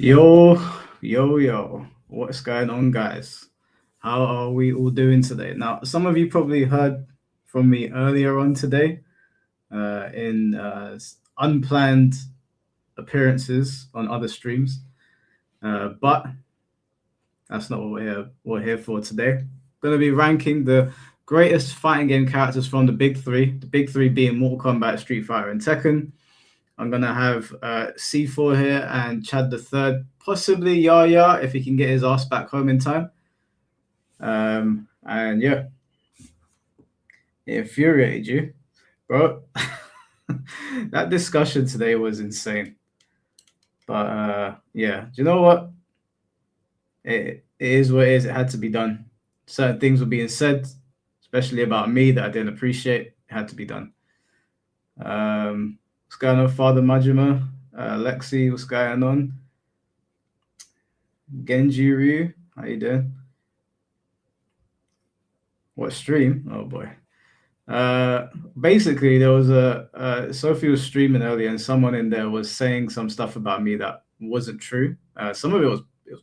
Yo, yo, what's going on, guys? How are we all doing today? Now, some of you probably heard from me earlier on today in unplanned appearances on other streams, but that's not what we're here for today. Going to be ranking the greatest fighting game characters from the big three being Mortal Kombat, Street Fighter, and Tekken. I'm gonna have C4 here and Chad the third, possibly Yaya if he can get his ass back home in time. And yeah, it infuriated you, bro. That discussion today was insane. But yeah, do you know what? It is what it is. It had to be done. Certain things were being said, especially about me, that I didn't appreciate. It had to be done. What's going on, Father Majima? Lexi, what's going on? Genji Ryu, how you doing? What stream? Oh boy. Basically, there was Sophie was streaming earlier, and someone in there was saying some stuff about me that wasn't true. Some of it was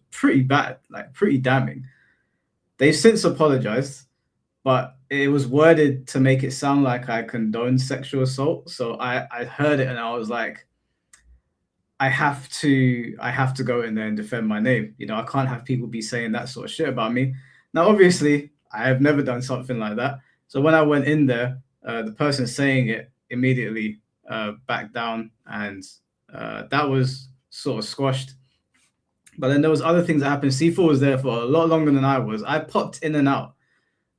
pretty bad, like pretty damning. They've since apologized, but it was worded to make it sound like I condone sexual assault. So I heard it and I was like, I have to go in there and defend my name. You know, I can't have people be saying that sort of shit about me. Now, obviously, I have never done something like that. So when I went in there, the person saying it immediately backed down, and that was sort of squashed. But then there was other things that happened. C4 was there for a lot longer than I was. I popped in and out.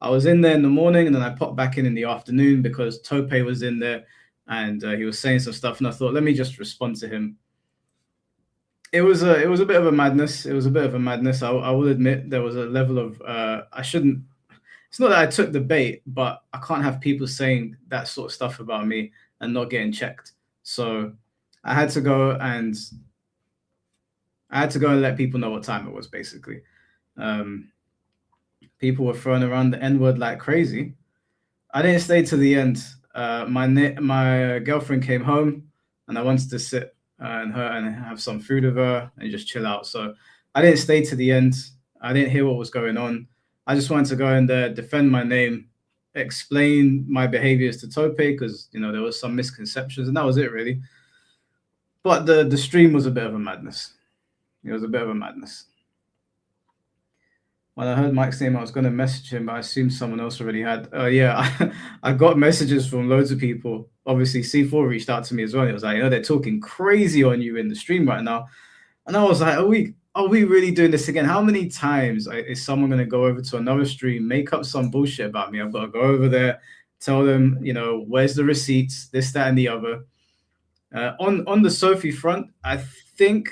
I was in there in the morning, and then I popped back in the afternoon because Tope was in there, and he was saying some stuff. And I thought, let me just respond to him. It was a bit of a madness. It was a bit of a madness. I will admit there was a level of I shouldn't. It's not that I took the bait, but I can't have people saying that sort of stuff about me and not getting checked. So I had to go and let people know what time it was. Basically, people were throwing around the N-word like crazy. I didn't stay to the end. My girlfriend came home, and I wanted to sit and have some food with her and just chill out. So I didn't stay to the end. I didn't hear what was going on. I just wanted to go in there, defend my name, explain my behaviors to Tope because there was some misconceptions, and that was it really. But the stream was a bit of a madness. It was a bit of a madness. When I heard Mike's name, I was going to message him, but I assumed someone else already had. Yeah, I got messages from loads of people. Obviously, C4 reached out to me as well. It was like, they're talking crazy on you in the stream right now. And I was like, are we really doing this again? How many times is someone going to go over to another stream, make up some bullshit about me? I've got to go over there, tell them, where's the receipts, this, that, and the other. On the Sophie front, I think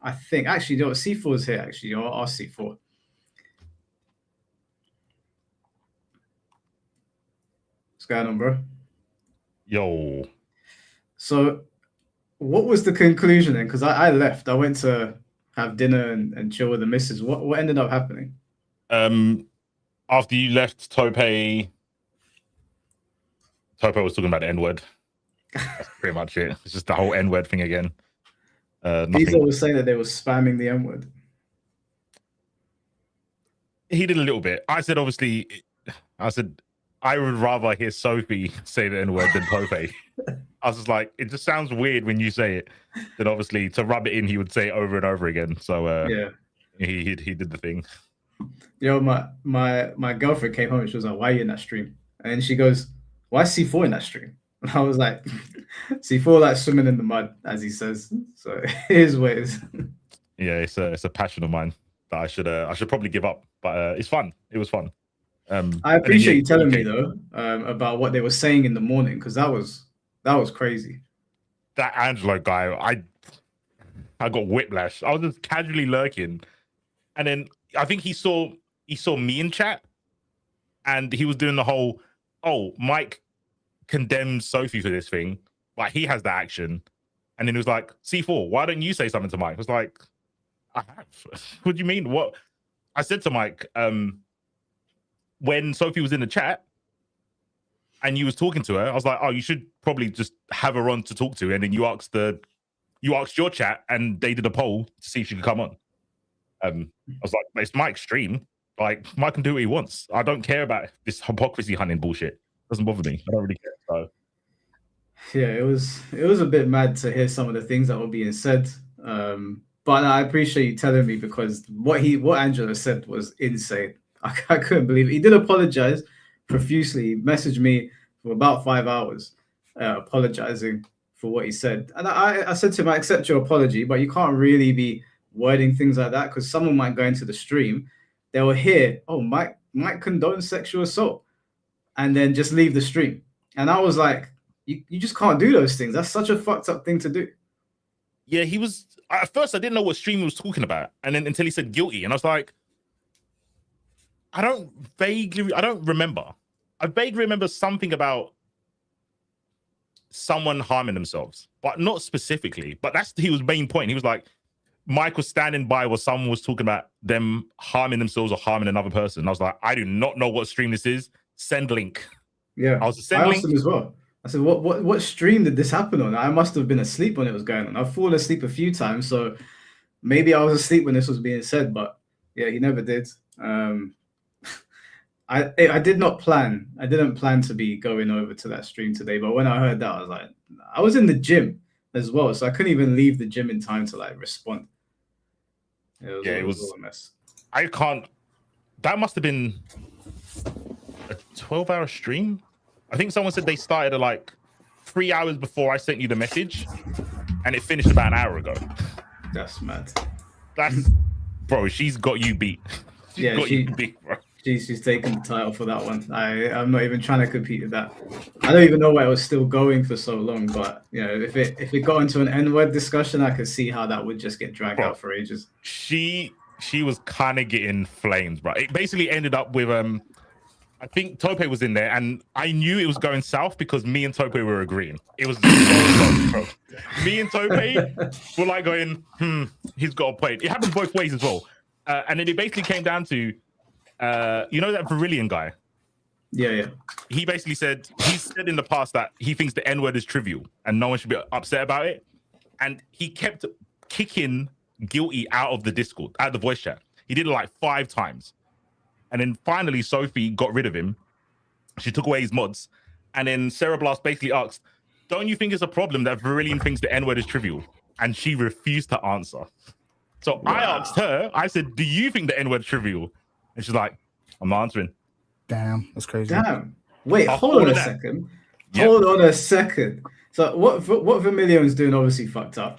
actually, C4 is here. Actually, I'll ask C4. What's going on, bro? Yo. So, what was the conclusion then? Because I left. I went to have dinner and chill with the missus. What ended up happening? After you left, Tope was talking about the N-word. That's pretty much it. It's just the whole N-word thing again. Diesel was saying that they were spamming the N-word. He did a little bit. I said, I would rather hear Sophie say the N-word than Tope. I was just like, it just sounds weird when you say it. Then obviously to rub it in, he would say it over and over again. So yeah, he did the thing. My girlfriend came home and she was like, "Why are you in that stream?" And she goes, "Why is C4 in that stream?" And I was like, "C4 like swimming in the mud," as he says. So it is what it is. Yeah, it's a passion of mine that I should probably give up, but it's fun. It was fun. I appreciate you telling me though about what they were saying in the morning because that was crazy. That Angelo guy, I got whiplash. I was just casually lurking, and then I think he saw me in chat, and he was doing the whole, "Oh, Mike condemns Sophie for this thing, like he has the action," and then he was like, "C4, why don't you say something to Mike?" I was like, "I have." What do you mean? What? I said to Mike, when Sophie was in the chat and you was talking to her, I was like, "Oh, you should probably just have her on to talk to," and then you asked the you asked your chat and they did a poll to see if she could come on. I was like, it's Mike's stream. Like, Mike can do what he wants. I don't care about this hypocrisy hunting bullshit. It doesn't bother me. I don't really care. So Yeah, it was a bit mad to hear some of the things that were being said. But I appreciate you telling me, because what Angela said was insane. I couldn't believe it. He did apologize profusely. He messaged me for about 5 hours, apologizing for what he said. And I said to him, I accept your apology, but you can't really be wording things like that, because someone might go into the stream, they will hear, oh, Mike condones sexual assault, and then just leave the stream. And I was like, you just can't do those things. That's such a fucked up thing to do. yeah, he was. At first, I didn't know what stream he was talking about, and then until he said guilty, and I was like, I don't remember. I vaguely remember something about someone harming themselves, but not specifically. But that's his main point. He was like, Mike was standing by while someone was talking about them harming themselves or harming another person. I was like, I do not know what stream this is. Send link. Yeah, I was send I link. asked him as well. I said, what stream did this happen on? I must have been asleep when it was going on. I've fallen asleep a few times, so maybe I was asleep when this was being said. But yeah, he never did. I did not plan. I didn't plan to be going over to that stream today. But when I heard that, I was like, I was in the gym as well, so I couldn't even leave the gym in time to like respond. It was all a mess. I can't. That must have been a 12-hour stream. I think someone said they started at like 3 hours before I sent you the message, and it finished about an hour ago. That's mad. That's bro. She's got you beat. She's got you beat, bro. She's taken the title for that one. I'm not even trying to compete with that. I don't even know why it was still going for so long. But you know, if it got into an N-word discussion, I could see how that would just get dragged out for ages. She was kind of getting flames, bro. It basically ended up with I think Tope was in there, and I knew it was going south because me and Tope were agreeing. It was so close, bro. Me and Tope were like going, he's got a point. It happened both ways as well. And then it basically came down to, you know that Virillion guy? Yeah. He basically said, he's said in the past that he thinks the N-word is trivial and no one should be upset about it. And he kept kicking guilty out of the Discord, out of the voice chat. He did it like 5 times. And then finally, Sophie got rid of him. She took away his mods. And then Sarah Blast basically asked, don't you think it's a problem that Virillion thinks the N-word is trivial? And she refused to answer. So wow. I asked her, I said, do you think the N-word is trivial? And she's like, I'm not answering. Damn, that's crazy. Damn. Wait, hold on a second. Yep. Hold on a second. So what Vermillion's doing obviously fucked up.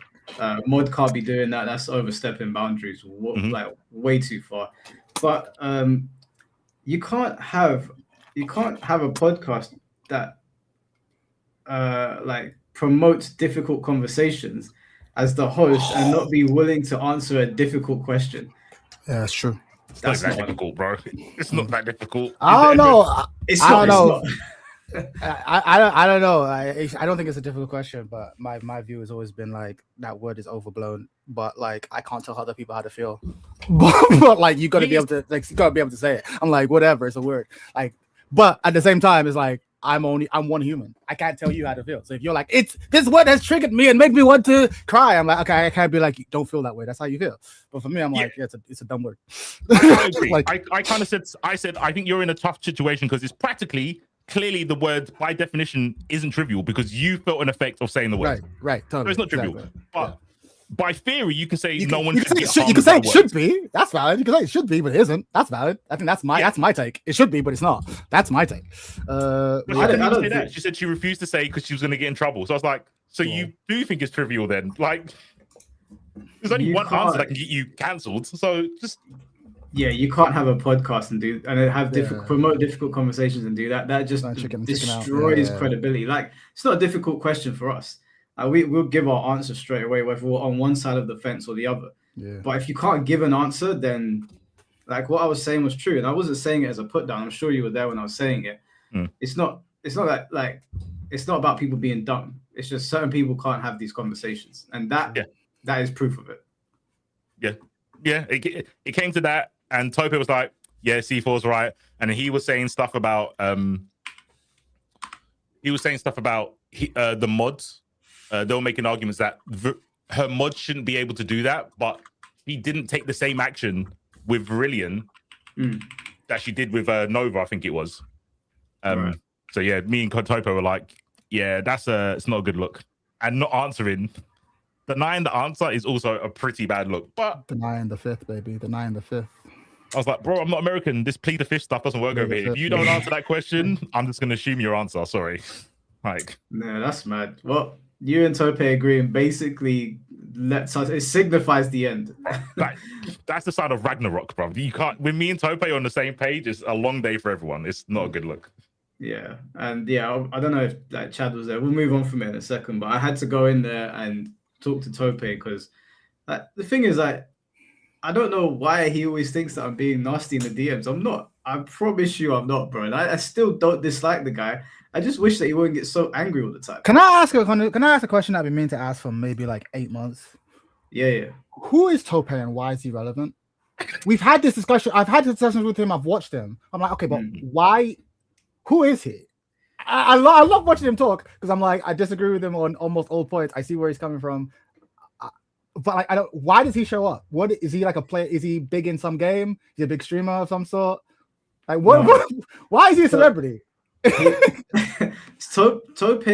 Mod can't be doing that. That's overstepping boundaries, like way too far. But you can't have a podcast that like promotes difficult conversations as the host and not be willing to answer a difficult question. Yeah, that's true. That's not that difficult, bro. It's not that difficult. I don't know. It's not. I don't know. I don't think it's a difficult question, but my view has always been like that word is overblown. But like I can't tell other people how to feel. but like you got to be able to say it. I'm like whatever, it's a word. Like, but at the same time, it's like I'm one human. I can't tell you how to feel. So if you're like this word has triggered me and make me want to cry, I'm like okay, I can't be like don't feel that way. That's how you feel. But for me, I'm like it's a dumb word. I agree. Like, I kind of said I think you're in a tough situation because it's practically. Clearly, the word by definition isn't trivial because you felt an effect of saying the word. Right, totally. So it's not trivial. Exactly. But by theory, you can say you one should be. You can say it should be. That's valid. You can say it should be, but it isn't. That's valid. I think that's my take. It should be, but it's not. That's my take. I don't say that. She said she refused to say because she was going to get in trouble. So I was like, so you do think it's trivial then? Like, there's only one answer that can get you cancelled. So just. Yeah, you can't have a podcast and have promote difficult conversations and do that. That just destroys credibility. Like it's not a difficult question for us. We'll give our answer straight away, whether we're on one side of the fence or the other. Yeah. But if you can't give an answer, then like what I was saying was true, and I wasn't saying it as a put down. I'm sure you were there when I was saying it. It's not that like it's not about people being dumb. It's just certain people can't have these conversations, and that is proof of it. Yeah. It came to that. And Tope was like, yeah, C4's right. And he was saying stuff about the mods. They were making arguments that her mod shouldn't be able to do that, but he didn't take the same action with Brilliant that she did with Nova, I think it was. Right. So yeah, me and Kotopo were like, yeah, it's not a good look. And not answering, denying the answer is also a pretty bad look. But denying the fifth, baby, denying the fifth. I was like, bro, I'm not American. This plead the fifth stuff doesn't work over here. If you don't answer that question, I'm just gonna assume your answer. Sorry. Like, no, that's mad. Well, you and Tope agreeing basically it signifies the end. That's the sign of Ragnarok, bro. You can't. When me and Tope are on the same page, it's a long day for everyone. It's not a good look. Yeah, and yeah, I don't know if like Chad was there. We'll move on from it in a second, but I had to go in there and talk to Tope because the thing is, like, I don't know why he always thinks that I'm being nasty in the DMs. I'm not. I promise you, I'm not, bro. And I still don't dislike the guy. I just wish that he wouldn't get so angry all the time. Can I ask a question I've been meaning to ask for maybe like 8 months? Yeah. Who is Tope and why is he relevant? We've had this discussion. I've had discussions with him. I've watched him. I'm like, okay, but why? Who is he? I love watching him talk because I'm like, I disagree with him on almost all points. I see where he's coming from. But like, I don't. Why does he show up? What is he like a player? Is he big in some game? Is he a big streamer of some sort? Like, what? No. Why is he a celebrity? Tope,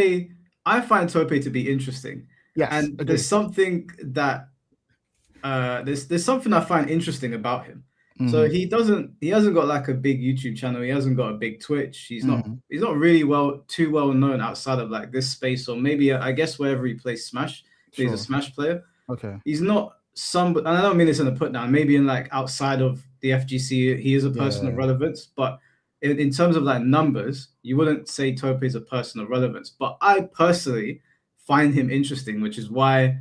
I find Tope to be interesting. Yes, and there's something that there's something I find interesting about him. So he hasn't got like a big YouTube channel. He hasn't got a big Twitch. He's not really too well known outside of like this space, or maybe I guess wherever he plays Smash. He's a Smash player. Okay. He's not and I don't mean this in a put down. Maybe in like outside of the FGC, he is a person of relevance. But in terms of like numbers, you wouldn't say Tope is a person of relevance. But I personally find him interesting, which is why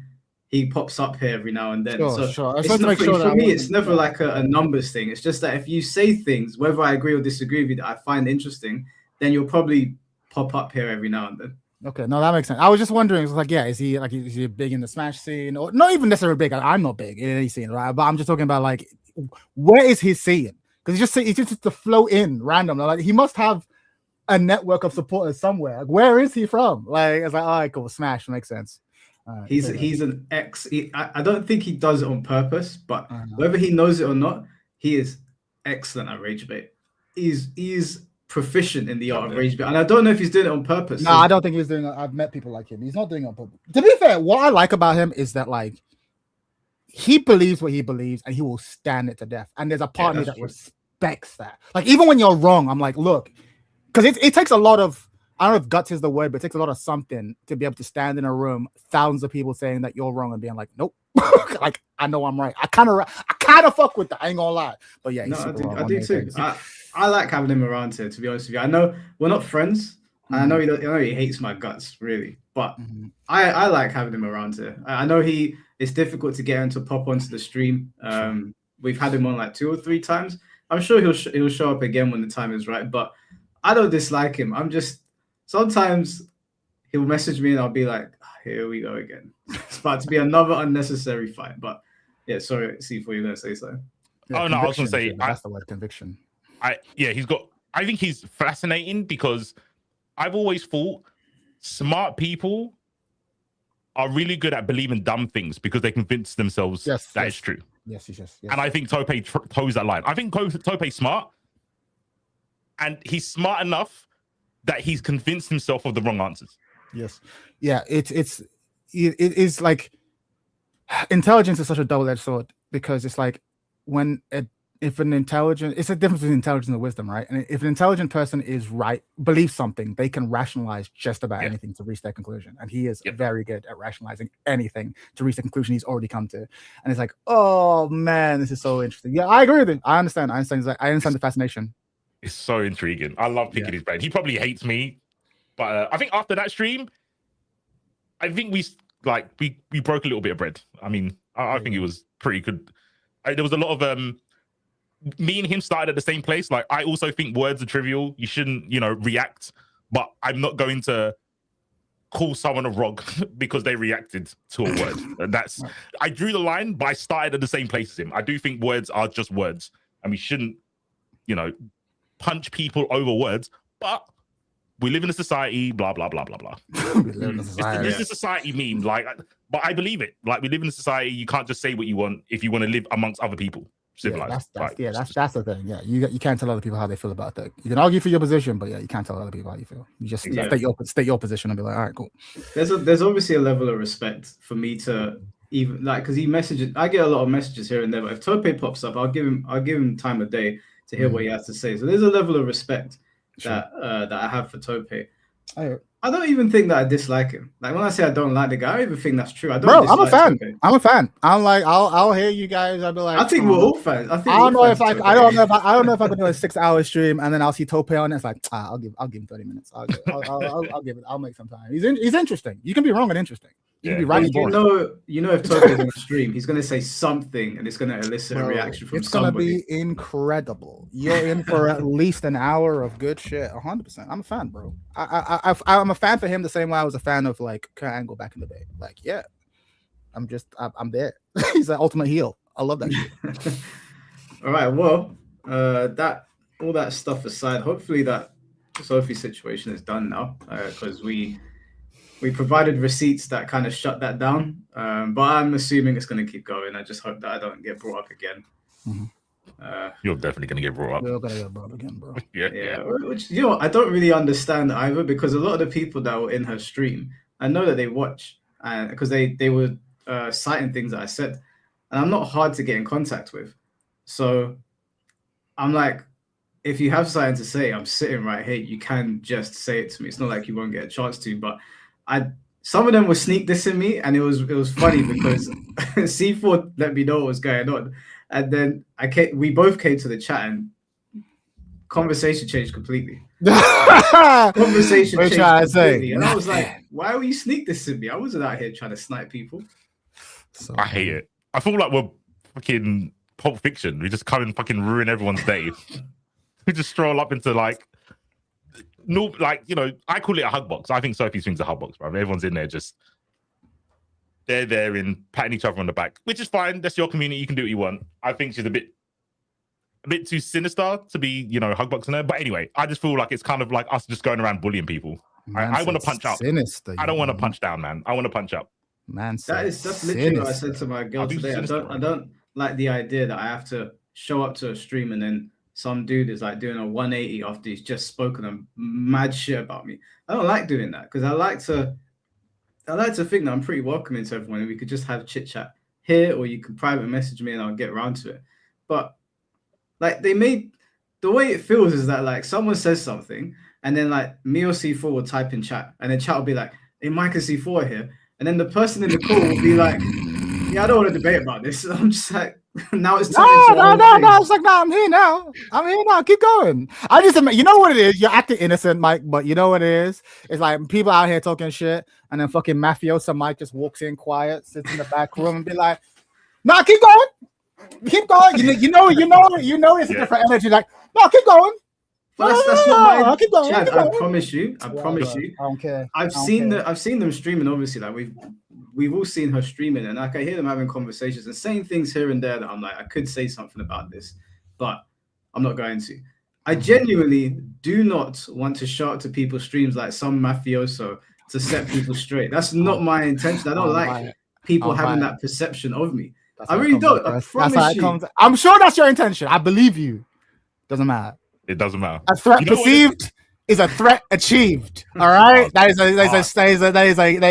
he pops up here every now and then. Sure. For me, it's never like a numbers thing. It's just that if you say things, whether I agree or disagree with you, that I find interesting, then you'll probably pop up here every now and then. Okay, no, that makes sense. I was just wondering, it's like, yeah, is he big in the Smash scene, or not even necessarily big? I'm not big in any scene, right? But I'm just talking about like, where is he seeing? Because he's just to flow in randomly. Like, he must have a network of supporters somewhere. Like, where is he from? Like, it's like, all right, cool, Smash makes sense. He's an ex. I don't think he does it on purpose, but whether he knows it or not, he is excellent at rage bait. He's proficient in the art of rage bait, and I don't know if he's doing it on purpose. No, I don't think he's doing it. I've met people like him. He's not doing it on purpose. To be fair, what I like about him is that like he believes what he believes, and he will stand it to death. And there's a part of me that respects that. Like, even when you're wrong, I'm like, look, because it takes a lot of, I don't know if guts is the word, but it takes a lot of something to be able to stand in a room, thousands of people saying that you're wrong and being like, nope, like I know I'm right. I kind of fuck with that. I ain't gonna lie, but yeah, I do too. I like having him around here. To be honest with you, I know we're not friends, and I know he hates my guts really, but I like having him around here. I know it's difficult to get him to pop onto the stream. We've had him on like 2 or 3 times. I'm sure he'll show up again when the time is right, but I don't dislike him. I'm just sometimes he'll message me and I'll be like, here we go again. It's about to be another unnecessary fight. But yeah, sorry, C4, you're gonna say something. Yeah, oh no, I was gonna say that's the word, conviction. I think he's fascinating because I've always thought smart people are really good at believing dumb things because they convince themselves that it's true. Yes. And I think Tope toes that line. I think Tope's smart, and he's smart enough that he's convinced himself of the wrong answers. Yes. Yeah, it is like intelligence is such a double-edged sword because it's like it's a difference between intelligence and wisdom, right? And if an intelligent person is right, believes something, they can rationalize just about anything to reach their conclusion. And he is very good at rationalizing anything to reach the conclusion he's already come to. And it's like, oh man, this is so interesting. Yeah, I agree with him. I understand the fascination. It's so intriguing. I love picking his brain. He probably hates me, but I think after that stream, I think we broke a little bit of bread. I mean, I think it was pretty good. There was a lot of me and him started at the same place. Like, I also think words are trivial. You shouldn't, react. But I'm not going to call someone a rog because they reacted to a word. And I drew the line, but I started at the same place as him. I do think words are just words, and we shouldn't, punch people over words. But we live in a society, blah blah blah blah blah. We live in a society. It's the society meme. Like, But I believe it. Like, we live in a society, you can't just say what you want if you want to live amongst other people. Civilized. That's the thing. Yeah, you can't tell other people how they feel about that. You can argue for your position, but yeah, you can't tell other people how you feel. You just state your position and be like, all right, cool. There's obviously a level of respect for me to even like, because he messages. I get a lot of messages here and there, but if Tope pops up, I'll give him time of day to hear what he has to say. So there's a level of respect that I have for Tope. I don't even think that I dislike him. Like, when I say I don't like the guy, I don't even think that's true. I don't. Bro, I'm a fan. Tope. I'm a fan. I'm like, I'll hear you guys. I'll be like, I think we're all fans. I don't know if I don't know if I can do a 6-hour stream and then I'll see Tope on it. It's like, I'll give him 30 minutes. I'll give it. I'll make some time. He's interesting. You can be wrong and interesting. You can be right. You know, if Tope is on the stream, he's gonna say something and it's gonna elicit a reaction from somebody. It's gonna be incredible. You're in for at least an hour of good shit. 100%. I'm a fan, bro. I'm a fan for him the same way I was a fan of like Kurt Angle back in the day. Like, yeah, I'm there. He's an ultimate heel. I love that shit. All right, well, all that stuff aside, hopefully that Sophie situation is done now, because we provided receipts that kind of shut that down, but I'm assuming it's going to keep going. I just hope that I don't get brought up again. You're definitely going to get brought up. You're going to get brought up again, bro. Yeah. Which, I don't really understand either, because a lot of the people that were in her stream, I know that they watch, because they were citing things that I said, and I'm not hard to get in contact with. So I'm like, if you have something to say, I'm sitting right here. You can just say it to me. It's not like you won't get a chance to, but some of them were sneak dissing me, and it was funny because C4 let me know what was going on, and then we both came to the chat, and conversation changed completely. And I was like, why were you sneak dissing me? I wasn't out here trying to snipe people. So, I hate it. I feel like we're fucking Pulp Fiction. We just come and fucking ruin everyone's day. We just stroll up into like. No, like, I call it a hug box. I think Sophie swings a hug box, bro. Everyone's in there just they're there and patting each other on the back, which is fine. That's your community. You can do what you want. I think she's a bit too sinister to be, hug boxing her. But anyway, I just feel like it's kind of like us just going around bullying people. I want to punch up. Sinister, I don't want to punch down, man. I want to punch up. Man, that's literally what I said to my girl today. I don't like the idea that I have to show up to a stream and then some dude is like doing a 180 after he's just spoken a mad shit about me. I don't like doing that, because I like to think that I'm pretty welcoming to everyone, and we could just have chit chat here, or you can private message me and I'll get around to it. But like, the way it feels is that like someone says something and then like me or C4 will type in chat, and then chat will be like, hey, Mike and C4 are here, and then the person in the call will be like, yeah, I don't want to debate about this. I'm just like, now it's time. No. It's like, no, I'm here now. Keep going. I just, you know what it is? You're acting innocent, Mike, but you know what it is? It's like people out here talking shit, and then fucking mafioso Mike just walks in quiet, sits in the back room, and be like, nah, keep going. Keep going. You know, it's a different energy. Like, no, keep going. That's not my keep going. Chad, I promise you. I don't care. I've seen them streaming, obviously. Like, we've all seen her streaming, and like I hear them having conversations and saying things here and there that I'm like, I could say something about this, but I'm not going to. I genuinely do not want to shout to people's streams like some mafioso to set people straight. That's not my intention. I don't like people having that perception of me. I really don't. I promise you. I'm sure that's your intention. I believe you. Doesn't matter. It doesn't matter. A threat perceived is a threat achieved. All right, that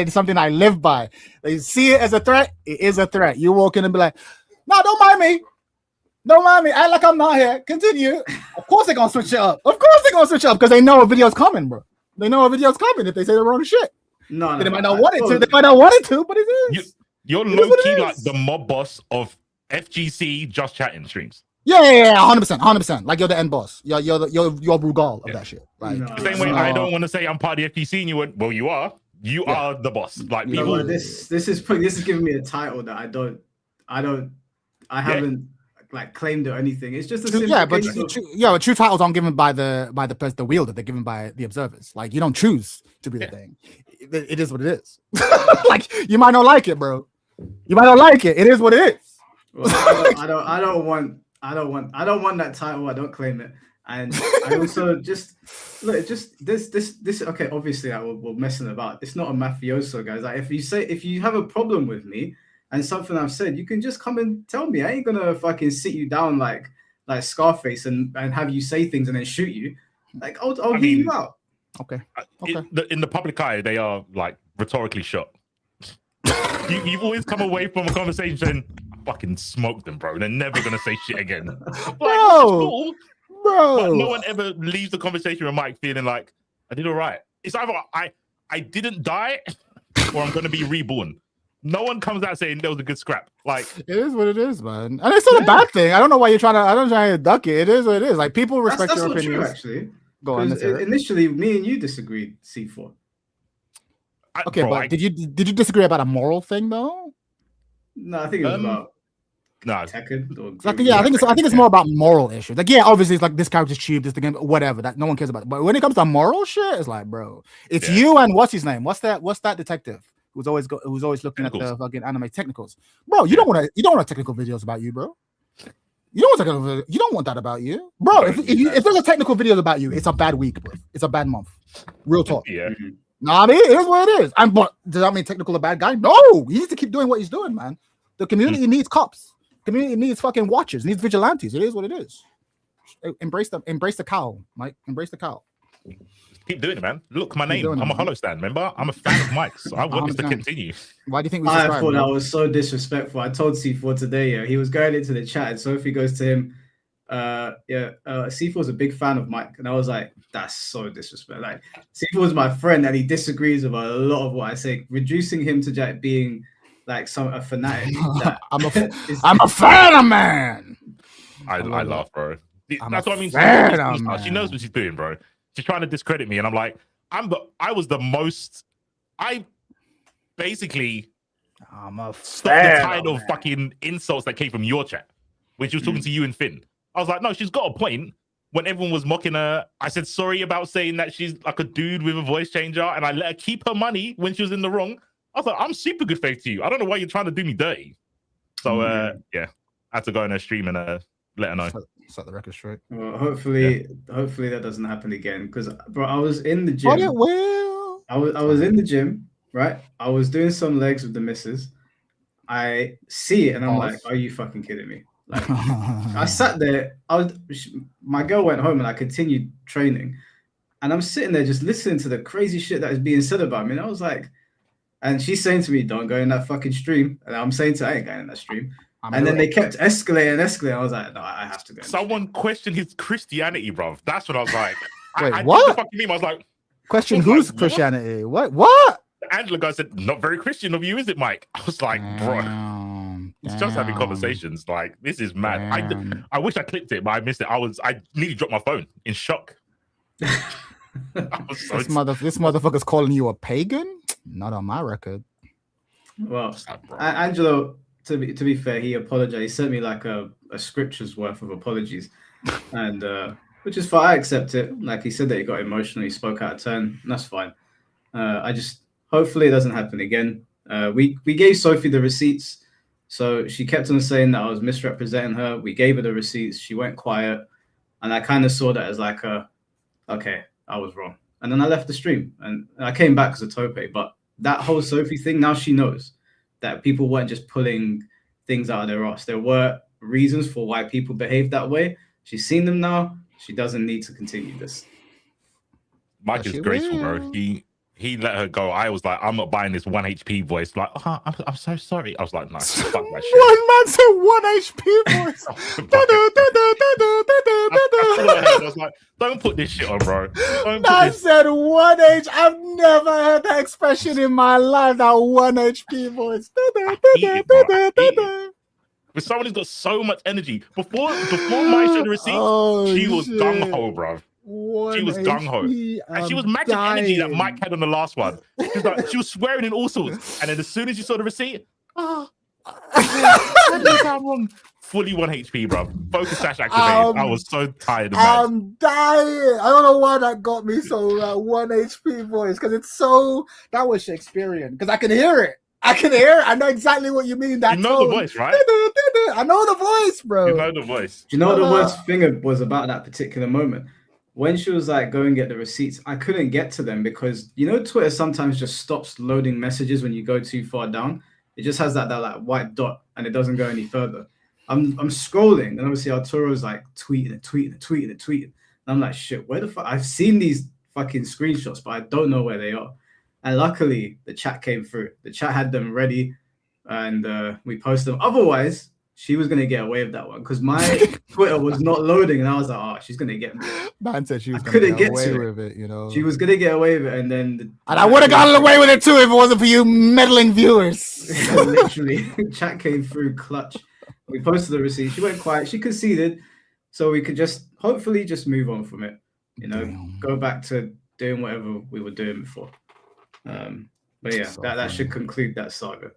is something I live by. They see it as a threat. It is a threat. You walk in and be like, "No, don't mind me. Don't mind me. Act like I'm not here. Continue." Of course they're gonna switch it up. Because they know a video's coming, bro. They know a video's coming if they say the wrong shit. No, they might not want it to. They might not want it to, but it is. You're low key like the mob boss of FGC just chatting streams. Yeah, 100%. Like, you're the end boss. You're Brugal of that shit. Like, same way I don't want to say I'm part of the FGC, and you went, well, you are. You are the boss. Like, people. No, this is giving me a title that I haven't like claimed or anything. It's just a but true titles aren't given by the wielder. They're given by the observers. Like, you don't choose to be the thing. It is what it is. Like, you might not like it, bro. You might not like it. It is what it is. Well, I don't want that title. I don't claim it. And I also just look, just this. Okay, obviously, we're messing about. It's not a mafioso, guys. Like if you have a problem with me and something I've said, you can just come and tell me. I ain't gonna fucking sit you down like Scarface and have you say things and then shoot you. Like I'll hear you out. Okay. In the public eye, they are like rhetorically shot. You've always come away from a conversation saying, I fucking smoked them, bro. They're never gonna say shit again. Like, cool. Bro, but no one ever leaves the conversation with Mike feeling like I did all right. It's either I didn't die or I'm gonna be reborn. No one comes out saying there was a good scrap. Like it is what it is, man. And it's not a bad thing. I don't know why you're trying to. I don't try to duck it. It is what it is. Like people respect your opinions. True, actually. Go on. Initially, me and you disagreed. C4. Okay, bro, but did you disagree about a moral thing though? No, I think it was about. No, TEKKEN. Like, yeah, I think it's more about moral issues. Like, yeah, obviously, it's like this character's cheap, this the game, whatever. That no one cares about. But when it comes to moral shit, it's like, bro, it's you and what's his name? What's that detective who's always looking Technicals. at the fucking anime technicals? Bro, you don't want technical videos about you, bro. You don't want that about you, bro. If there's a technical video about you, it's a bad week, bro. It's a bad month. Real talk. Yeah. Nah, I mean, it is what it is. But does that mean technical a bad guy? No, he needs to keep doing what he's doing, man. The community needs cops. Community needs fucking watchers, needs vigilantes. It is what it is. Embrace the cow, Mike. Embrace the cow. Keep doing it, man. Look, my name. I'm a hollow stand, remember? I'm a fan of Mike's. I want this to continue. Why do you think I thought that was so disrespectful. I told C4 today, he was going into the chat and Sophie goes to him, C4 is a big fan of Mike. And I was like, that's so disrespectful. Like, C4 is my friend and he disagrees with a lot of what I say. Reducing him to Jack being like a fanatic. I'm a fan of man. I laugh, bro. That's what I mean. She knows what she's doing, bro. She's trying to discredit me, and I'm like, I basically stopped the tide of fucking insults that came from your chat when she was talking to you and Finn. I was like, no, she's got a point. When everyone was mocking her, I said sorry about saying that she's like a dude with a voice changer, and I let her keep her money when she was in the wrong. I was like, I'm super good faith to you. I don't know why you're trying to do me dirty. So yeah, I had to go on her stream and let her know. Set the record straight. Well, hopefully that doesn't happen again. Because, bro, I was in the gym. Oh, it will. I was in the gym, right? I was doing some legs with the missus. I see it and I'm like, are you fucking kidding me? Like, I sat there. My girl went home and I continued training, and I'm sitting there just listening to the crazy shit that is being said about me. And I was like, and she's saying to me, "Don't go in that fucking stream." And I'm saying to her, I ain't going in that stream. And then they kept escalating. I was like, no, I have to go. Someone questioned his Christianity, bro. That's what I was like. Wait, what? The fucking meme. I was like, question whose Christianity? What? The Angela guy said, not very Christian of you, is it, Mike? I was like, bro, it's just having conversations. Like, this is mad. I wish I clipped it, but I missed it. I nearly dropped my phone in shock. This motherfucker's calling you a pagan? Not on my record. Well, Angelo, to be fair, he apologized. He sent me like a scripture's worth of apologies, and which is fine. I accept it. Like, he said that he got emotional, he spoke out of turn, and that's fine. I just hopefully it doesn't happen again. We gave Sophie the receipts, so she kept on saying that I was misrepresenting her. We gave her the receipts. She went quiet, and I kind of saw that as like okay, I was wrong. And then I left the stream, and I came back as a tope. But that whole Sophie thing, now she knows that people weren't just pulling things out of their ass. There were reasons for why people behaved that way. She's seen them now. She doesn't need to continue this. Mike is graceful, bro. He let her go. I was like, I'm not buying this 1 HP voice. Like, I'm so sorry. I was like, nice. Fuck that shit. One man said 1 HP voice. I was like, don't put this shit on, bro. I said 1 H. I've never heard that expression in my life. That 1 HP voice. With someone who's got so much energy. Before Mike showed the receipt, she was gung ho, bro. She was gung ho, and she was matching energy that Mike had on the last one. She was swearing in all sorts, and then as soon as you saw the receipt, fully 1 HP, bro. Focus dash activated. I was so tired of that. I'm dying. I don't know why that got me so 1 HP voice, because it's so, that was Shakespearean, because I can hear it. I can hear it. I know exactly what you mean. That You know tone. the voice, right? I know the voice, bro. You know the voice. Do you know what the worst thing was about that particular moment? When she was like, go and get the receipts, I couldn't get to them because, you know, Twitter sometimes just stops loading messages when you go too far down. It just has that like white dot and it doesn't go any further. I'm scrolling and obviously Arturo's like tweeting. And I'm like, shit, where the fuck? I've seen these fucking screenshots, but I don't know where they are. And luckily the chat came through. The chat had them ready and we posted them. Otherwise, she was gonna get away with that one because my Twitter was not loading, and I was like, "Oh, she's gonna get me." Man said she was gonna get get away to with it, you know. She was gonna get away with it, and then I would have gotten away with it too if it wasn't for you meddling viewers. Literally, chat came through clutch. We posted the receipt. She went quiet. She conceded, so we could just hopefully just move on from it. You know, go back to doing whatever we were doing before. But yeah, that should conclude that saga.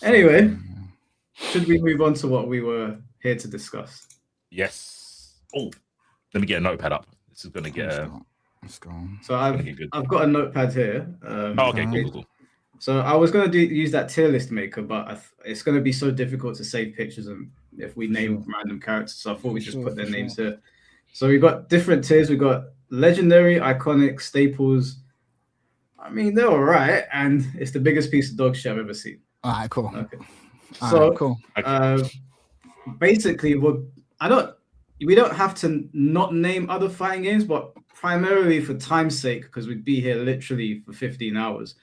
Anyway. Should we move on to what we were here to discuss? Yes. Oh, let me get a notepad up. This is going to get... Let's go. So I've got a notepad here. Okay, cool. So I was going to use that tier list maker, but it's going to be so difficult to save pictures and if we name random characters. So I thought we just put their names here. So we've got different tiers. We've got legendary, iconic, staples. I mean, they're all right. And it's the biggest piece of dog shit I've ever seen. All right, cool. Okay. So cool. Basically, we don't have to not name other fighting games, but primarily for time's sake, because we'd be here literally for 15 hours,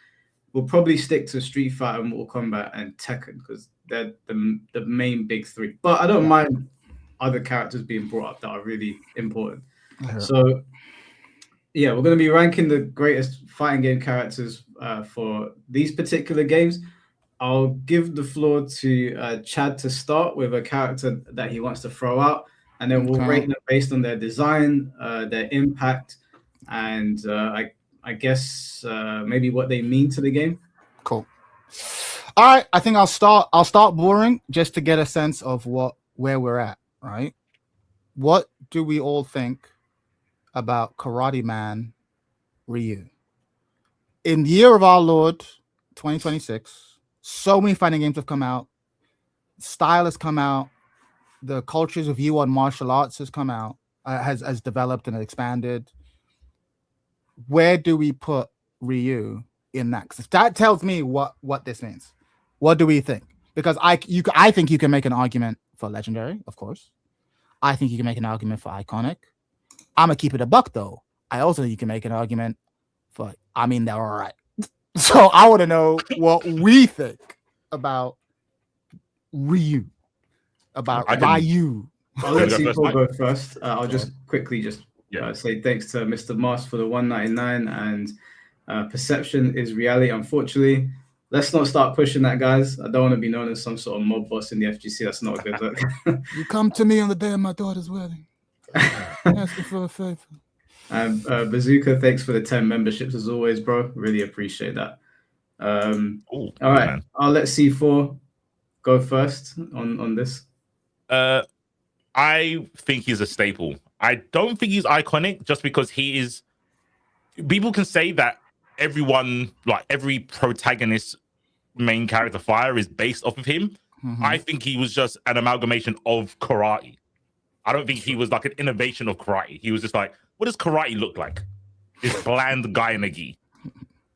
we'll probably stick to Street Fighter, Mortal Kombat, and Tekken because they're the main big three. But I don't mind other characters being brought up that are really important. So yeah, we're going to be ranking the greatest fighting game characters for these particular games. I'll give the floor to Chad to start with a character that he wants to throw out, and then we'll rate them based on their design, their impact, and I guess maybe what they mean to the game. Cool. All right, I think I'll start boring just to get a sense of where we're at, right? What do we all think about Karate Man Ryu? In the year of our Lord, 2026, so many fighting games have come out. Style has come out. The culture's view on martial arts has come out, has developed and expanded. Where do we put Ryu in that? Because that tells me what this means. What do we think? Because I think you can make an argument for legendary, of course. I think you can make an argument for iconic. I'm gonna keep it a buck though. I also think you can make an argument for. I mean, they're all right. So I want to know what we think about Ryu, about Ryu. I'll let C4 go first. I'll just quickly say thanks to Mr. Mars for the 199 and perception is reality. Unfortunately, let's not start pushing that, guys. I don't want to be known as some sort of mob boss in the FGC. That's not a good look. You come to me on the day of my daughter's wedding. Asking for a favor. And Bazooka, thanks for the 10 memberships as always, bro. Really appreciate that. All right, man. I'll let C4 go first on this. I think he's a staple. I don't think he's iconic just because he is. People can say that everyone, like every protagonist, main character fire is based off of him. Mm-hmm. I think he was just an amalgamation of karate. I don't think he was like an innovation of karate. He was just like, what does karate look like? This bland guy in a gi.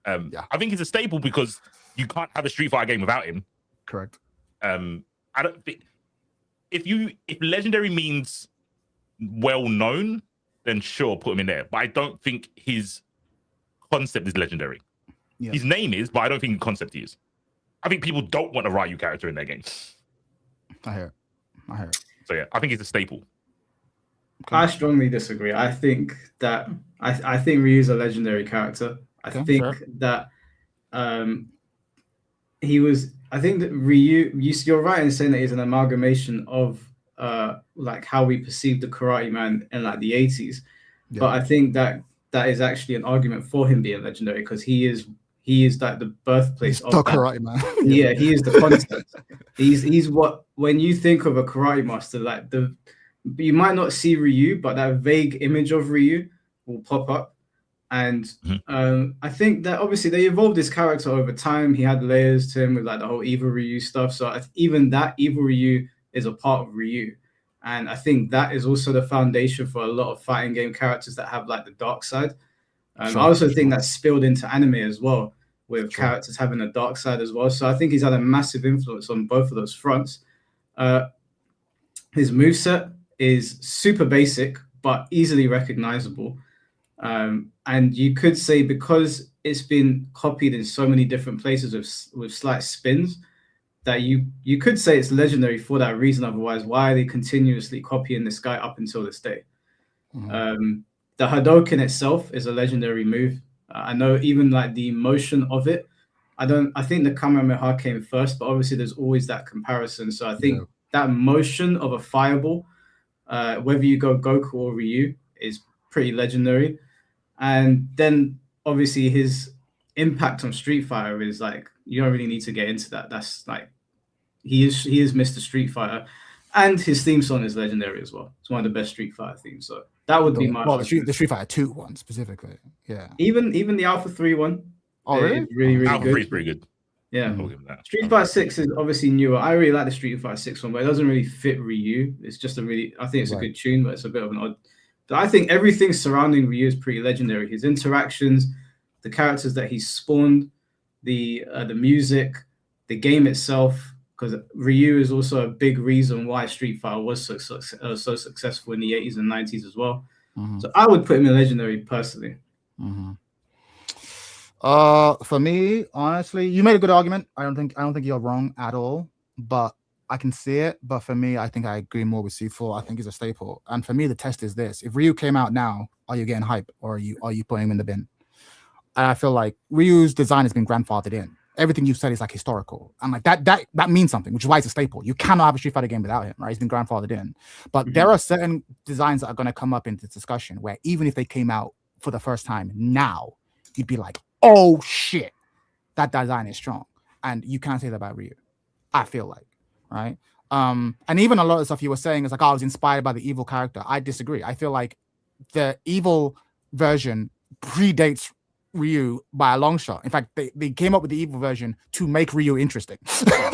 I think he's a staple because you can't have a Street Fighter game without him. Correct. I don't think if legendary means well known, then sure, put him in there. But I don't think his concept is legendary. Yeah. His name is, but I don't think the concept he is. I think people don't want a Ryu character in their game. I hear it. So yeah, I think he's a staple. I strongly disagree. I think that I think Ryu's a legendary character. I think that he was. I think that Ryu. You're right in saying that he's an amalgamation of like how we perceive the Karate Man in like the 80s. Yeah. But I think that is actually an argument for him being legendary because he is like the birthplace of the Karate Man. Yeah, he is the concept. He's what when you think of a karate master, like you might not see Ryu, but that vague image of Ryu will pop up. And Mhm. I think that obviously they evolved his character over time. He had layers to him with like the whole evil Ryu stuff. So even that evil Ryu is a part of Ryu. And I think that is also the foundation for a lot of fighting game characters that have like the dark side. I also think that's spilled into anime as well, with characters having a dark side as well. So I think he's had a massive influence on both of those fronts. His moveset is super basic, but easily recognizable. And you could say because it's been copied in so many different places with slight spins, that you could say it's legendary for that reason. Otherwise, why are they continuously copying this guy up until this day? The Hadouken itself is a legendary move. I know even like the motion of it. I think the Kamehameha came first, but obviously there's always that comparison. So I think that motion of a fireball, whether you go Goku or Ryu, is pretty legendary. And then obviously his impact on Street Fighter is like, you don't really need to get into that. That's like, he is Mr. Street Fighter, and his theme song is legendary as well. It's one of the best Street Fighter themes. So that would be my the Street Fighter 2 one specifically. Yeah. Even the Alpha 3 one. Oh, really? Is really Alpha good. 3 is pretty good. Yeah. I'll give him that. Street Fighter 6 is obviously newer. I really like the Street Fighter 6 one, but it doesn't really fit Ryu. It's just I think it's a good tune, but it's a bit of an odd. But I think everything surrounding Ryu is pretty legendary. His interactions, the characters that he's spawned, the music, the game itself, because Ryu is also a big reason why Street Fighter was so successful in the 80s and 90s as well. So I would put him in legendary personally. For me, honestly, you made a good argument. I don't think you're wrong at all, but I can see it. But for me, I think I agree more with C4. I think he's a staple. And for me, the test is this: if Ryu came out now, are you getting hype, or are you putting him in the bin? And I feel like Ryu's design has been grandfathered in. Everything you've said is like historical, and like that means something, which is why it's a staple. You cannot have a Street Fighter game without him, right? He's been grandfathered in. But there are certain designs that are going to come up in this discussion where even if they came out for the first time now, you'd be like, oh shit, that design is strong. And you can't say that about Ryu, I feel like, right? And even a lot of stuff you were saying is like, oh, I was inspired by the evil character. I disagree. I feel like the evil version predates Ryu by a long shot. In fact, they came up with the evil version to make Ryu interesting.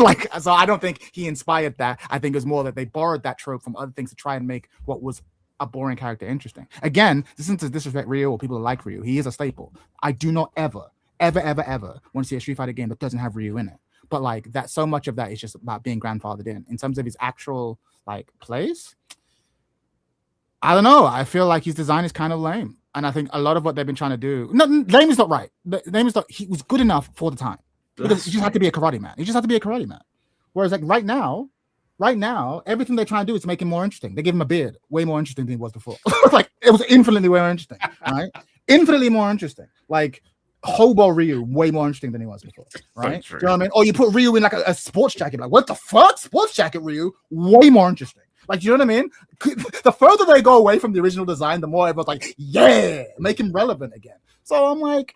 Like, so I don't think he inspired that. I think it was more that they borrowed that trope from other things to try and make what was a boring character interesting. Again, this isn't to disrespect Ryu or people who like Ryu. He is a staple. I do not ever want to see a Street Fighter game that doesn't have Ryu in it. But like that, so much of that is just about being grandfathered in. In terms of his actual like plays, I don't know. I feel like his design is kind of lame. And I think a lot of what they've been trying to do, no, lame is not right. Lame is not, he was good enough for the time. Because he just had to be a karate man. He just had to be a karate man. Whereas like right now, everything they're trying to do is to make him more interesting. They give him a beard, way more interesting than he was before. Like it was infinitely way more interesting, right? Infinitely more interesting. Like Hobo Ryu, way more interesting than he was before, right? Do you know what I mean? Or you put Ryu in like a sports jacket, like what the fuck? Sports jacket Ryu, way more interesting. Like, you know what I mean? The further they go away from the original design, the more everyone's like, yeah, make him relevant again. So I'm like,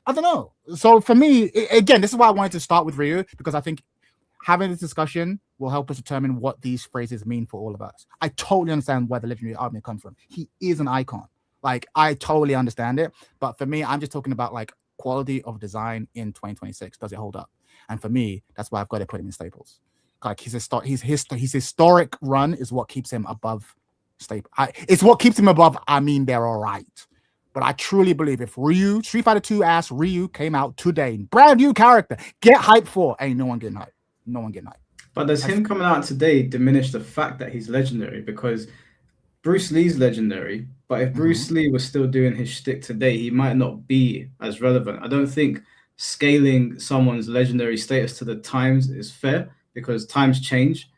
I don't know. So for me, again, this is why I wanted to start with Ryu, because I think having this discussion will help us determine what these phrases mean for all of us. I totally understand where the legendary argument comes from. He is an icon. Like, I totally understand it. But for me, I'm just talking about like quality of design in 2026. Does it hold up? And for me, that's why I've got to put him in staples. Like his historic run is what keeps him above staple. It's what keeps him above. I mean, they're all right. But I truly believe if Ryu, Street Fighter 2 ass Ryu came out today, brand new character, get hyped for, ain't no one getting hyped. No one getting hyped. But does him coming out today diminish the fact that he's legendary? Because Bruce Lee's legendary, but if Bruce Lee was still doing his shtick today, he might not be as relevant. I don't think scaling someone's legendary status to the times is fair, because times change,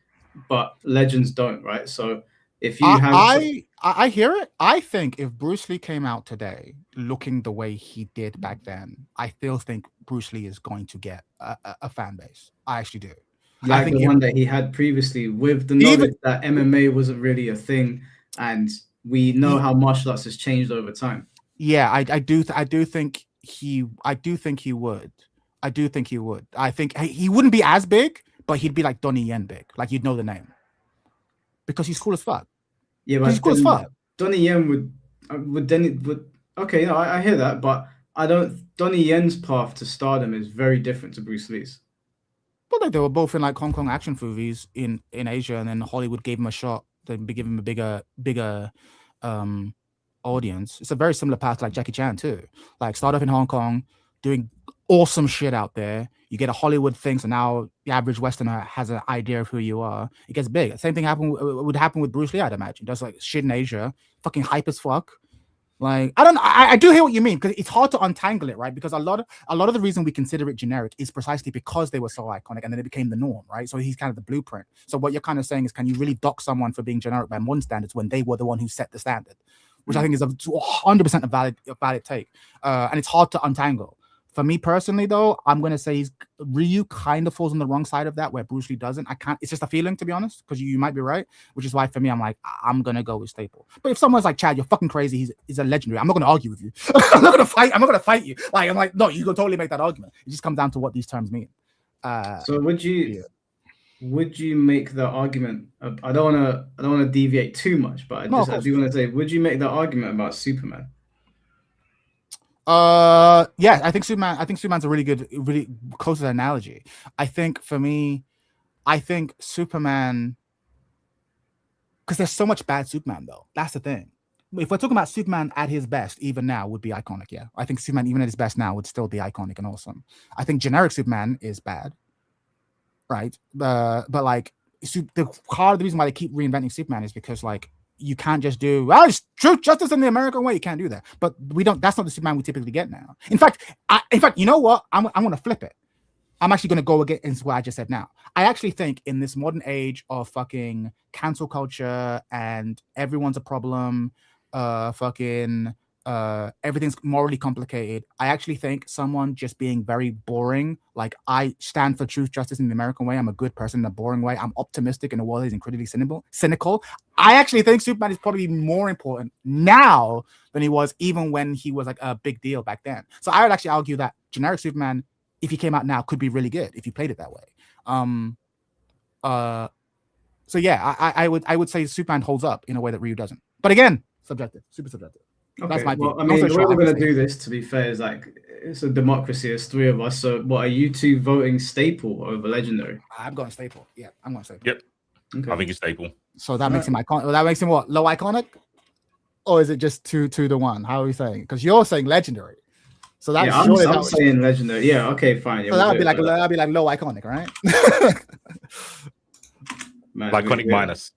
but legends don't, right? So if you I hear it. I think if Bruce Lee came out today looking the way he did back then, I still think Bruce Lee is going to get a fan base. I actually do. Like I think the one that he had previously, with the knowledge that MMA wasn't really a thing, and we know how martial arts has changed over time. Yeah, I do think he would. I think he would. I think he wouldn't be as big, but he'd be like Donnie Yen big. Like you'd know the name. Because he's cool as fuck. Yeah, but he's cool as fuck. Donnie Yen would Okay, no, I hear that, but I don't. Donnie Yen's path to stardom is very different to Bruce Lee's. Well, they were both in like Hong Kong action movies in Asia, and then Hollywood gave him a shot to give him a bigger audience. It's a very similar path to like Jackie Chan too. Like start off in Hong Kong, doing awesome shit out there. You get a Hollywood thing, so now the average Westerner has an idea of who you are. It gets big. Same thing would happen with Bruce Lee, I'd imagine. Does like shit in Asia, fucking hype as fuck. Like I do hear what you mean, because it's hard to untangle it, right? Because a lot of the reason we consider it generic is precisely because they were so iconic and then it became the norm, right? So he's kind of the blueprint. So what you're kind of saying is, can you really dock someone for being generic by modern standards when they were the one who set the standard? Which I think is 100% a valid take, and it's hard to untangle. For me personally, though, I'm gonna say Ryu kind of falls on the wrong side of that, where Bruce Lee doesn't. I can't. It's just a feeling, to be honest, because you might be right. Which is why for me, I'm like, I'm gonna go with Staple. But if someone's like, Chad, you're fucking crazy. He's a legendary. I'm not gonna argue with you. I'm not gonna fight you. Like I'm like, no, you can totally make that argument. It just comes down to what these terms mean. So would you make the argument? I don't want to deviate too much, but I do want to say, would you make the argument about Superman? Yeah, I think Superman's a really close analogy. I think for me, Superman, because there's so much bad Superman though. That's the thing. If we're talking about Superman at his best, even now would be iconic. Yeah, I think Superman even at his best now would still be iconic and awesome. I think generic Superman is bad, right? But like the reason why they keep reinventing Superman is because like, you can't just do it's truth, justice in the American way. You can't do that. But we don't. That's not the Superman we typically get now. In fact, you know what? I'm going to flip it. I'm actually going to go against what I just said now. I actually think in this modern age of fucking cancel culture and everyone's a problem, everything's morally complicated. I actually think someone just being very boring, like I stand for truth, justice in the American way. I'm a good person in a boring way. I'm optimistic in a world that is incredibly cynical. I actually think Superman is probably more important now than he was even when he was like a big deal back then. So I would actually argue that generic Superman, if he came out now, could be really good if you played it that way. So yeah, I would say Superman holds up in a way that Ryu doesn't. But again, subjective, super subjective. Okay. That's my well, I mean, the way we're going to do this, to be fair, is like it's a democracy. There's three of us. So, what are you two voting Staple over Legendary? I'm going Staple. Yeah, I'm going Staple. Yep. Okay. I think it's Staple. So that makes him iconic. That makes him what? Low iconic, or is it just 2-1? How are we saying? Because you're saying Legendary. So that's I'm saying Legendary. Yeah. Okay. Fine. Yeah, so that'd be like low iconic, right? Man, iconic minus.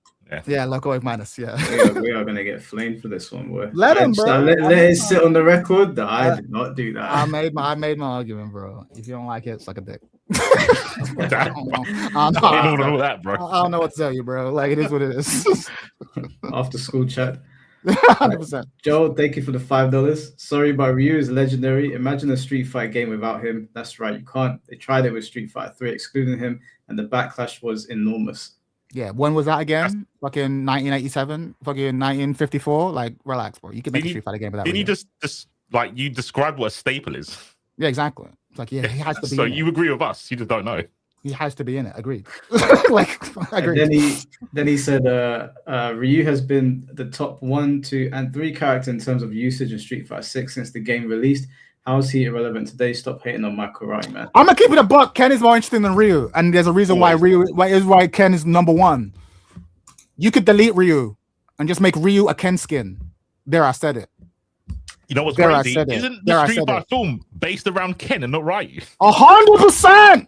Yeah, local minus. Yeah, we are gonna get flamed for this one. Let him, bro. Let it sit on the record that I did not do that. I made my argument, bro. If you don't like it, suck a dick. I don't know that, bro. I don't know what to tell you, bro. Like it is what it is. After school chat. 100%. Joel, thank you for the $5. Sorry, but Ryu is legendary. Imagine a Street Fighter game without him. That's right, you can't. They tried it with Street Fighter 3, excluding him, and the backlash was enormous. Yeah, when was that again? Fucking 1987, fucking 1954. Like, relax, bro. You can make a Street Fighter game without. Didn't you just like you described what a staple is? Yeah, exactly. It's like, yeah, he has to be. So you agree with us? You just don't know. He has to be in it. Agreed. Like, agreed. And then he said, Ryu has been the top 1, 2, and 3 character in terms of usage in Street Fighter 6 since the game released. How is he irrelevant today? Stop hating on my karate, man. I'm gonna keep it a buck. Ken is more interesting than Ryu, and there's a reason why Ken is number 1. You could delete Ryu and just make Ryu a Ken skin. There, I said it. You know what's crazy? Isn't the Street Fighter film based around Ken and not Ryu? 100%.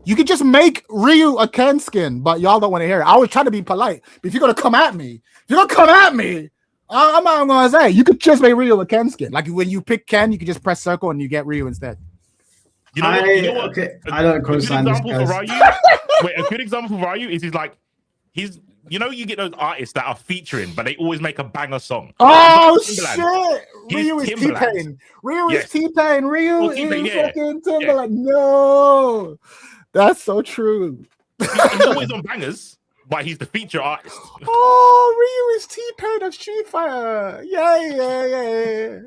You could just make Ryu a Ken skin, but y'all don't want to hear it. I was trying to be polite, but if you're gonna come at me, I'm not gonna say you could just make Ryu a Ken skin. Like when you pick Ken, you can just press circle and you get Ryu instead. You know what? Okay. I don't co-sign this. A good example for Ryu is he's you get those artists that are featuring, but they always make a banger song. Oh shit! Ryu is T-Pain. Ryu is T-Pain. Ryu is fucking Timbaland. No, that's so true. He's always on bangers. But he's the feature artist. Oh, Ryu is T-Pain of Street Fighter. Yeah.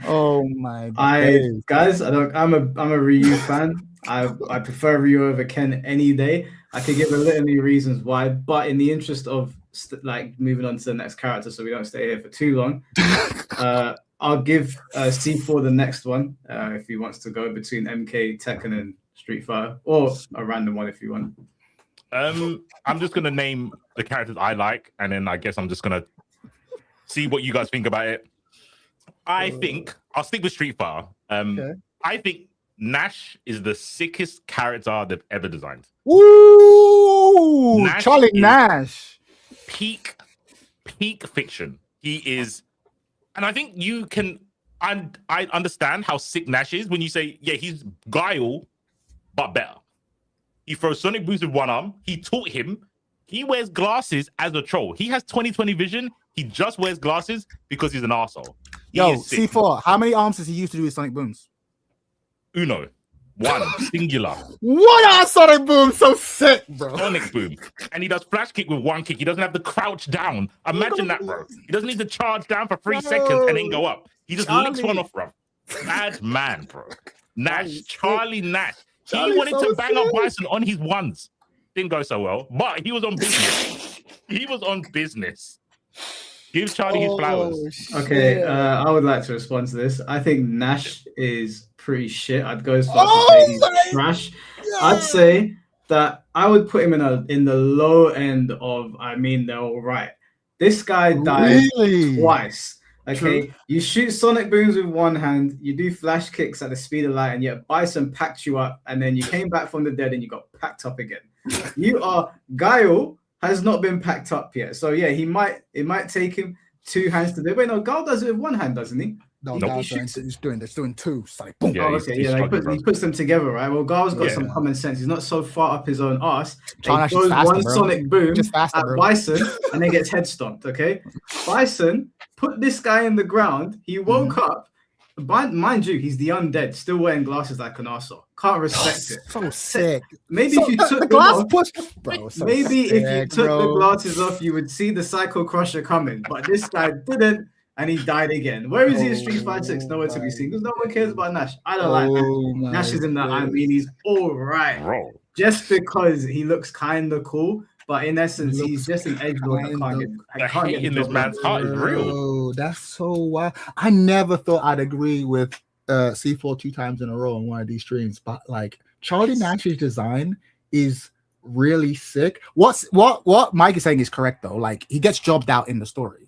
Oh my god. Guys, I'm a Ryu fan. I prefer Ryu over Ken any day. I could give a litany of reasons why, but in the interest of like moving on to the next character, so we don't stay here for too long. I'll give C4 the next one if he wants to go between MK, Tekken, and Street Fighter, or a random one if you want. I'm just gonna name the characters I like, and then I guess I'm just gonna see what you guys think about it. I think I'll stick with Street Fighter. Okay. I think Nash is the sickest character they've ever designed. Ooh, Nash Charlie is- Nash. Peak fiction. He is, and I think you can. And I understand how sick Nash is when you say, yeah, he's Guile, but better. He throws sonic boots with one arm. He taught him. He wears glasses as a troll. He has 20/20 vision. He just wears glasses because he's an arsehole. Yo, C4, how many arms does he use to do his sonic booms? Uno. One. Singular. What a sonic boom, so sick, bro. Sonic boom. And he does flash kick with one kick. He doesn't have to crouch down. Imagine that, bro. He doesn't need to charge down for 3 seconds and then go up. He just licks one off, bro. Mad man, bro. Nash. Charlie Nash. He wanted to bang up Bison on his ones. Didn't go so well, but he was on business. He was on business. Give Charlie his flowers. Okay, I would like to respond to this. I think Nash is pretty shit. I'd go as far as to say he's trash. I'd say that I would put him in the low end of, I mean, they're all right. This guy died twice. Okay, you shoot sonic booms with one hand, you do flash kicks at the speed of light, and yet Bison packed you up, and then you came back from the dead and you got packed up again. You are Guile has not been packed up yet, so yeah, it might take him 2 hands to do it. Wait, no, Guile does it with one hand, doesn't he? No, he's doing two. It's like boom. Yeah, okay, yeah, he puts them together, right? Well, Guile's got some common sense. He's not so far up his own arse. He goes one sonic boom at Bison and then gets head stomped. Okay, Bison put this guy in the ground. He woke up. Mind you, he's the undead, still wearing glasses like an arsehole. Can't respect it. So sick. Maybe if you took the glass push, bro. So maybe sick, if you took the glasses off, you would see the Psycho Crusher coming. But this guy didn't. And he died again. Where is he in Street Fighter 6? Nowhere to be seen. Because no one cares about Nash. I don't like Nash. Nash is in that. I mean, he's all right. Bro. Just because he looks kind of cool. But in essence, he's just an edgelord that can't get in this man's heart is real. Oh, that's so wild. I never thought I'd agree with C4 2 times in a row on one of these streams. But like Charlie Nash's design is really sick. What Mike is saying is correct though. Like he gets jobbed out in the story.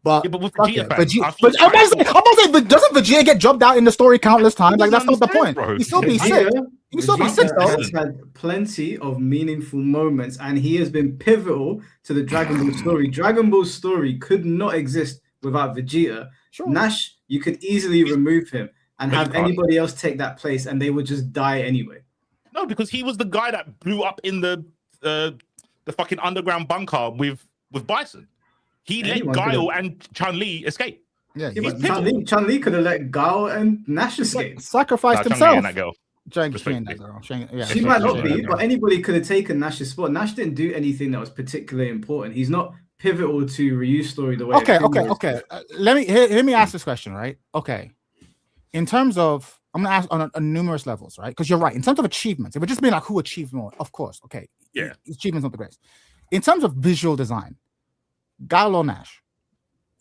But with Vegeta, I'm about to say, doesn't Vegeta get jobbed out in the story countless times? Like that's not the point. Bro. He still be sick. He can still be sick though. He's had plenty of meaningful moments, and he has been pivotal to the Dragon Ball story. Dragon Ball story could not exist without Vegeta. Sure. Nash, you could easily remove him and have anybody else take that place, and they would just die anyway. No, because he was the guy that blew up in the fucking underground bunker with Bison. He let Guile and Chun-Li escape. Yeah, Chun-Li could have let Guile and Nash escape. Sacrificed himself. That girl. She might not be, but anybody could have taken Nash's spot. Nash didn't do anything that was particularly important. He's not pivotal to Ryu's story the way. Okay. Let me ask this question, right? Okay. In terms of, I'm gonna ask on numerous levels, right? Because you're right. In terms of achievements, it would just be like who achieved more. Of course, okay. Yeah. Achievements not the greatest. In terms of visual design. Guile or Nash?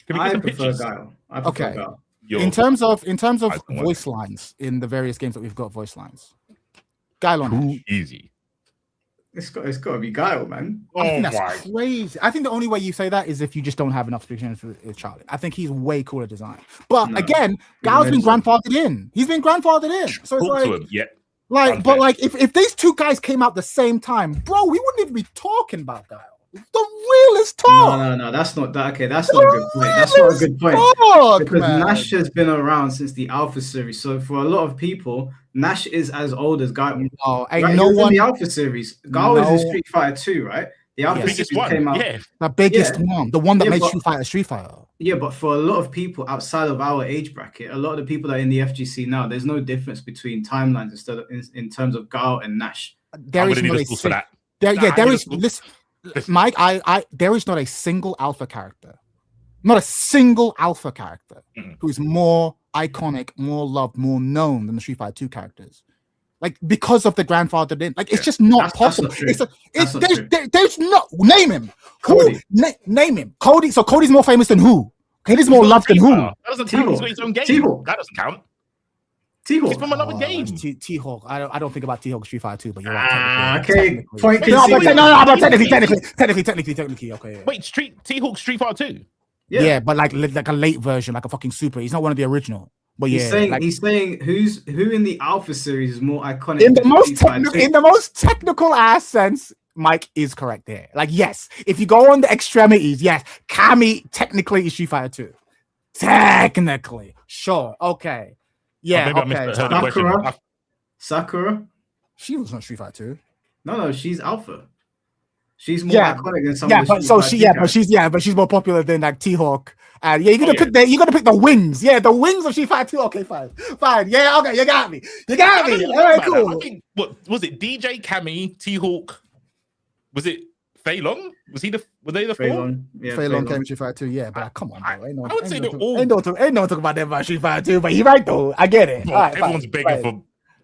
I prefer Guile. Guile. In terms of voice lines in the various games that we've got, voice lines. Guile or Nash? Easy. It's got to be Guile, man. I think that's crazy. I think the only way you say that is if you just don't have enough experience with Charlie. I think he's way cooler design. But again, Guile's been grandfathered in. He's been grandfathered in. So it's like, if these two guys came out the same time, bro, we wouldn't even be talking about Guile. The realest talk. No, that's not that. Okay, that's not a good point. That's not a good point because Nash has been around since the Alpha series. So for a lot of people, Nash is as old as Guile. No, right? no one. In the Alpha series, Guile is in Street Fighter 2, right? The Alpha series came out. Yeah. The biggest one, the one that made Street Fighter. Yeah, but for a lot of people outside of our age bracket, a lot of the people that are in the FGC now, there's no difference between timelines in terms of Guile and Nash. There is Mike, there is not a single alpha character, who is more iconic, more loved, more known than the Street Fighter 2 characters. Like because of the grandfathered in, like it's just not possible. There's no name him. Cody. Name him. Cody. So Cody's more famous than who? He needs more love than who? That doesn't count. He's got his own game. T-Hawk. That doesn't count. T-Hawk. He's from another game. T-Hawk. I don't think about T-Hawk Street Fighter 2, but you're right. Okay. Point Technically, okay. Yeah. Wait, T-Hawk Street Fighter 2? Yeah, but like a late version, like a fucking super. He's not one of the original. But he's saying who in the Alpha series is more iconic in the most technical ass sense. Mike is correct there. Like, yes, if you go on the extremities, yes, Cammy technically is Street Fighter 2. Technically, sure, okay, yeah, okay. Sakura. She was not Street Fighter 2. No, she's Alpha. She's more iconic than some. But she's more popular than like T-Hawk. And you're gonna pick the wings. Yeah, the wings of Street Fighter 2. Okay, fine. Yeah, okay, you got me. All right, cool. I think, what was it? DJ Cammy, T-Hawk. Was it Fei Long? Were they the four? Yeah, Fei Long came Street Fighter 2. Yeah, but come on, bro. I would say they're all. Ain't no talk about them about Street Fighter 2. But you're right though. I get it. Bro, right,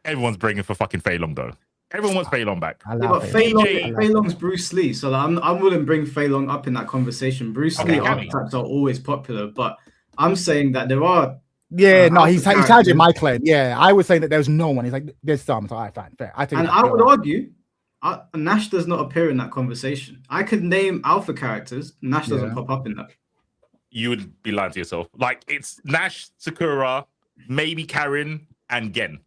everyone's begging for fucking Fei Long though. Everyone wants Fei Long back. But Fei Long's Bruce Lee, so I wouldn't bring Fei Long up in that conversation. Bruce Lee archetypes are always popular, but I'm saying that there are. Yeah, no, he's challenging my claim. Yeah, I was saying that there's no one. He's like, there's some. So, all right, fine, fair. I would argue, Nash does not appear in that conversation. I could name Alpha characters. Nash doesn't pop up in that. You would be lying to yourself. Like, it's Nash, Sakura, maybe Karen, and Gen.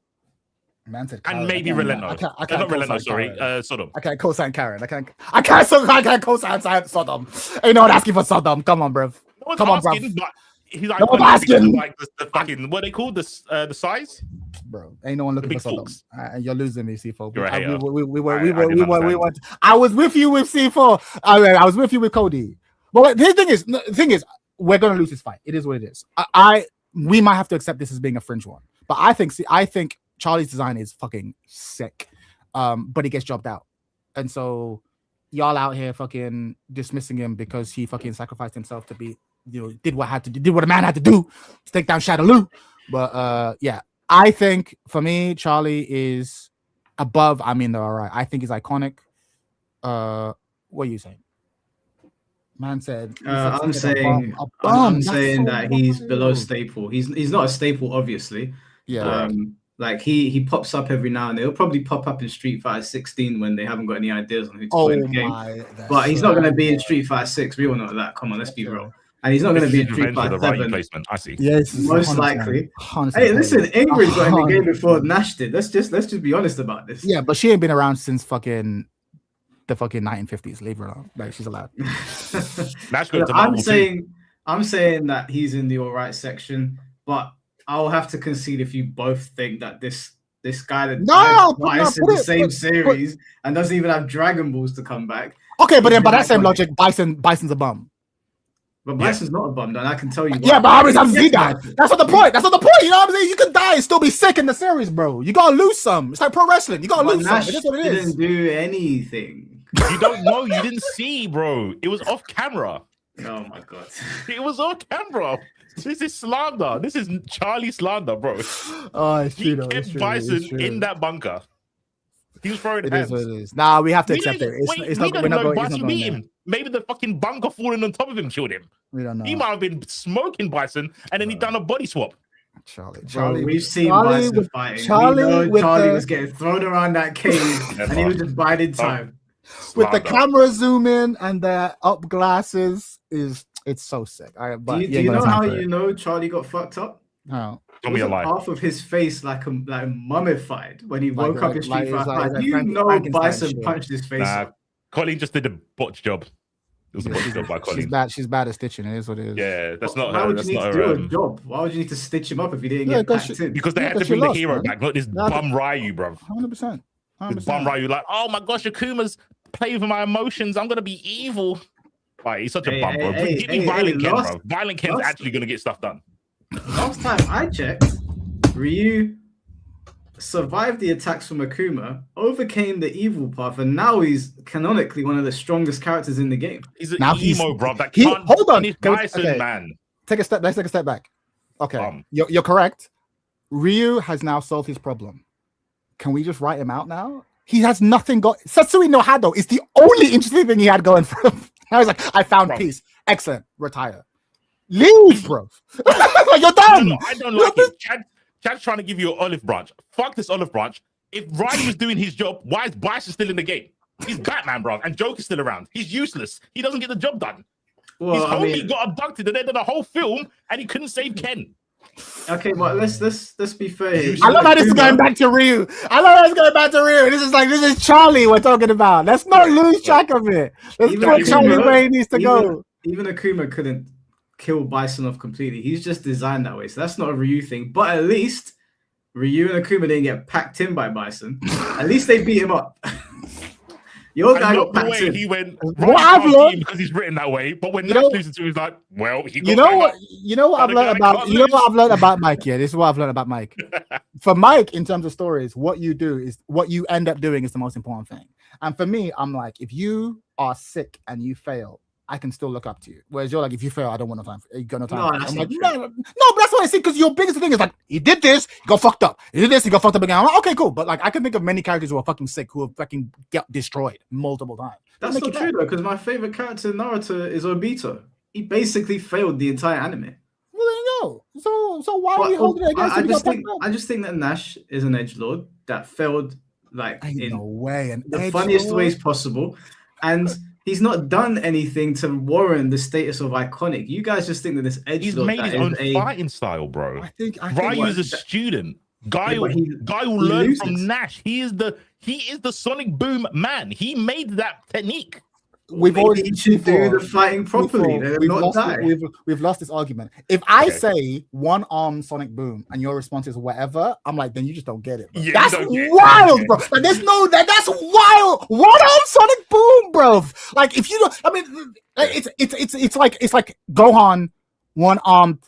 Man said Karen. And maybe Releno. I can't not Releno, sorry. Sodom. I can't co-sign Karen. I can't co-sign Sodom. Ain't no one asking for Sodom. Come on, bro. Come on, bro. He's like, no asking. Like the fucking, what they call the size? Bro, ain't no one looking for Sodom. And you're losing me, C4. You're a hater. We went. I was with you with C4. I was with you with Cody. But the thing is, we're gonna lose this fight. It is what it is. We might have to accept this as being a fringe one. But I think Charlie's design is fucking sick, but he gets jobbed out, and so y'all out here fucking dismissing him because he fucking sacrificed himself to be, did what a man had to do to take down Shadaloo. But yeah, I think for me, Charlie is above. I mean, they're all right. I think he's iconic. What are you saying? Man said, I'm saying that he's below staple. He's not a staple, obviously. Yeah. Like he pops up every now and then. He'll probably pop up in Street Fighter 16 when they haven't got any ideas on who to play in the game. But he's not going to be in Street Fighter 6. We all know that. Come on, let's be real. And he's not going to be in Street Fighter 7. I see. Yes, most likely. Hey, listen, Ingrid got in the game before Nash did. Let's just be honest about this. Yeah, but she ain't been around since fucking the fucking 1950s. Leave her alone. Like, she's allowed. I'm saying that he's in the all right section, but I'll have to concede if you both think that this guy that twice in the same series and doesn't even have Dragon Balls to come back. Okay, but then by that same logic, Bison's a bum. But Bison's not a bum, then I can tell you. Yeah, but how many times has he died? That's not the point. You know what I'm saying? You can die and still be sick in the series, bro. You gotta lose some. It's like pro wrestling. You gotta lose some. It is what it is. Didn't do anything. You don't know. You didn't see, bro. It was off camera. Oh my god. It was off camera. This is slander. This is Charlie slander, bro. Oh, it's true. He kept Bison in that bunker. He was throwing hands. It is what it is. Nah, we have to accept it. It's not going Bison beat him. Maybe the fucking bunker falling on top of him killed him. We don't know. He might have been smoking Bison and then he done a body swap. Charlie, we've seen Bison fighting. Charlie was getting thrown around that cage and he was just biding time. With the camera zoom in and the up glasses, it's so sick. Do you know how you know Charlie got fucked up? How? Tell me a lie. Half of his face like mummified when he woke up in Street Fighter. Bison punched his face up. Colleen just did a botch job. It was a botch job by Colleen. She's bad at stitching. It is what it is. Yeah, that's not her. Why would you need to do a job? Why would you need to stitch him up if he didn't get packed in? Because they had to bring the hero back, not this bum Ryu, bro. 100%. This bum Ryu, like, oh my gosh, Akuma's playing with my emotions. I'm gonna be evil. Like, he's such a bum, bro. Give me Violent Ken, bro. Violent Ken's actually gonna get stuff done. Last time I checked, Ryu survived the attacks from Akuma, overcame the evil path, and now he's canonically one of the strongest characters in the game. He's an emo, bro. That can't hold on, Bison, man. Let's take a step back. Okay, you're correct. Ryu has now solved his problem. Can we just write him out now? He has nothing Satsui no Hado is the only interesting thing he had going for him. I was like, I found peace. Excellent. Retire. Leave, bro. Like, you're done. No, I don't like it. Chad's trying to give you an olive branch. Fuck this olive branch. If Riley was doing his job, why is Bison still in the game? He's Batman, bro, and Joker's still around. He's useless. He doesn't get the job done. Well, His I homie mean, got abducted and they did a whole film and he couldn't save Ken. okay, but let's be fair here. I love how this is going back to Ryu. This is Charlie we're talking about. Let's not lose track of it. Let's Even put Charlie Akuma- where he needs to go. Even Akuma couldn't kill Bison off completely. He's just designed that way. So that's not a Ryu thing. But at least Ryu and Akuma didn't get packed in by Bison. At least they beat him up. Your guy got packed in. He went What I've learned, because he's written that way, but when You Nash know- loses to him, he's like, well, he got You know bang what? up. You know what I've learned about. You know what I've learned about Mike. Yeah, this is what I've learned about Mike. For Mike, in terms of stories, what you do is what you end up doing is the most important thing. And for me, I'm like, if you are sick and you fail, I can still look up to you. Whereas you're like, if you fail, I don't want no time. You got no time. No, for it. that's I'm not like, true. no, but that's what I see. Because your biggest thing is like, he did this, he got fucked up. He did this, he got fucked up again. I'm like, okay, cool. But like, I can think of many characters who are fucking sick who have fucking get destroyed multiple times. That's Make not it true bad. though, because my favorite character in Naruto is Obito. He basically failed the entire anime. Well, there you go. So why are you holding it against I him? He just got think fucked up. I just think that Nash is an edgelord that failed like Ain't no in way. the funniest ways possible, and he's not done anything to warrant the status of iconic. You guys just think that this edgelord He's made his that own is a fighting style, bro. I think Ryu what- is a student. Guy Yeah, but will he learn loses. from Nash. He is the Sonic Boom man. He made that technique. we've maybe already he should do before- the fighting properly. before, Then we've not lost die. we've lost this argument. If I Okay. say one arm Sonic Boom and your response is whatever, I'm like, then you just don't get it. Bro. Yeah, you That's don't get it. wild, Okay. bro. Like, there's no that's wild. One arm Sonic Boom, bro. Like if you don't, I mean, like, it's like Gohan one armed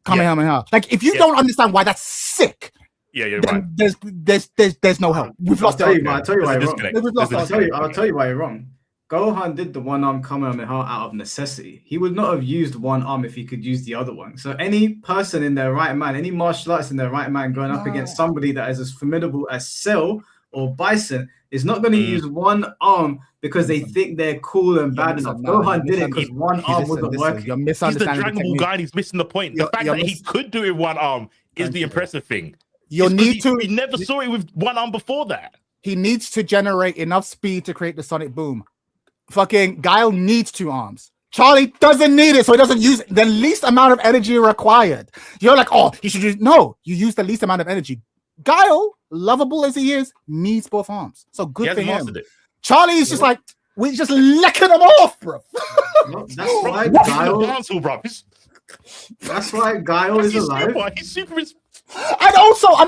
Kamehameha. Like if you Yeah. don't understand why that's sick, Yeah, you're then right. there's no help. We've lost the I'll tell you argument. why There's a you're wrong. disconnect. We've lost There's a our- I'll disconnect. tell you why you're wrong. Gohan did the one arm Kamehameha out of necessity. He would not have used one arm if he could use the other one. So any person in their right mind, any martial arts in their right mind going up against somebody that is as formidable as Cell or Bison is not going to use one arm because they think they're cool and bad enough. Gohan did it because one arm wasn't working. You're He's the misunderstanding Dragon Ball technique. guy and he's missing the point. You're- The fact you're that he could do it with one arm is Thank the you. impressive thing. You'll It's 'cause need to. We never saw it with one arm before that. He needs to generate enough speed to create the Sonic Boom. Fucking Guile needs two arms. Charlie doesn't need it, so he doesn't use the least amount of energy required. You're like, oh, you should use. No, you use the least amount of energy. Guile, lovable as he is, needs both arms. So He good for hasn't him. mastered it. Charlie is just like, we're just licking them off, bro. That's why Bro, he's in the Guile. dance hall, bro. That's why Guile is He's alive. super. He's super. And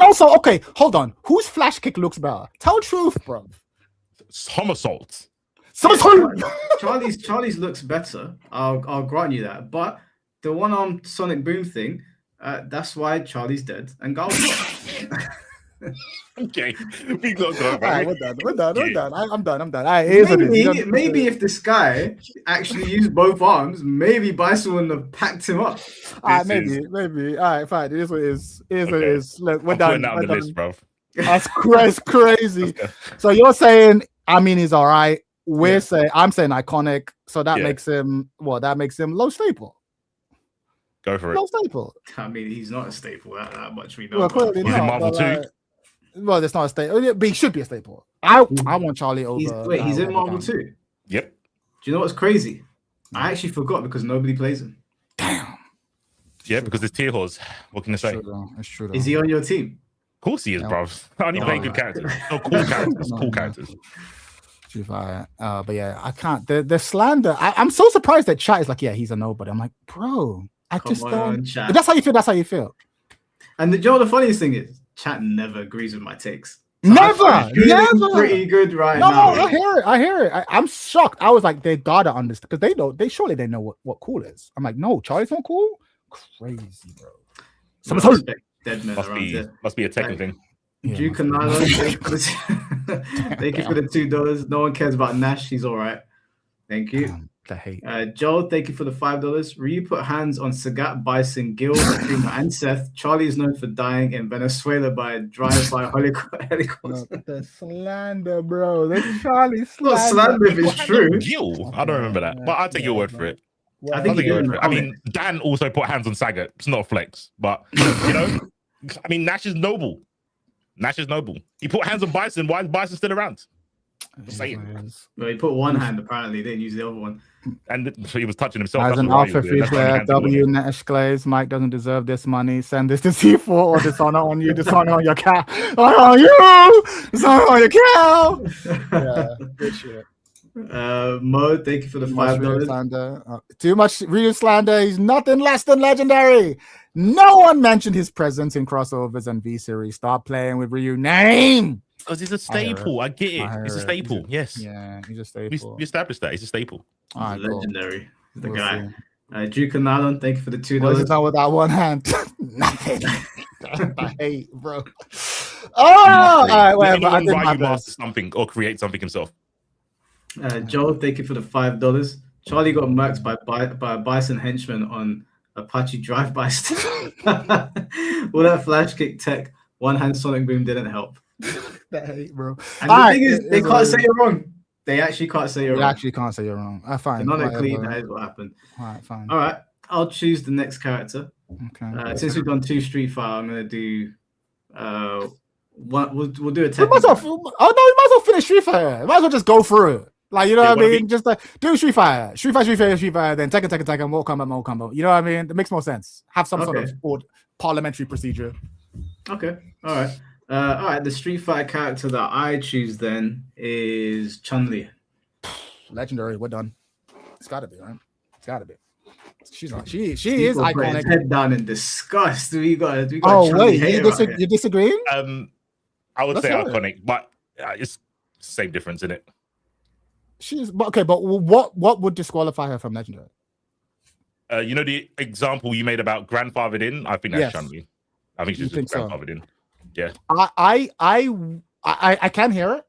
also, okay, hold on. Whose flash kick looks better? Tell truth, bro. Somersaults. Charlie's looks better. I'll grant you that. But the one arm Sonic Boom thing, that's why Charlie's dead and Guile's not. Okay, we got to go, All bro. right, we're done. I'm done. All right, here's what it is. You don't- Maybe if this guy actually used both arms, maybe Bison wouldn't have packed him up. All right, This maybe. All right, fine. It is what it is. It is what it Okay. is. Look, we're I'm done. putting that on We're the done. list, bro. That's crazy. Let's go. So you're saying, I mean, he's all right. Yeah. I'm saying iconic. So that Yeah. makes him what? That makes him low staple. Go for it. Low staple. I mean, he's not a staple that much. We know. Well, about. clearly He's in not. Marvel but, too? well, that's not a staple, but he should be a staple. I want Charlie over. He's in Marvel Gunn. too. Yep. Do you know what's crazy? I actually forgot because nobody plays him. Damn. Yeah, because it's tier horse. What can I say? True, though. It's true. Is though. he on your team? Of course he is, No. bro. I only No, play no. good characters. No, cool characters. No, Cool no. characters. True fire. But yeah, I can't. The slander. I'm so surprised that chat is like, yeah, he's a nobody. I'm like, bro, I Come just on, don't. chat. If that's how you feel. That's how you feel. And you know what the funniest thing is? Chat never agrees with my takes. Never, I'm feeling never. pretty good right No, now. I hear it. I'm shocked. I was like, they gotta understand because they surely they know what cool is. I'm like, no, Charlie's not cool. Crazy, bro. No Someone's respect dead men Must around be here. a Tekken Like- thing. Duke and Nilo, thank you for the $2. No one cares about Nash. He's all right. Thank you. The hate. Joel, thank you for the $5. Ryu put hands on Sagat, Bison, Gil, Akuma, and Seth. Charlie is known for dying in Venezuela by a drive-by helicopter. The slander, bro. The Charlie It's not slander if it's What true. happened to Gil? I don't remember that, but I'll take your word for it. I think he did in the I comic. mean, Dan also put hands on Sagat. It's not a flex, but I mean, Nash is noble. Nash is noble. He put hands on Bison. Why is Bison still around? Well, he put one hand apparently, didn't use the other one. And so he was touching himself. As an Alpha Free player, W Nash Glaze, Mike doesn't deserve this money. Send this to C4 or dishonor on you, dishonor on your cow. On you! Dishonor on your cow! Yeah, good shit. Mo, thank you for the $5. Too much Ryu slander. He's nothing less than legendary. No one mentioned his presence in crossovers and V series. Stop playing with Ryu. Name! Because he's a staple. I get it. It's a staple. Yes. Yeah, he's a staple. We established that. He's a staple. He's legendary. He's the guy. Drew Canalon, thank you for the $2. What is it done with that one hand? Nothing. I hate, bro. Oh, all right, whatever. I did my best. Something or create something himself. Joel, thank you for the $5. Charlie got murked by a Bison henchman on Apache drive-by. All that flash kick tech, one hand sonic boom didn't help. That hate, bro. And the thing is, they can't say you're wrong. They actually can't say you're wrong. They actually can't say you're wrong. Fine. Canonically, that is what happened. All right, fine. All right, I'll choose the next character. Okay. Since we've done 2 Street Fighter, I'm gonna do one. We'll do a Tekken. We might as well finish Street Fighter. We might as well just go through it. Like, you know what I mean? Just do Street Fighter, then Tekken, Mortal Kombat. You know what I mean? It makes more sense. Have some sort of parliamentary procedure. Okay. All right. The Street Fighter character that I choose then is Chun-Li. Legendary. We're done. It's got to be, right? It's got to be. She is iconic. Head down in disgust. We got wait, you disagreeing? I would say iconic, but it's the same difference in it. She's okay, but what would disqualify her from legendary? You know the example you made about grandfathered in? I think that's Chun-Li. I think she's just grandfathered in. Yeah. I can hear it,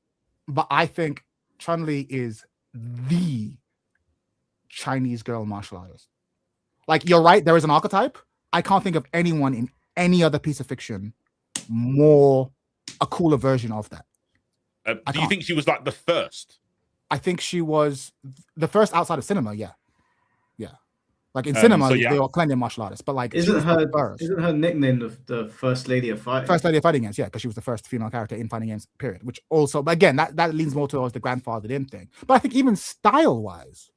but I think Chun-Li is the Chinese girl martial artist. Like, you're right, there is an archetype. I can't think of anyone in any other piece of fiction more a cooler version of that. Do you think she was like the first? I think she was the first outside of cinema. Yeah. Like in cinema, they were plenty of martial artists, but like, isn't her nickname the First Lady of Fighting? First Lady of Fighting Games, yeah, because she was the first female character in fighting games. Period. Which also, but again, that leans more towards the grandfathered in thing. But I think even style wise,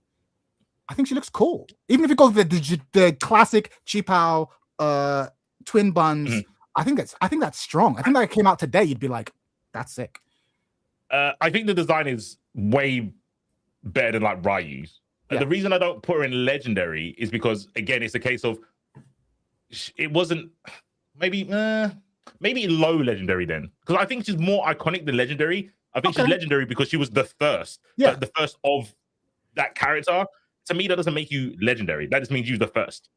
I think she looks cool. Even if it goes the classic Chi-Pao twin buns, I think that's strong. I think that came out today, you'd be like, that's sick. I think the design is way better than like Ryu's. The reason I don't put her in legendary is because, again, it's a case of it wasn't maybe low legendary then, because I think she's more iconic than legendary. I think she's legendary because she was the first, the first of that character. To me, that doesn't make you legendary. That just means you're the first.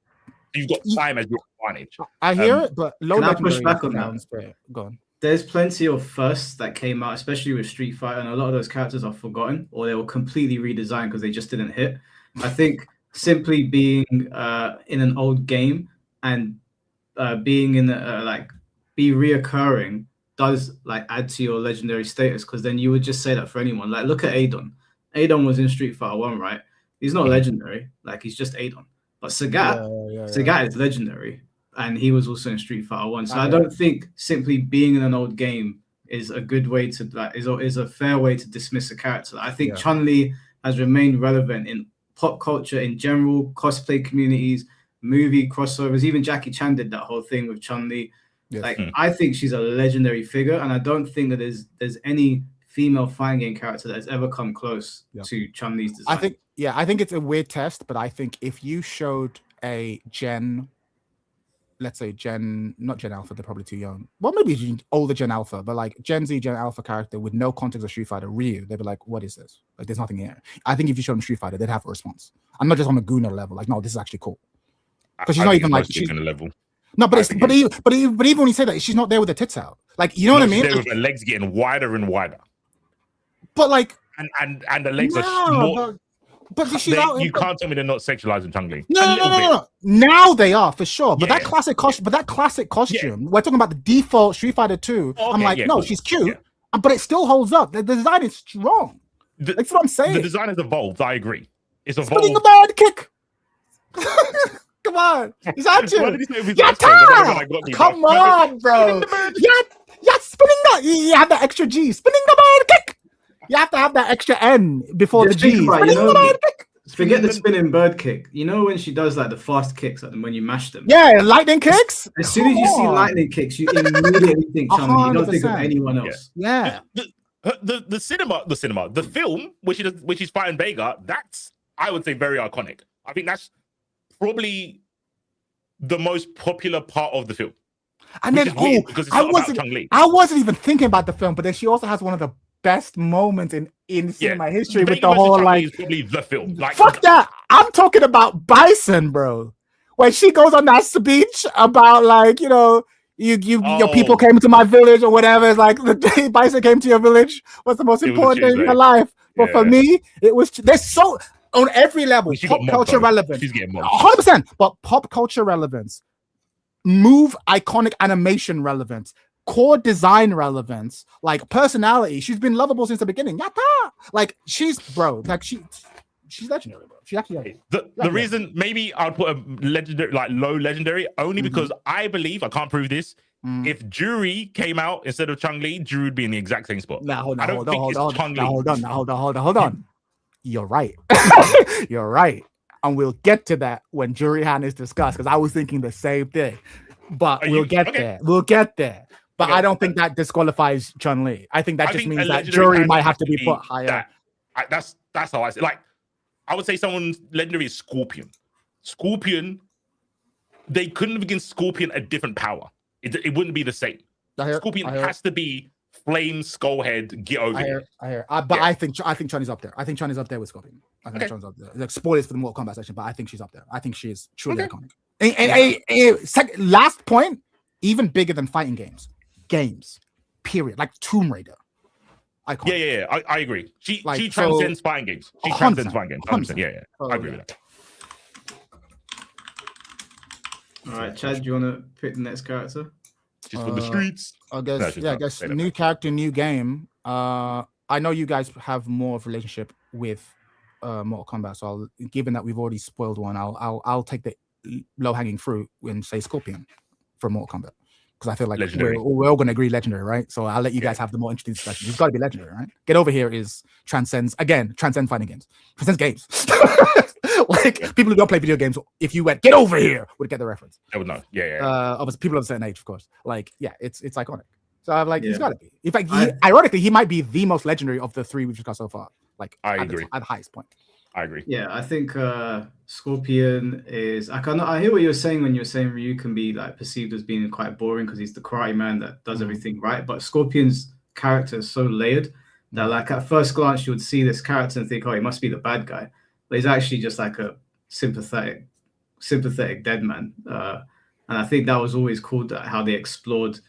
You've got time as your advantage. I hear it, but low legendary. Can I push back on that? Go on. There's plenty of firsts that came out, especially with Street Fighter, and a lot of those characters are forgotten or they were completely redesigned because they just didn't hit. I think simply being in an old game and being in be reoccurring does like add to your legendary status, because then you would just say that for anyone. Like, look at Adon. Adon was in Street Fighter 1, right? He's not legendary, like he's just Adon. But Sagat is legendary. And he was also in Street Fighter 1. So I don't think simply being in an old game is a good way to is a fair way to dismiss a character. I think Chun-Li has remained relevant in pop culture in general, cosplay communities, movie crossovers. Even Jackie Chan did that whole thing with Chun-Li. Yes. I think she's a legendary figure, and I don't think that there's any female fighting game character that has ever come close to Chun-Li's design. I think it's a weird test, but I think if you showed a let's say not Gen Alpha, they're probably too young. Well, maybe older Gen Alpha, but like Gen Z, Gen Alpha character with no context of Street Fighter, Ryu, they'd be like, what is this? Like, there's nothing here. I think if you show them Street Fighter, they'd have a response. I'm not just on a Guna level. Like, no, this is actually cool. Because she's not even like she's level. No, but even when you say that, she's not there with her tits out. Like, you know what I mean? She's there with her legs getting wider and wider. But like, and the legs are more. But she's out. You can't tell me they're not sexualizing Chun-Li. No. Now they are for sure. But that classic costume. We're talking about the default Street Fighter 2. Okay, I'm like, no, she's cute, but it still holds up. The design is strong. That's what I'm saying. The design has evolved. I agree. It's evolved. Spinning the bird kick. Come on, he's had Why to. did he say with his Yatta! eyes closed? I don't know when I got you, Come bro. on, bro. Yeah, spinning the. You have the extra G. Spinning the bird kick. You have to have that extra N before Just the think G. about it, Spinning the bird kick. forget the spinning bird kick. You know when she does like the fast kicks, like when you mash them. Yeah, lightning kicks. As soon as you see lightning kicks, you immediately think Chun-Li. You don't think of 100%. anyone else. Yeah. The film, which is fighting Vega, that's, I would say, very iconic. I think that's probably the most popular part of the film. And then, because it's not about Chun-Li. I wasn't even thinking about the film, but then she also has one of the best moments in cinema history with Vega the whole versus like. Chun-Li is probably the film. Like, Fuck that! I'm talking about Bison, bro. When she goes on that speech about like your people came to my village or whatever. It's like the day Bison came to your village was the most important day in your life. But for me, it was there's so on every level pop culture relevance. She's getting mobbed. 100%. But pop culture relevance, move iconic animation relevance, core design relevance, like personality. She's been lovable since the beginning. Yatta! Like she's she's legendary, bro. She actually the reason maybe I'd put a legendary, like low legendary, only because I believe, I can't prove this, if Juri came out instead of Chun-Li, Juri would be in the exact same spot. Now hold on. You're right. You're right. And we'll get to that when Juri Han is discussed, because I was thinking the same thing. But we'll get there. We'll get there. But I don't think that disqualifies Chun-Li. I think that just means that Juri might have to be put higher. That's how I say. Like, I would say someone's legendary is Scorpion. Scorpion, they couldn't have given Scorpion a different power. It wouldn't be the same. Scorpion has to be Flame, Skullhead, get over here. I think Chun-Li's up there. I think Chun-Li's up there with Scorpion. I think Chun-Li's up there. Like, spoilers for the Mortal Kombat section, but I think she's up there. I think she is truly iconic. And last point, even bigger than fighting games, period. Like Tomb Raider. Iconic. Yeah. I agree. She transcends fighting games. She transcends fighting games. 100%. Yeah. I agree with that. All right, Chad, do you want to pick the next character? Just for the streets. I guess new character, new game. I know you guys have more of a relationship with Mortal Kombat, so given that we've already spoiled one, I'll take the low-hanging fruit and say Scorpion for Mortal Kombat. Because I feel like we're all going to agree legendary, right? So I'll let you guys have the more interesting discussion. It's got to be legendary, right? Get Over Here transcends fighting games. Transcends games. Like, people who don't play video games, if you went, Get Over Here, would get the reference. I would know. Yeah. Obviously, people of a certain age, of course. Like, yeah, it's iconic. So I'm like, he's got to be. In fact, ironically, he might be the most legendary of the three we've discussed so far. Like, I agree. At the highest point. I agree. Yeah, I think Scorpion is. I hear what you're saying when you're saying Ryu can be like perceived as being quite boring because he's the karate man that does everything right. But Scorpion's character is so layered that, like, at first glance, you would see this character and think, oh, he must be the bad guy, but he's actually just like a sympathetic dead man. And I think that was always cool, that how they explored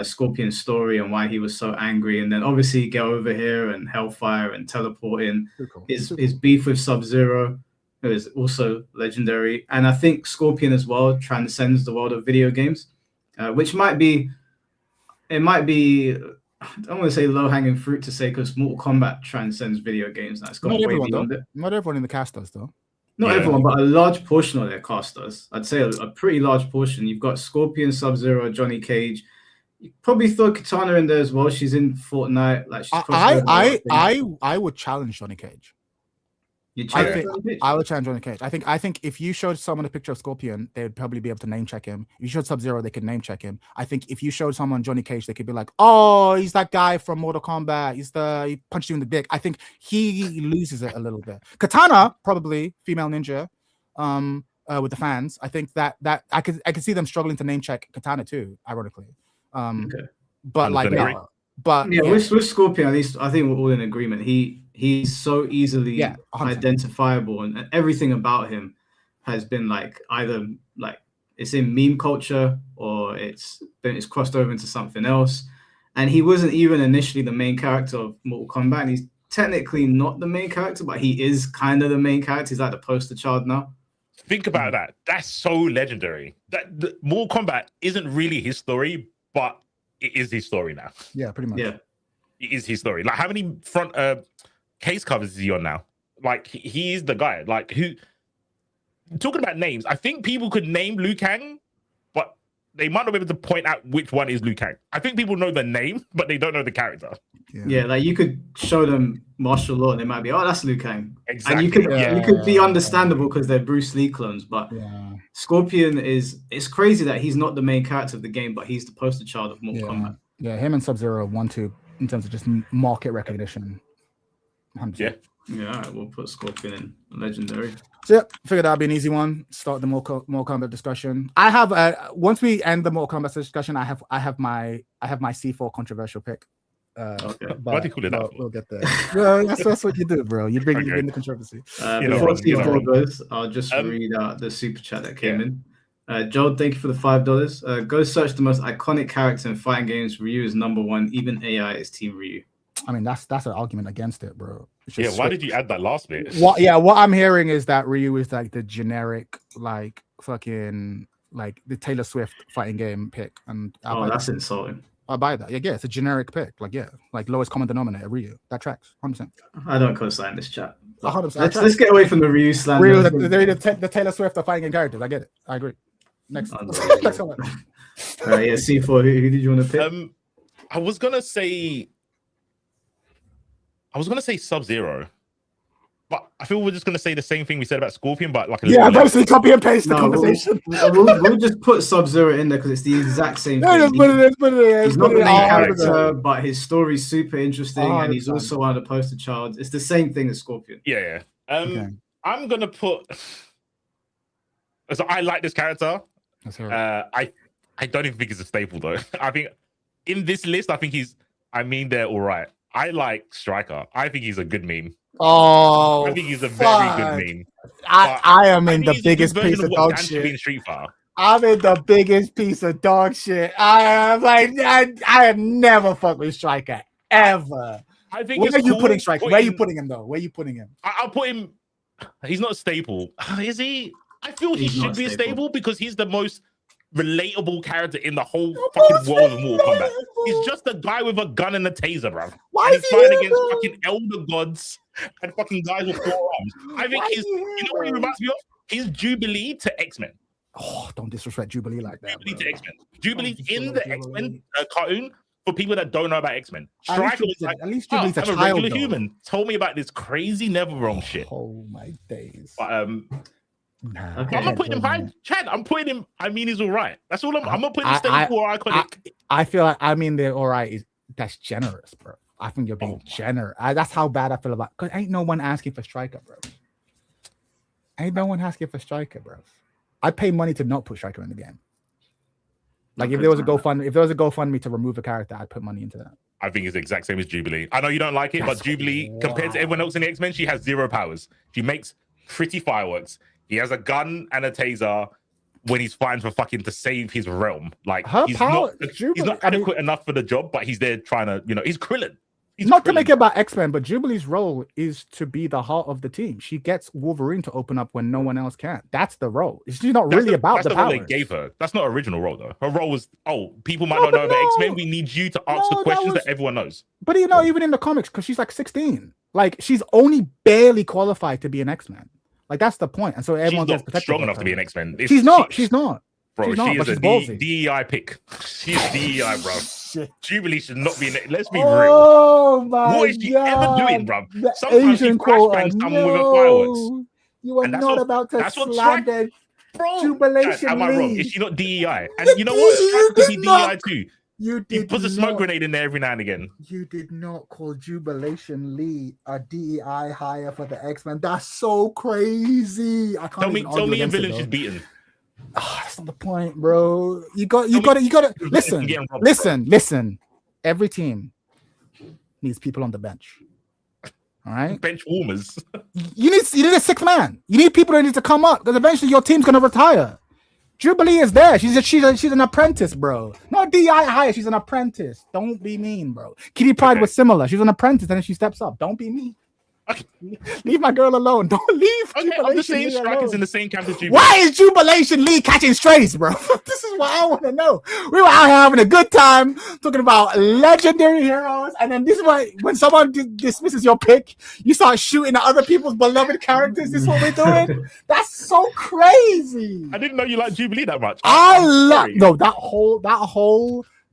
Scorpion's story and why he was so angry, and then obviously Get Over Here and Hellfire and teleporting. Cool. His beef with Sub-Zero is also legendary, and I think Scorpion as well transcends the world of video games, which might be I don't want to say low-hanging fruit to say, because Mortal Kombat transcends video games. That's gone way beyond it. Not everyone in the cast does, though. Not everyone, but a large portion of their cast does. I'd say a pretty large portion. You've got Scorpion, Sub-Zero, Johnny Cage. You probably throw Katana in there as well. She's in Fortnite. Like, she's I would challenge Johnny Cage. I would challenge Johnny Cage. I think if you showed someone a picture of Scorpion, they would probably be able to name check him. If you showed Sub-Zero, they could name check him. I think if you showed someone Johnny Cage, they could be like, "Oh, he's that guy from Mortal Kombat. He punched you in the dick." I think he loses it a little bit. Katana, probably female ninja, with the fans. I think that I could see them struggling to name check Katana too. Ironically, but like, with Scorpion, at least I think we're all in agreement. He's so easily identifiable, and everything about him has been like either like it's in meme culture or it's crossed over into something else. And he wasn't even initially the main character of Mortal Kombat. And he's technically not the main character, but he is kind of the main character. He's like the poster child now. Think about that. That's so legendary. That Mortal Kombat isn't really his story, but it is his story now. Yeah, pretty much. Yeah, it is his story. Like, how many front case covers is he on now? Like, he is the guy. Like, who? talking about names, I think people could name Liu Kang, but they might not be able to point out which one is Liu Kang. I think people know the name, but they don't know the character. Yeah, like you could show them martial law and they might be, oh, that's Liu Kang. Exactly. And you could be understandable because they're Bruce Lee clones, but Scorpion it's crazy that he's not the main character of the game, but he's the poster child of Mortal Kombat. Yeah, him and Sub-Zero 1-2 in terms of just market recognition. 100%. Yeah, all right, we'll put Scorpion in legendary. So yeah, figured that'd be an easy one. Start the Mortal Kombat discussion. I have once we end the Mortal Kombat discussion, I have my C4 controversial pick. Okay. Why do you call it that? We'll get there. Well, that's what you do, bro. You bring the controversy. Before C4 goes, I'll just read out the super chat that came in. Joel, thank you for the $5. Go search the most iconic character in fighting games. Ryu is number one. Even AI is Team Ryu. I mean, that's an argument against it, bro. Why did you add that last bit? What I'm hearing is that Ryu is like the generic, like fucking, like the Taylor Swift fighting game pick, and that's insulting. I buy that. Yeah, it's a generic pick. Like lowest common denominator, Ryu. That tracks 100%. I don't co-sign this chat. 100%. Let's get away from the Ryu slander. Ryu, the Taylor Swift of fighting game characters. I get it. I agree. Next one. C4. Who did you want to pick? I was gonna say Sub-Zero, but I feel we're just gonna say the same thing we said about Scorpion, but like basically copy and paste the conversation. We'll just put Sub-Zero in there because it's the exact same thing. Just put it in. He's not the main character, but his story's super interesting, and he's also one of the poster child. It's the same thing as Scorpion. Yeah. I'm gonna put. So I like this character. I don't even think he's a staple though. I think in this list, they're all right. I like Striker. I think he's a good meme. Oh, I think he's a very good meme. I am in the biggest piece of dog shit. I'm in the biggest piece of dog shit. I have never fucked with Striker ever. I think. Where are you putting Striker? Where are you putting him though? Where are you putting him? I'll put him. He's not a staple. Is he? I feel he should be a staple because he's the most relatable character in the whole fucking world of Mortal Kombat. He's just a guy with a gun and a taser, bro. Why is he fighting against fucking elder gods and fucking guys with 4 arms? I think you know what he reminds me of? He's Jubilee to X-Men. Oh, don't disrespect Jubilee like that. Jubilee to X-Men. Jubilee's in the X-Men cartoon for people that don't know about X-Men. Striker was like, at least Jubilee's a I'm child, regular human. Told me about this crazy NetherRealm shit. Oh my days. But I'm not putting him high, Chad. I'm putting him. I mean, he's all right. That's all I'm not putting him stable or iconic. I feel like they're all right. That's generous, bro. I think you're being generous. That's how bad I feel about. Cause ain't no one asking for Striker, bro. Ain't no one asking for Striker, bro. I pay money to not put Striker in the game. Like if there was a GoFundMe to remove a character, I'd put money into that. I think it's the exact same as Jubilee. I know you don't like it, but Jubilee, compared to everyone else in the X-Men, she has 0 powers. She makes pretty fireworks. He has a gun and a taser when he's fighting for fucking to save his realm. Like he's not adequate enough for the job, but he's there trying to, he's Krillin. He's not Krillin. To make it about X-Men, but Jubilee's role is to be the heart of the team. She gets Wolverine to open up when no one else can. That's the role. She's not really about the power. Role they gave her. That's not her original role though. Her role was, people might not know about X-Men. We need you to ask the questions that everyone knows. But even in the comics, because she's like 16, like she's only barely qualified to be an X-Men. Like that's the point, and so everyone gets protected. Strong enough to be an X-Men. She's not. Bro, she is a DEI pick. She's DEI, bro. Jubilee should not be in it. Let's be real. Oh my What is she ever doing, bro? The Sometimes Asian she flashbangs someone with a fireworks. You are not about to slander Jubilation. Am I wrong? Is she not DEI? And you know what? She could be DEI too. You put a smoke grenade in there every now and again. You did not call Jubilation Lee a DEI hire for the X-Men. That's so crazy. I can't tell me a villain she's beaten. That's not the point, bro. You got to listen. Every team needs people on the bench. All right, bench warmers. You need a 6th man. You need people that need to come up because eventually your team's gonna retire. Jubilee is there. She's an apprentice, bro. Not DI hire. She's an apprentice. Don't be mean, bro. Kitty Pryde was similar. She's an apprentice and then she steps up. Don't be mean. Leave my girl alone. Don't leave. Okay, I'm just saying Lee Striker's alone. in the same camp as Jubilee. Why is Jubilation Lee catching strays, bro? This is what I want to know. We were out here having a good time talking about legendary heroes, and then this is why when someone dismisses your pick, you start shooting at other people's beloved characters. This is what we're doing. That's so crazy. I didn't know you liked Jubilee that much. I love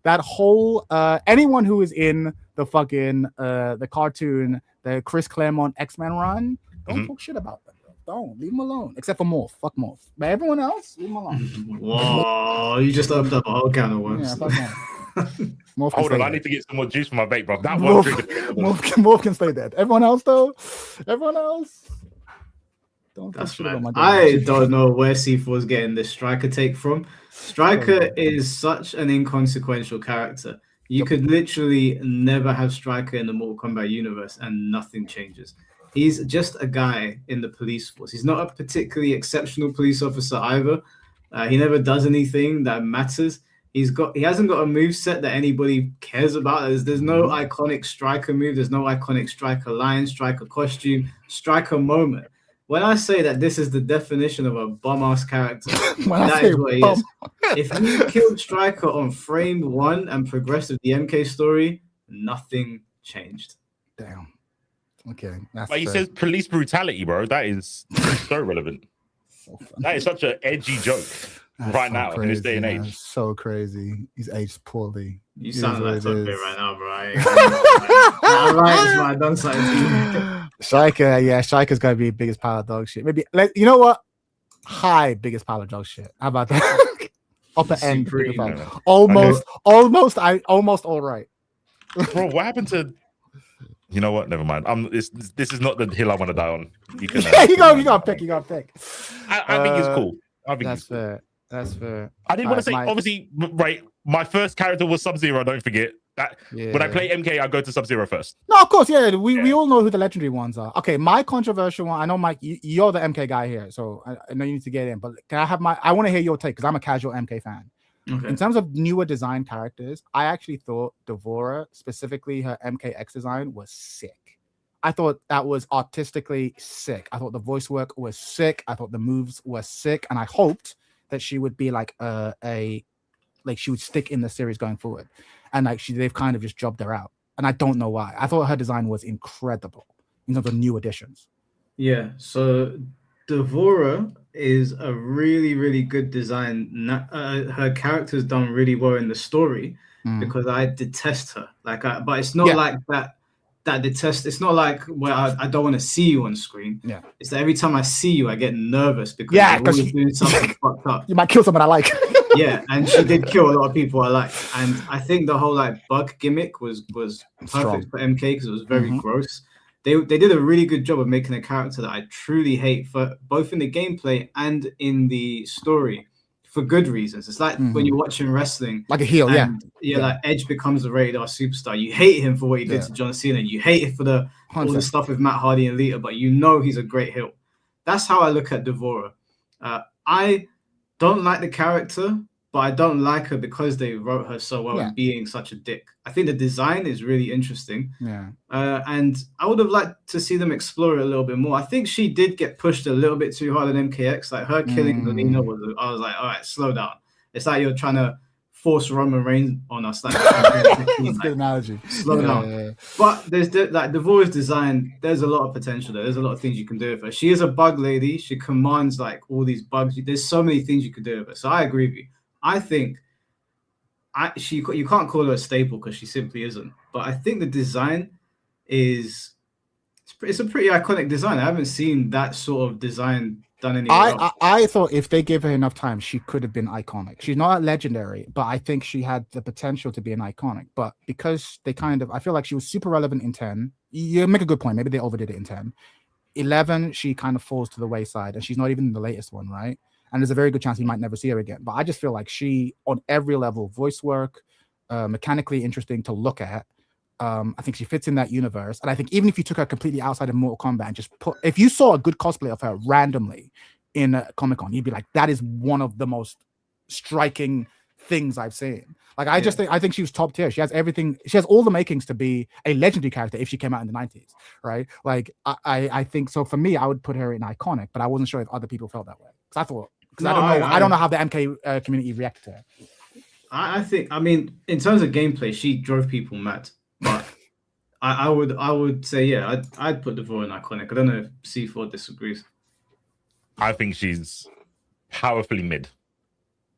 that whole anyone who is in the fucking the cartoon, the Chris Claremont X-Men run, don't talk shit about them. Don't leave them alone, except for Morph. Fuck Morph. But everyone else, leave them alone. Whoa, you just opened up a whole can of worms. Yeah, fuck Morph. Hold on, I need to get some more juice for my vape, bro. That one Morph can stay dead. Everyone else, though, don't. That's right. I don't know where C4 is getting this Striker take from. Striker is such an inconsequential character. You could literally never have Striker in the Mortal Kombat universe and nothing changes. He's just a guy in the police force. He's not a particularly exceptional police officer either. He never does anything that matters. He hasn't got a move set that anybody cares about. There's no iconic Striker move. There's no iconic Striker line, Striker costume, Striker moment. When I say that this is the definition of a bum-ass character, that is what he is. If you killed Striker on frame 1 and progressed with the MK story, nothing changed. Damn. Okay. That's but he says police brutality, bro. That is so relevant. So that is such an edgy joke right now in this day and age. That's so crazy. He's aged poorly. You sound like something right now, bro. I like my done something. Striker's gonna be biggest pile of dog shit. Maybe you know what? High biggest pile of dog shit. How about that? Upper end. Almost all right. Bro, what happened to? You know what? Never mind. This is not the hill I want to die on. You can. You got pick. I think it's cool. I think that's fair. That's fair. I didn't want to say, obviously, right. My first character was Sub-Zero. Don't forget that. Yeah. When I play MK, I go to Sub-Zero first. No, of course, yeah. We all know who the legendary ones are. Okay, my controversial one. I know, Mike, you're the MK guy here, so I know you need to get in. But can I have I want to hear your take because I'm a casual MK fan. Okay. In terms of newer design characters, I actually thought Devora, specifically her MKX design, was sick. I thought that was artistically sick. I thought the voice work was sick. I thought the moves were sick, and I hoped that she would be like she would stick in the series going forward. And they've kind of just jobbed her out, and I don't know why. I thought her design was incredible in terms of new additions. Yeah, so Devora is a really, really good design. Her character's done really well in the story because I detest her. But it's not like that detest. It's not like where I don't want to see you on screen. Yeah, it's that every time I see you, I get nervous because you're always doing something fucked up. You might kill someone I like. Yeah, and she did kill a lot of people I like. And I think the whole bug gimmick was perfect for MK because it was very gross. They did a really good job of making a character that I truly hate, for both in the gameplay and in the story, for good reasons. It's like when you're watching wrestling, like a heel, like Edge becomes a rated R superstar. You hate him for what he did to John Cena. You hate it for all the stuff with Matt Hardy and Lita, but you know he's a great heel. That's how I look at Devora. I don't like the character, but I don't like her because they wrote her so well and being such a dick. I think the design is really interesting. Yeah. And I would have liked to see them explore it a little bit more. I think she did get pushed a little bit too hard in MKX. Like her killing Zelina I was like, all right, slow down. It's like you're trying to force Roman Reigns on us. That's a good analogy. Slow down. Yeah. But there's Devora's design, there's a lot of potential there. There's a lot of things you can do with her. She is a bug lady. She commands all these bugs. There's so many things you could do with her. So I agree with you. I think you can't call her a staple because she simply isn't. But I think the design it's a pretty iconic design. I haven't seen that sort of design done anywhere else. I thought if they gave her enough time, she could have been iconic. She's not legendary, but I think she had the potential to be an iconic. But because I feel like she was super relevant in 10. You make a good point. Maybe they overdid it in 10. 11, she kind of falls to the wayside, and she's not even in the latest one, right? And there's a very good chance we might never see her again. But I just feel like she, on every level, voice work, mechanically interesting to look at. I think she fits in that universe. And I think even if you took her completely outside of Mortal Kombat and just if you saw a good cosplay of her randomly in Comic-Con, you'd be like, that is one of the most striking things I've seen. Like I think she was top tier. She has everything. She has all the makings to be a legendary character if she came out in the 90s, right? Like I think so. For me, I would put her in iconic, but I wasn't sure if other people felt that way because I don't know how the MK community reacted to her. I think, I mean, in terms of gameplay, she drove people mad. But I would say, yeah, I'd put Devore in iconic. I don't know if C4 disagrees. I think she's powerfully mid.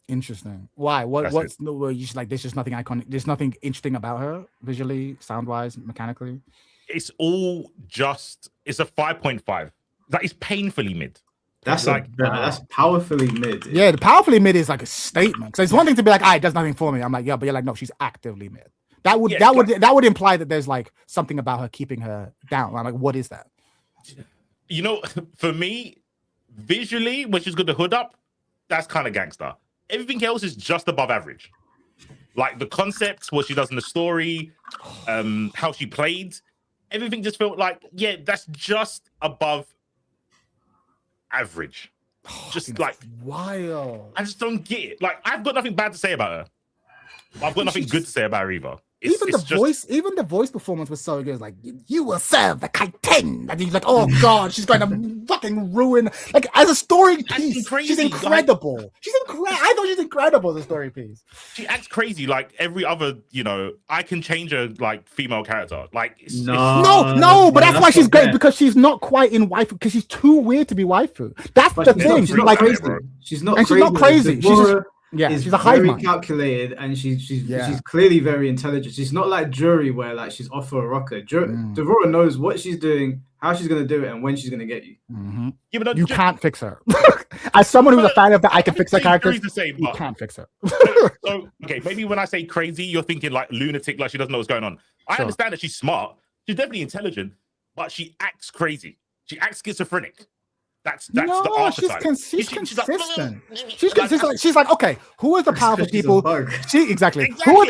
Interesting. Why? What's no? You just like there's just nothing iconic. There's nothing interesting about her visually, sound wise, mechanically. It's all just. It's a 5.5. That is painfully mid. That's that's powerfully mid. Yeah, the powerfully mid is like a statement. So it's one thing to be like, it does nothing for me. I'm like, yeah, but you're like, no, she's actively mid. That would imply that there's like something about her keeping her down. I'm like, what is that? You know, for me, visually, when she's got the hood up, that's kind of gangster. Everything else is just above average. Like the concepts, what she does in the story, how she played, everything just felt like, yeah, that's just above average. Just like wild. I just don't get it. Like I've got nothing bad to say about her. I've got nothing good to say about her either. Even the voice performance was so good. It's like, you will serve the TEKKEN. And he's like, oh god, she's going to fucking ruin. Like as a story piece, she's incredible. Like, I thought she's incredible as a story piece. She acts crazy like every other, I can change her like female character. Like no, but that's why she's great, because she's not quite in waifu, because she's too weird to be waifu. That's the thing. She's not crazy. She's not crazy. She's a hive mind. Calculated, and she's clearly very intelligent. She's not like Jury, where like she's off for a rocker. Devora knows what she's doing, how she's gonna do it, and when she's gonna get you. Mm-hmm. Yeah, but you can't fix her. As someone who's a fan of that, I can fix her character. You can't fix her. So okay, maybe when I say crazy, you're thinking like lunatic, like she doesn't know what's going on. I understand that she's smart. She's definitely intelligent, but she acts crazy. She acts schizophrenic. That's the archetype. She's consistent. She's like, okay, who are the powerful people? Exactly. Who are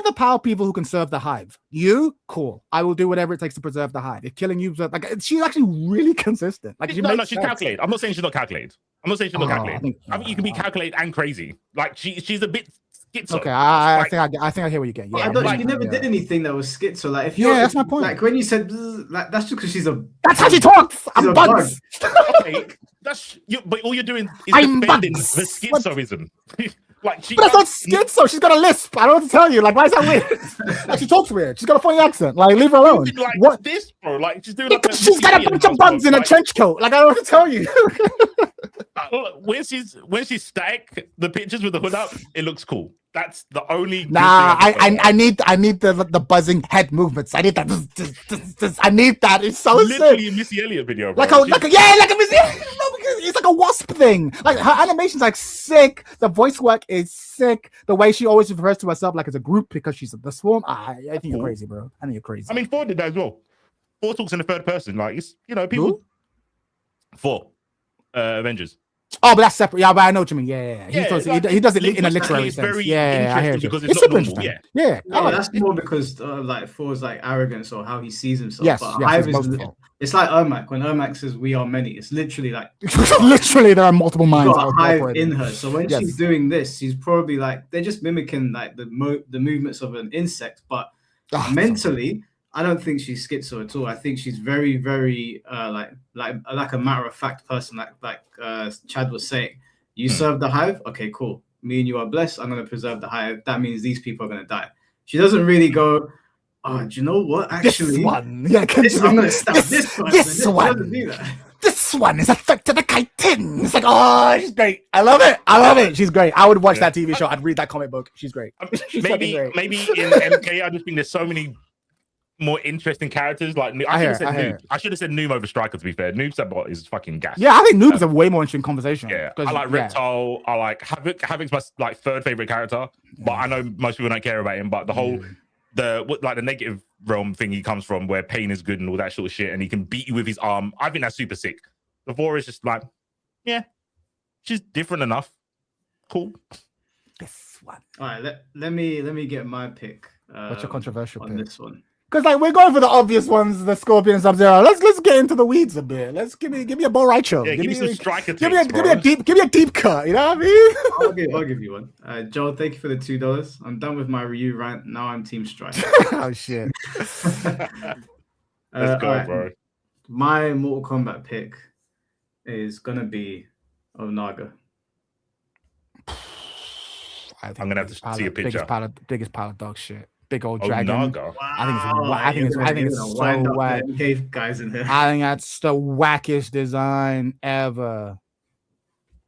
the power people who can serve the hive? You, cool. I will do whatever it takes to preserve the hive. If killing you, like, she's actually really consistent. Like, she's calculated. I'm not saying she's not calculated. I think you can be calculated and crazy. Like she's a bit schizo. Okay, I think I hear what you're getting. Yeah, she never did anything that was schizo. Like, if that's my point. Like when you said, like, that's just because she's a. That's how she talks. I'm bugs. Okay, but all you're doing is defending the schizoism. But that's not schizo. She's got a lisp. I don't know what to tell you. Like, why is that weird? Like, she talks weird. She's got a funny accent. Like, leave her alone. Like, what this, bro? Like, she's doing. She's got a bunch of bugs in a trench coat. Like, I don't know what to tell you. When she's static, the pictures with the hood up, it looks cool. That's the only. I need the buzzing head movements. I need that. I need that. It's so literally sick. a Missy Elliott video, bro. Like a Missy Elliott. It's like a wasp thing. Like her animation's like sick. The voice work is sick. The way she always refers to herself like as a group because she's the swarm. I think you're crazy, bro. I think you're crazy. I mean, 4 did that as well. 4 talks in the third person. Like it's people. Who? 4 Avengers. Oh, but that's separate. Yeah, but I know what you mean. Yeah. He does it in a literary sense. Yeah, I hear you. Because it's super interesting. Yeah. That's more because like 4's like arrogance or how he sees himself. Yes, but Hive is it's like Ermac. When Ermac says we are many, it's literally like literally there are multiple minds. Got a hive in her. So when she's doing this, she's probably like they're just mimicking like the movements of an insect, but mentally. I don't think she's schizo at all. I think she's very, very like a matter of fact person. Like Chad was saying, you serve the hive. Okay, cool. Me and you are blessed. I'm gonna preserve the hive. That means these people are gonna die. She doesn't really go. Oh, do you know what? Actually, this one. I'm gonna stab this person. This one. This one is a threat to the TEKKEN. It's like, oh, she's great. I love it. She's great. I would watch that TV show. I'd read that comic book. She's great. Maybe in MK, I just think there's so many more interesting characters. Like I should have said Noom over Striker, to be fair. Noob Sabot is fucking gas. Yeah, I think Noob's a way more interesting conversation. Yeah, I like Reptile. I like Havoc. Havoc's my like 3rd favorite character, but I know most people don't care about him. But the whole the negative realm thing he comes from, where pain is good and all that sort of shit, and he can beat you with his arm. I think that's super sick. Devora is just like, yeah, she's different enough. Cool. This one. All right, let me get my pick. What's your controversial on pick? This one? Because like we're going for the obvious ones, the Scorpion, Sub-Zero. Let's get into the weeds a bit. Let's give me a Bo Raicho. Yeah, give me some striker give takes, me a deep cut. You know what I mean? I'll give you one. Joel, thank you for the $2. I'm done with my Ryu rant. Now I'm Team Strike. Oh shit. Let's go, right. bro. My Mortal Kombat pick is gonna be Onaga. I'm gonna have to see a picture. Biggest pile of dog shit. Big old Dragon. Onaga. I think it's so whack. Guys in here. I think that's the wackest design ever.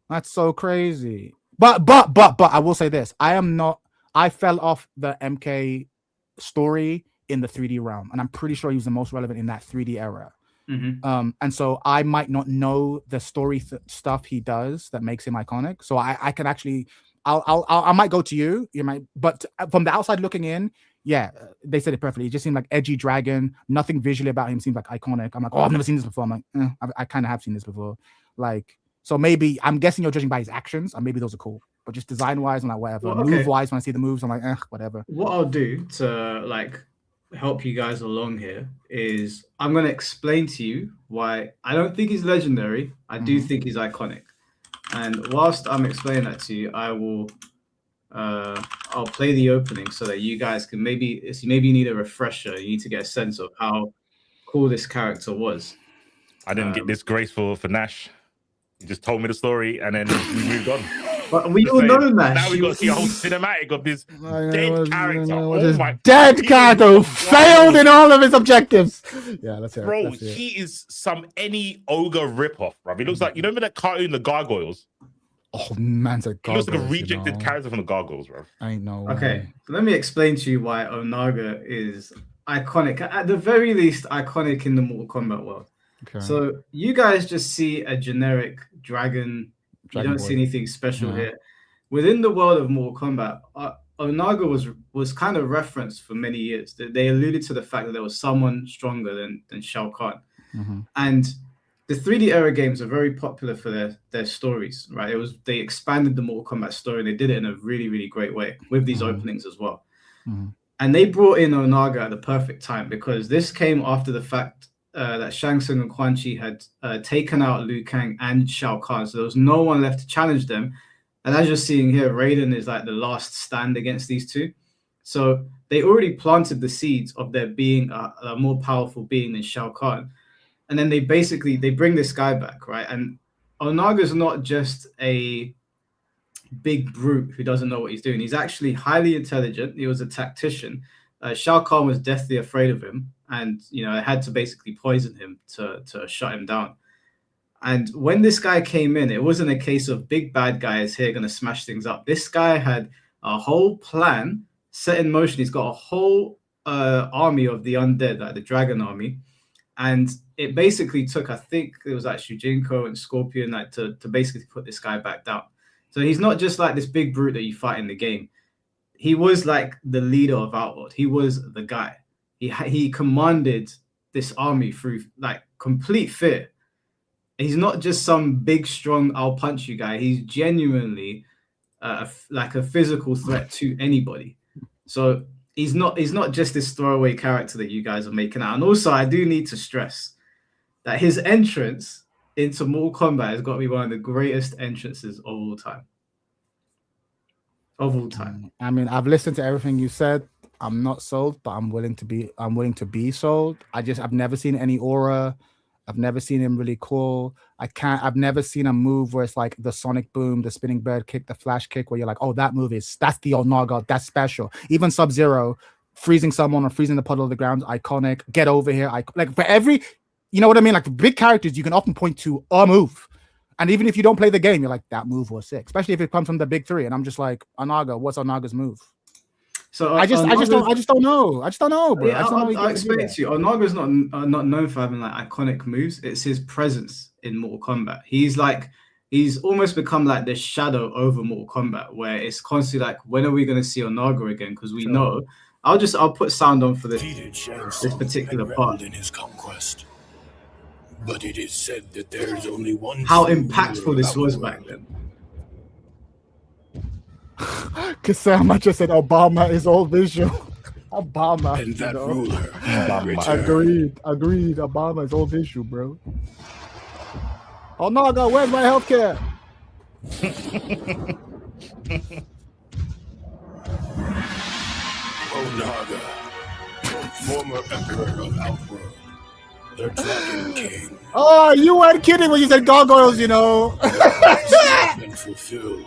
That's so crazy. But I will say this: I fell off the MK story in the 3D realm, and I'm pretty sure he was the most relevant in that 3D era. Mm-hmm. And so I might not know the story stuff he does that makes him iconic. So I can actually, I might go to you. You might, but from the outside looking in, yeah, they said it perfectly. It just seemed like edgy dragon. Nothing visually about him seemed like iconic. I'm like, oh, I've never seen this before. I'm like, I kind of have seen this before. Like, so maybe I'm guessing you're judging by his actions, and maybe those are cool. But just design wise, I'm like, whatever. Well, okay. Move wise, when I see the moves, I'm like, whatever. What I'll do to like help you guys along here is I'm going to explain to you why I don't think he's legendary. I do think he's iconic. And whilst I'm explaining that to you, I will I'll play the opening so that you guys can maybe you need a refresher. You need to get a sense of how cool this character was. I didn't get this graceful for Nash. He just told me the story and then we moved on. But we all know Nash. Now we got to see a whole cinematic of this dead character. Oh my dead character who failed in all of his objectives. Yeah, that's it. Bro, he is any ogre ripoff, bro. He looks like, you remember that cartoon, The Gargoyles? Oh, man's a He looks like a rejected character from The Gargoyles, bro. I know. Okay, so let me explain to you why Onaga is iconic. At the very least, iconic in the Mortal Kombat world. Okay. So you guys just see a generic dragon. You don't see anything special here. Within the world of Mortal Kombat, Onaga was kind of referenced for many years. They alluded to the fact that there was someone stronger than Shao Kahn. And the 3D era games are very popular for their stories, right? They expanded the Mortal Kombat story. They did it in a really, really great way with these openings as well. And they brought in Onaga at the perfect time because this came after the fact that Shang Tsung and Quan Chi had taken out Liu Kang and Shao Kahn. So there was no one left to challenge them. And as you're seeing here, Raiden is like the last stand against these two. So they already planted the seeds of there being a more powerful being than Shao Kahn. And then they bring this guy back, right? And Onaga's not just a big brute who doesn't know what he's doing. He's actually highly intelligent. He was a tactician. Shao Kahn was deathly afraid of him. And, I had to basically poison him to shut him down. And when this guy came in, it wasn't a case of big bad guy is here going to smash things up. This guy had a whole plan set in motion. He's got a whole army of the undead, like the Dragon Army. And it basically took, I think it was actually Jinko and Scorpion, like to basically put this guy back down. So he's not just like this big brute that you fight in the game. He was like the leader of Outworld. He was the guy. He commanded this army through like complete fear. He's not just some big, strong, I'll punch you guy. He's genuinely like a physical threat to anybody. So he's not just this throwaway character that you guys are making out. And also, I do need to stress that his entrance into Mortal Kombat has got to be one of the greatest entrances of all time. Of all time. I mean, I've listened to everything you said. I'm not sold, but I'm willing to be sold. I've never seen any aura. I've never seen him really cool. I've never seen a move where it's like the sonic boom, the spinning bird kick, the flash kick, where you're like, oh, that's the Onaga, that's special. Even Sub-Zero, freezing someone or freezing the puddle of the ground, iconic. Get over here. Like for every, you know what I mean? Like for big characters, you can often point to a move. And even if you don't play the game, you're like, that move was sick. Especially if it comes from the big three. And I'm just like, Onaga, what's Onaga's move? So I just don't know. I just don't know, bro. Yeah, I'll explain it to you. Onaga's not known for having like iconic moves. It's his presence in Mortal Kombat. He's almost become like this shadow over Mortal Kombat, where it's constantly like, when are we going to see Onaga again? Because we know. I'll put sound on for this particular part. In his conquest. But it is said that there is only one. How impactful this was back then. Kasama just said Obama is all visual. Obama. And that you know? ruler Obama. returned. Agreed. Obama's old issue, bro. Oh no, God, where's my healthcare? Onaga, former emperor of Outworld, the Dragon King. Oh, you weren't kidding when you said gargoyles, you know. Had been fulfilled.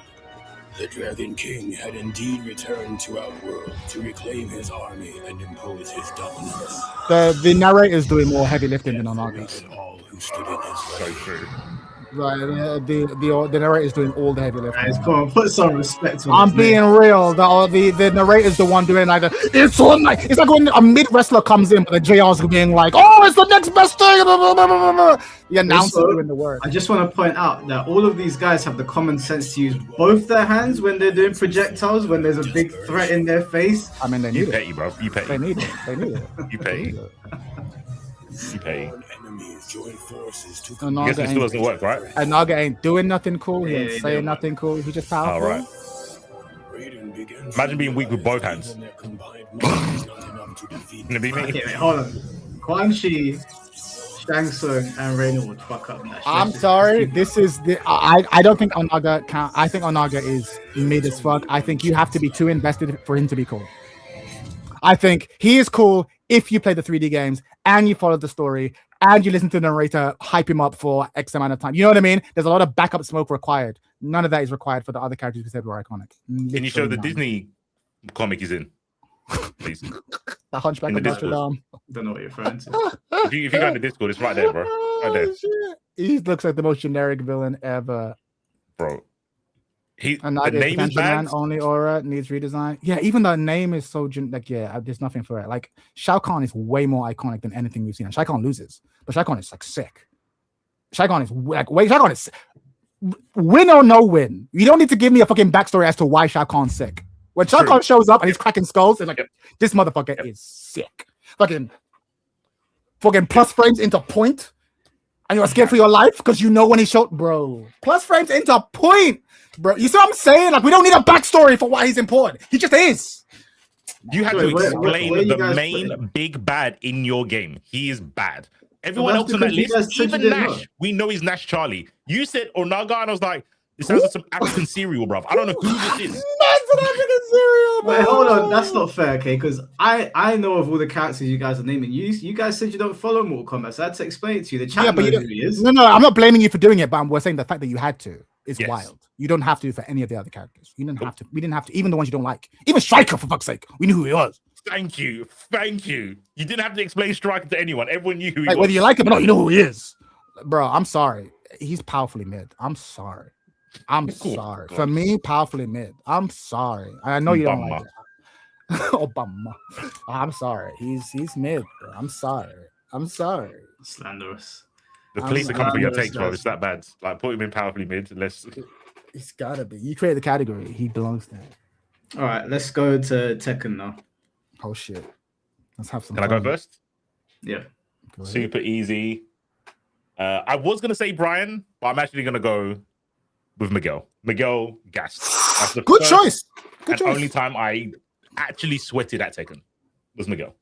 The Dragon King had indeed returned to Outworld to reclaim his army and impose his dominance. The narrator is doing more heavy lifting than Onaga. Defeated all who stood in his So way. true. Right, the narrator is doing all the heavy lifting. Guys, come on, put some respect on I'm his being name. real. The narrator's the one doing like it's on like it's like when a mid wrestler comes in, but the JR's being like, oh, it's the next best thing. The announcer Also, doing the work. I just want to point out that all of these guys have the common sense to use both their hands when they're doing projectiles, when there's a big threat in their face. I mean, they You need it. petty, bro. You They petty. need it. They need it. You They petty. need it. You petty. Foreign enemies joined forces to And I guess Naga this still ain't, doesn't work, right? and Naga ain't doing nothing cool. He Yeah, ain't he saying don't. nothing cool. He just All powerful. right. Raiden began to Imagine being weak with both realize hands. even their combined might is not enough to defeat Gonna be me. Okay, wait, hold on. Quan Chi, Shang Tsung, and Raiden would fuck up that shit. I'm sorry. This is the I don't think Onaga count. I think Onaga is mid as fuck. I think you have to be too invested for him to be cool. I think he is cool if you play the 3D games and you follow the story and you listen to the narrator hype him up for X amount of time. You know what I mean? There's a lot of backup smoke required. None of that is required for the other characters we said were iconic. Can you show the Literally none. Disney comic he's in? Please. The Hunchback in the of Notre Discord? Dame? Don't know what you're referring to. If you go in the Discord, it's right there, bro. Right there, Oh, shit. He looks like the most generic villain ever. bro. The Onaga is name is potential bad. man, only aura needs redesign. Yeah, even the name is so like there's nothing for it. Like Shao Kahn is way more iconic than anything we've seen. And Shao Kahn loses, but Shao Kahn is like sick. Shao Kahn is like Shao Kahn is win or no win. You don't need to give me a fucking backstory as to why Shao Kahn's sick. When Shao True. Kahn shows up and he's cracking skulls, it's like Yep. this motherfucker Yep. is sick. Fucking plus frames into point, and you're scared for your life because you know when he showed, bro. Plus frames into point, bro. You see what I'm saying? Like we don't need a backstory for why he's important. He just is. You had Wait, to where explain you the guys main putting him? big bad in your game. He is bad. Everyone that's else on that because you guys list, said you even didn't Nash, know. we know he's Nash Charlie. You said Onaga, and I was like, this sounds like some African cereal, bruv. I don't know who this is. Wait, hold on. That's not fair, okay? Because I know of all the characters you guys are naming. You guys said you don't follow Mortal Kombat, so I had to explain it to you. The chat Yeah, but you knows don't- who he is. No, I'm not blaming you for doing it, but we're saying the fact that you had to is Yes. wild. You don't have to for any of the other characters. You didn't have to. We didn't have to. Even the ones you don't like. Even Striker, for fuck's sake, we knew who he was. Thank you. Thank you. You didn't have to explain Striker to anyone. Everyone knew who he Like was. whether you like him or not, you know who he is. Bro, I'm sorry. He's powerfully mid. I'm sorry. I'm Cool. sorry. For me, powerfully mid. I'm sorry. I know you don't like it. Obama. I'm sorry. He's mid. Bro. I'm sorry. I'm sorry. Slanderous. The police are coming for your takes, bro. Slanderous It's that bad. Like, put him in powerfully mid. Let's. It's gotta be. You create the category. He belongs there. All right, let's go to Tekken now. Oh shit. Let's have some Can I go fun. first? Yeah. Go ahead. Super easy. I was gonna say Brian, but I'm actually gonna go with Miguel. Miguel Gas. That's the Good first choice. Good and choice. only time I actually sweated at Tekken was Miguel.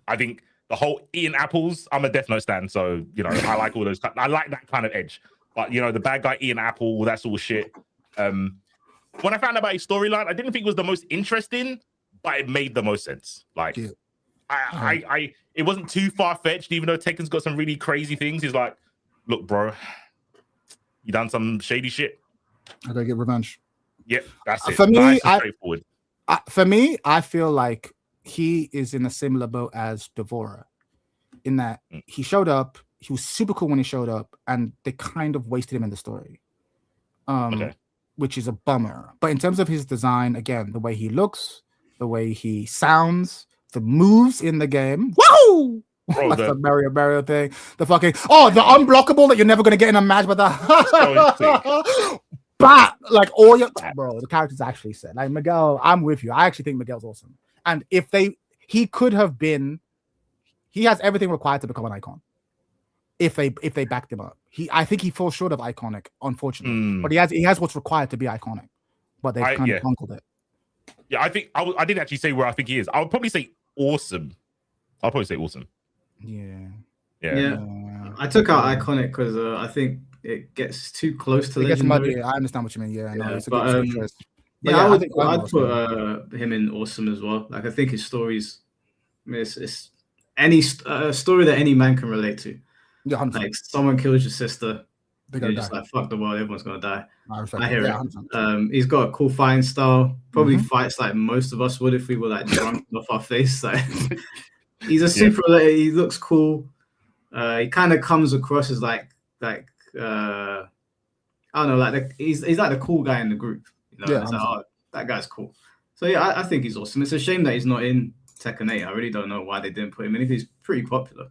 I think the whole eating apples. I'm a Death Note stan, so you know I like all those. I like that kind of edge. But you know the bad guy eating apple, that sort of shit. When I found out about his storyline, I didn't think it was the most interesting, but it made the most sense. Like, Yeah. it wasn't too far fetched, even though Tekken's got some really crazy things. He's like, look, bro, you done some shady shit. I gotta get revenge. Yep, that's it. For me, Nice and I- straightforward. For me, I feel like he is in a similar boat as Devora, in that he showed up. He was super cool when he showed up, and they kind of wasted him in the story, Okay. which is a bummer. But in terms of his design, again, the way he looks, the way he sounds, the moves in the game, woohoo! Bro, Like the- the Mario thing, the fucking the unblockable that you're never gonna get in a match, but the but like all your bro, the character's actually said like Miguel. I'm with you. I actually think Miguel's awesome, and he could have been, he has everything required to become an icon. If they backed him up, I think he falls short of iconic, unfortunately. But he has what's required to be iconic. But they've kind of bungled it. Yeah, I think I didn't actually say where I think he is. I would probably say awesome. I'll probably say awesome. Yeah. I took out iconic because I think it gets too close to It gets legendary. muddy. I understand what you mean. Yeah, no, Yeah, it's a but, good choice. But yeah, yeah, I I'd think put him in awesome as well. Like I think his stories, I mean, it's any story that any man can relate to. Yeah, 100%. Like someone kills your sister, They're you're gonna just die. like fuck the world, everyone's gonna die. I I hear yeah, it. 100%. He's got a cool fighting style. Probably Mhm. fights like most of us would if we were like drunk off our face. Like he's a super. He looks cool. He kind of comes across as like I don't know, like he's like the cool guy in the group. You know, Yeah, it's like, oh, that guy's cool. So yeah, I think he's awesome. It's a shame that he's not in Tekken 8. I really don't know why they didn't put him in. He's pretty popular.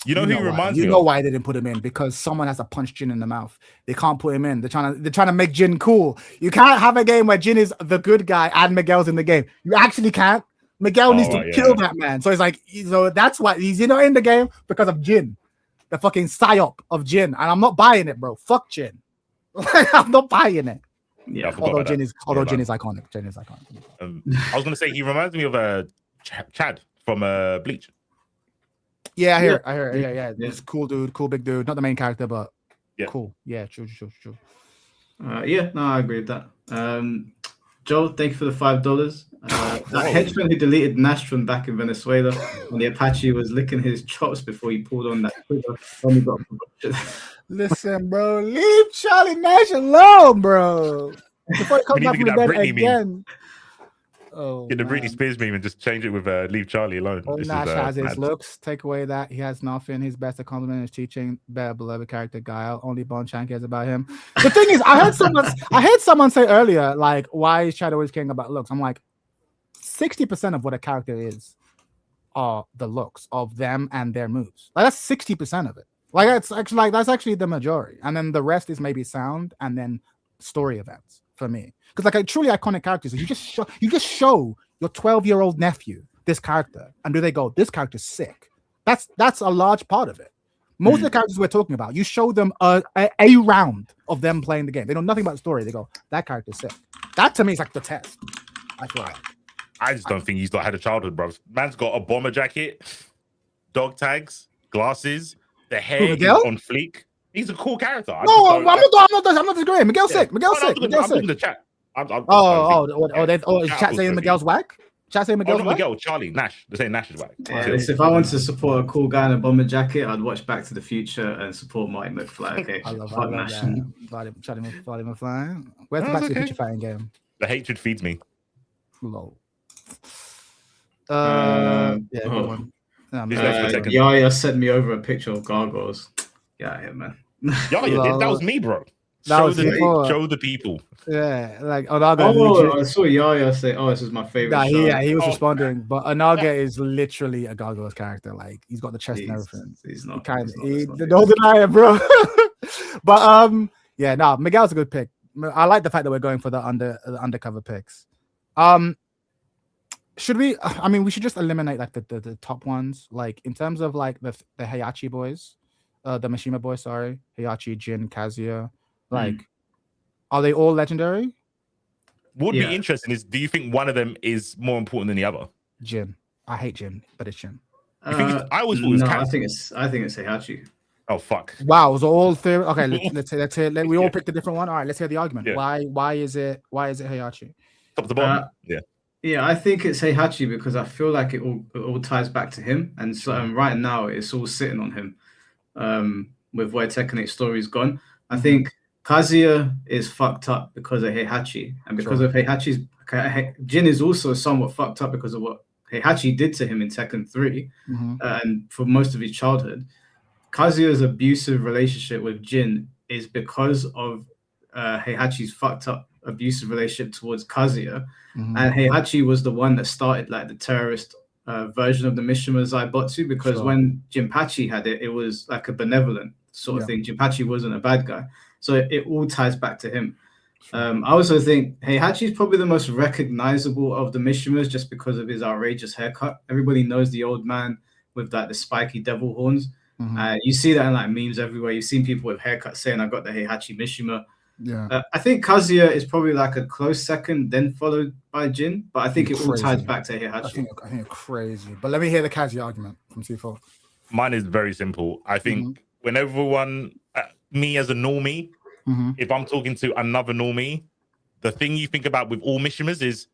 You know who he reminds me You know of? why they didn't put him in? Because someone has to punch Jin in the mouth. They can't put him in. They're trying to make Jin cool. You can't have a game where Jin is the good guy and Miguel's in the game. You actually can't. Miguel needs to kill that man. So it's like, so that's why he's not in the game because of Jin, the fucking psyop of Jin. And I'm not buying it, bro. Fuck Jin. I'm not buying it. Yeah, although Jin is iconic. Jin is iconic. I was gonna say he reminds me of Chad from Bleach. Yeah, I hear it. Yeah. It's cool dude, cool big dude. Not the main character, but cool. Yeah, true. Yeah, no, I agree with that. Joel, thank you for the $5. That henchman who deleted Nash from back in Venezuela when the Apache was licking his chops before he pulled on that trigger. Listen, bro, leave Charlie Nash alone, bro. Before he comes back from the bed again. Oh, get the Britney Spears meme and just change it with leave Charlie alone. Oh, Nash has his looks. Take away that he has nothing. His best compliment is teaching better beloved character Guile. Only Bonchan cares about him. The thing is, I heard someone say earlier, like, why is Chad always caring about looks? I'm like, 60% of what a character is are the looks of them and their moves. Like that's 60% of it. Like that's actually the majority, and then the rest is maybe sound and then story events for me. Because like a truly iconic characters, you just show your 12-year-old nephew this character, and do they go, this character's sick? That's a large part of it. Most of the characters we're talking about, you show them a round of them playing the game. They know nothing about the story. They go, that character's sick. That to me is like the test. I feel like. I just don't think he's not had a childhood, bro. Man's got a bomber jacket, dog tags, glasses, the hair is on fleek. He's a cool character. I'm not disagreeing. Miguel's sick. Miguel's sick. Miguel's sick. In the chat. Is chat saying Miguel's whack? Chat saying Miguel's whack? Miguel, Charlie, Nash. They're saying Nash is whack. Yeah, if I wanted to support a cool guy in a bomber jacket, I'd watch Back to the Future and support Marty McFly. Okay, I love that. Charlie McFly. Where's the Back to the Future fighting game? The hatred feeds me. Lol. Good one. Yaya sent me over a picture of gargoyles. Yeah, man. Yaya, that was me, bro. Show the people. Yeah, like Onaga. I saw Yaya say, this is my favorite. He was responding, but Onaga is literally a gargoyles character. Like he's got the chest and everything. He's not. Don't deny it, bro. But Miguel's a good pick. I like the fact that we're going for the undercover picks. Should we? I mean, we should just eliminate like the top ones. Like in terms of like the Heihachi boys, the Mishima boys. Sorry, Heihachi, Jin, Kazuya. Like, are they all legendary? What would be interesting is, do you think one of them is more important than the other? Jin. I hate Jin, but it's Jin. You think I always thought it was Kazuya. I think it's Heihachi. Oh fuck! Wow, so all three. Okay, let's hear. We all picked a different one. All right, let's hear the argument. Yeah. Why is it Heihachi? Top to bottom. Yeah, I think it's Heihachi because I feel like it all ties back to him, and so right now it's all sitting on him. With where Tekken 8 story's gone, I think Kazuya is fucked up because of Heihachi, and because of Heihachi's Jin is also somewhat fucked up because of what Heihachi did to him in Tekken 3, and for most of his childhood. Kazuya's abusive relationship with Jin is because of Heihachi's fucked up abusive relationship towards Kazuya, and Heihachi was the one that started like the terrorist version of the Mishima Zaibatsu, because when Jinpachi had it, it was like a benevolent sort of thing. Jinpachi wasn't a bad guy, so it all ties back to him. I also think Heihachi is probably the most recognizable of the Mishimas just because of his outrageous haircut. Everybody knows the old man with like the spiky devil horns. You see that in like memes everywhere. You've seen people with haircuts saying, "I got the Heihachi Mishima." Yeah. I think Kazuya is probably like a close second, then followed by Jin. But I think it all ties back to Heihachi. I think you're crazy. But let me hear the Kazuya argument from C4. Mine is very simple. I think when everyone, me as a normie, if I'm talking to another normie, the thing you think about with all Mishimas is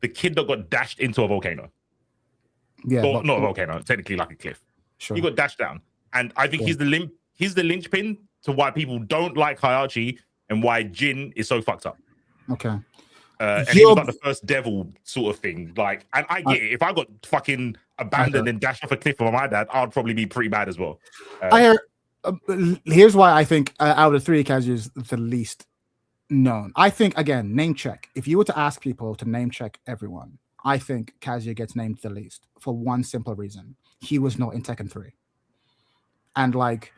the kid that got dashed into a volcano. Yeah, well, not a volcano, technically like a cliff. Sure. He got dashed down, and I think he's the linchpin to why people don't like Heihachi and why Jin is so fucked up. Okay. And he was like the first devil sort of thing. Like, and I get it. If I got fucking abandoned and dashed off a cliff by my dad, I'd probably be pretty bad as well. Here's why I think out of the three, Kazuya is the least known. I think, again, name check. If you were to ask people to name check everyone, I think Kazuya gets named the least for one simple reason. He was not in Tekken 3. And like,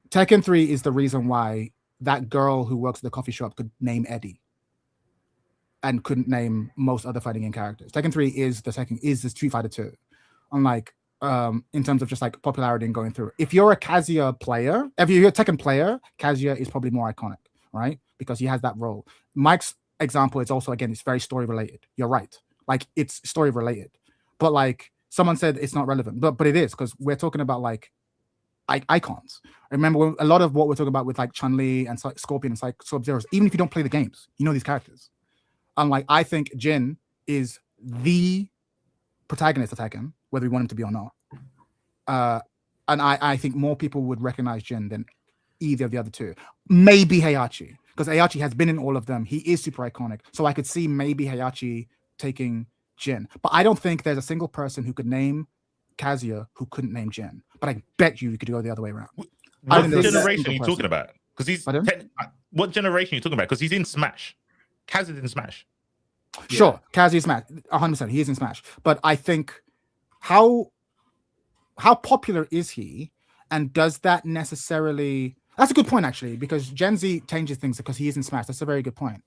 Tekken 3 is the reason why that girl who works at the coffee shop could name Eddie and couldn't name most other fighting game characters. Tekken 3 is the Street Fighter 2. Unlike in terms of just like popularity and going through. If you're a Kazuya player, if you're a Tekken player, Kazuya is probably more iconic, right? Because he has that role. Mike's example is also, again, it's very story related. You're right. Like, it's story related. But like someone said it's not relevant, but it is, because we're talking about like icons. I remember a lot of what we're talking about with like Chun-Li and Scorpion and like Sub-Zero, even if you don't play the games, you know these characters. Unlike, I think Jin is the protagonist of Tekken, whether we want him to be or not. And I think more people would recognize Jin than either of the other two. Maybe Heihachi, because Heihachi has been in all of them. He is super iconic. So I could see maybe Heihachi taking Jin. But I don't think there's a single person who could name Kazuya who couldn't name Jin. But I bet you could go the other way around. What generation are you talking about? Because he's what generation are you talking about? Because he's in Smash. Kazuya's in Smash. Sure, Kazuya's Smash, 100%. He is in Smash. But I think how popular is he, and does that necessarily? That's a good point, actually, because Gen Z changes things because he is in Smash. That's a very good point.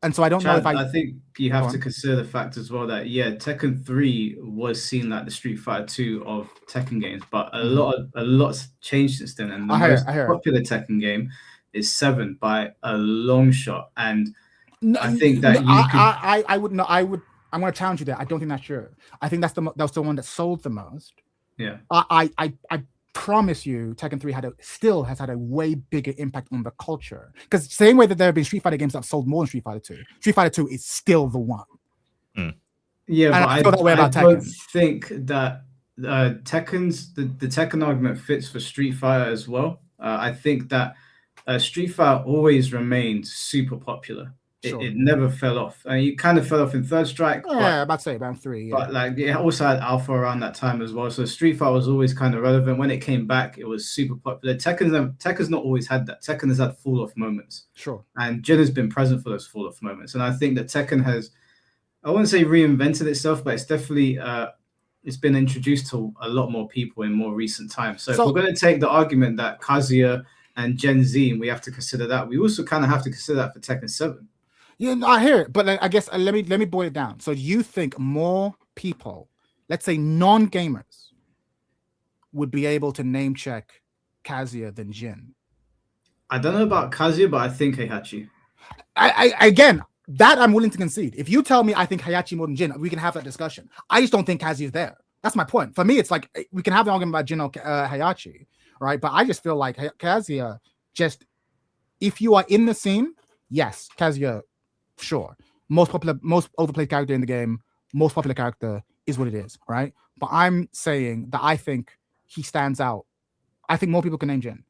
And so I don't know if I think you have to consider the fact as well that Tekken 3 was seen like the Street Fighter 2 of Tekken games, but a lot's changed since then. And the most popular Tekken game is 7 by a long shot. And I think that I'm going to challenge you there. I don't think that's true. I think that's the one that sold the most. Yeah. I promise you, Tekken 3 still has had a way bigger impact on the culture. Because same way that there have been Street Fighter games that have sold more than Street Fighter 2. Street Fighter 2 is still the one. Yeah, and but I don't think that Tekken's the Tekken argument fits for Street Fighter as well. I think that Street Fighter always remained super popular. Sure. It never fell off. It kind of fell off in Third Strike. Yeah, about to say around 3. Yeah. But like it also had Alpha around that time as well. So Street Fighter was always kind of relevant. When it came back, it was super popular. Tekken's not always had that. Tekken has had fall off moments. Sure. And Jin has been present for those fall off moments. And I think that Tekken has, I wouldn't say reinvented itself, but it's definitely it's been introduced to a lot more people in more recent times. So if we're going to take the argument that Kazuya and Gen Z, and we have to consider that, we also kind of have to consider that for Tekken 7. Yeah, no, I hear it, but I guess let me boil it down. So you think more people, let's say non-gamers, would be able to name check Kazuya than Jin? I don't know about Kazuya, but I think Heihachi. Again, that I'm willing to concede. If you tell me I think Heihachi more than Jin, we can have that discussion. I just don't think Kazuya's there. That's my point. For me, it's like we can have the argument about Jin or Heihachi, right? But I just feel like Kazuya, just if you are in the scene, yes, Kazuya. Sure, most popular, most overplayed character in the game, most popular character is what it is, right? But I'm saying that I think he stands out. I think more people can name Jin.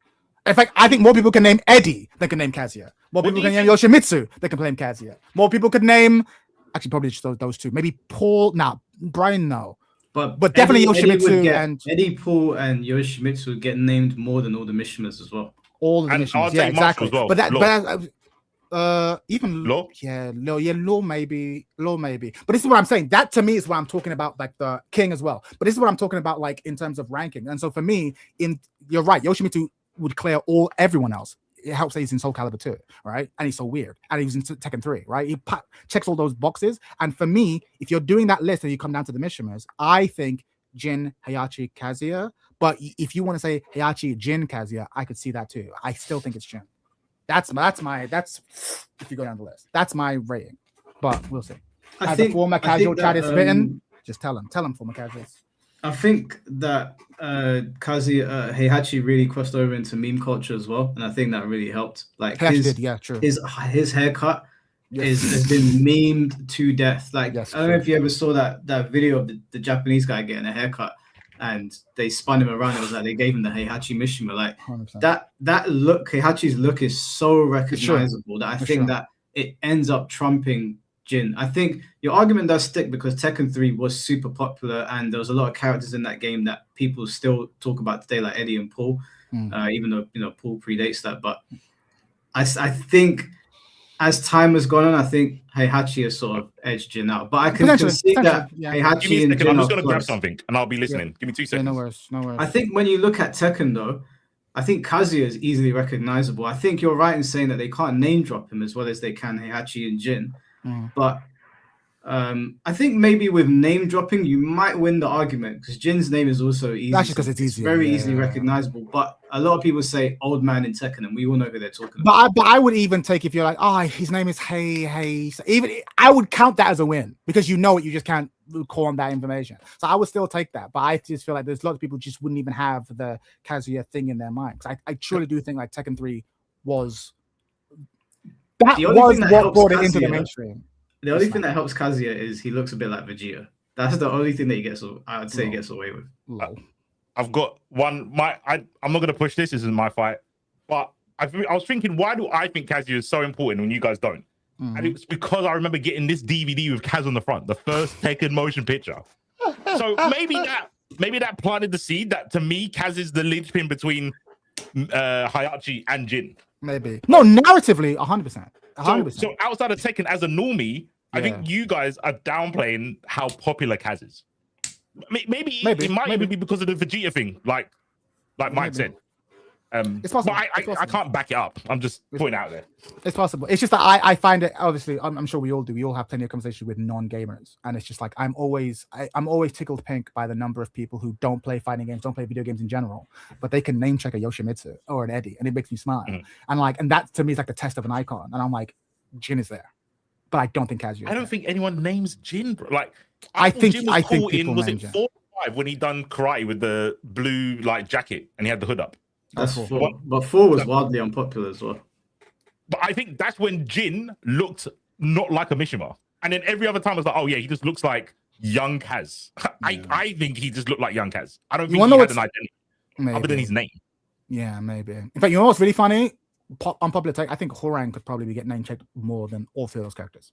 In fact, I think more people can name Eddie than can name Kazuya. More people can name Yoshimitsu than can name Kazuya. More people could name, actually, probably just those two. Maybe Paul. Nah, Brian. No. But definitely Yoshimitsu and Eddie, Paul, and Yoshimitsu would get named more than all the Mishimas as well. All the Mishimas, yeah, exactly. Well. Even Law? Law maybe. But this is what I'm saying. That to me is what I'm talking about, like the king as well. But this is what I'm talking about, like in terms of ranking. And so for me, you're right, Yoshimitsu would clear everyone else. It helps that he's in Soul Calibur 2, right? And he's so weird. And he's in Tekken 3, right? He checks all those boxes. And for me, if you're doing that list and you come down to the Mishimas, I think Jin, Heihachi, Kazuya. But if you want to say Heihachi, Jin, Kazuya, I could see that too. I still think it's Jin. That's if you go down the list, that's my rating. But we'll see. I As think a former casual that, chat is spitting, just tell him former casuals. I think that Heihachi really crossed over into meme culture as well, and I think that really helped. Like True. his haircut Yes. has been memed to death. Like Yes, I don't know if you ever saw that video of the Japanese guy getting a haircut, and they spun him around. It was like they gave him the Heihachi Mishima. Like 100%. that look, Heihachi's look is so recognizable that I think that it ends up trumping Jin. I think your argument does stick because Tekken 3 was super popular and there was a lot of characters in that game that people still talk about today, like Eddie and Paul, even though Paul predates that. But I think as time has gone on, I think Heihachi has sort of edged Jin out. But I can see that Heihachi and Jin I'm just going to grab something and I'll be listening. Give me 2 seconds. No worries. I think when you look at Tekken, though, I think Kazuya is easily recognizable. I think you're right in saying that they can't name drop him as well as they can Heihachi and Jin. But I think maybe with name dropping, you might win the argument because Jin's name is also easy. That's just because it's easy. Very easily recognizable. But a lot of people say old man in Tekken, and we all know who they're talking about. But I would even take if you're like, his name is Hey. So even I would count that as a win because you know it. You just can't call on that information. So I would still take that. But I just feel like there's lots of people just wouldn't even have the Kazuya thing in their mind. Because I truly do think like Tekken 3 was. That was what brought it into the mainstream. The only thing that helps Kazuya is he looks a bit like Vegeta. That's the only thing that he gets. I would say he gets away with. I've got one. I'm not going to push this. This is my fight. But I was thinking, why do I think Kazuya is so important when you guys don't? And it was because I remember getting this DVD with Kaz on the front, the first Tekken motion picture. So maybe that planted the seed that to me Kaz is the linchpin between Heihachi and Jin. Maybe no narratively 100%. 100%. So outside of Tekken, as a normie, I think you guys are downplaying how popular Kaz is. Maybe it might even be because of the Vegeta thing, like Mike said. It's possible. But I can't back it up. I'm just pointing out there. It's possible. It's just that I find it, obviously, I'm sure we all do. We all have plenty of conversations with non-gamers. And it's just like, I'm always tickled pink by the number of people who don't play fighting games, don't play video games in general, but they can name check a Yoshimitsu or an Eddie and it makes me smile. And that to me is like the test of an icon. And I'm like, Jin is there. But I don't think Kazuya. I don't think anyone names Jin, bro. Like, I think Jin was cool people was it 4 or 5 when he done karate with the blue like jacket and he had the hood up? That's 4. But 4 was wildly unpopular as well. But I think that's when Jin looked not like a Mishima. And then every other time I was like, oh yeah, he just looks like young Kaz. I think he just looked like young Kaz. I don't think he had an identity other than his name. Yeah, maybe. In fact, you know what's really funny? Unpopular take. I think Horang could probably get name checked more than all 3 of those characters.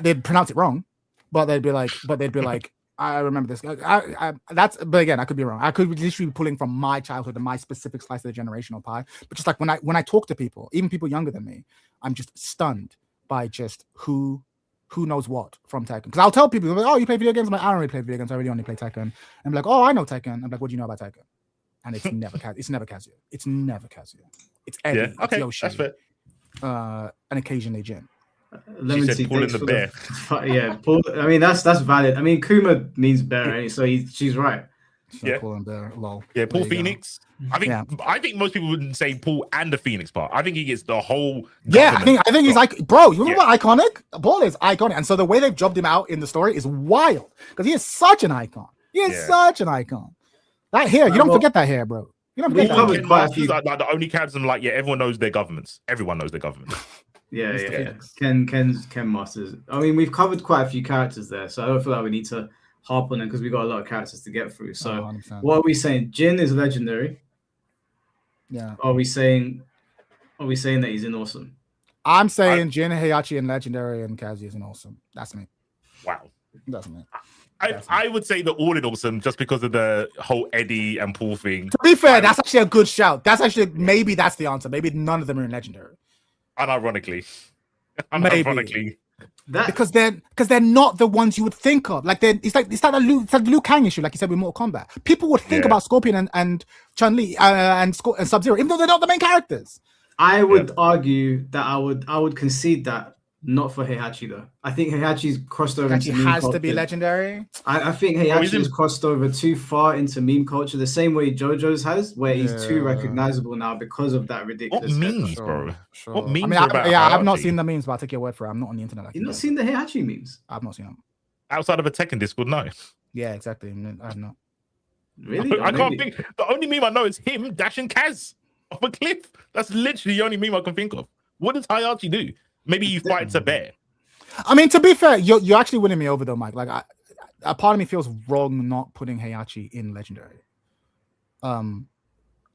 They'd pronounce it wrong, but they'd be like, I remember this. But again, I could be wrong. I could literally be pulling from my childhood and my specific slice of the generational pie. But just like when I talk to people, even people younger than me, I'm just stunned by just who knows what from Tekken. Because I'll tell people, like, oh, you play video games? I'm like, I don't really play video games. I really only play Tekken. And I'm like, oh, I know Tekken. I'm like, what do you know about Tekken? And it's never Kazuya. It's never Kazuya. It's Eddie. Yeah, okay, it's Yoshi. that's fair. And occasionally Jin. She said Paul in the bear. Yeah, Paul. I mean, that's valid. I mean, Kuma means bear, so she's right. So yeah, Paul and bear. Lol. Yeah, Paul Phoenix. I think most people wouldn't say Paul and the Phoenix part. I think he gets the whole. Yeah, I think he's like, bro. You remember what iconic? Paul is iconic, and so the way they've jobbed him out in the story is wild because he is such an icon. He is such an icon. That hair, you don't forget that hair, bro. You don't forget that. Quite a few. Like the only characters I'm like, yeah, everyone knows their governments. Everyone knows their governments. Yeah. Ken Masters. I mean, we've covered quite a few characters there, so I don't feel like we need to harp on them because we've got a lot of characters to get through. So, what are we saying? Jin is legendary. Yeah. Are we saying that he's in awesome? I'm saying Jin, Heihachi, and legendary, and Kazuya is in awesome. That's me. Wow. That's me. I would say the all in awesome just because of the whole Eddie and Paul thing. To be fair, that's actually a good shout. That's actually maybe that's the answer. Maybe none of them are in legendary. Unironically. Because they're not the ones you would think of. Like it's like the Liu Kang issue, like you said with Mortal Kombat. People would think about Scorpion and Chun-Li and Sub-Zero, even though they're not the main characters. I would argue that I would concede that Not for Heihachi though. I think Heihachi's crossed over into Heihachi meme has culture. to be legendary. I think Heihachi has crossed over too far into meme culture, the same way JoJo's has, where he's too recognizable now because of that ridiculous. What memes, bro? Sure. What memes I mean, are about I've not Heihachi? seen the memes, but I'll take your word for it. I'm not on the internet. You've not seen the Heihachi memes? I've not seen them. Outside of a Tekken Discord, no. Yeah, exactly. I've not. Really? I can't think. The only meme I know is him dashing Kaz off a cliff. That's literally the only meme I can think of. What does Heihachi do? Maybe he fights a bear. I mean, to be fair, you're actually winning me over though, Mike. Like, a part of me feels wrong not putting Heihachi in legendary. But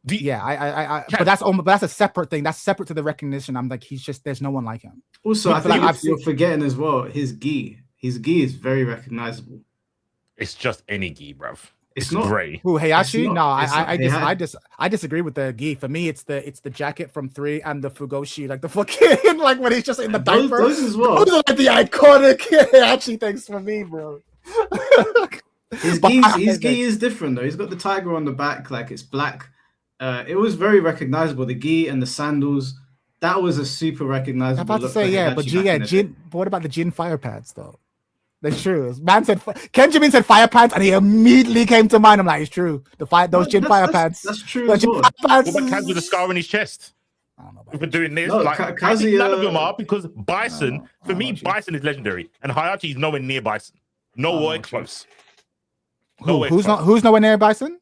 that's a separate thing. That's separate to the recognition. I'm like, there's no one like him. Also, I think you're forgetting as well his gi. His gi is very recognizable. It's just any gi, bruv. It's not great. Who, Heihachi? No, I disagree with the gi. For me, it's the jacket from 3 and the Fugoshi, like the fucking like when he's just in the diaper. Those as well. Those are like the iconic Heihachi things for me, bro. His gi is different though. He's got the tiger on the back, like it's black. It was very recognizable. The gi and the sandals. That was a super recognizable. I'm about to look say, for yeah, Heihachi but Jin. But what about the Jin fire pads though? That's true. Man said Kenjamin said fire pants, and he immediately came to mind. I'm like, it's true. Those Jin fire pants. That's true. What about Kaz with a scar on his chest? I don't know If we're doing this, No, I think none of them are because Bison. For me, Bison is legendary, and Heihachi is nowhere near Bison. Nowhere close. Who's nowhere near Bison?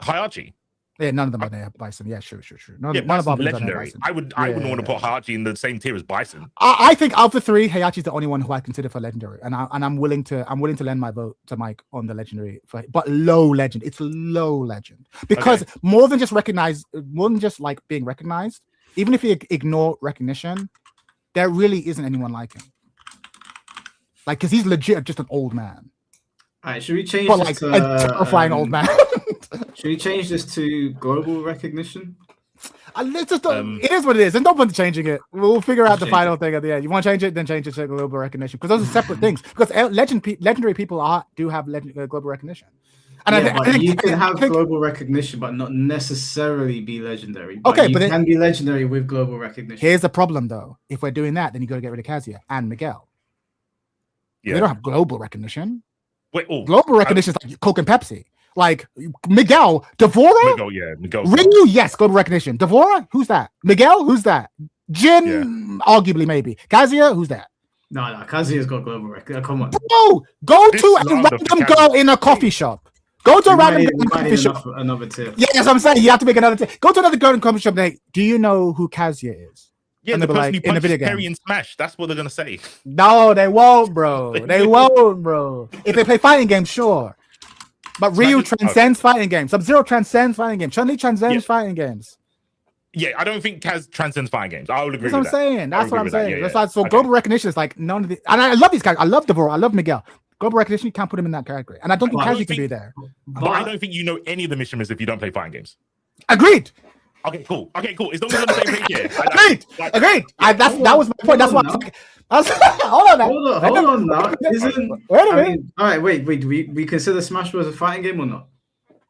Heihachi. Yeah, none of them are near Bison. Yeah, sure. None of Bison's them legendary. I wouldn't want to put Heihachi in the same tier as Bison. I think of the 3, Heihachi's the only one who I consider for legendary, and I'm willing to lend my vote to Mike on the legendary, but low legend. It's low legend because more than just like being recognized. Even if you ignore recognition, there really isn't anyone like him. Like, because he's legit just an old man. All right, should we change But this like to, a terrifying old man. Should we change this to global recognition? It is what it is, and don't bother changing it. We'll figure out the final thing at the end. You want to change it, then change it to global recognition because those are separate things. Because legendary people do have global recognition. And I think you can have global recognition, but not necessarily be legendary. But you can be legendary with global recognition. Here's the problem, though. If we're doing that, then you got to get rid of Kazuya and Miguel. Yeah. They don't have global recognition. Global recognition is like Coke and Pepsi. Like Miguel, Devora, Miguel. Ryu, yes, global recognition. Devora, who's that? Miguel, who's that? Jin, arguably maybe. Kazuya, who's that? No, Kazuya's got global recognition. Come on. Bro, go to a random girl in a coffee shop. Go to a random girl in a coffee shop. Another tier. Yeah, that's what I'm saying. You have to make another tier. Go to another girl in a coffee shop. Like, do you know who Kazuya is? Yeah, and the person who in the video punches Perry game. in Smash. That's what they're gonna say. No, they won't, bro. They won't, bro. If they play fighting games, sure. But Ryu transcends fighting games. Sub-Zero transcends fighting games. Chun-Li transcends fighting games. Yeah, I don't think Kaz transcends fighting games. I will agree with that. That's what I'm saying. That's what I'm saying. Yeah. So global recognition is like none of the. And I love these guys. I love Devora. I love Miguel. Global recognition, you can't put him in that category. And I don't think Kazuya can be there. But I don't think you know any of the Mishimers if you don't play fighting games. Agreed. Okay, cool. As long as we're on the same page here. Agreed. That was my point. That's why. Hold on now. Wait a minute. All right, wait. We consider Smash Bros a fighting game or not?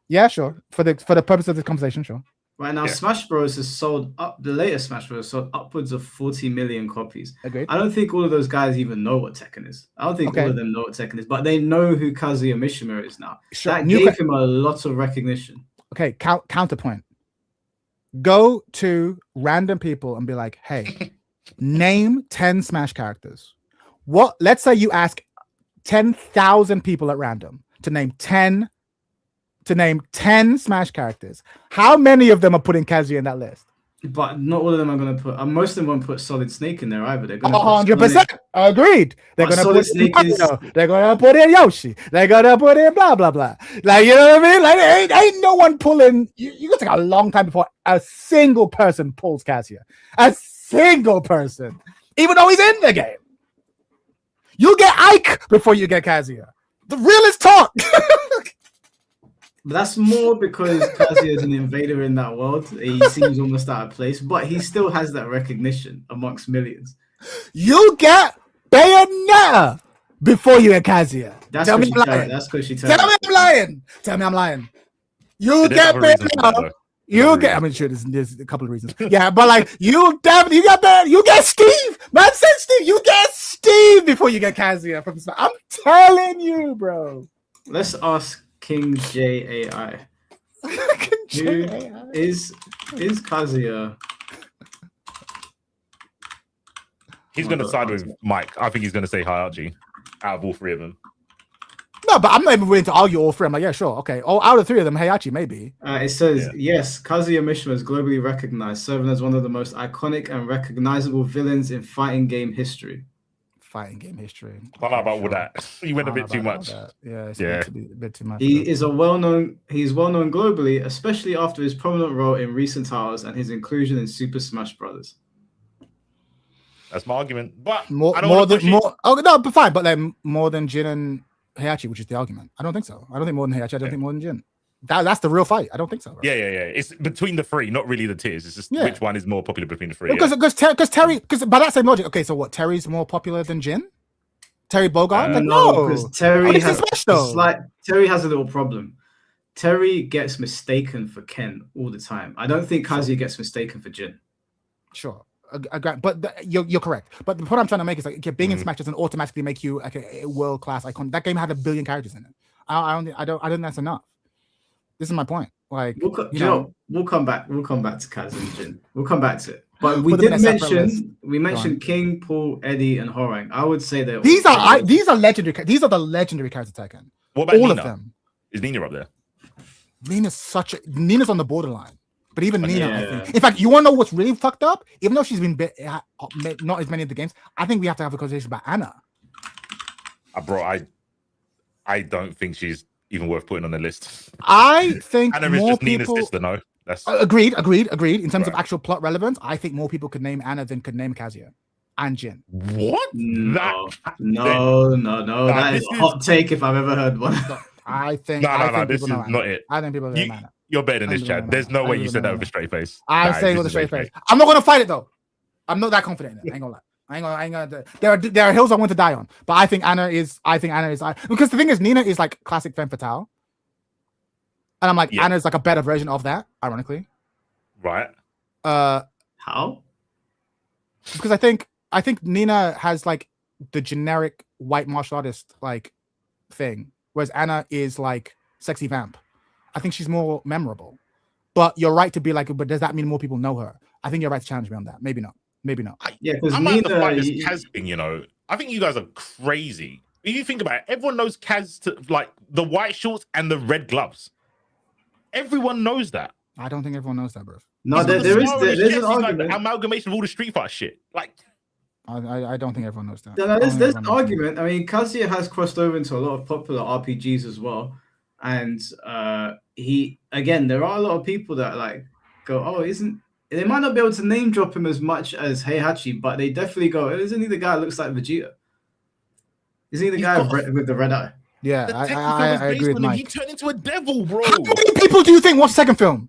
Yeah, sure. For the purpose of this conversation, sure. Right now, Smash Bros has sold up. The latest Smash Bros sold upwards of 40 million copies. Agreed. I don't think all of those guys even know what Tekken is. I don't think all of them know what Tekken is, but they know who Kazuya Mishima is now. Sure. That gave him a lot of recognition. Okay, counterpoint. Go to random people and be like, hey, name 10 Smash characters. Let's say you ask 10,000 people at random to name 10 Smash characters. How many of them are putting Kazuya in that list? But not all of them are going to put. Most of them won't put Solid Snake in there either. They're going 100%. Agreed. They're going to put Snake They're going to put in Yoshi. They're going to put in blah blah blah. Like, you know what I mean? Like, ain't no one pulling. You gonna take a long time before a single person pulls Kazuya. A single person, even though he's in the game. You get Ike before you get Kazuya. The realest talk. But that's more because Kazuya is an invader in that world. He seems almost out of place, but he still has that recognition amongst millions. You get Bayonetta before you get Kazuya. That's because she tells. Tell me I'm lying. You get Bayonetta You get. I mean, sure. There's a couple of reasons. Yeah, but like you definitely you get Steve. Man said Steve. You get Steve before you get Kazuya from Smash. I'm telling you, bro. Let's ask King JAI. Who is Kazuya? He's going to side with Mike. I think he's going to say Hayachi out of all three of them. No, but I'm not even willing to argue all three. I'm like, yeah, sure, okay. Oh, out of three of them, Heihachi, maybe. It says, yes, Kazuya Mishima is globally recognized, serving as one of the most iconic and recognizable villains in fighting game history. Fighting game history. I don't know about all that. You went a bit too much. Yeah, it's a bit too much. He's well known globally, especially after his prominent role in recent titles and his inclusion in Super Smash Bros. That's my argument. But more than fine, but then more than Jin and Heihachi, which is the argument. I don't think so. I don't think more than Heihachi. I don't think more than Jin. That's the real fight. I don't think so. Bro. Yeah. It's between the three, not really the tiers. It's just which one is more popular between the three. Because Terry, by that same logic, okay, so what? Terry's more popular than Jin? Terry Bogard? No, because Terry has a little problem. Terry gets mistaken for Ken all the time. I don't think Kazuya gets mistaken for Jin. Sure. But you're correct. But the point I'm trying to make is like being in Smash doesn't automatically make you like a world class icon. That game had 1 billion characters in it. I don't think that's enough. This is my point. Like we'll come back to Kaz and Jin. We'll come back to it. But we mentioned King, Paul, Eddie, and Horang. I would say that these are legendary. These are the legendary characters Tekken. What about all Nina? Of them? Is Nina up there? Nina's on the borderline. But even Nina, I think. In fact, you want to know what's really fucked up? Even though she's been not as many of the games, I think we have to have a conversation about Anna. Bro, I don't think she's even worth putting on the list. I think Anna is just Nina's sister. No, that's agreed. In terms of actual plot relevance, I think more people could name Anna than could name Kazuya and Jin. What? No. That is a hot take if I've ever heard one. I think this is not it. I think people name Anna. You're better than this, Chad. There's no way you said that with a straight face. I'm saying with a straight face. I'm not gonna fight it though. I'm not that confident in it. I ain't gonna lie. I ain't gonna. There are hills I want to die on, but I think Anna is. Because the thing is, Nina is like classic femme fatale, and I'm like Anna's like a better version of that. Ironically, right? How? Because I think Nina has like the generic white martial artist like thing, whereas Anna is like sexy vamp. I think she's more memorable. But you're right to be like, but does that mean more people know her? I think you're right to challenge me on that. Maybe not. Yeah, because I'm Nina, to fight this Kaz thing, I think you guys are crazy. If you think about it, everyone knows Kaz to like the white shorts and the red gloves. Everyone knows that. I don't think everyone knows that, bro. No, there's an argument. Like amalgamation of all the Street Fighter shit. Like, I don't think everyone knows that. There's an argument. I mean, Kazuya has crossed over into a lot of popular RPGs as well. And there are a lot of people that like go, they might not be able to name drop him as much as Heihachi, but they definitely go, isn't he the guy that looks like Vegeta? Isn't he the guy with the red eye? Yeah, I agree with Mike. He turned into a devil, bro. How many people do you think watch the second film?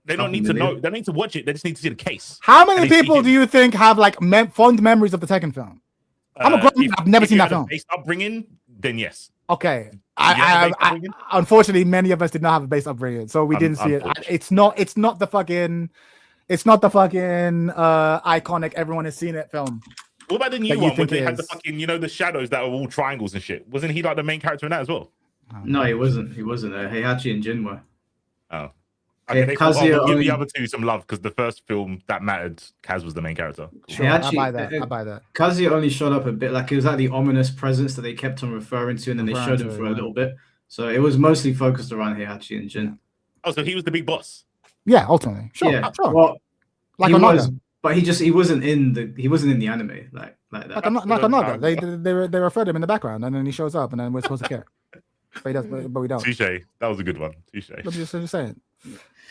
They don't need to know. They don't need to watch it. They just need to see the case. How many people do you think have like fond memories of the Tekken film? I'm a grown man. I've never seen that film. Base upbringing, then yes. Okay. I unfortunately many of us did not have a base upbringing, so we didn't see it. It's not the fucking iconic everyone has seen it film. What about the new one where they had the fucking the shadows that are all triangles and shit? Wasn't he like the main character in that as well? No, he wasn't. Heihachi and Jin were. Oh. Okay, we'll give the other two some love because the first film that mattered, Kaz was the main character. Sure, I buy that. Kazuya only showed up a bit, like it was like the ominous presence that they kept on referring to, and then they showed him for a little bit. So it was mostly focused around Heihachi and Jin. Oh, so he was the big boss. Yeah, ultimately. Sure. Yeah. Sure. Well, like he was, but he wasn't in the anime like that. Like Naga. They referred him in the background, and then he shows up, and then we're supposed to care. But he does, but we don't. Touche. That was a good one. Touche. I'm just saying.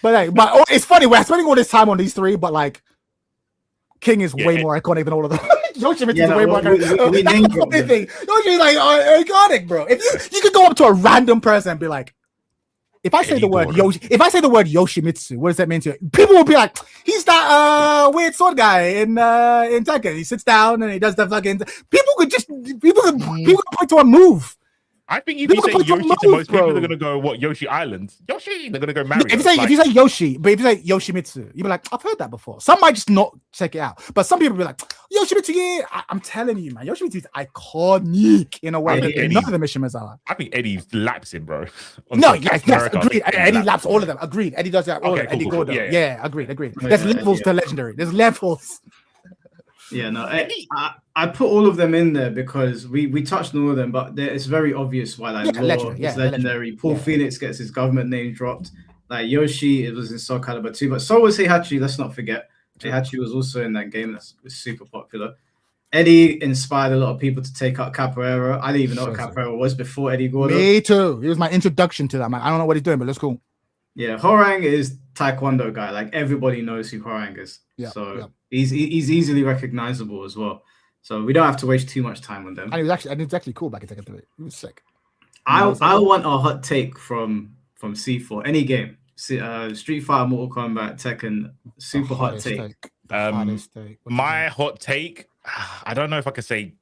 But it's funny. We're spending all this time on these three, but like King is way more iconic than all of them. Yoshimitsu is way more iconic. That's the funny thing. Yoshimitsu is like iconic, bro. If you could go up to a random person and be like, if I say the word Yoshimitsu, what does that mean to you? People will be like, he's that weird sword guy in Tekken. He sits down and he does the fucking. People could point to a move. I think if They're you say gonna put Yoshi some to most moves, people, bro. they're gonna go what Yoshi Islands. Yoshi, they're gonna go If Mario. you say Like, if you say Yoshi, but if you say Yoshimitsu, you'll be like, I've heard that before. Some might just not check it out, but some people be like, Yoshimitsu, yeah. I'm telling you, man, Yoshimitsu is iconic in a way I that think none Eddie's- of the Mishimas are. I think Eddie laps him, bro. No, On yes, Captain America, I agreed. think Eddie laps laps him. all of them. Agreed. Eddie does that. All Okay, of them. Eddie cool, cool, Gordo. yeah. Yeah, agreed. Oh, There's yeah, levels yeah. to legendary. There's levels. Yeah, no, I put all of them in there because we touched on all of them, but it's very obvious why like Yeah, Law legendary, is they're legendary. Paul Yeah. Phoenix gets his government name dropped. Like Yoshi, it was in Soul Calibur 2, but so was Heihachi. Let's not forget, Heihachi was also in that game. That's super popular. Eddie inspired a lot of people to take up capoeira. I didn't even know what capoeira was before Eddie Gordo. Me too. It was my introduction to that, man. I don't know what he's doing, but that's cool. Yeah, Horang is Taekwondo guy. Like everybody knows who Horang is. Yeah, so yeah. he's easily recognizable as well. So we don't have to waste too much time on them. And it was actually cool back in Tekken 3. It was sick. I want a hot take from C4. Any game, Street Fighter, Mortal Kombat, Tekken, super hot take. My hot take. I don't know if I can say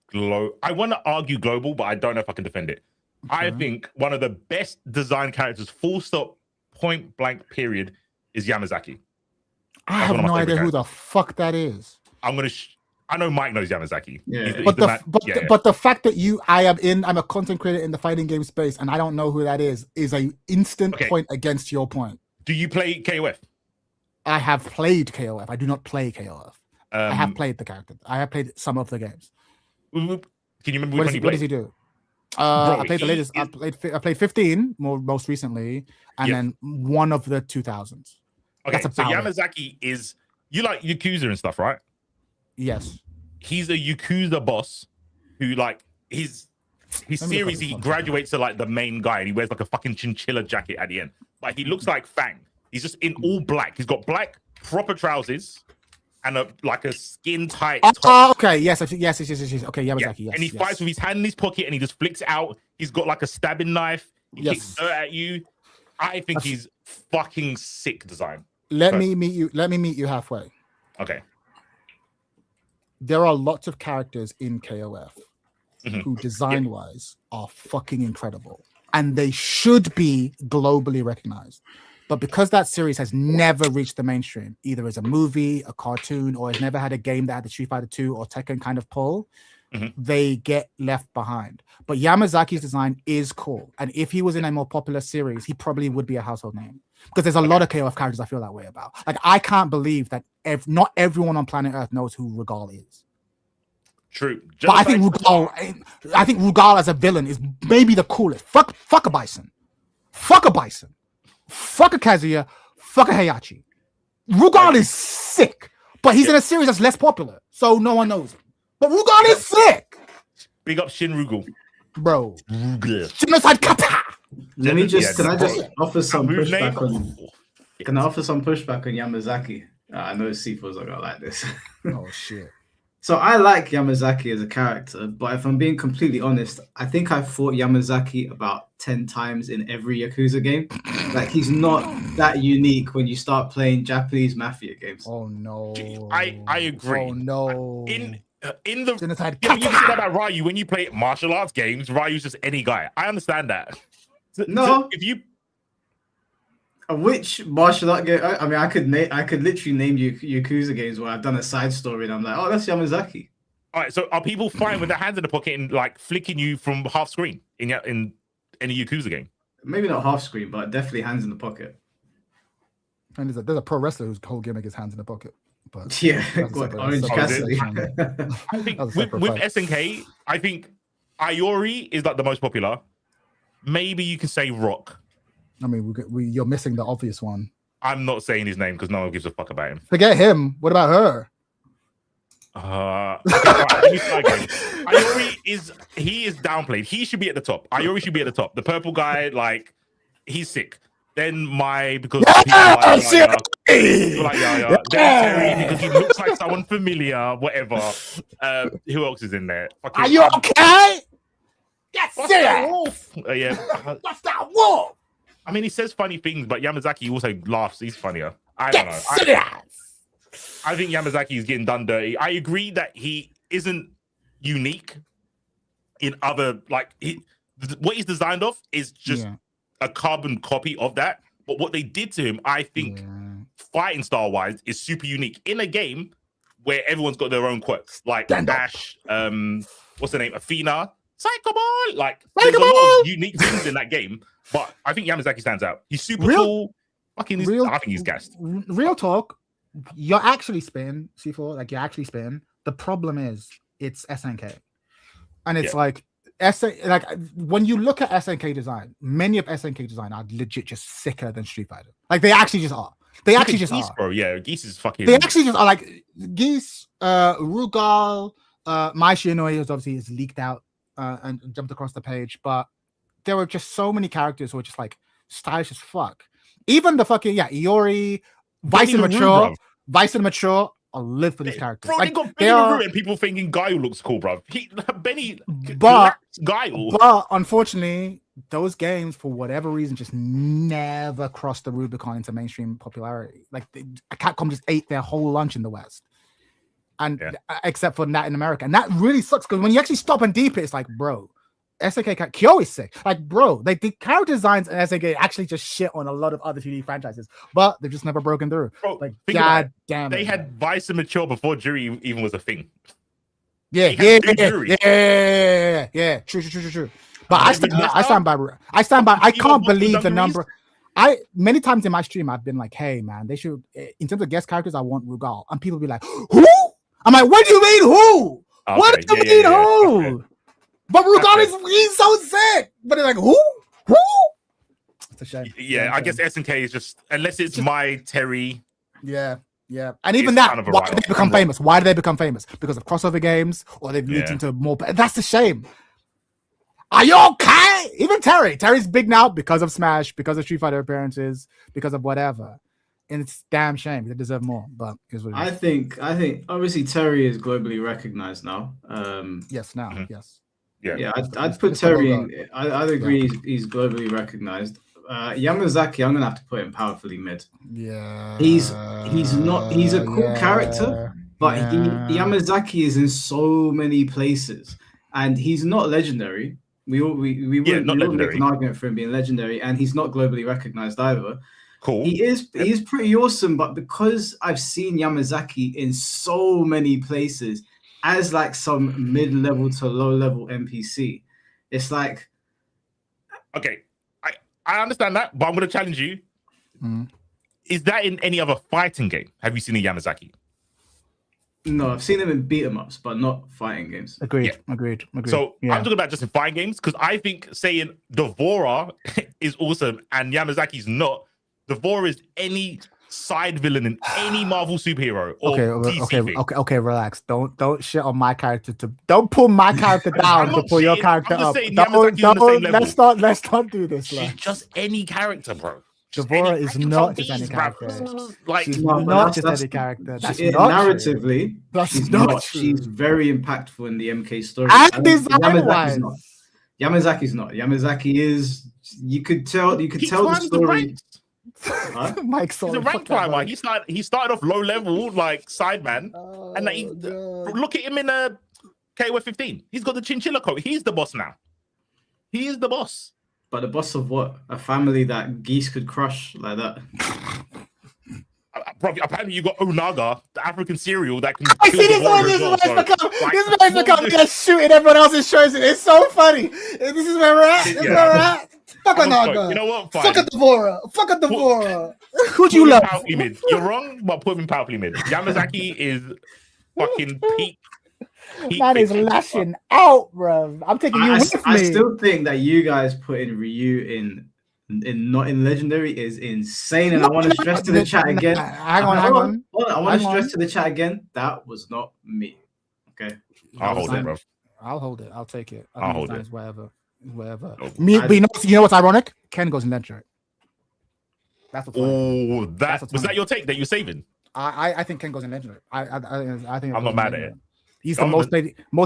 I want to argue global, but I don't know if I can defend it. Okay. I think one of the best design characters, full stop, point blank, period, is Yamazaki. I have no idea who the fuck that is. I'm gonna. I know Mike knows Yamazaki. Yeah. But the fact that I'm a content creator in the fighting game space, and I don't know who that is a instant point against your point. Do you play KOF? I have played KOF. I do not play KOF. I have played the character. I have played some of the games. Can you remember what does he do? I played the latest. I played 15 most recently, and then one of the 2000s. Okay, so Yamazaki is you like Yakuza and stuff, right? Yes. He's a Yakuza boss who like his series he graduates to like the main guy and he wears like a fucking chinchilla jacket at the end. Like he looks like Fang. He's just in all black. He's got black proper trousers and a skin tight top. Oh, okay. Yes. Okay, Yamazaki. Yeah. Yes. And he fights with his hand in his pocket and he just flicks it out. He's got like a stabbing knife. He kicks dirt at you. I think he's fucking sick design. Let me meet you halfway. Okay. There are lots of characters in KOF who design-wise are fucking incredible. And they should be globally recognized. But because that series has never reached the mainstream, either as a movie, a cartoon, or has never had a game that had the Street Fighter 2 or Tekken kind of pull, they get left behind. But Yamazaki's design is cool. And if he was in a more popular series, he probably would be a household name. Because there's a lot of KOF characters I feel that way about. Like, I can't believe that not everyone on planet Earth knows who Rugal is. True. But I think Rugal as a villain is maybe the coolest. Fuck a Bison. Fuck a Bison. Fuck a Kazuya. Fuck a Heihachi. Rugal is sick. But he's in a series that's less popular. So no one knows him. But Rugal is sick. Big up Shin Rugal. Bro. Genocide Kata. Can I just offer some pushback on? Can I offer some pushback on Yamazaki? I know C4's not gonna like this. Oh shit. So I like Yamazaki as a character, but if I'm being completely honest, I think I've fought Yamazaki about 10 times in every Yakuza game. Like he's not that unique when you start playing Japanese mafia games. Oh no. I agree. Oh no. In the Genocide you just said about Ryu when you play martial arts games, Ryu's just any guy. I understand that. No. If you which martial art game? I mean, I could literally name you Yakuza games where I've done a side story and I'm like, oh, that's Yamazaki. All right, so are people fighting with their hands in the pocket and like flicking you from half screen in any Yakuza game? Maybe not half screen, but definitely hands in the pocket. And there's a pro wrestler whose whole gimmick is hands in the pocket. But yeah, Orange Cassidy. I think with SNK, I think Iori is like the most popular. Maybe you could say Rock. I mean, you're missing the obvious one. I'm not saying his name because no one gives a fuck about him. Forget him. What about her? Iori is downplayed. He should be at the top. Iori should be at the top. The purple guy, like, he's sick. Then because people like Yaya. Then Terry because he looks like someone familiar. Whatever. Who else is in there? Are you okay? Yes, what's that wolf? Yeah. What's that wolf? I mean, he says funny things, but Yamazaki also laughs. He's funnier. I don't know. I think Yamazaki is getting done dirty. I agree that he isn't unique in other what he's designed off is just Yeah. a carbon copy of that. But what they did to him, I think, fighting style wise, is super unique in a game where everyone's got their own quirks. Like Ash, what's the name? Athena, Psycho Ball. Like there's a lot of unique things in that game. But I think Yamazaki stands out. He's super cool. I think he's gassed. Real talk. You're actually spin C4. Like you're actually spin. The problem is it's SNK, and it's like. Like when you look at SNK design, many of SNK design are legit just sicker than Street Fighter. Like they actually just are. They actually just Geese, are. Bro, yeah, Geese is fucking. They actually just are like Geese, Rugal, Mai Shiranui is obviously leaked out and jumped across the page, but there were just so many characters who were just like stylish as fuck. Even the fucking Iori, Vice and Mature. I'll live for this character. Bro, like, they got Benny and people thinking Guile looks cool, bro. Benny, but Guile. But unfortunately, those games, for whatever reason, just never crossed the Rubicon into mainstream popularity. Like Capcom just ate their whole lunch in the West, and except for that in America, and that really sucks because when you actually stop and deep it, it's like, bro, SNK Kyo is sick. Like, bro, the character designs in SNK actually just shit on a lot of other 2D franchises, but they've just never broken through. Bro, like, god damn it. They had Vice and Mature before Jury even was a thing. Yeah. True. But I stand by. I can't believe the number. Many times in my stream, I've been like, hey man, they should, in terms of guest characters, I want Rugal. And people be like, who? I'm like, what do you mean who? Okay. What do you mean who? Okay. But Rugal he's so sick. But they're like, who? It's a shame. Yeah, I guess SNK is just, unless it's my Terry. Yeah. And even that, kind of why did they become famous? Why did they become famous? Because of crossover games, or they've leaked into more. That's a shame. Are you okay? Even Terry's big now because of Smash, because of Street Fighter appearances, because of whatever. And it's damn shame. They deserve more. But here's what it is. I think obviously Terry is globally recognized now. Yes. Yeah. I'd put Terry in. I'd agree he's globally recognized. Yamazaki, I'm gonna have to put him powerfully mid. Yeah. He's a cool character, but Yamazaki is in so many places, and he's not legendary. We wouldn't make an argument for him being legendary, and he's not globally recognized either. Cool. He is pretty awesome, but because I've seen Yamazaki in so many places as like some mid-level to low-level NPC, it's like, okay, I understand that, but I'm going to challenge you. Is that in any other fighting game? Have you seen a Yamazaki? No, I've seen him in beat 'em ups, but not fighting games. Agreed. So I'm talking about just in fighting games, because I think saying Devora is awesome and Yamazaki's not. Devora is any side villain in any Marvel superhero. Or Okay, relax. Don't shit on my character. Don't pull my character down to pull your character up. Let's not do this. She's just any character, bro. Devora is not just any character. Like, she's not just any character. That's not narratively. That's not true. She's very impactful in the MK story. And design-wise. Yamazaki's not. Yamazaki is. You could tell the story. Mike's he's a rank climber. He started off low level, like sideman, and look at him in a KOF 15. He's got the chinchilla coat. He's the boss now. He is the boss. But the boss of what? A family that geese could crush like that. Apparently, you got Onaga, the African cereal that can. I see this man's become just shooting everyone else's choices. It's so funny. This is where we're at. Fuck Onaga. You know what? Fine. Fuck a Devora. Who do you love? You're wrong, but put him powerfully mid. Yamazaki is fucking peak. Man is lashing out, bro. I'm taking you with me. I still think that you guys putting Ryu not in legendary is insane, and I want to stress to the chat again. Hang on. I want to stress to the chat again. That was not me. Okay, I'll hold it, bro. I'll hold it. I'll take it. I'll hold it. Whatever. But you know what's ironic? Ken goes in legendary. That's what's was that your take that you're saving? I think Ken goes in legendary. I think I'm not mad at it. He's the most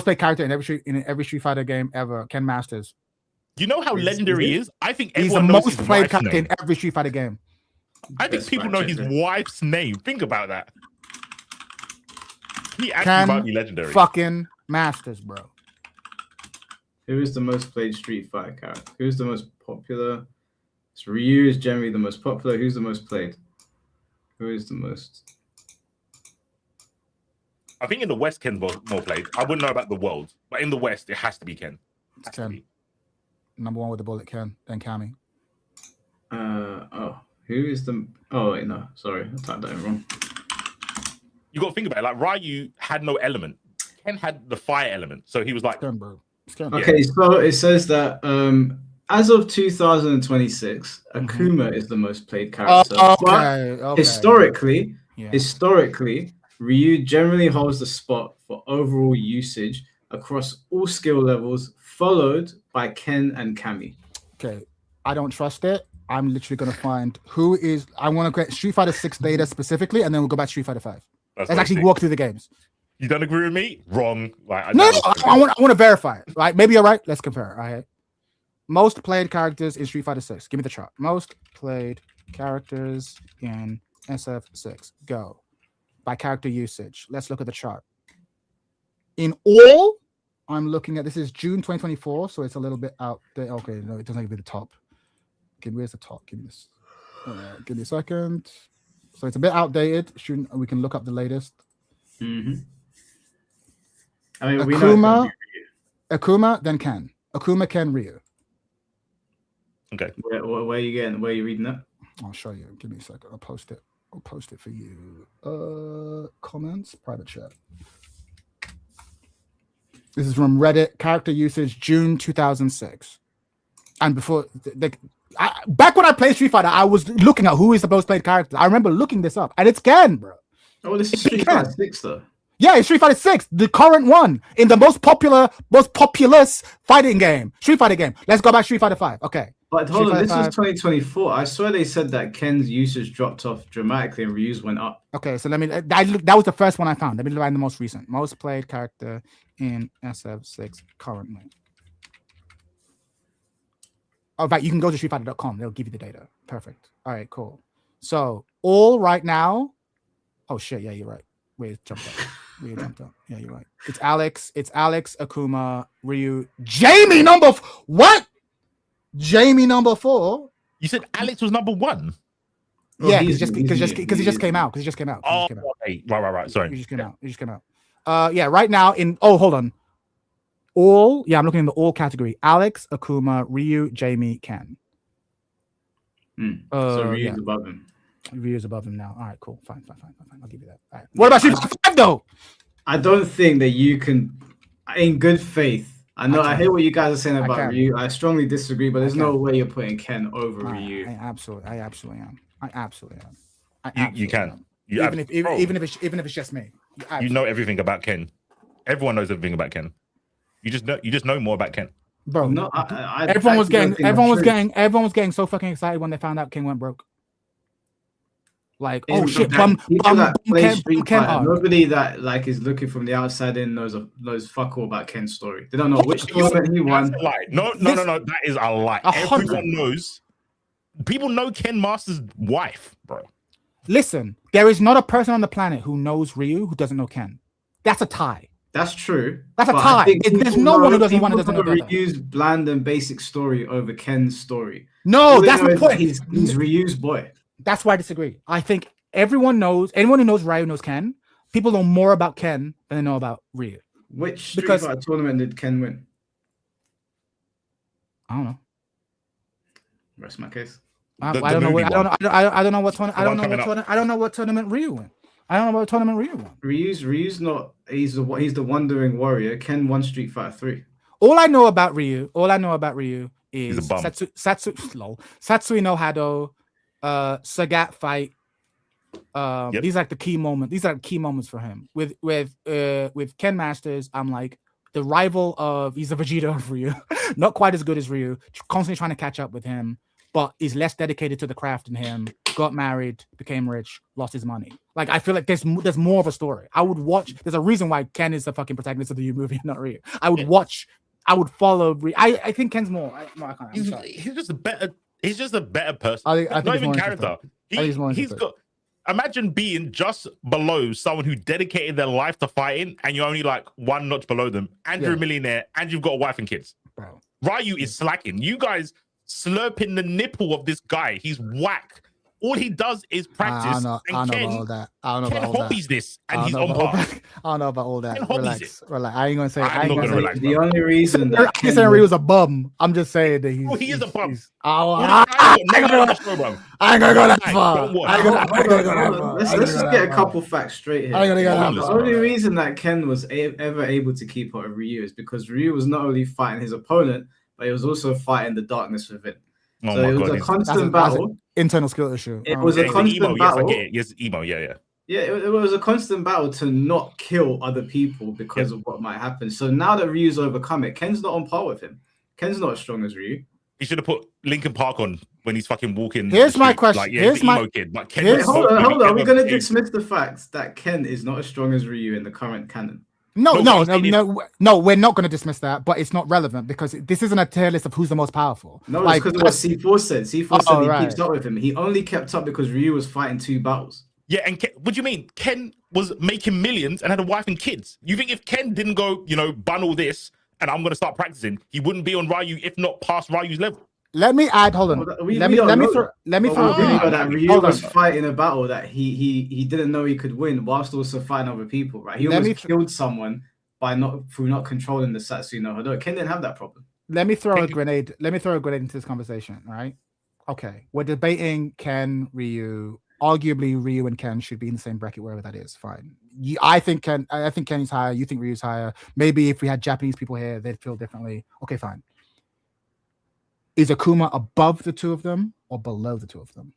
played character in every Street Fighter game ever. Ken Masters. You know how legendary he is? I think he's the most played character in every Street Fighter game. I think people know his wife's name. Think about that. He actually might be legendary. Fucking Masters, bro. Who is the most played Street Fighter character? Who's the most popular? So Ryu is generally the most popular. Who's the most played? Who is the most? I think in the West, Ken's more played. I wouldn't know about the world, but in the West, it has to be Ken. It's Ken. Number one with the bullet, Ken. Then Cammy. Who is the? Oh wait, no, sorry, I typed that in wrong. You got to think about it. Like Ryu had no element. Ken had the fire element, so he was like, Ken, bro. Ken. Okay, so it says that as of 2026, Akuma is the most played character. Okay. Historically, Ryu generally holds the spot for overall usage across all skill levels, followed by Ken and Cammy. Okay, I don't trust it. I'm literally gonna find who is. I want to get Street Fighter 6 data specifically, and then we'll go back to Street Fighter 5. Let's actually walk through the games. You don't agree with me? Wrong. Like No, I want to verify it. Right? Maybe you're right. Let's compare. All right. Most played characters in Street Fighter 6. Give me the chart. Most played characters in SF6. Go. By character usage. Let's look at the chart. In all, I'm looking at, this is June 2024, so it's a little bit out there. Okay, no, it doesn't give me the top. Okay, where's the top? Give me this. Give me a second. So it's a bit outdated. We can look up the latest. Mm-hmm. I mean, Akuma, then Ken. Akuma, Ken, Ryu. Okay. Where are you getting? Where are you reading that? I'll show you. Give me a second. I'll post it. I'll post it for you. Comments, private chat. This is from Reddit. Character usage, June 2006. And before, back when I played Street Fighter, I was looking at who is the most played character. I remember looking this up, and it's Ken, bro. Oh, this is Street Fighter 6, though. Yeah, it's Street Fighter 6, the current one in the most populous fighting game, Street Fighter game. Let's go back to Street Fighter 5. Okay. But hold on, this is 2024. I swear they said that Ken's usage dropped off dramatically and Ryu's went up. Okay, so let me. That was the first one I found. Let me find the most recent, most played character in SF6 currently. Oh, right, you can go to streetfighter.com. They'll give you the data. Perfect. All right, cool. So all right now. Oh shit! Yeah, you're right. Wait, jumped up. Yeah, you're right. It's Alex, Akuma, Ryu, Jamie what? Jamie number 4. You said Alex was number 1. Yeah, because he just came out. Oh, okay. Right. Sorry. He just came out. Yeah, right now hold on. All, yeah, I'm looking in the all category. Alex, Akuma, Ryu, Jamie, Ken. So Ryu's above him. Ryu's above him now. All right, cool. Fine. I'll give you that. All right. What about Street Fighter 5 though? I don't think that you can, in good faith. I know. I hear what you guys are saying about Ryu. I strongly disagree, but there's no way you're putting Ken over Ryu. I absolutely am. You can. Even if it's just me. You know everything about Ken. Everyone knows everything about Ken. You just know more about Ken. Bro, no, everyone was getting so fucking excited when they found out Ken went broke. Like, oh shit, Ken. Nobody that like is looking from the outside in knows fuck all about Ken's story. They don't know which tournament he won. No, that is a lie. Everyone knows. People know Ken Masters' wife, bro. Listen, there is not a person on the planet who knows Ryu who doesn't know Ken. That's a tie. That's true. That's a tie. There's no one who doesn't know Ryu's bland and basic story over Ken's story. No, that's the point. He's Ryu's boy. That's why I disagree. I think anyone who knows Ryu knows Ken. People know more about Ken than they know about Ryu. Which Street Fighter tournament did Ken win? I don't know. Rest my case. I don't know what tournament Ryu won. I don't know what tournament Ryu won. Ryu's not. He's the wandering warrior. Ken won Street Fighter 3. All I know about Ryu is Satsui no Hado, Sagat fight. These are like the key moments. These are key moments for him. With Ken Masters, I'm like the rival of. He's the Vegeta of Ryu. Not quite as good as Ryu. Constantly trying to catch up with him, but he's less dedicated to the craft than him. Got married, became rich, lost his money. Like, I feel like there's more of a story. I would watch. There's a reason why Ken is the fucking protagonist of the movie, not Ryu. I would watch. I would follow. I think Ken's more. He's just a better. He's just a better person. I think not even character. He's got. Imagine being just below someone who dedicated their life to fighting, and you're only like one notch below them, and you're a millionaire, and you've got a wife and kids. bro. Ryu is slacking. You guys slurping the nipple of this guy. He's whack. All he does is practice. I don't know about all that. I don't know Ken about all that. hobbies this, and he's on par. I don't know about all that. Ken hobbies Relax. I ain't gonna say. I'm not gonna relax. The only reason that I'm saying Ryu's a bum. I'm just saying that he's. He is a bum. I ain't gonna go that far. Let's just get a couple facts straight here. The only reason that Ken was ever able to keep up with Ryu is because Ryu was not only fighting his opponent, but he was also fighting the darkness within. Oh So it was a constant battle. Internal skill issue. It was a constant battle. Yes, emo. Yeah. Yeah, it was a constant battle to not kill other people because of what might happen. So now that Ryu's overcome it, Ken's not on par with him. Ken's not as strong as Ryu. He should have put Linkin Park on when he's fucking walking. Here's my question. Like, yeah, here's my emo kid. But Ken hold on. Are we going to dismiss the fact that Ken is not as strong as Ryu in the current canon? No, we're not going to dismiss that, but it's not relevant because this isn't a tier list of who's the most powerful. No, it's because of what C4 said. C4 said he keeps up with him. He only kept up because Ryu was fighting 2 battles. Yeah, and what do you mean? Ken was making millions and had a wife and kids. You think if Ken didn't go, bun all this and I'm going to start practicing, he wouldn't be on Ryu, if not past Ryu's level? Let me add. Hold on. Let me throw. That Ryu was fighting a battle that he didn't know he could win, whilst also fighting other people. Right? He almost killed someone through not controlling the Satsu no Hado. Ken didn't have that problem. Let me throw a grenade. Let me throw a grenade into this conversation. Right? Okay. We're debating Ken, Ryu. Arguably, Ryu and Ken should be in the same bracket, wherever that is. Fine. I think Ken is higher. You think Ryu's higher. Maybe if we had Japanese people here, they'd feel differently. Okay, fine. Is Akuma above the 2 of them or below the 2 of them?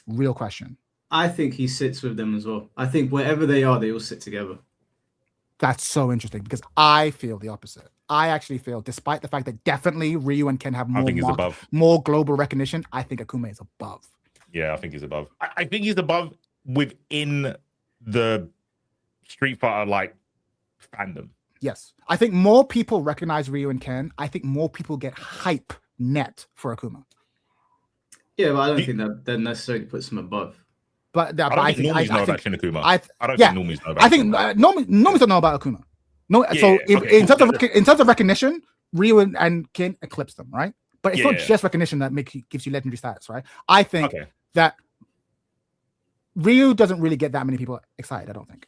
Real question. I think he sits with them as well. I think wherever they are, they all sit together. That's so interesting because I feel the opposite. I actually feel, despite the fact that definitely Ryu and Ken have more global recognition, I think Akuma is above. Yeah, I think he's above. I think he's above within the Street Fighter fandom. Yes. I think more people recognize Ryu and Ken. I think more people get hype net for Akuma. Yeah, but I don't think that necessarily puts him above. But I think normies know about Akuma. I don't think normies know about I think normies don't know about Akuma. No, yeah, so in terms of recognition, Ryu and Ken eclipse them, right? But it's not just recognition that gives you legendary status, right? I think that Ryu doesn't really get that many people excited. I don't think.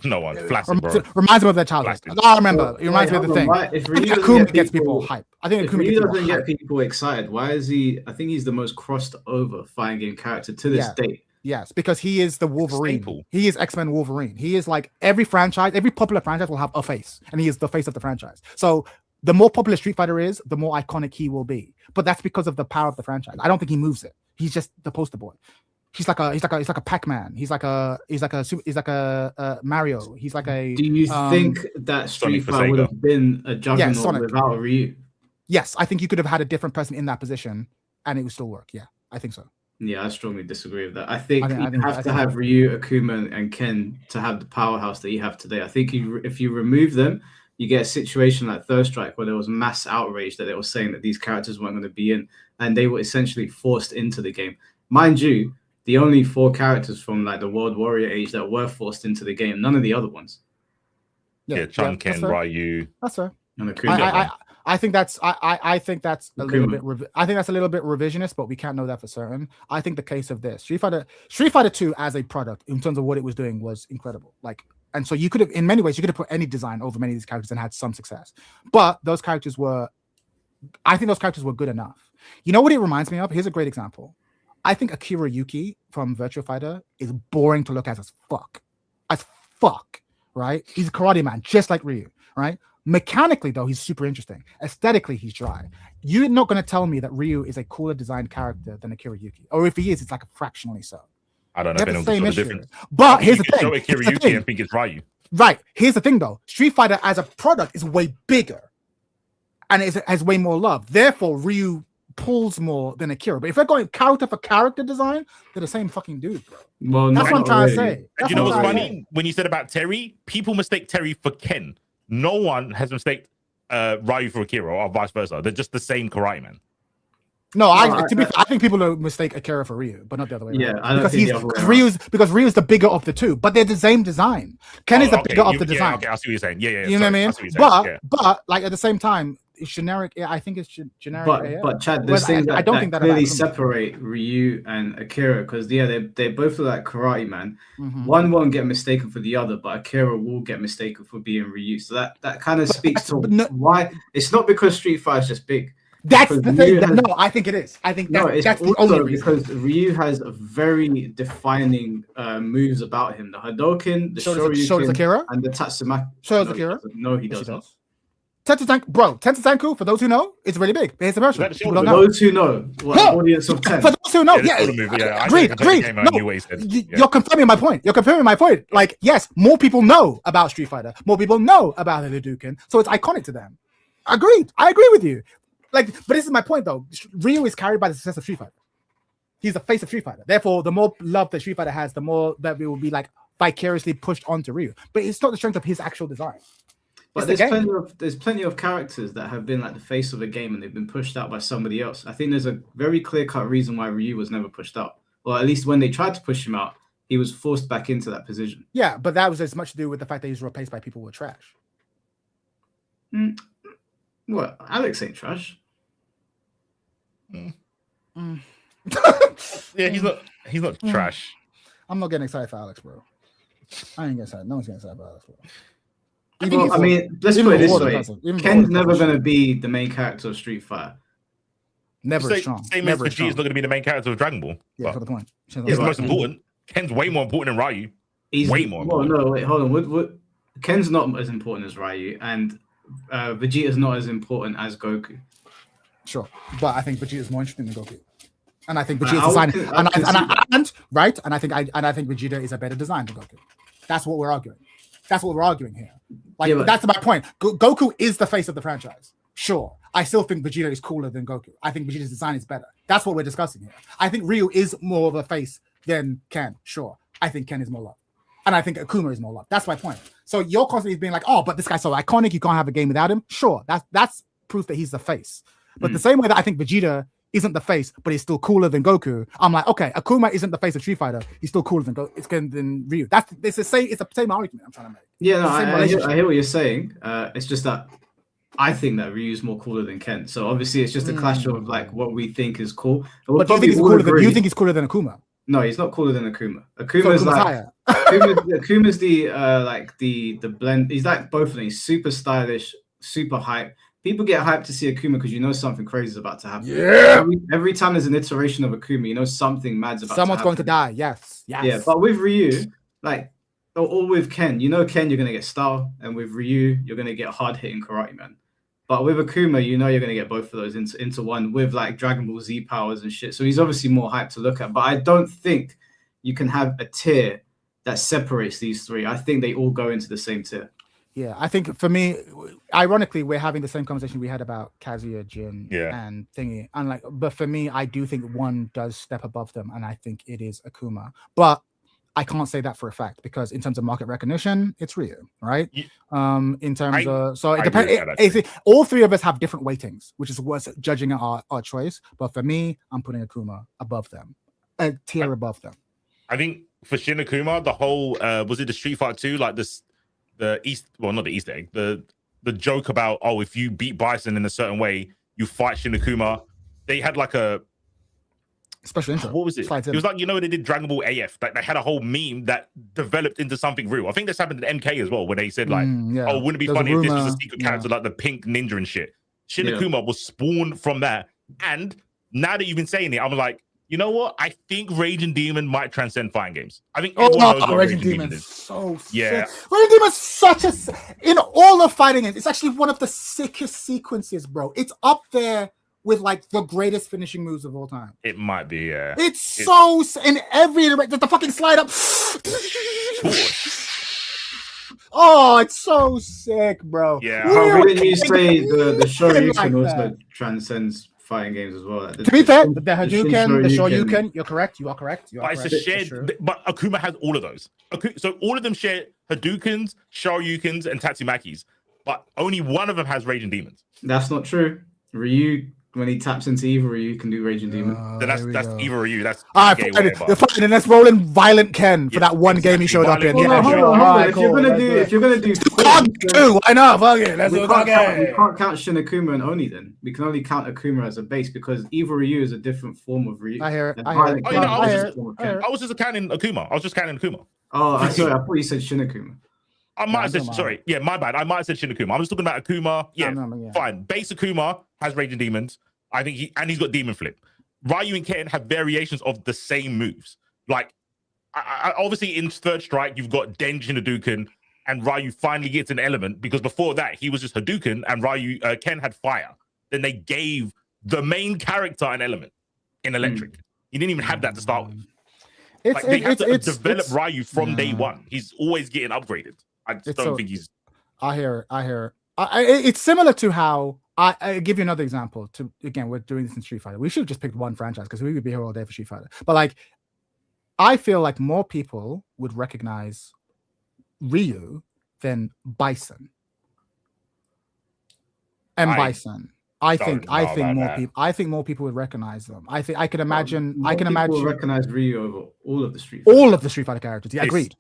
No one. Flaccid, bro. Reminds me of their childhood. I remember. It reminds me of the thing. If Akuma gets people hype. I think if Ryu doesn't get people excited, why is he? I think he's the most crossed over fighting game character to this date. Yes, because he is the Wolverine. He is X-Men Wolverine. He is like every popular franchise will have a face, and he is the face of the franchise. So the more popular Street Fighter is, the more iconic he will be. But that's because of the power of the franchise. I don't think he moves it. He's just the poster boy. He's like a Pac-Man. He's like a Mario. He's like a. Do you think that Street Fighter would have been a juggernaut without Ryu? Yes, I think you could have had a different person in that position, and it would still work. Yeah, I think so. Yeah, I strongly disagree with that. I think you have to have Ryu, Akuma, and Ken to have the powerhouse that you have today. I think if you remove them, you get a situation like Third Strike where there was mass outrage that they were saying that these characters weren't going to be in, and they were essentially forced into the game. Mind you, the only 4 characters from the World Warrior age that were forced into the game, none of the other ones. Yeah, Chun, Ken, Ryu. That's fair. And Akuma. I think that's a little bit. I think that's a little bit revisionist, but we can't know that for certain. I think the case of this Street Fighter 2 as a product in terms of what it was doing was incredible. And so you could have, in many ways, put any design over many of these characters and had some success. But those characters were good enough. You know what it reminds me of? Here's a great example. I think Akira Yuki from Virtua Fighter is boring to look at as fuck, right? He's a karate man, just like Ryu, right? Mechanically, though, he's super interesting. Aesthetically, he's dry. You're not going to tell me that Ryu is a cooler designed character than Akira Yuki. Or if he is, it's like a fractionally so. I don't know if anyone's the difference. But here's the thing. Akira Yuki and think it's Ryu. Right. Here's the thing, though. Street Fighter as a product is way bigger. And it has way more love. Therefore, Ryu pulls more than Akira. But if we're going character for character design, they're the same fucking dude, bro. Well, that's what I'm trying to say. And you know what's funny? When you said about Terry, people mistake Terry for Ken. No one has mistaken Ryu for Akira or vice versa. They're just the same karate man. No, I think people mistake Akira for Ryu, but not the other way. Yeah, I don't think the other way because Ryu's the bigger of the 2, but they're the same design. Ken is the bigger of the design. Okay, I see what you're saying. Yeah. You know what I mean? But at the same time, generic. Yeah, I think it's generic. But Chad, there's things I that, don't that think that clearly about Akuma. separate Ryu and Akira because they both look like Karate Man. Mhm. One won't get mistaken for the other, but Akira will get mistaken for being Ryu. So that kind of speaks to why it's not because Street Fighter is just big. That's Because the thing. Ryu has- No, I think it is. I think it's that's the only also reason. because Ryu has a very defining moves about him: the Hadouken, the So does Shoryuken, Akira. and the Tatsumaki. So does No, he Akira. doesn't. No, he Yes, does not. Tensenku, for those who know, it's really big. It's a version. Is that the People shoulder don't For know. those who know, what No. audience of 10. For those who know, the yeah, shoulder move, yeah. I agreed. didn't play the game, I No, knew what he said. Yeah. you're confirming my point. You're confirming my point. Like, yes, more people know about Street Fighter. More people know about the Hadouken, so it's iconic to them. Agreed. I agree with you. Like, but this is my point though. Ryu is carried by the success of Street Fighter. He's the face of Street Fighter. Therefore, the more love that Street Fighter has, the more that we will be like vicariously pushed onto Ryu. But it's not the strength of his actual design. But there's plenty of characters that have been like the face of the game and they've been pushed out by somebody else. I think there's a very clear-cut reason why Ryu was never pushed out. Or at least when they tried to push him out, he was forced back into that position. Yeah, but that was as much to do with the fact that he was replaced by people who were trash. What? Alex ain't trash. Mm. Yeah, he's not trash. I'm not getting excited for Alex, bro. I ain't getting excited. No one's getting excited for Alex, bro. Well, I mean, let's put it this way. Ken's never going to be the main character of Street Fighter. Never strong. Same as Vegeta's not going to be the main character of Dragon Ball. Yeah, for the point. He's the most important. Ken's way more important than Ryu. He's way more well, important. no, wait, hold on. What? Ken's not as important as Ryu, and Vegeta's not as important as Goku. Sure, but I think Vegeta is more interesting than Goku, and I think Vegeta's design, and I think Vegeta is a better design than Goku. That's what we're arguing. That's what we're arguing here. Like, yeah, that's my point. Goku is the face of the franchise. Sure, I still think Vegeta is cooler than Goku. I think Vegeta's design is better. That's what we're discussing here. I think Ryu is more of a face than Ken. Sure, I think Ken is more loved, and I think Akuma is more loved. That's my point. So you're constantly being like, oh, but this guy's so iconic, you can't have a game without him. Sure, that's proof that he's the face. But the same way that I think Vegeta isn't the face, but he's still cooler than Goku, I'm like, okay, Akuma isn't the face of Street Fighter. He's still cooler than than Ryu. It's the same argument I'm trying to make. Yeah, no, I hear what you're saying. It's just that I think that Ryu's more cooler than Ken. So obviously, it's just a clash of like what we think is cool. But do you think he's cooler than Akuma? No, he's not cooler than Akuma. Akuma's like Akuma's the blend. He's like both of them. He's super stylish, super hype. People get hyped to see Akuma because you know something crazy is about to happen. Yeah. Every time there's an iteration of Akuma, you know something mad's about Someone's to happen. going to die. Yes. Yeah, but with Ryu, like, or with Ken, you know Ken, you're going to get style. And with Ryu, you're going to get hard-hitting Karate Man. But with Akuma, you know you're going to get both of those into one with, like, Dragon Ball Z powers and shit. So he's obviously more hyped to look at. But I don't think you can have a tier that separates these three. I think they all go into the same tier. Yeah, I think for me, ironically, we're having the same conversation we had about Kazuya, Jin, and Thingy. And like, but for me, I do think one does step above them, and I think it is Akuma. But I can't say that for a fact because in terms of market recognition, it's Ryu, right? In terms of it depends. All three of us have different weightings, which is what's judging our choice. But for me, I'm putting Akuma above them, a tier above them. I think for Shin Akuma, the whole was it the Street Fighter 2, like this. Not the Easter egg, the joke about, oh, if you beat Bison in a certain way, you fight Shin Akuma. They had like a special intro. What was it? It was like, you know, they did Dragon Ball AF. Like they had a whole meme that developed into something real. I think this happened in MK as well, where they said like, oh, wouldn't it be funny if this was a secret character like the pink ninja and shit. Shin Akuma was spawned from that. And now that you've been saying it, I'm like, you know what? I think Raging Demon might transcend fighting games. I think everyone knows what Raging Demon is. So yeah. sick. Raging Demon's such a in all of fighting games. It's actually one of the sickest sequences, bro. It's up there with like the greatest finishing moves of all time. It might be, yeah. It's so in every the fucking slide up. Oh, it's so sick, bro. Yeah. How wouldn't you say the Shoryuken also transcends fighting games as well? Like to be fair, the Hadouken, the Shoryuken, you're correct. You are correct. It's a shared, but Akuma has all of those. So all of them share Hadoukens, Shoryukens, and Tatsumakis, but only one of them has Raging Demons. That's not true. Ryu when he taps into evil, you can do Raging Demon. So that's either or you. That's all right. gay, Fine, whatever. fine, and let's roll in Violent Ken for that one game he showed up in. Hold on, hold on. If you're gonna do, why not? Fuck it. Let's do we can't count Shin Akuma and Oni. Then we can only count Akuma as a base because evil Ryu is a different form of Ryu. I hear it. I was just counting Akuma. Oh, sorry. I thought you said Shin Akuma. I might have said, sorry. Yeah, my bad. I might have said Shin Akuma. I'm just talking about Akuma. Yeah, fine. Base Akuma has Raging Demons. I think he's got Demon Flip. Ryu and Ken have variations of the same moves. Like, obviously in Third Strike, you've got Denjin Hadouken, and Ryu finally gets an element because before that, he was just Hadouken, and Ken had fire. Then they gave the main character an element in Electric. He didn't even have that to start with. They have to develop Ryu from day one. He's always getting upgraded. I just don't think he's. I hear it. It's similar to how I give you another example. Again, we're doing this in Street Fighter. We should have just picked one franchise because we would be here all day for Street Fighter. But like, I feel like more people would recognize Ryu than Bison. And Bison. I think more people would recognize them. I can imagine. People recognize Ryu over all of the Street Fighter characters. Yeah, agreed.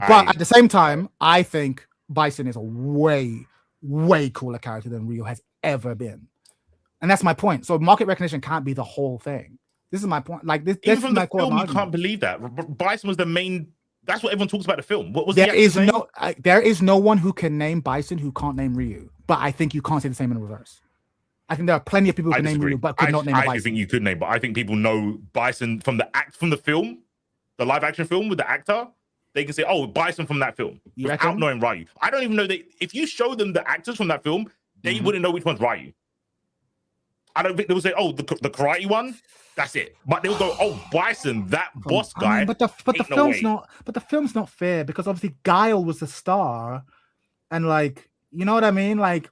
But at the same time, I think Bison is a way cooler character than Ryu has ever been, and that's my point. So market recognition can't be the whole thing. This is my point. Like this, even from the film, you can't believe that Bison was the main. That's what everyone talks about the film. What was there is no one who can name Bison who can't name Ryu. But I think you can't say the same in reverse. I think there are plenty of people who can name Ryu, but could not name Bison. I think you could name, but I think people know Bison from the film, the live action film with the actor. They can say, "Oh, Bison from that film," without knowing Ryu. I don't even know that if you show them the actors from that film, they wouldn't know which one's Ryu. I don't think they would say, "Oh, the karate one." That's it. But they'll go, "Oh, Bison, that boss guy." But the film's not fair because obviously Guile was the star, and like you know what I mean, like.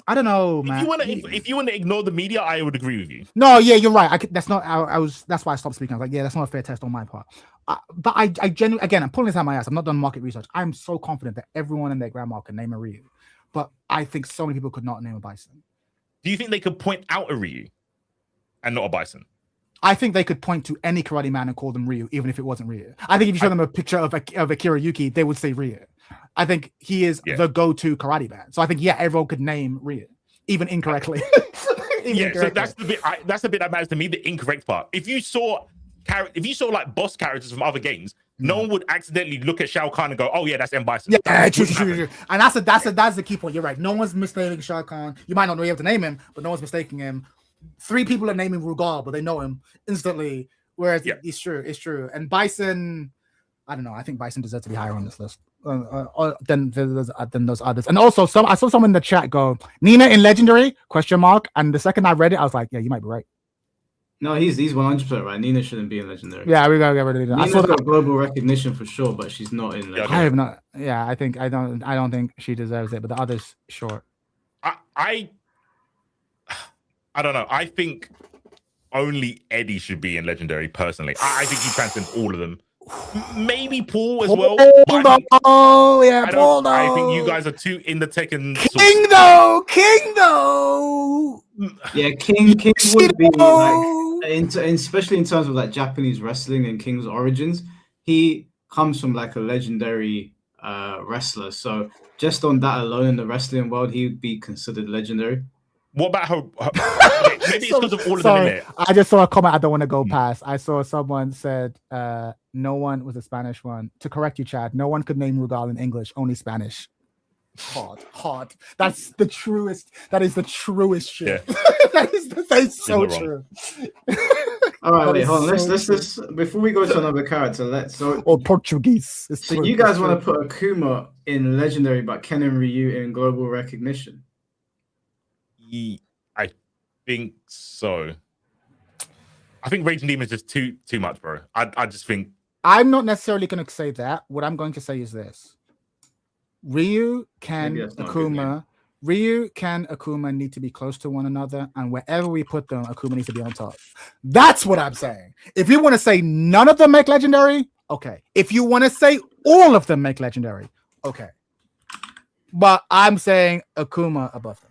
I don't know, man. If you want to ignore the media, I would agree with you. No, yeah, you're right. That's why I stopped speaking. I was like, yeah, that's not a fair test on my part. But I genuinely, again, I'm pulling this out of my ass. I'm not done market research. I'm so confident that everyone and their grandma can name a Ryu, but I think so many people could not name a Bison. Do you think they could point out a Ryu and not a Bison? I think they could point to any karate man and call them Ryu, even if it wasn't Ryu. I think if you show them a picture of Akira Yuki, they would say Ryu. I think he is the go-to karate man. So I think everyone could name Ryu, even incorrectly. So that's the bit. That's the bit that matters to me. The incorrect part. If you saw like boss characters from other games, no one would accidentally look at Shao Kahn and go, "Oh yeah, that's M Bison." Yeah, true. And that's the key point. You're right. No one's mistaking Shao Kahn. You might not be able to name him, but no one's mistaking him. 3 people are naming Rugal, but they know him instantly. Whereas it's true. And Bison, I don't know. I think Bison deserves to be higher on this list than those others. And also, I saw someone in the chat go, "Nina in Legendary?" ? And the second I read it, I was like, "Yeah, you might be right." No, he's 100% right. Nina shouldn't be in Legendary. Yeah, we gotta get rid of Nina. Nina's got global recognition for sure, but she's not in Legendary. I have not. Yeah, I don't think she deserves it, but the others, sure. I don't know. I think only Eddie should be in Legendary, personally. I think he transcends all of them. Maybe Paul as well. Paul, yeah, Paul. I think you guys are too in the Tekken. King though. Yeah, King would be like, especially in terms of like Japanese wrestling and King's origins. He comes from like a legendary wrestler, so just on that alone in the wrestling world, he would be considered legendary. What about her? Maybe it's because of all of them in there. I just saw a comment I don't want to go past. I saw someone said, no one was a Spanish one. To correct you, Chad, no one could name Rugal in English, only Spanish. Hard. That's the truest. That is the truest shit. Yeah. that is so true. All right, wait, hold on. Let's before we go to another character, or Portuguese. So you guys want to put Akuma in Legendary, but Ken and Ryu in global recognition? I think so. I think Raging Demon is just too much, bro. I just think I'm not necessarily going to say that. What I'm going to say is this: Ryu, Ken, Akuma need to be close to one another, and wherever we put them, Akuma needs to be on top. That's what I'm saying. If you want to say none of them make Legendary, okay. If you want to say all of them make Legendary, okay. But I'm saying Akuma above them.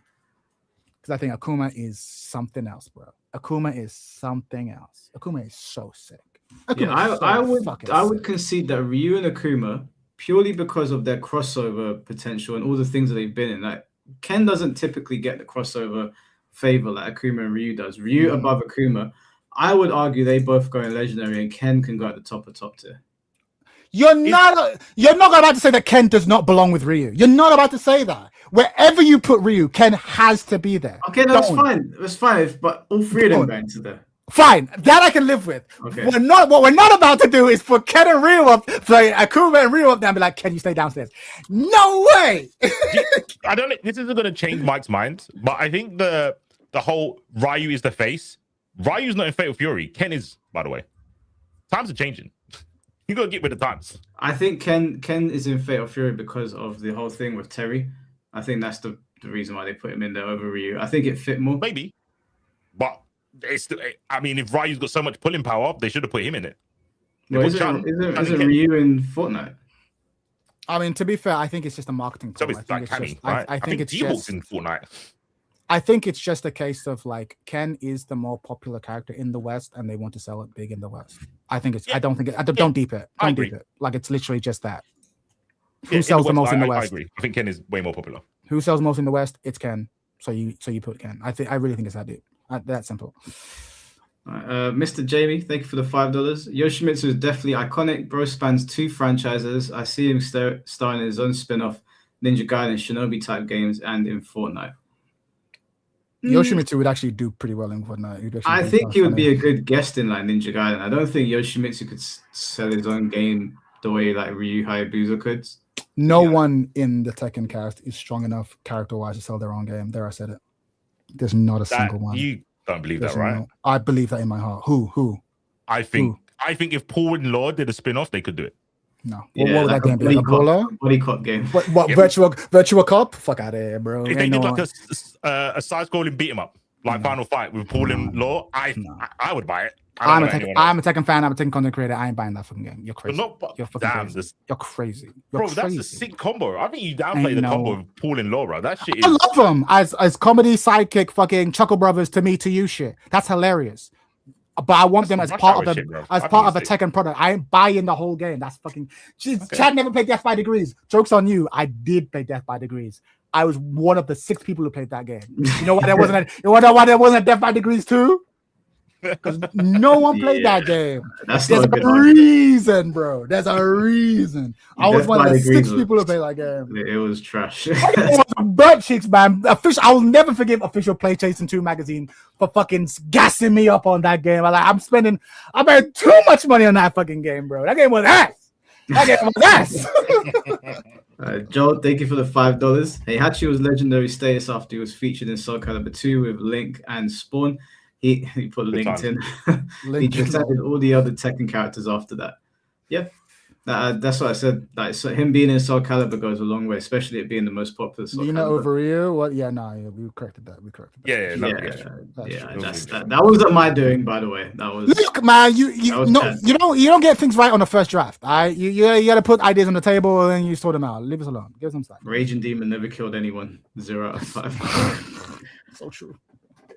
because I think Akuma is something else, bro. Akuma is something else. Akuma is so sick. Yeah, Akuma is so I would fucking I would sick. concede that Ryu and Akuma, purely because of their crossover potential and all the things that they've been in, like Ken doesn't typically get the crossover favor like Akuma and Ryu does. Ryu above Akuma, I would argue they both go in legendary, and Ken can go at the top of top tier. You're not about to say that Ken does not belong with Ryu. You're not about to say that. Wherever you put Ryu, Ken has to be there. Okay, no, that's fine. That's fine. But all three of them go into there. Fine, that I can live with. Okay. What we're not about to do is put Ken and Ryu up, play Akuma and Ryu up there and be like, "Can you stay downstairs?" No way. I don't. This isn't going to change Mike's mind, but I think the whole Ryu is the face. Ryu's not in Fatal Fury. Ken is, by the way. Times are changing. You got to get with the times. I think Ken is in Fatal Fury because of the whole thing with Terry. I think that's the reason why they put him in there over Ryu. I think it fit more. Maybe, but it's. I mean, if Ryu's got so much pulling power, they should have put him in it. Well, isn't Ryu in Fortnite? I mean, to be fair, I think it's just a marketing So tool. it's like Cammy, right? I think it's T-Hawk's just in Fortnite. I think it's just a case of like Ken is the more popular character in the West, and they want to sell it big in the West. I think it's. Yeah. I don't think it. Don't deep it. Don't deep it. Like it's literally just that. Who sells the most in the West? I agree. I think Ken is way more popular. Who sells most in the West? It's Ken. So you put Ken. I really think it's that deep. That simple. Mr. Jamie, thank you for the $5. Yoshimitsu is definitely iconic. Bro spans 2 franchises. I see him starring in his own spin-off, Ninja Gaiden, Shinobi type games, and in Fortnite. Yoshimitsu would actually do pretty well in Fortnite. I think he would be a good guest in like Ninja Gaiden. I don't think Yoshimitsu could sell his own game the way like Ryu Hayabusa could. No one in the Tekken cast is strong enough character-wise to sell their own game. There, I said it. There's not a single one. You don't believe that, right? No. I believe that in my heart. Who? I think if Paul and Law did a spin-off, they could do it. No. What would that game be? Like a brawler? Body cop game. What yeah. virtual cop? Fuck out of here, bro. If they did like a side-scrolling beat 'em up, like Final Fight with Paul and Law, I would buy it. I'm a Tekken fan. I'm a Tekken content creator. I ain't buying that fucking game. You're crazy. You're fucking crazy. You're crazy. Bro, that's a sick combo. I think you downplay the combo of Paul and Law, bro. That shit is... I love them as comedy sidekick, fucking Chuckle Brothers to me to you shit. That's hilarious. But I want them as part of a Tekken product. I ain't buying the whole game. That's fucking. Chad never played Death by Degrees. Joke's on you. I did play Death by Degrees. I was one of the 6 people who played that game. You know why there wasn't why there wasn't a Death by Degrees 2? Because no one played that game. There's a reason, bro. There's a reason. I was one of the 6 people who played that game. It was trash. It was butt cheeks, man. I will never forgive Official PlayStation 2 magazine for fucking gassing me up on that game. I made too much money on that fucking game, bro. That game was ass. Joel, thank you for the $5. Heihachi was legendary status after he was featured in Soul Calibur 2 with Link and Spawn. He put LinkedIn. He transcended all the other Tekken characters after that. Yeah, that's what I said. Like, so him being in Soul Calibur goes a long way, especially it being the most popular Soul Calibur. Over Ryu? What? Yeah, we corrected that. Yeah. That wasn't my doing, by the way. That was. Look, man, you don't get things right on the first draft. You got to put ideas on the table and you sort them out. Leave us alone. Give us some slack. Raging Demon never killed anyone. 0 out of 5. So true.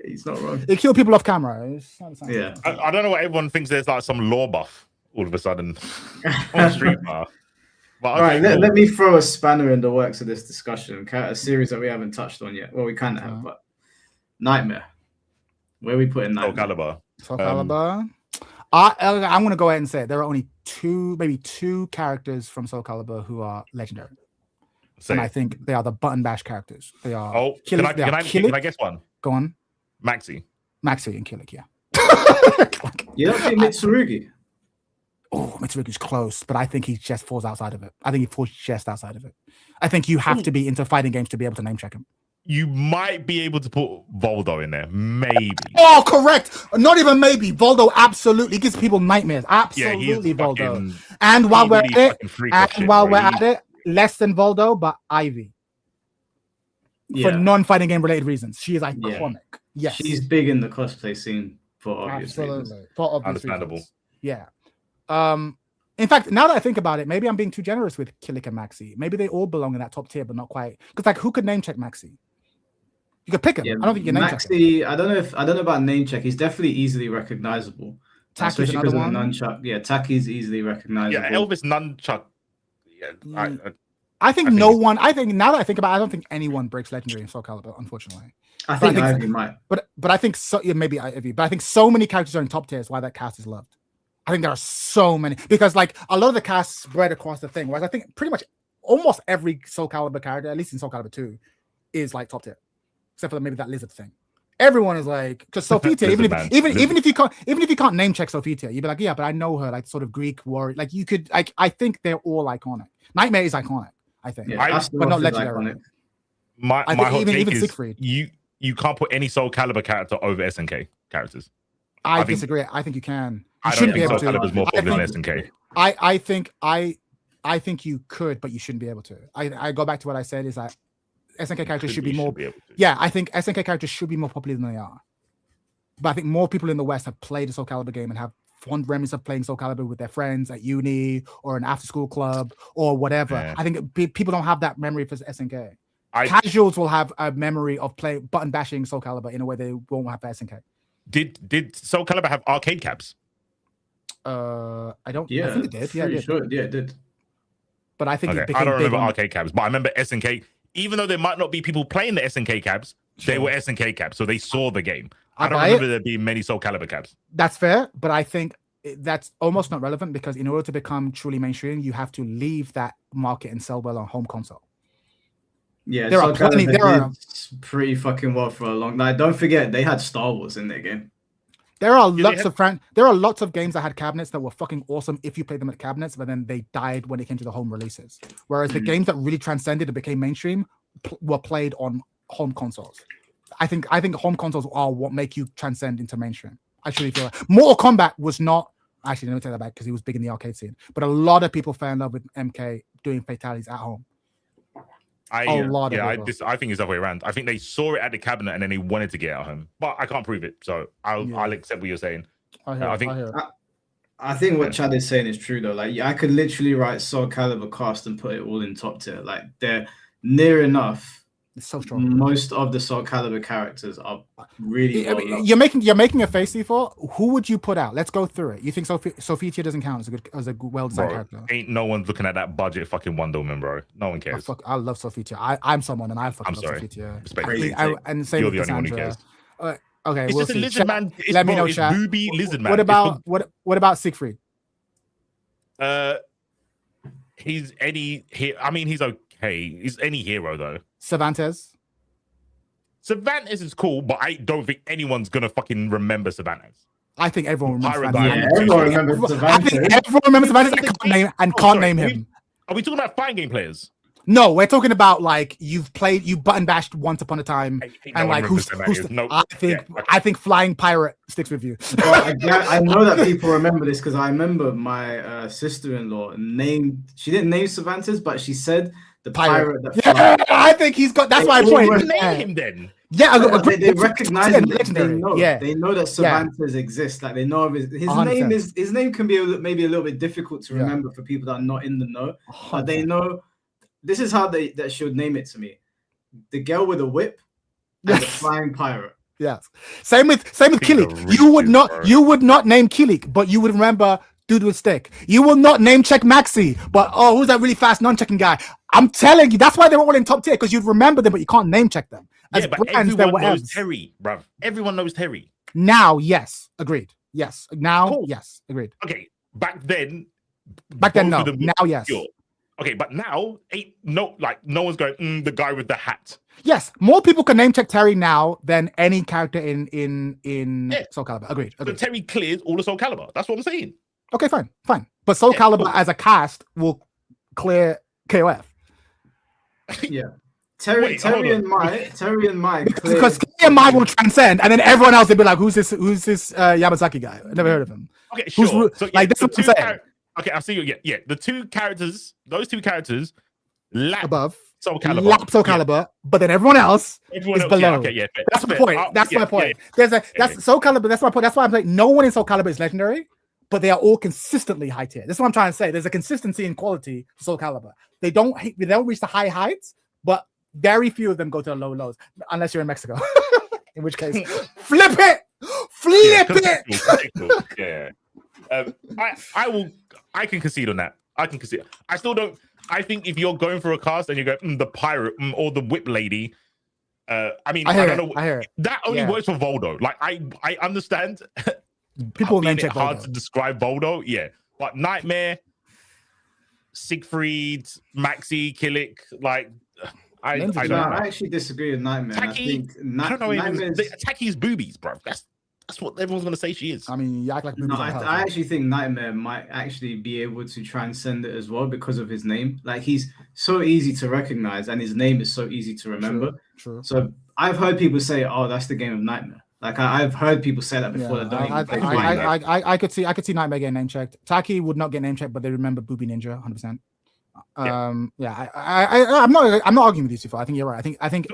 He's not wrong. They kill people off camera. Yeah. I don't know why everyone thinks there's like some law buff all of a sudden on Street Bar. All right, let me throw a spanner in the works of this discussion. A series that we haven't touched on yet. Well, we kind of have, but Nightmare. Where are we putting Nightmare? Soul Calibur. I'm going to go ahead and say it. There are only maybe two characters from Soul Calibur who are legendary. And I think they are the button bash characters. They are. Oh, can I guess one? Go on. Maxi and Killick, yeah. You don't think Mitsurugi? Oh, Mitsurugi's close, but I think he just falls outside of it. I think he falls just outside of it. I think you have to be into fighting games to be able to name check him. You might be able to put Voldo in there, maybe. Oh, correct. Not even maybe. Voldo absolutely gives people nightmares. Absolutely, yeah, Voldo. And while we're at it, less than Voldo, but Ivy. For non-fighting game related reasons, she is iconic. Yes, she's big in the cosplay scene for obvious reasons. For obvious understandable. Reasons. Yeah. In fact, now that I think about it, maybe I'm being too generous with Killick and Maxi. Maybe they all belong in that top tier, but not quite. Because who could name check Maxi? You could pick him. Yeah, I don't think you can name check him. Maxi, I don't know about name check. He's definitely easily recognizable. Taki's Especially another because of the one. nunchuck. Yeah, Taki's easily recognizable. Yeah, Elvis nunchuck. Yeah, I think think no it's- one. I think now that I think about it, I don't think anyone breaks legendary in Soul Calibur, unfortunately. I But think I think- Ivy might. But I think so. Yeah, maybe Ivy. But I think so many characters are in top tiers. Why that cast is loved. I think there are so many because like a lot of the casts spread across the thing. Whereas I think pretty much almost every Soul Calibur character, at least in Soul Calibur 2, is like top tier, except for maybe that lizard thing. Everyone is like because Sophia, even if you can't name check Sophia, you'd be like, yeah, but I know her, like sort of Greek warrior. Like you could, like I think they're all iconic. Nightmare is iconic, I think, Yeah, but not Astaroth is legendary. iconic. My I think hot take even is Siegfried. you can't put any Soul Calibur character over SNK characters. I think- disagree. I think you can. You I don't shouldn't be think able Soul to. Calibur is more I popular think- than SNK. I think you could, but you shouldn't be able to. I go back to what I said is that SNK characters should be more. able to. Yeah, I think SNK characters should be more popular than they are. But I think more people in the West have played a Soul Calibur game and have fond memories of playing Soul Calibur with their friends at uni or an after-school club or whatever. Yeah. I think people don't have that memory for SNK. I- Casuals will have a memory of playing button bashing Soul Calibur in a way they won't have for SNK. Did Soul Calibur have arcade caps? I don't. Yeah, I think it did. Yeah, it pretty did. sure. Yeah, it did. But I think it Okay, became I don't big remember on- arcade caps, but I remember SNK. Even though there might not be people playing the SNK caps, they Sure. were SNK caps, so they saw the game. I I don't buy remember it. there being many Soul Calibur caps. That's fair, but I think that's almost not relevant because in order to become truly mainstream, you have to leave that market and sell well on home console. Yeah, There are Soul plenty- Calibur there are- did pretty fucking well for a long. Like, don't forget they had Star Wars in their game. There are they lots have- of there are lots of games that had cabinets that were fucking awesome if you played them at cabinets, but then they died when it came to the home releases. Whereas the games that really transcended and became mainstream were played on home consoles. I think home consoles are what make you transcend into mainstream. I truly feel that. Mortal Kombat was not actually, let me take that back because he was big in the arcade scene. But a lot of people fell in love with MK doing fatalities at home. I A lot of I people. think it's the other way around. I think they saw it at the cabinet and then they wanted to get it at home, but I can't prove it, so I'll Yeah. I'll accept what you're saying. I hear I it, think- I hear it. I think what Chad is saying is true though. Like, I could literally write Soul Calibur cast and put it all in top tier. Like, they're near enough. It's so strong. Most of the Soul Calibur characters are really I well mean, loved. you're making a face for. Who would you put out? Let's go through it. You think Sophia doesn't count as a well designed Bro, character? ain't no one's looking at that budget fucking Wonder Woman, bro. No one Oh, cares. fuck, I love Sophia. I'm someone, and I fucking I'm love sorry. Sophia. Respect. And same You're with the only one who Cassandra. cares. Okay, It's we'll just a see. lizard Chat- man. It's, let me know, it's chat. booby lizard man. What It's about what about Siegfried? He's any I mean, he's okay. He's any hero though. Cervantes. Cervantes is cool, but I don't think anyone's gonna fucking remember Cervantes. I think everyone remembers Pirate Cervantes. guy. Yeah, everyone Yeah, remembers I think Cervantes. everyone remembers Cervantes and can't name sorry, him. Are we talking about fighting game players? No, we're talking about like you button bashed once upon a time, Ain't and no one like remembers who's Cervantes. No. I think Yeah, okay. I think Flying Pirate sticks with you. Well, I know that people remember this because I remember my sister-in-law she didn't name Cervantes, but she said the pirate that Yeah, flies. I think he's got. That's my They point. always Name him then. Yeah, They recognize him. They Legendary. know. Yeah, They know that Cervantes exists. Like, they know of his 100%. His name can be maybe a little bit difficult to Yeah. remember for people that are not in the know. But they know. This is how that she would name it to me: the girl with a whip and the Yes. flying pirate. Yes. Same with These are Kilik. reaches, bro. You would not name Kilik, but you would remember Dude with Stick. You will not name check Maxi, but oh, who's that really fast non-checking guy? I'm telling you, that's why they're all in top tier, because you'd remember them, but you can't name check them. As Yeah, but brands, they're everyone knows whatevs. Terry, bruv. Everyone knows Terry. Now, yes, agreed. Yes, now, Cool. yes, agreed. Okay, back then. Back then, both no. of them were Now, yes. pure. Okay, but now no one's going. The guy with the hat. Yes, more people can name check Terry now than any character in Yeah. Soul Calibur. Agreed. But Agreed. Terry clears all the Soul Calibur. That's what I'm saying. Okay, fine. But Soul Yeah, Calibur cool. as a cast will clear KOF. Yeah. Terry Wait, hold and Mike. Because K and Mike will transcend, and then everyone else will be like, "Who's this? Yamasaki guy? I never heard of him." Okay, Who's sure. ru- So, like, that's the what I'm two saying. Okay, I see you. Yeah. The two characters, those two characters, lap Above, Soul Calibur. lap Soul Yeah, Calibur, but then everyone else everyone is else- below. Yeah, okay, yeah, fair. That's the fair. point. Oh, That's yeah, my point. yeah, That's Soul Calibur. That's my point. That's why I'm like, no one in Soul Calibur is legendary, but they are all consistently high tier. That's what I'm trying to say. There's a consistency in quality for Soul Calibur. They don't reach the high heights, but Very few of them go to the low lows, unless you're in Mexico. In which case, flip it. Yeah. I can concede on that. I can concede. I still don't. I think if you're going for a cast and you go the pirate or the whip lady, I mean, I don't know. I hear it. That only works for Voldo. Like I understand. People name check hard Voldo. to describe Voldo, yeah. But Nightmare, Siegfried, Maxi, Killick, like I don't know. I actually disagree with Nightmare. Tacky, I don't know. Tacky's boobies, bro. That's what everyone's gonna say she is. I mean, you act like boobies. No, I actually think Nightmare might actually be able to transcend it as well because of his name. Like he's so easy to recognize, and his name is so easy to remember. True. So I've heard people say, "Oh, that's the game of Nightmare." Like I've heard people say that before. I could see Nightmare getting name checked. Taki would not get name checked, but they remember Booby Ninja 100%. I'm not arguing with you, Sifo. I think you're right. I think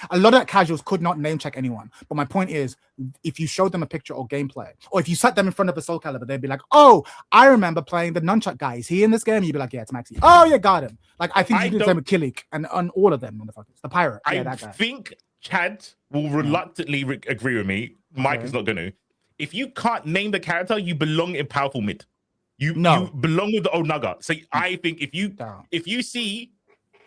a lot of casuals could not name check anyone. But my point is, if you showed them a picture or gameplay, or if you sat them in front of a Soul Calibur, they'd be like, "Oh, I remember playing the nunchuck guy. Is he in this game?" You'd be like, "Yeah, it's Maxi." "Oh yeah, got him." Like I think you do the same with Killick and on all of them, motherfuckers. The pirate. Yeah, that guy. I think Chad will reluctantly agree with me. Mike is not going to. If you can't name the character, you belong in powerful mid. You belong with the old Nugget. So I think if you see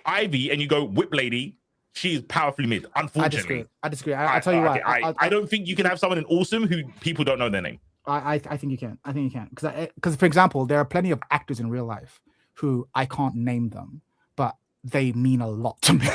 Ivy and you go whip lady, she is powerfully mid. Unfortunately, I disagree. I tell you what. I don't think you can have someone in Awesome who people don't know their name. I think you can. I think you can because for example, there are plenty of actors in real life who I can't name them, but they mean a lot to me.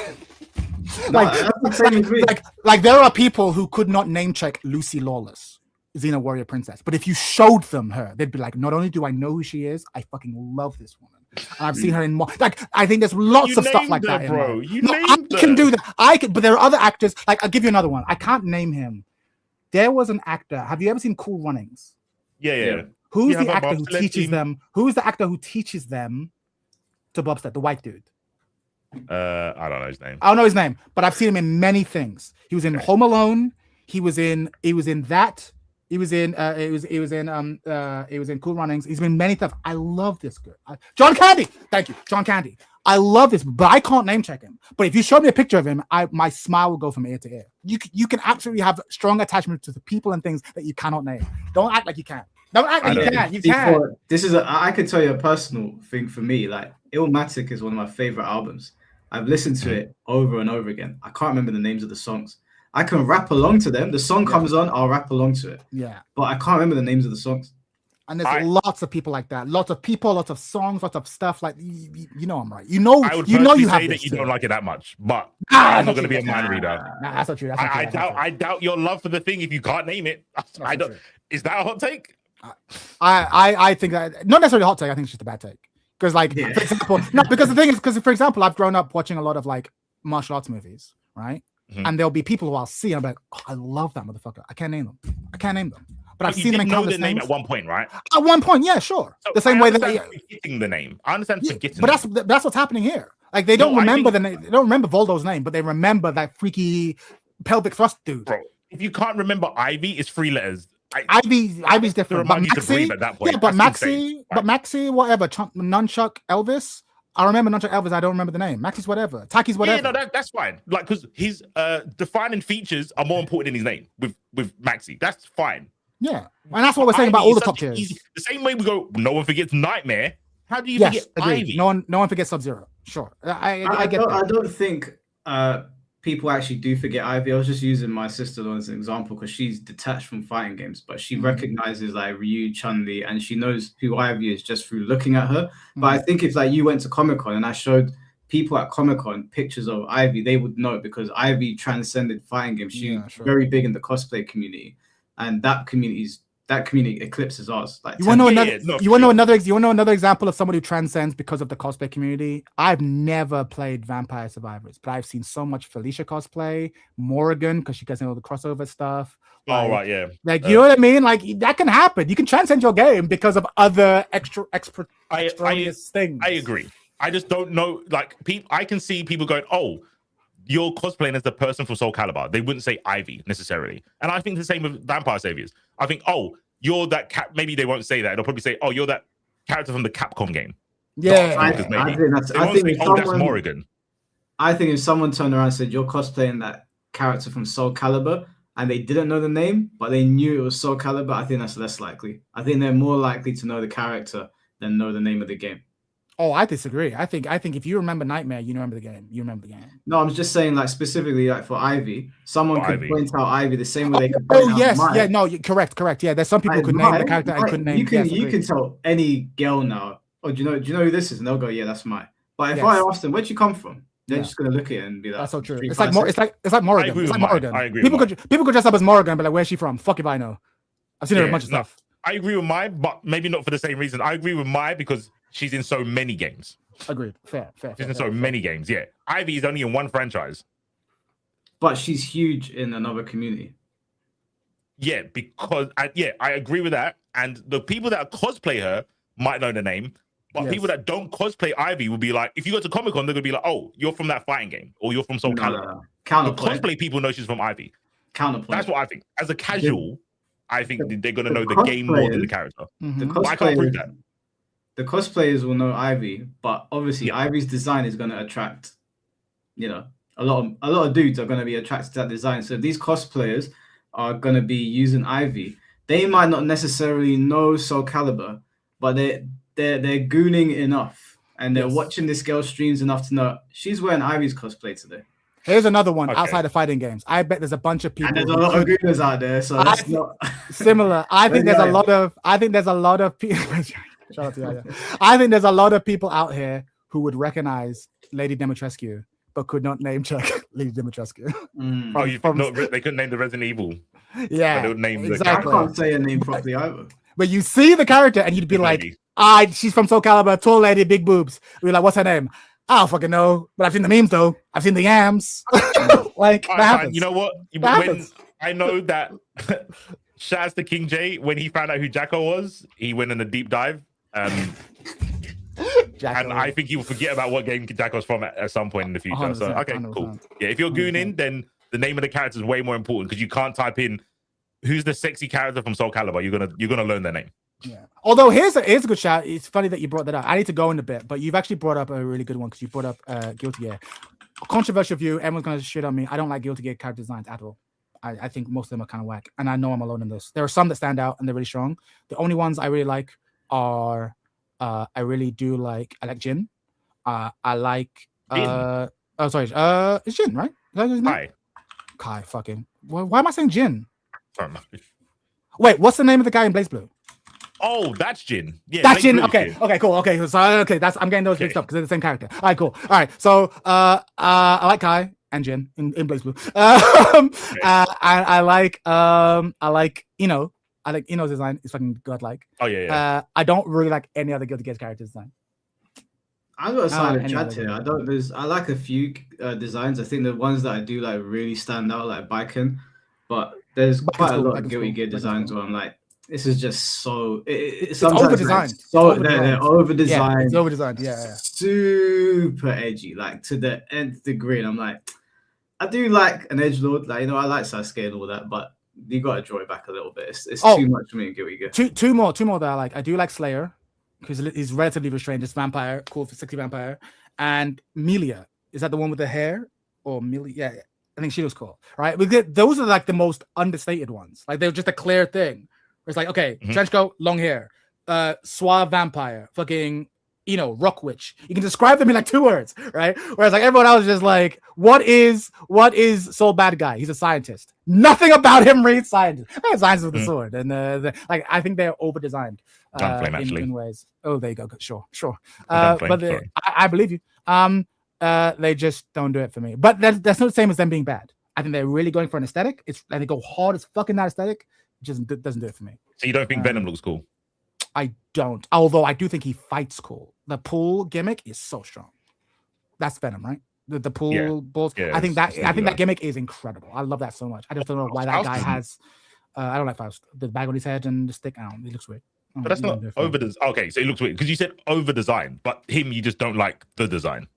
like there are people who could not name check Lucy Lawless, Xena Warrior Princess, but if you showed them her, they'd be like, not only do I know who she is, I fucking love this woman. And I've seen her in more. Like I think there's lots of stuff like that, bro. I can do that. I can, but there are other actors. Like I'll give you another one. I can't name him. There was an actor. Have you ever seen Cool Runnings? Yeah. Who's the actor who teaches them? Who's the actor who teaches them to bobsled? The white dude. I don't know his name. I don't know his name, but I've seen him in many things. He was in Home Alone. He was in that. He was in Cool Runnings. He's been many stuff. I love this guy. John Candy. Thank you, John Candy. I love this, but I can't name check him. But if you show me a picture of him, my smile will go from ear to ear. You can absolutely have strong attachment to the people and things that you cannot name. Don't act like you can. Don't act like you can. You can. This is I could tell you a personal thing for me. Like Illmatic is one of my favorite albums. I've listened to it over and over again. I can't remember the names of the songs. I can rap along to them. The song comes on, I'll rap along to it. Yeah. But I can't remember the names of the songs. And there's lots of people like that. Lots of people, lots of songs, lots of stuff. Like you know, I'm right. You know you have say that you don't like it that much, but I'm not going to be a mind reader. Nah, that's not true. I doubt your love for the thing if you can't name it. I don't. Is that a hot take? I think that not necessarily a hot take. I think it's just a bad take. Because for example, because the thing is, because for example, I've grown up watching a lot of like martial arts movies, right? Mm-hmm. And there'll be people who I'll see and I'm like, oh, I love that motherfucker. I can't name them. But I've seen them in countless name at one point, right? At one point, yeah, sure. So the same way that forgetting the name. I understand forgetting. But that's what's happening here. Like they don't remember the name. They don't remember Voldo's name, but they remember that freaky pelvic thrust dude. Bro, if you can't remember Ivy, it's 3 letters. Ivy's different. But Maxi, at that point. Yeah, but Maxi, whatever. Nunchuck Elvis. I remember Nunchuck Elvis. I don't remember the name. Maxi's whatever. Taki's whatever. Yeah, no, that's fine. Like because his defining features are more important than his name with Maxi. That's fine. Yeah, and that's what we're saying about all the top tiers. The same way we go, no one forgets Nightmare. How do you forget Ivy? No one forgets Sub-Zero. Sure, I get that. I don't think people actually do forget Ivy. I was just using my sister as an example because she's detached from fighting games, but she recognizes like Ryu, Chun-Li, and she knows who Ivy is just through looking at her. But I think if like you went to Comic-Con and I showed people at Comic-Con pictures of Ivy, they would know because Ivy transcended fighting games. She's very big in the cosplay community, and that community eclipses ours. Like you want to know another example of someone who transcends because of the cosplay community? I've never played Vampire Survivors, but I've seen so much Felicia cosplay, Morrigan because she gets all the crossover stuff. Like, right, yeah. Like you know what I mean? Like that can happen. You can transcend your game because of other extraneous things. I agree. I just don't know. Like I can see people going, "Oh, you're cosplaying as the person from Soul Calibur." They wouldn't say Ivy necessarily. And I think the same with Vampire Saviors. I think, oh, you're that cat. Maybe they won't say that. They'll probably say, oh, you're that character from the Capcom game. Yeah. I think that's Morrigan. I think if someone turned around and said you're cosplaying that character from Soul Calibur and they didn't know the name, but they knew it was Soul Calibur, I think that's less likely. I think they're more likely to know the character than know the name of the game. Oh, I disagree. I think if you remember Nightmare, you remember the game. You remember the game. No, I'm just saying, like, specifically, like, for Ivy, someone could Ivy. point out Ivy the same way they could point Oh out yes, Mai. yeah, no, correct. Yeah, there's some people who could name the character and couldn't name. You can yes, you agreed. can tell any girl now. Oh, do you know who this is? And they'll go, yeah, that's Mai. But if Yes. I ask them, where'd you come from? They're Yeah. just gonna look at it and be like, That's so true. 3, It's 5, like 6. it's like Morrigan. agree It's with like Mai. Morrigan. I agree People with could dress up as Morrigan, but like, where's she from? Fuck if I know. I've seen her in a Yeah, bunch of no. stuff. I agree with Mai, but maybe not for the same reason. I agree with Mai because she's in so many games. Agreed. Fair. She's in so many games. Yeah, Ivy is only in one franchise. But she's huge in another community. Yeah, because I agree with that. And the people that cosplay her might know the name, but Yes. people that don't cosplay Ivy will be like, if you go to Comic Con, they're gonna be like, "Oh, you're from that fighting game, or you're from Soul Calibur." The Counterpoint. cosplay people know she's from Ivy. Counterpoint. That's what I think. As a casual, I think they're gonna know the game more than the character. The Mhm. But I can't prove that. The cosplayers will know Ivy, but obviously Yeah. Ivy's design is going to attract, a lot of dudes are going to be attracted to that design. So if these cosplayers are going to be using Ivy, they might not necessarily know Soul Calibur, but they're gooning enough and they're Yes. watching this girl streams enough to know she's wearing Ivy's cosplay today. Here's another one Okay. outside of fighting games. I bet there's a bunch of people. And there's a who lot of could- gooners out there, so that's not similar. I think there's a lot of people. Shout out to Yaya. I think there's a lot of people out here who would recognize Lady Dimitrescu, but could not name check Lady Dimitrescu. Mm. Oh, you think not, they couldn't name the Resident Evil. Yeah, But they would name the I exactly. can't say her name properly either. But you see the character and you'd be like, she's from Soul Calibur, tall lady, big boobs. We're like, what's her name? I don't fucking know, but I've seen the memes though. I've seen the yams. Like All that right, fine. happens. You know what? That When happens. I know that shouts to King J, when he found out who Jacko was, he went in a deep dive. Jacko. And I think he will forget about what game Jacko's from at some point in the future. So 100%, okay, cool. 100%. Yeah, if you're gooning, then the name of the character is way more important because you can't type in who's the sexy character from Soul Calibur. You're gonna learn their name. Yeah. Although here's a good shout. It's funny that you brought that up. I need to go in a bit, but you've actually brought up a really good one because you brought up Guilty Gear. A controversial view. Everyone's gonna shit on me. I don't like Guilty Gear character designs at all. I think most of them are kind of whack, and I know I'm alone in this. There are some that stand out and they're really strong. The only ones I really like are I like Jin. I like Jin? it's Jin, right? Is that his name? Hi. Kai. Fucking. Why am I saying Jin? Sorry. Wait, what's the name of the guy in Blaze Blue? Oh, that's Jin. Yeah, That's Blake Jin. Blue's Okay, Jin. okay, cool. Okay, so that's I'm getting those mixed Okay. up because they're the same character. All right, cool. All right, so I like Kai and Jin in Blaze Blue. I like I like Ino's design. It's fucking godlike. Oh yeah. I don't really like any other Guilty Gear character design. I've got a silent anyway, chat here. I like a few designs. I think the ones that I do like really stand out, like Biken, but there's Biken's quite a cool, lot of Biken's Guilty cool, Gear Biken's designs cool. where I'm like, this is just so sometimes over-designed. like, so It's they're over-designed. over Yeah, designed, it's over designed. Yeah. super edgy, like to the nth degree. And I'm like, I do like an edgelord, like I like Sasuke and all that, but you got to draw it back a little bit. It's too much for me in Guilty Gear. Two more that I like. I do like Slayer because he's relatively restrained. Just vampire, cool for 60 vampire. And Melia, is that the one with the hair? Or Melia? Yeah, I think she was cool, right? Those are like the most understated ones. Like they're just a clear thing. Where it's like, okay, trench coat, long hair, suave vampire, fucking, rock witch. You can describe them in like 2 words, right? Whereas like everyone else is just like, what is Soul Bad Guy? He's a scientist. Nothing about him reads scientist. Science with the sword, and like I think they're over designed in ways. Oh, there you go. Sure. But I believe you. They just don't do it for me. But that's not the same as them being bad. I think they're really going for an aesthetic. And they go hard as fucking that aesthetic. It just doesn't do it for me. So you don't think Venom looks cool? I don't. Although I do think he fights cool. The pool gimmick is so strong. That's Venom, right? The pool balls. Yeah, I think that that gimmick is incredible. I love that so much. I just don't know why that guy has. I don't like Faust. The bag on his head and the stick out. It looks weird. But that's not over designed. Okay, so it looks weird because you said over designed, but him you just don't like the design.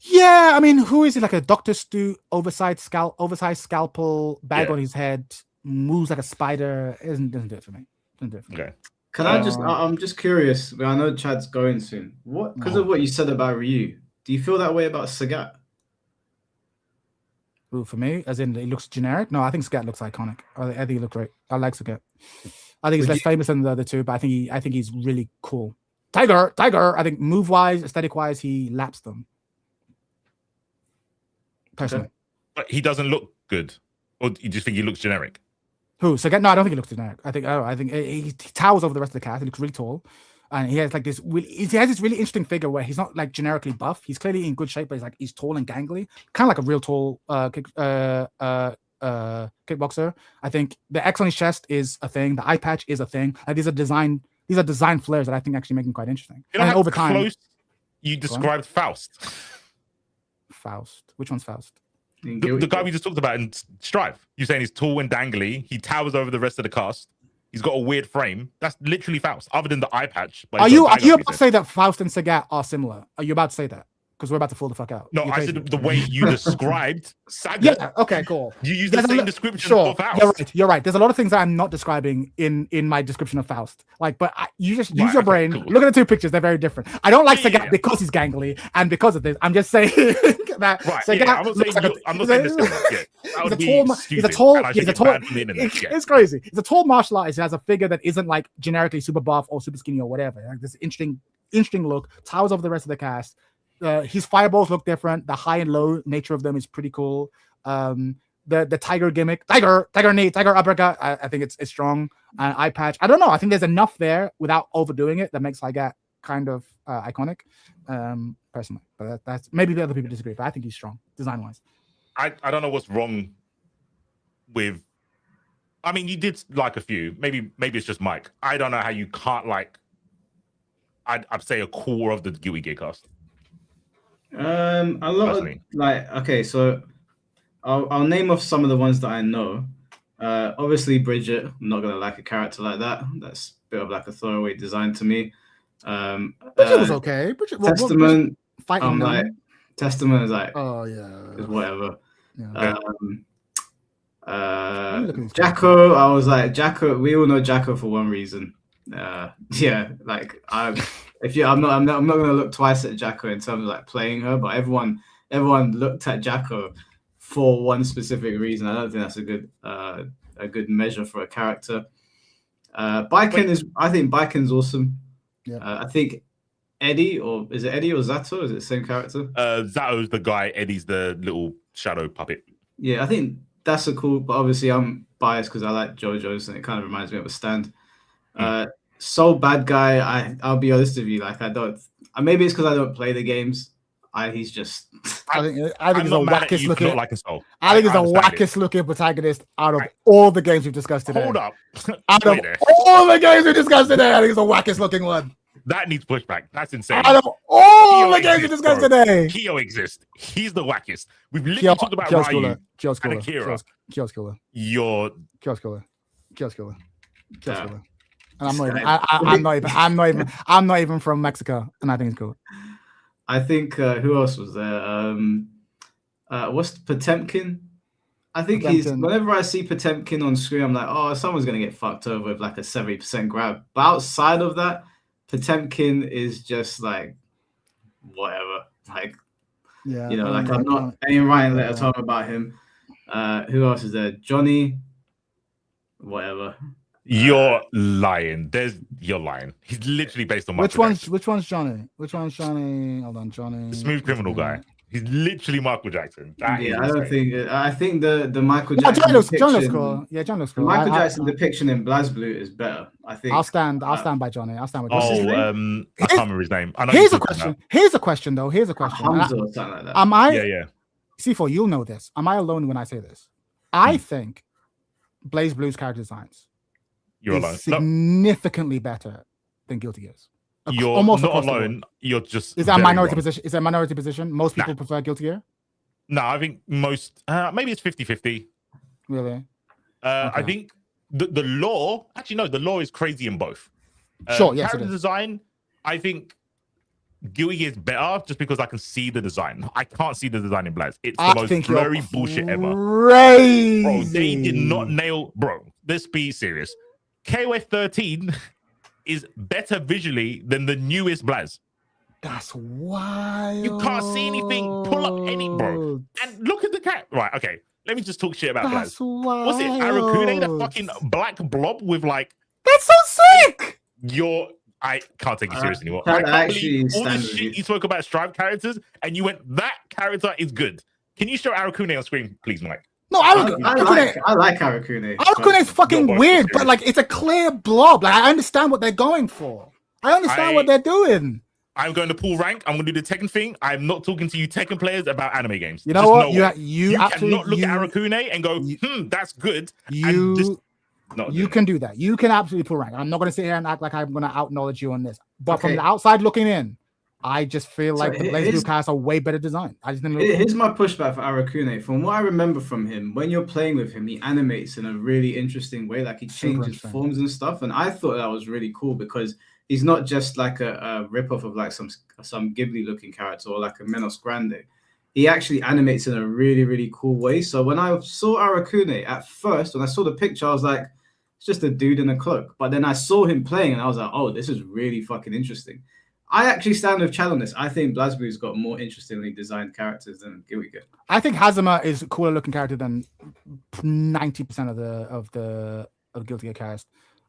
Yeah, I mean, who is he? Like a Dr. Stu oversized scalpel, bag on his head, moves like a spider. Doesn't do it for me. Okay. Can I just? I'm just curious. I know Chad's going soon. Because of what you said about Ryu, do you feel that way about Sagat? Ooh, for me, as in it looks generic. No, I think Scat looks iconic. I think he looked great. I like Scat. I think he's less famous than the other two, but I think he's really cool. Tiger. I think move wise, aesthetic wise, he laps them. Personally, but he doesn't look good, or you just think he looks generic? Who? Scat? No, I don't think he looks generic. I think he towers over the rest of the cast. He looks really tall. And he has like this. He has this really interesting figure where he's not like generically buff. He's clearly in good shape, but he's tall and gangly, kind of like a real tall kickboxer. I think the X on his chest is a thing. The eye patch is a thing. Like these are design flares that I think actually make him quite interesting. You know and how over time, close you described Faust. Faust. Which one's Faust? The guy we just talked about in Strive. You're saying he's tall and dangly. He towers over the rest of the cast. He's got a weird frame. That's literally Faust, other than the eye patch. Are you about to say that Faust and Sagat are similar? Are you about to say that? Because we're about to fall the fuck out. No, I said the way you described Sagat. Yeah, okay, cool. You use the same description for Faust. You're right. There's a lot of things that I'm not describing in my description of Faust. Like, but you just use your brain. Cool. Look at the two pictures. They're very different. I don't like Sagat because he's gangly and because of this. I'm just saying that Sagat. I'm not saying this. He's a tall. It's crazy. He's a tall martial artist who has a figure that isn't like generically super buff or super skinny or whatever. Like this interesting look. Towers over the rest of the cast. His fireballs look different. The high and low nature of them is pretty cool. The tiger gimmick, tiger knee, tiger uppercut. I think it's strong. Eye patch. I don't know. I think there's enough there without overdoing it that makes Sagat kind of iconic. Personally, but that's maybe the other people disagree. But I think he's strong design wise. I don't know what's wrong with. I mean, you did like a few. Maybe it's just Mike. I don't know how you can't like. I'd say a core of the Guilty Gear cast. A lot of like okay, so I'll name off some of the ones that I know. Obviously Bridget, I'm not gonna like a character like that. That's a bit of like a throwaway design to me. Bridget was okay. Testament, fighting like Testament is like is whatever. Yeah. Jacko, I was like Jacko. We all know Jacko for one reason. Yeah, like I'm not gonna look twice at Jacko in terms of like playing her, but everyone looked at Jacko for one specific reason. I don't think that's a good measure for a character. I think Biken's awesome. Yeah. I think Eddie, or is it Eddie or Zato? Is it the same character? Zato's the guy. Eddie's the little shadow puppet. Yeah, I think that's a cool. But obviously, I'm biased because I like JoJo's, and it kind of reminds me of a stand. So bad guy. I'll be honest with you. Like I don't. Maybe it's because I don't play the games. He's just. I think he's the wackest looking. Like a soul. I think he's the wackest looking protagonist out of all the games we've discussed today. Hold up. Out of all the games we discussed today, I think he's the wackest looking one. That needs pushback. That's insane. Out of all the games we discussed today, Kyo exists. He's the wackest. We've literally talked about Ryu and Akira. Kyo's cooler. Kyo's cooler. And I'm not even from Mexico, and I think it's cool. I think who else was there? What's Potemkin? I think whenever I see Potemkin on screen, I'm like, oh, someone's gonna get fucked over with like a 70% grab. But outside of that, Potemkin is just like whatever. Like like I'm not any writing letter talking about him. Who else is there? Johnny, whatever. You're lying. You're lying. He's literally based on Michael Jackson. Which one's Johnny? Hold on, Johnny. The smooth criminal guy. He's literally Michael Jackson. I think the Michael Jackson. John looks cool. Yeah, John looks cool. The Michael Jackson depiction in BlazBlue is better. I think. I'll stand by Johnny. I'll stand with Johnny. I can't remember his name. Here's a question. Here's a question. Hamza or something like that. Am I? Yeah. C4, you'll know this. Am I alone when I say this? I think BlazBlue's character designs. You're alone. Significantly better than Guilty Gears. You're almost not alone. You're just. Is that a minority position? Is that a minority position? Most people prefer Guilty Gear. No, I think most. Maybe it's 50-50. Really? Okay. I think the lore. Actually, no. The lore is crazy in both. Sure. Yes. Character design. I think Guilty Gear is better just because I can see the design. I can't see the design in Blaz. It's the most blurry bullshit ever. Crazy. Bro, they did not nail. Bro, let's be serious. KOF 13 is better visually than the newest Blaz. That's wild. You can't see anything. Pull up any, bro. And look at the cat. Right, okay, let me just talk shit about That's Blaz. Was it Arakune, that fucking black blob with like? That's so sick. I can't take you seriously anymore. That I can't actually believe all stand this with shit you. you spoke about Strive characters, and you went, that character is good. Can you show Arakune on screen, please, Mike? No, I like Arakune. Arakune is fucking both weird, but serious. like it's a clear blob. Like I understand what they're going for. I understand what they're doing. I'm going to pull rank. I'm going to do the Tekken thing. I'm not talking to you Tekken players about anime games. You know Just what? know You cannot look at Arakune and go, that's good. You can do that. You can absolutely pull rank. I'm not going to sit here and act like I'm going to out-knowledge you on this. But from the outside looking in, I just feel like the BlazBlue cast are way better designed. I just didn't. Here's my pushback for Arakune. From what I remember from him, when you're playing with him, he animates in a really interesting way. Like he changes forms and stuff. And I thought that was really cool because he's not just like a ripoff of like some Ghibli-looking character or like a Menos Grande. He actually animates in a really, really cool way. So when I saw Arakune at first, when I saw the picture, I was like, it's just a dude in a cloak. But then I saw him playing and I was like, oh, this is really fucking interesting. I actually stand with Chad on this. I think BlazBlue's got more interestingly designed characters than Guilty Gear. I think Hazama is a cooler looking character than 90% of the Guilty Gear cast.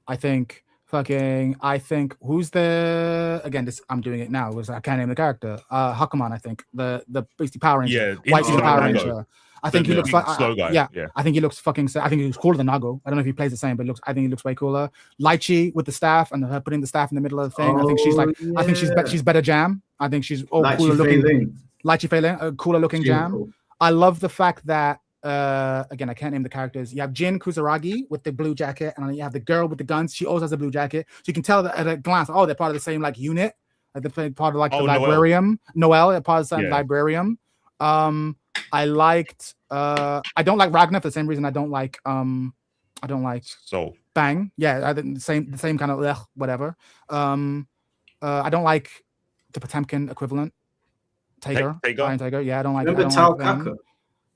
I think who's the I'm doing it now. I can't name the character. Hakuman, I think the Beastie Power Ranger. Yeah, White Power Ranger. I think he looks like slow guy. Yeah, I think he looks fucking. I think he looks cooler than Nago. I don't know if he plays the same, but I think he looks way cooler. Lychee with the staff and her putting the staff in the middle of the thing. I think she's like. Yeah. I think she's better Jam. I think she's cooler looking. Lychee Fei-Ling, cooler looking Jam. Cool. I love the fact that again I can't name the characters. You have Jin Kusaragi with the blue jacket, and then you have the girl with the guns. She also has a blue jacket, so you can tell that at a glance. Oh, they're part of the same like unit. Like they're part of like the librarium. Noelle, they're part of the same librarium. I liked I don't like Ragnar for the same reason I don't like so Bang. Yeah, the same kind of whatever. I don't like the Potemkin equivalent. Tager. Yeah, I don't like. Remember Taokaka?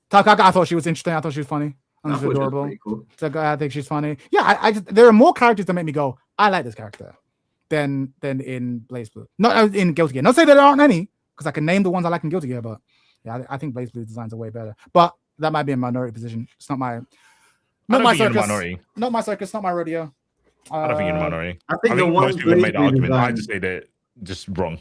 Taokaka, I thought she was interesting. I thought she was funny. I thought adorable. Cool. So I think she's funny. Yeah, I just, there are more characters that make me go, I like this character than in BlazBlue. Not in Guilty Gear. Not say there aren't any, because I can name the ones I like in Guilty Gear, but yeah, I think BlazBlue designs are way better. But that might be a minority position. It's not my circus. Not my circus, not my rodeo. I don't think you're a minority. I think most people made the argument. I just say they're just wrong.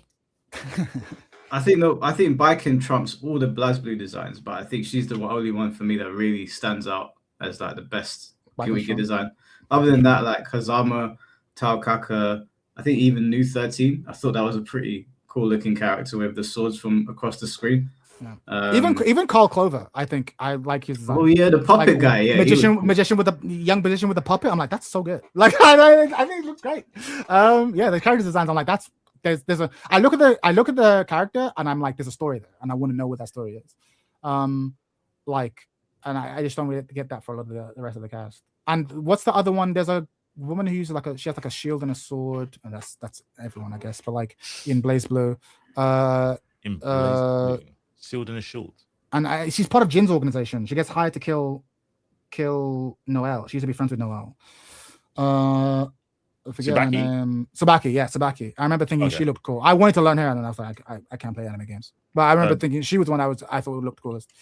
I think Baiken trumps all the BlazBlue designs, but I think she's the only one for me that really stands out as like the best Guilty Gear design. Other than that, like Kazama, Taokaka, I think even New 13, I thought that was a pretty cool looking character with the swords from across the screen. Yeah. Even Carl Clover, I think I like his design. Oh yeah, the puppet guy, yeah, magician with the young magician with the puppet. I'm like, that's so good. Like I think it looks great. Yeah, the character designs. I'm like, that's there's a. I look at the character and I'm like, there's a story there, and I want to know what that story is. Like, and I just don't really get that for a lot of the rest of the cast. And what's the other one? There's a woman who uses she has like a shield and a sword, and that's everyone, I guess. But like in BlazBlue, shield and a shield. And she's part of Jin's organization. She gets hired to kill Noelle. She used to be friends with Noelle. I forget her name. Sabaki, yeah, Sabaki. I remember thinking she looked cool. I wanted to learn her, and then I was like, I can't play anime games. But I remember thinking she was one I thought looked coolest.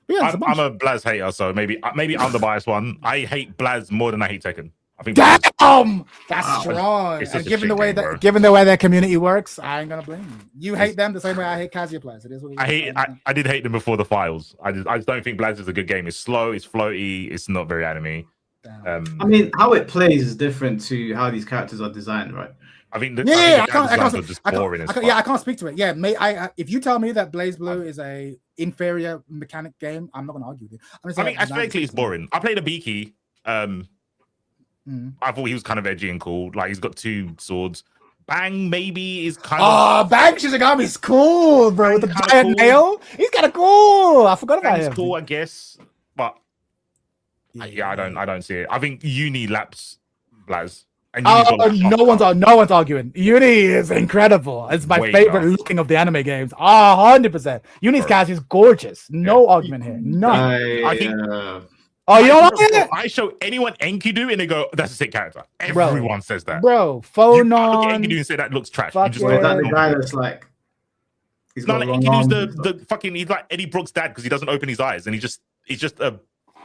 But yeah, I'm a Blaz hater, so maybe I'm the biased one. I hate Blaz more than I hate Tekken. I think damn, that's strong. And given the way their community works, I ain't gonna blame you. You hate them the same way I hate Kazuya Blaz. It is what it is. I did hate them before the files. I just don't think Blaz is a good game. It's slow, it's floaty, it's not very anime. I mean, how it plays is different to how these characters are designed, right? I think I can't speak to it. Yeah, if you tell me that BlazBlue is a inferior mechanic game, I'm not gonna argue with you. I mean, aesthetically, it's boring. I played a Biki. I thought he was kind of edgy and cool. Like he's got 2 swords. Bang maybe is kind of. Bang Shizagami's cool, bro. With the giant nail, he's kind of cool. I forgot about him. He's cool, I guess, but I don't see it. I think Uni laps Blaz. And no one's arguing. Uni is incredible. It's my favorite looking of the anime games. 100%. Uni's cast is gorgeous. No argument here. None. I think. You don't like it? I show anyone Enkidu and they go, that's a sick character. Everyone says that. Bro, Phonon. Look at Enkidu and say that looks trash. You just the guy that's like. He's got Enkidu's the fucking. He's like Eddie Brooks' dad because he doesn't open his eyes and he just is just a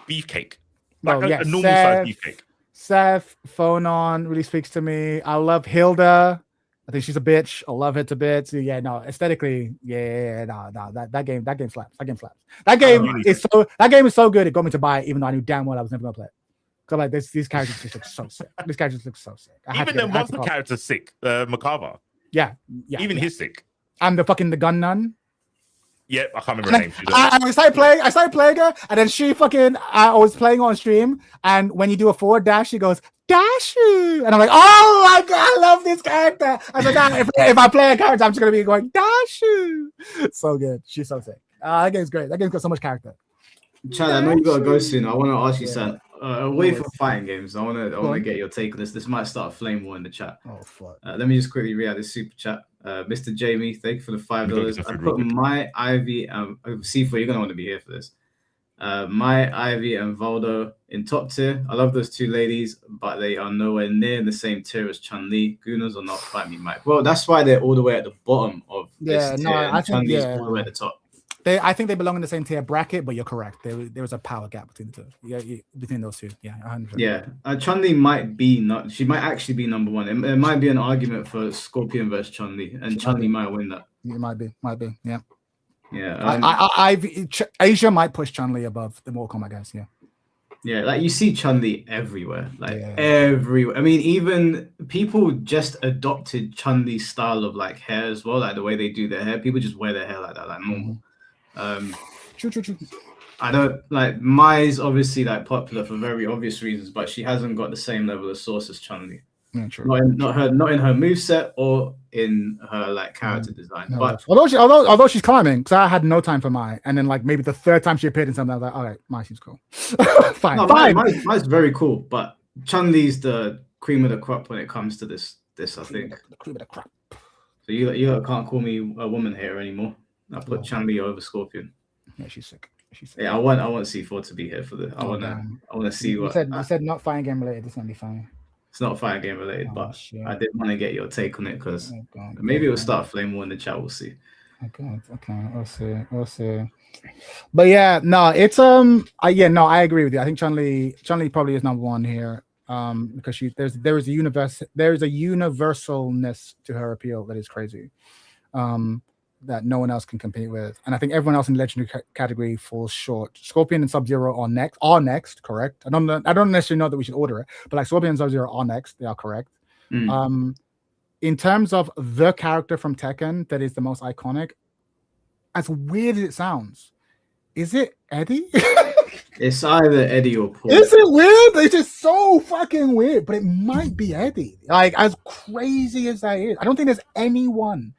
beefcake, No, like yeah, a normal size beefcake. Seth, Phonon really speaks to me. I love Hilda. I think she's a bitch. I love her to bits. Yeah, no, aesthetically, no, that game slaps. That game slaps. That game is so good. It got me to buy it, even though I knew damn well I was never gonna play it. So like these characters just look so sick. These characters look so sick. Even the monster character's sick. Macabre. Yeah. Even his sick. I'm the gun nun. Yeah, I can't remember her name. I started playing her, and then she I was playing on stream, and when you do a forward dash, she goes, Dashu! And I'm like, oh my god, I love this character. I was like, if I play a character, I'm just gonna be going, Dashu! So good. She's so sick. That game's great. That game's got so much character. Chad, I know you gotta go soon. I want to ask you something. Away from fighting games, I want to get your take on this. This might start a flame war in the chat. Oh fuck! Let me just quickly read out this super chat. Mr. Jamie, thank you for the $5. I put my Ivy and C4. You're gonna want to be here for this. My Ivy and Valdo in top tier. I love those two ladies, but they are nowhere near in the same tier as Chun-Li. Gooners or not, fight me, Mike. Well, that's why they're all the way at the bottom of this tier. I think Chun-Li's all the way at the top. I think they belong in the same tier bracket, but you're correct. There was a power gap between the two. Yeah, between those two. Yeah, 100%. Yeah, Chun-Li might be she might actually be number one. It might be an argument for Scorpion versus Chun-Li, and Chun-Li might win that. It might be. Yeah. Yeah. Asia might push Chun-Li above the Mortal Kombat guys. Yeah. Yeah, like you see Chun-Li everywhere, everywhere. I mean, even people just adopted Chun-Li's style of like hair as well, like the way they do their hair. People just wear their hair like that, like normal. True. I don't like Mai's obviously like popular for very obvious reasons, but she hasn't got the same level of source as Chun-Li. Yeah, true. Not in her moveset or in her like character design. No, but although she's climbing, because I had no time for Mai, and then like maybe the third time she appeared in something, I was like, all right, Mai seems cool. Fine. Mai's very cool, but Chun-Li's the cream of the crop when it comes to this. I think. The cream of the crop. So you can't call me a woman here anymore. I put Chun-Li over Scorpion. Yeah, she's sick. Yeah, I want C4 to be here for the. I want to see what. You said not fighting game related. It's gonna be fine. It's not fighting game related, but shit. I did want to get your take on it because maybe it'll start a flame war in the chat. We'll see. Okay, we'll see. But yeah, no, it's I agree with you. I think Chun-Li probably is number one here. Because there is a universalness to her appeal that is crazy. That no one else can compete with, and I think everyone else in the legendary category falls short. Scorpion and Sub-Zero are next, correct? I don't necessarily know that we should order it, but like Scorpion and Sub-Zero are next. They are correct. In terms of the character from Tekken that is the most iconic, as weird as it sounds, is it Eddie? It's either Eddie or Paul. Is it weird? It's just so fucking weird, but it might be Eddie. Like, as crazy as that is, I don't think there's anyone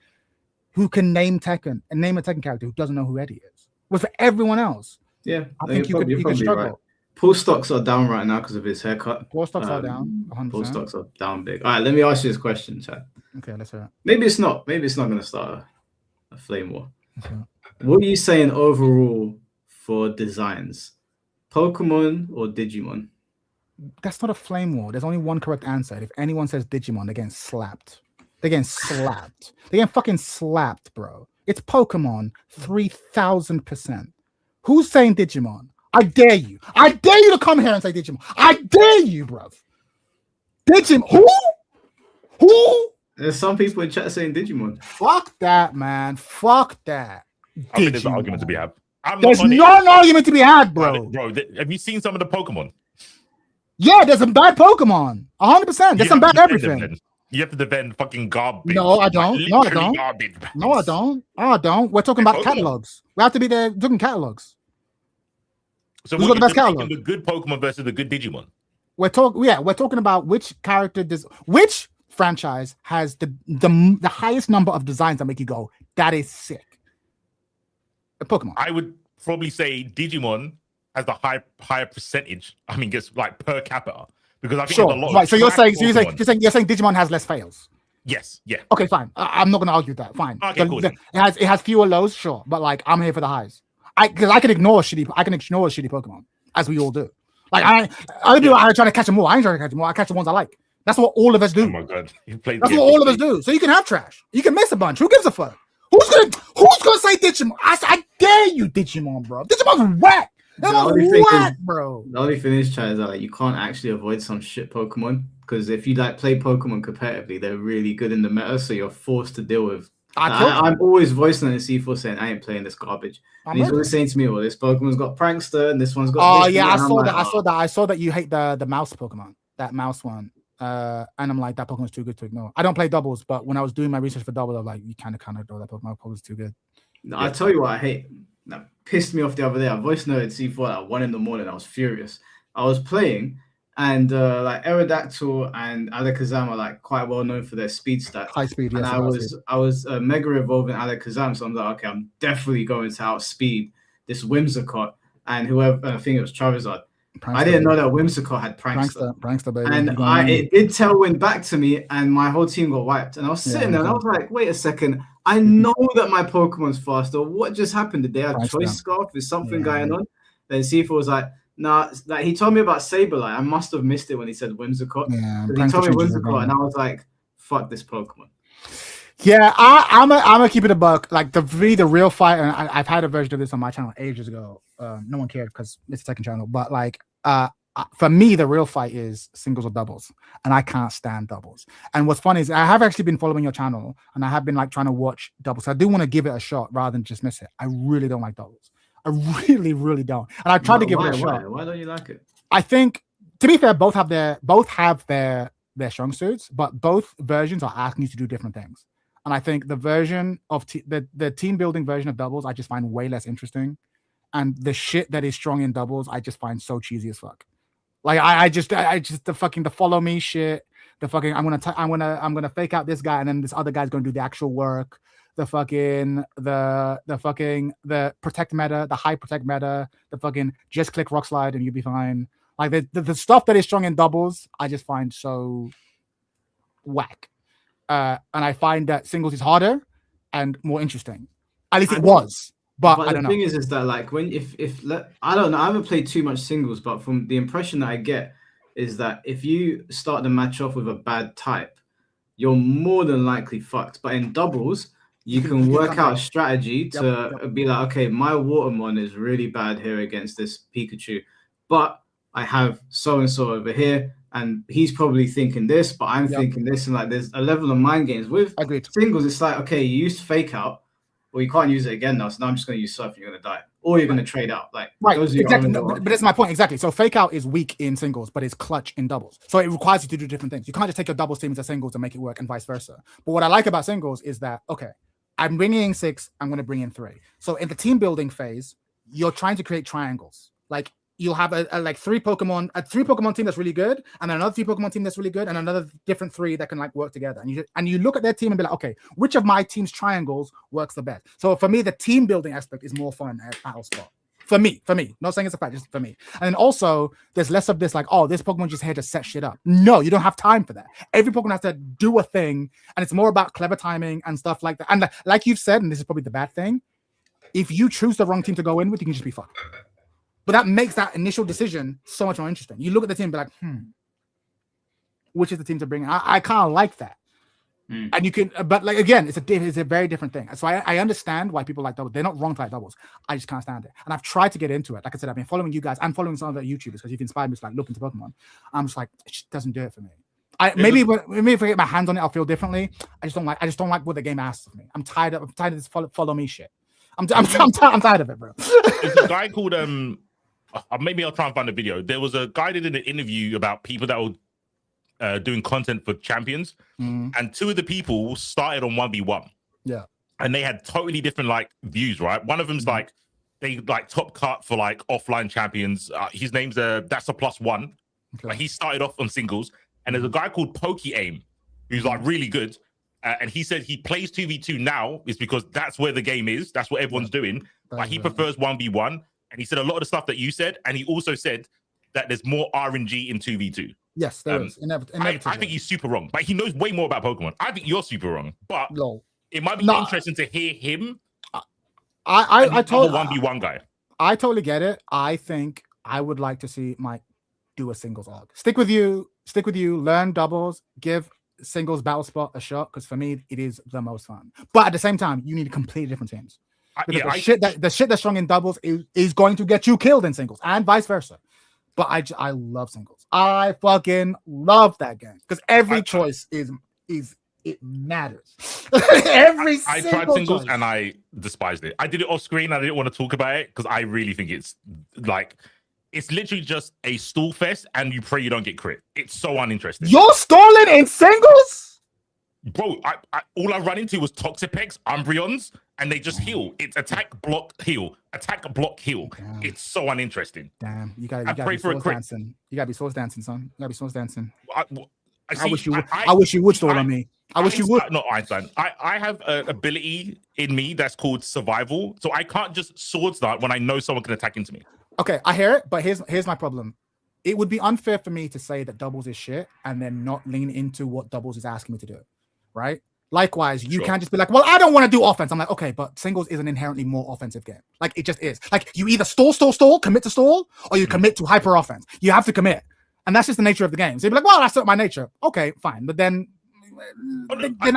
who can name Tekken and name a Tekken character who doesn't know who Eddie is. But for everyone else, I think you could struggle. Right. Paul stocks are down right now because of his haircut. Paul stocks are down. 100%. Paul stocks are down big. All right, let me ask you this question, Chad. Okay, let's hear it. Maybe it's not going to start a flame war. What are you saying overall for designs? Pokemon or Digimon? That's not a flame war. There's only one correct answer. If anyone says Digimon, they're getting slapped. They're getting slapped. They're getting fucking slapped, bro. It's Pokemon 3,000%. Who's saying Digimon? I dare you. I dare you to come here and say Digimon. I dare you, bro. Digimon. Who? There's some people in chat saying Digimon. Fuck that, man. Fuck that. I think there's an argument to be had. There's not an argument to be had, bro. Bro, have you seen some of the Pokemon? Yeah, there's some bad Pokemon. 100%. There's some bad everything. You have to defend fucking garbage. No, I don't. Like, no, I don't. Garbage, no, I don't. I don't. We're talking about catalogs. We have to be there talking catalogs. So who's got the best catalog? The good Pokemon versus the good Digimon. We're talking about which character which franchise has the highest number of designs that make you go, that is sick. Pokemon. I would probably say Digimon has the higher percentage. I mean, gets like per capita. Because I think there's a lot of so you're saying Digimon has less fails. Yes, yeah. Okay, fine. I'm not gonna argue that. Fine. Okay, cool. It has fewer lows, sure, but like I'm here for the highs. I can ignore shitty Pokemon, as we all do. Like other people are trying to catch them more. I ain't trying to catch them more. I catch the ones I like. That's what all of us do. Oh my god, that's what all of us do. So you can have trash. You can miss a bunch. Who gives a fuck? Who's gonna say Digimon? I dare you, Digimon, bro. Digimon's whack. The only thing is, bro? the only thing is, chat, is that like you can't actually avoid some shit Pokemon because if you like play Pokemon competitively, they're really good in the meta, so you're forced to deal with. I'm always voicing in C4 saying I ain't playing this garbage, and he's always saying to me, "Well, this Pokemon's got Prankster, and this one's got." Oh this yeah, one. I saw like, that. I saw that you hate the mouse Pokemon, that mouse one. And I'm like, that Pokemon's too good to ignore. I don't play doubles, but when I was doing my research for doubles, I was like, you kind of know that Pokemon's too good. No, I tell you what I hate. That pissed me off the other day. I voice noted C4 at 1 a.m. I was furious. I was playing, and like Aerodactyl and Alakazam are like quite well known for their speed stats. High speed, yes. And I was mega evolving Alakazam, so I'm like, okay, I'm definitely going to outspeed this Whimsicott and whoever. I think it was Charizard. I didn't know that Whimsicott had Prankster, baby. And it did tailwind back to me, and my whole team got wiped. And I was sitting there, and I was like, wait a second. I know that my Pokemon's faster. What just happened? Did they have Choice Scarf? Is something going on? Then C4 was like, nah, like he told me about Sableye. I must have missed it when he said Whimsicott. Yeah, he told me Whimsicott, and I was like, fuck this Pokemon. Yeah, I'm gonna keep it a buck. Like the real fight, and I've had a version of this on my channel ages ago. No one cared because it's a second channel. But like, for me, the real fight is singles or doubles, and I can't stand doubles. And what's funny is I have actually been following your channel, and I have been like trying to watch doubles. So I do want to give it a shot rather than just miss it. I really don't like doubles. I really, really don't. And I tried to give it a shot. Why don't you like it? I think, to be fair, both have their strong suits, but both versions are asking you to do different things. And I think the version of the team building version of doubles, I just find way less interesting. And the shit that is strong in doubles, I just find so cheesy as fuck. Like I just the follow me shit, the fucking I'm gonna fake out this guy and then this other guy's gonna do the actual work. The protect meta, the high protect meta, the fucking just click rock slide and you'll be fine. Like the stuff that is strong in doubles, I just find so whack. And I find that singles is harder and more interesting. At least it was. But I don't know. The thing is that like when I don't know, I haven't played too much singles, but from the impression that I get is that if you start the match off with a bad type, you're more than likely fucked. But in doubles, you can work out a strategy to be like, okay, my Watermon is really bad here against this Pikachu, but I have so and so over here, and he's probably thinking this, but I'm thinking this, and like there's a level of mind games with singles. It's like, okay, you used fake out. Well, you can't use it again now, so now I'm just going to use Surf and you're going to die. Or you're going to trade out. Like, exactly. But that's my point. Exactly. So fake out is weak in singles, but it's clutch in doubles. So it requires you to do different things. You can't just take your doubles team as a singles and make it work and vice versa. But what I like about singles is that, okay, I'm bringing in 6, I'm going to bring in 3. So in the team building phase, you're trying to create triangles. Like, you'll have a 3 Pokemon team that's really good, and another 3 Pokemon team that's really good, and another different 3 that can like work together. And you look at their team and be like, okay, which of my team's triangles works the best? So for me, the team building aspect is more fun at Battle Spot. For me, not saying it's a fact, just for me. And then also, there's less of this like, oh, this Pokemon just here to set shit up. No, you don't have time for that. Every Pokemon has to do a thing, and it's more about clever timing and stuff like that. And like you've said, and this is probably the bad thing, if you choose the wrong team to go in with, you can just be fucked. But that makes that initial decision so much more interesting. You look at the team and be like, which is the team to bring in? I kind of like that. And you can, but like, again, it's a very different thing. So I understand why people like doubles. They're not wrong to like doubles. I just can't stand it. And I've tried to get into it. Like I said, I've been following you guys. I'm following some of the YouTubers because you've inspired me to like look into Pokemon. I'm just like, it just doesn't do it for me. Maybe if I get my hands on it, I'll feel differently. I just don't like what the game asks of me. I'm tired of this follow me shit. I'm tired of it, bro. There's a guy called maybe I'll try and find a video. There was a guy that did an interview about people that were doing content for champions, and 2 of the people started on 1v1. Yeah, and they had totally different like views. Right, one of them's like they like top cut for like offline champions. His name's that's a +1. Okay. Like, he started off on singles, and there's a guy called Pokey Aim who's like really good. And he said he plays 2v2 now is because that's where the game is. That's what everyone's doing. Like, he prefers 1v1. And he said a lot of the stuff that you said, and he also said that there's more RNG in 2v2. Yes, there is. I think he's super wrong, but he knows way more about Pokemon. I think you're super wrong, but it might be interesting to hear him. I told 1v1 guy. I totally get it. I think I would like to see Mike do a singles arc. Stick with you. Learn doubles. Give singles Battle Spot a shot, because for me it is the most fun. But at the same time, you need completely different teams. Because the shit that's strong in doubles is going to get you killed in singles and vice versa. But I love singles. I fucking love that game because every choice is it matters. I tried singles and I despised it. I did it off screen. I didn't want to talk about it because I really think it's like it's literally just a stall fest, and you pray you don't get crit. It's so uninteresting. You're stalling in singles, bro. All I run into was Toxapex, Umbreons, and they just heal. It's attack, block, heal, attack, block, heal. Damn. It's so uninteresting. Damn, you gotta be source dancing. You gotta be source dancing, son. You gotta be source dancing. I wish you would. I wish you would stall on me. I wish you would. Not Einstein. I have an ability in me that's called survival, so I can't just sword start when I know someone can attack into me. Okay, I hear it, but here's my problem. It would be unfair for me to say that doubles is shit and then not lean into what doubles is asking me to do, right? Likewise, you can't just be like, well, I don't want to do offense. I'm like, okay, but singles is an inherently more offensive game. Like, it just is. Like, you either stall, commit to stall, or you commit to hyper offense. You have to commit. And that's just the nature of the game. So you'd be like, well, that's not my nature. Okay, fine. But then you're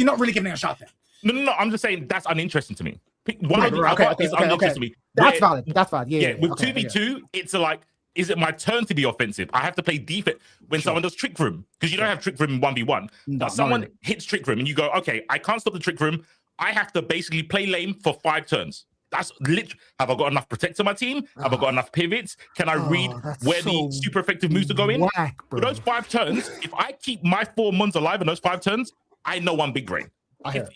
not really giving it a shot then. No. I'm just saying that's uninteresting to me. One of the other is uninteresting to me. That's valid. That's valid. Yeah. With 2v2, it's like, is it my turn to be offensive? I have to play defense when someone does trick room because you don't have trick room in 1v1. But someone hits trick room and you go, okay, I can't stop the trick room. I have to basically play lame for 5 turns. That's literally. Have I got enough protect on my team? Have I got enough pivots? Can I read where the super effective moves are going? For those 5 turns, if I keep my 4 mons alive in those 5 turns, I know I'm big brain. If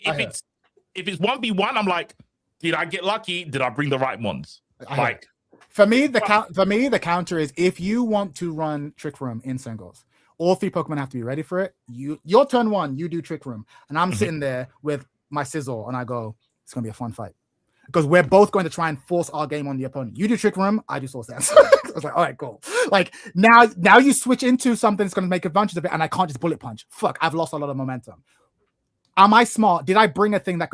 it's 1v1, I'm like, did I get lucky? Did I bring the right mons? Like, for me, the counter is if you want to run trick room in singles, all 3 Pokemon have to be ready for it. Your turn 1, you do trick room, and I'm sitting there with my sizzle, and I go, it's gonna be a fun fight. Because we're both going to try and force our game on the opponent. You do trick room, I do source dance. I was like, all right, cool. Like now you switch into something that's going to make advantage of it, and I can't just bullet punch. Fuck, I've lost a lot of momentum. Am I smart? Did I bring a thing that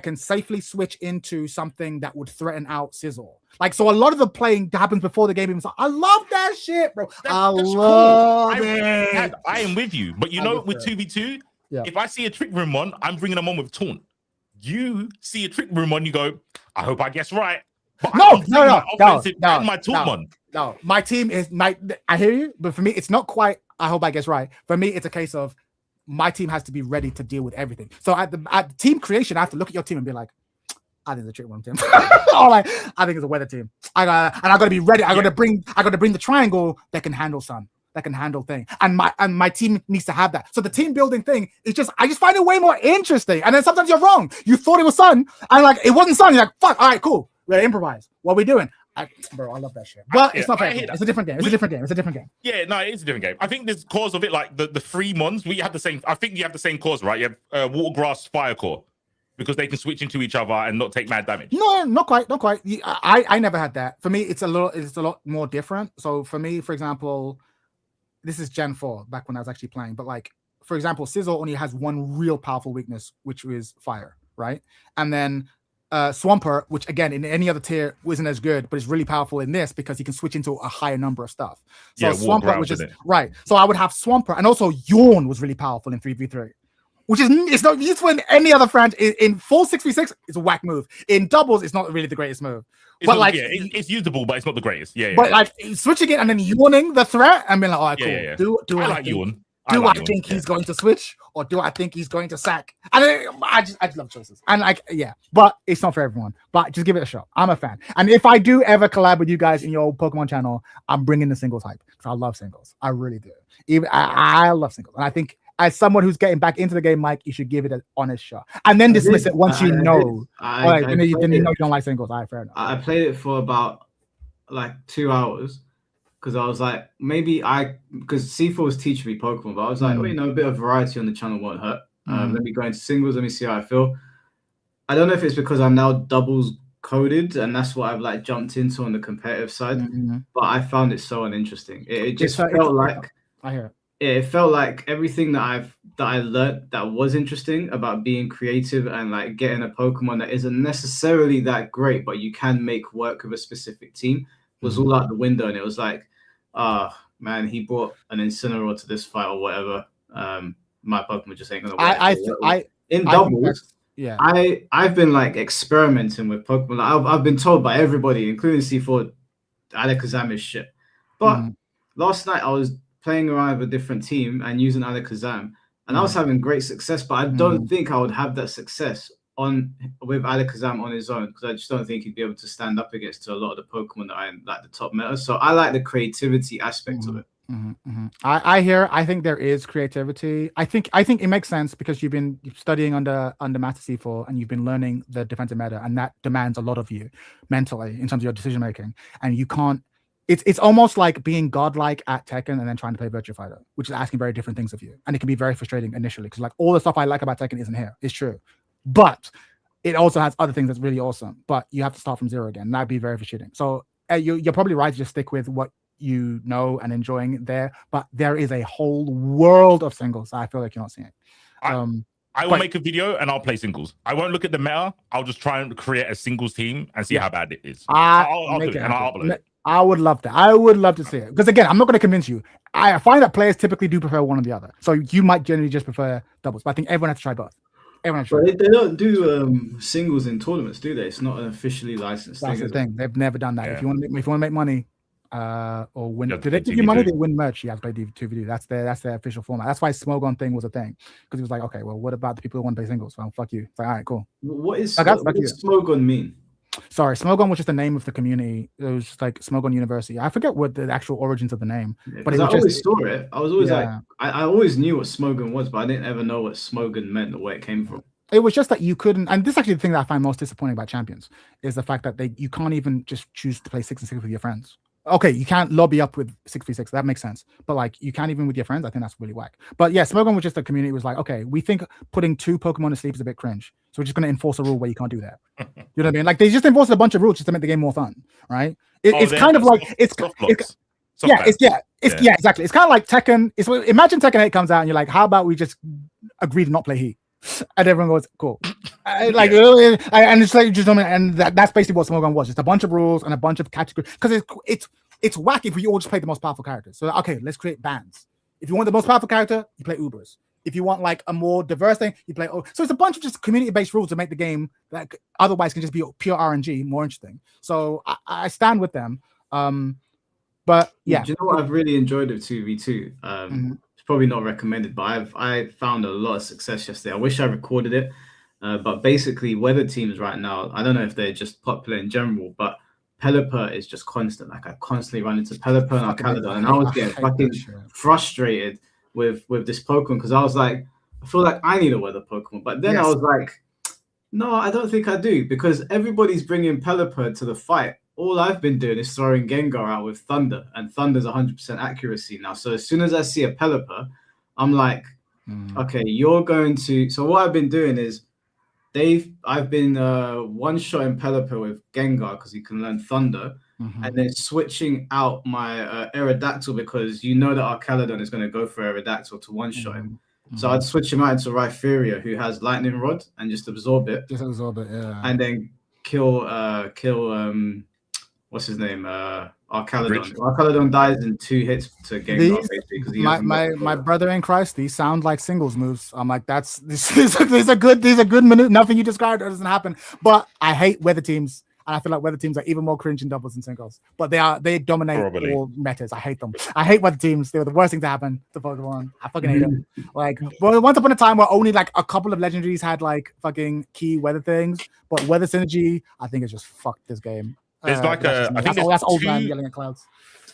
can safely switch into something that would threaten out Sizzle? Like, so a lot of the playing happens before the game even starts. I love that shit, bro. I love it. I am with you, but you know, with 2v2, if I see a trick room on, I'm bringing them on with taunt. You see a trick room on, you go, I hope I guess right. But no. My team is I hear you, but for me, it's not quite, I hope I guess right. For me, it's a case of my team has to be ready to deal with everything. So at the team creation, I have to look at your team and be like, I think it's a trick room team. Or like, I think it's a weather team. I gotta be ready. I gotta bring the triangle that can handle sun. That can handle thing, and my team needs to have that. So the team building thing is I just find it way more interesting. And then sometimes you're wrong. You thought it was sun, and like it wasn't sun. You're like, fuck. All right, cool. We're gonna improvise. What are we doing? Bro, I love that shit. But it's not fair. It's a different game. It's a different game. Yeah, no, it is a different game. I think there's cause of it, like the 3 mons. We have the same. I think you have the same cause, right? You have water grass, fire core, because they can switch into each other and not take mad damage. No, not quite. I never had that. For me, it's a lot more different. So for me, for example. This is Gen 4, back when I was actually playing. But like, for example, Sizzle only has one real powerful weakness, which is fire, right? And then Swampert, which again, in any other tier, wasn't as good, but is really powerful in this because he can switch into a higher number of stuff. So Swampert, which is, right. So I would have Swampert. And also Yawn was really powerful in 3v3. Which is, it's not useful in any other franchise. In full 6v6, it's a whack move. In doubles, it's not really the greatest move. But like, it's usable, but it's not the greatest. But like switching it and then yawning the threat and being like, all right, cool. Do I think he's going to switch, or do I think he's going to sack? And I just love choices. And like, but it's not for everyone. But just give it a shot. I'm a fan. And if I do ever collab with you guys in your Pokemon channel, I'm bringing the singles hype because I love singles. I really do. I love singles, and I think. As someone who's getting back into the game, Mike, you should give it an honest shot, and then dismiss it once you know. Then you know you don't like singles. All right, fair enough. I played it for about like 2 hours because I was like, because C4 was teaching me Pokemon, but I was like, a bit of variety on the channel won't hurt. Let me go into singles. Let me see how I feel. I don't know if it's because I'm now doubles coded, and that's what I've like jumped into on the competitive side. But I found it so uninteresting. It just felt like I hear it. It felt like everything that I learned that was interesting about being creative and like getting a Pokemon that isn't necessarily that great, but you can make work with a specific team was all out the window. And it was like, man, he brought an Incineroar to this fight or whatever. My Pokemon just ain't gonna work. In doubles, Yeah. I've been like experimenting with Pokemon. Like, I've been told by everybody, including C4, Alakazam is shit. But last night I was playing around with a different team and using Alakazam, and I was having great success. But I don't think I would have that success with Alakazam on his own, because I just don't think he'd be able to stand up against a lot of the Pokemon that are in like the top meta. So I like the creativity aspect of it. I think there is creativity. I think it makes sense because you've been studying under Master C4 and you've been learning the defensive meta, and that demands a lot of you mentally in terms of your decision making. And you can't. It's almost like being godlike at Tekken and then trying to play Virtua Fighter, which is asking very different things of you, and it can be very frustrating initially because like all the stuff I like about Tekken isn't here. It's true, but it also has other things that's really awesome. But you have to start from zero again. And that'd be very frustrating. So you're probably right to just stick with what you know and enjoying there, but there is a whole world of singles I feel like you're not seeing. I will make a video and I'll play singles. I won't look at the meta. I'll just try and create a singles team and see how bad it is. I'll do it and I'll upload it. I would love that. I would love to see it because again, I'm not going to convince you. I find that players typically do prefer one or the other. So you might generally just prefer doubles, but I think everyone has to try both. But they don't do singles in tournaments, do they? It's not an officially licensed thing. That's the thing. They've never done that. Yeah. If you want to make money, or win, do they give you money? They win merch. You have to play 2v2. That's their official format. That's why Smogon thing was a thing, because he was like, okay, well, what about the people who want to play singles? Well, fuck you. It's like, all right, cool. What does Smogon mean? Sorry, Smogon was just the name of the community. It was just like Smogon University. I forget what the actual origins of the name. But I always saw it. I was always like, I always knew what Smogon was, but I didn't ever know what Smogon meant or where it came from. It was just that you couldn't, and this is actually the thing that I find most disappointing about Champions, is the fact that you can't even just choose to play 6 and 6 with your friends. Okay, you can't lobby up with 6v6. That makes sense. But like, you can't even with your friends. I think that's really whack. But yeah, Smogon was just a community. It was like, okay, we think putting 2 Pokemon to sleep is a bit cringe, so we're just going to enforce a rule where you can't do that. You know what I mean? Like, they just enforced a bunch of rules just to make the game more fun, right? It's kind of like exactly. It's kind of like Tekken. Imagine Tekken 8 comes out and you're like, how about we just agree to not play Heat? And everyone goes, cool. And it's like just and that's basically what Smogon was, just a bunch of rules and a bunch of categories, because it's wacky if we all just play the most powerful characters. So okay, let's create bands. If you want the most powerful character, you play Ubers. If you want like a more diverse thing, you play. So it's a bunch of just community-based rules to make the game that otherwise can just be pure RNG more interesting. So I stand with them. But yeah, do you know what I've really enjoyed of 2v2? It's probably not recommended, but I found a lot of success yesterday. I wish I recorded it, but basically weather teams right now, I don't know if they're just popular in general, but Pelipper is just constant. Like, I constantly run into Pelipper and Arcaladon, and I was getting fucking frustrated with this Pokemon, because I was like, I feel like I need a weather Pokemon, but then I was like, no, I don't think I do, because everybody's bringing Pelipper to the fight. All I've been doing is throwing Gengar out with Thunder, and Thunder's 100% accuracy now. So as soon as I see a Pelipper, I'm like, okay, you're going to. So what I've been doing is, I've been one-shotting Pelipper with Gengar because he can learn Thunder, and then switching out my Aerodactyl, because you know that Arcaladon is going to go for Aerodactyl to one-shot him. So I'd switch him out into Rhypheria, who has Lightning Rod, and just absorb it. Yeah. And then kill what's his name? Arcaladon. Arcaladon dies in 2 hits to Gengar, basically, because he my brother in Christ, these sound like singles moves. I'm like, these are good minutes. Nothing you described doesn't happen. But I hate weather teams. And I feel like weather teams are even more cringe in doubles and singles. But they dominate all metas. I hate them. I hate weather teams. They were the worst thing to happen to Pokemon. I fucking hate them. Like, well, once upon a time where only like a couple of legendaries had like fucking key weather things, but weather synergy, I think it's just fucked this game. There's I think that's old man yelling at clouds.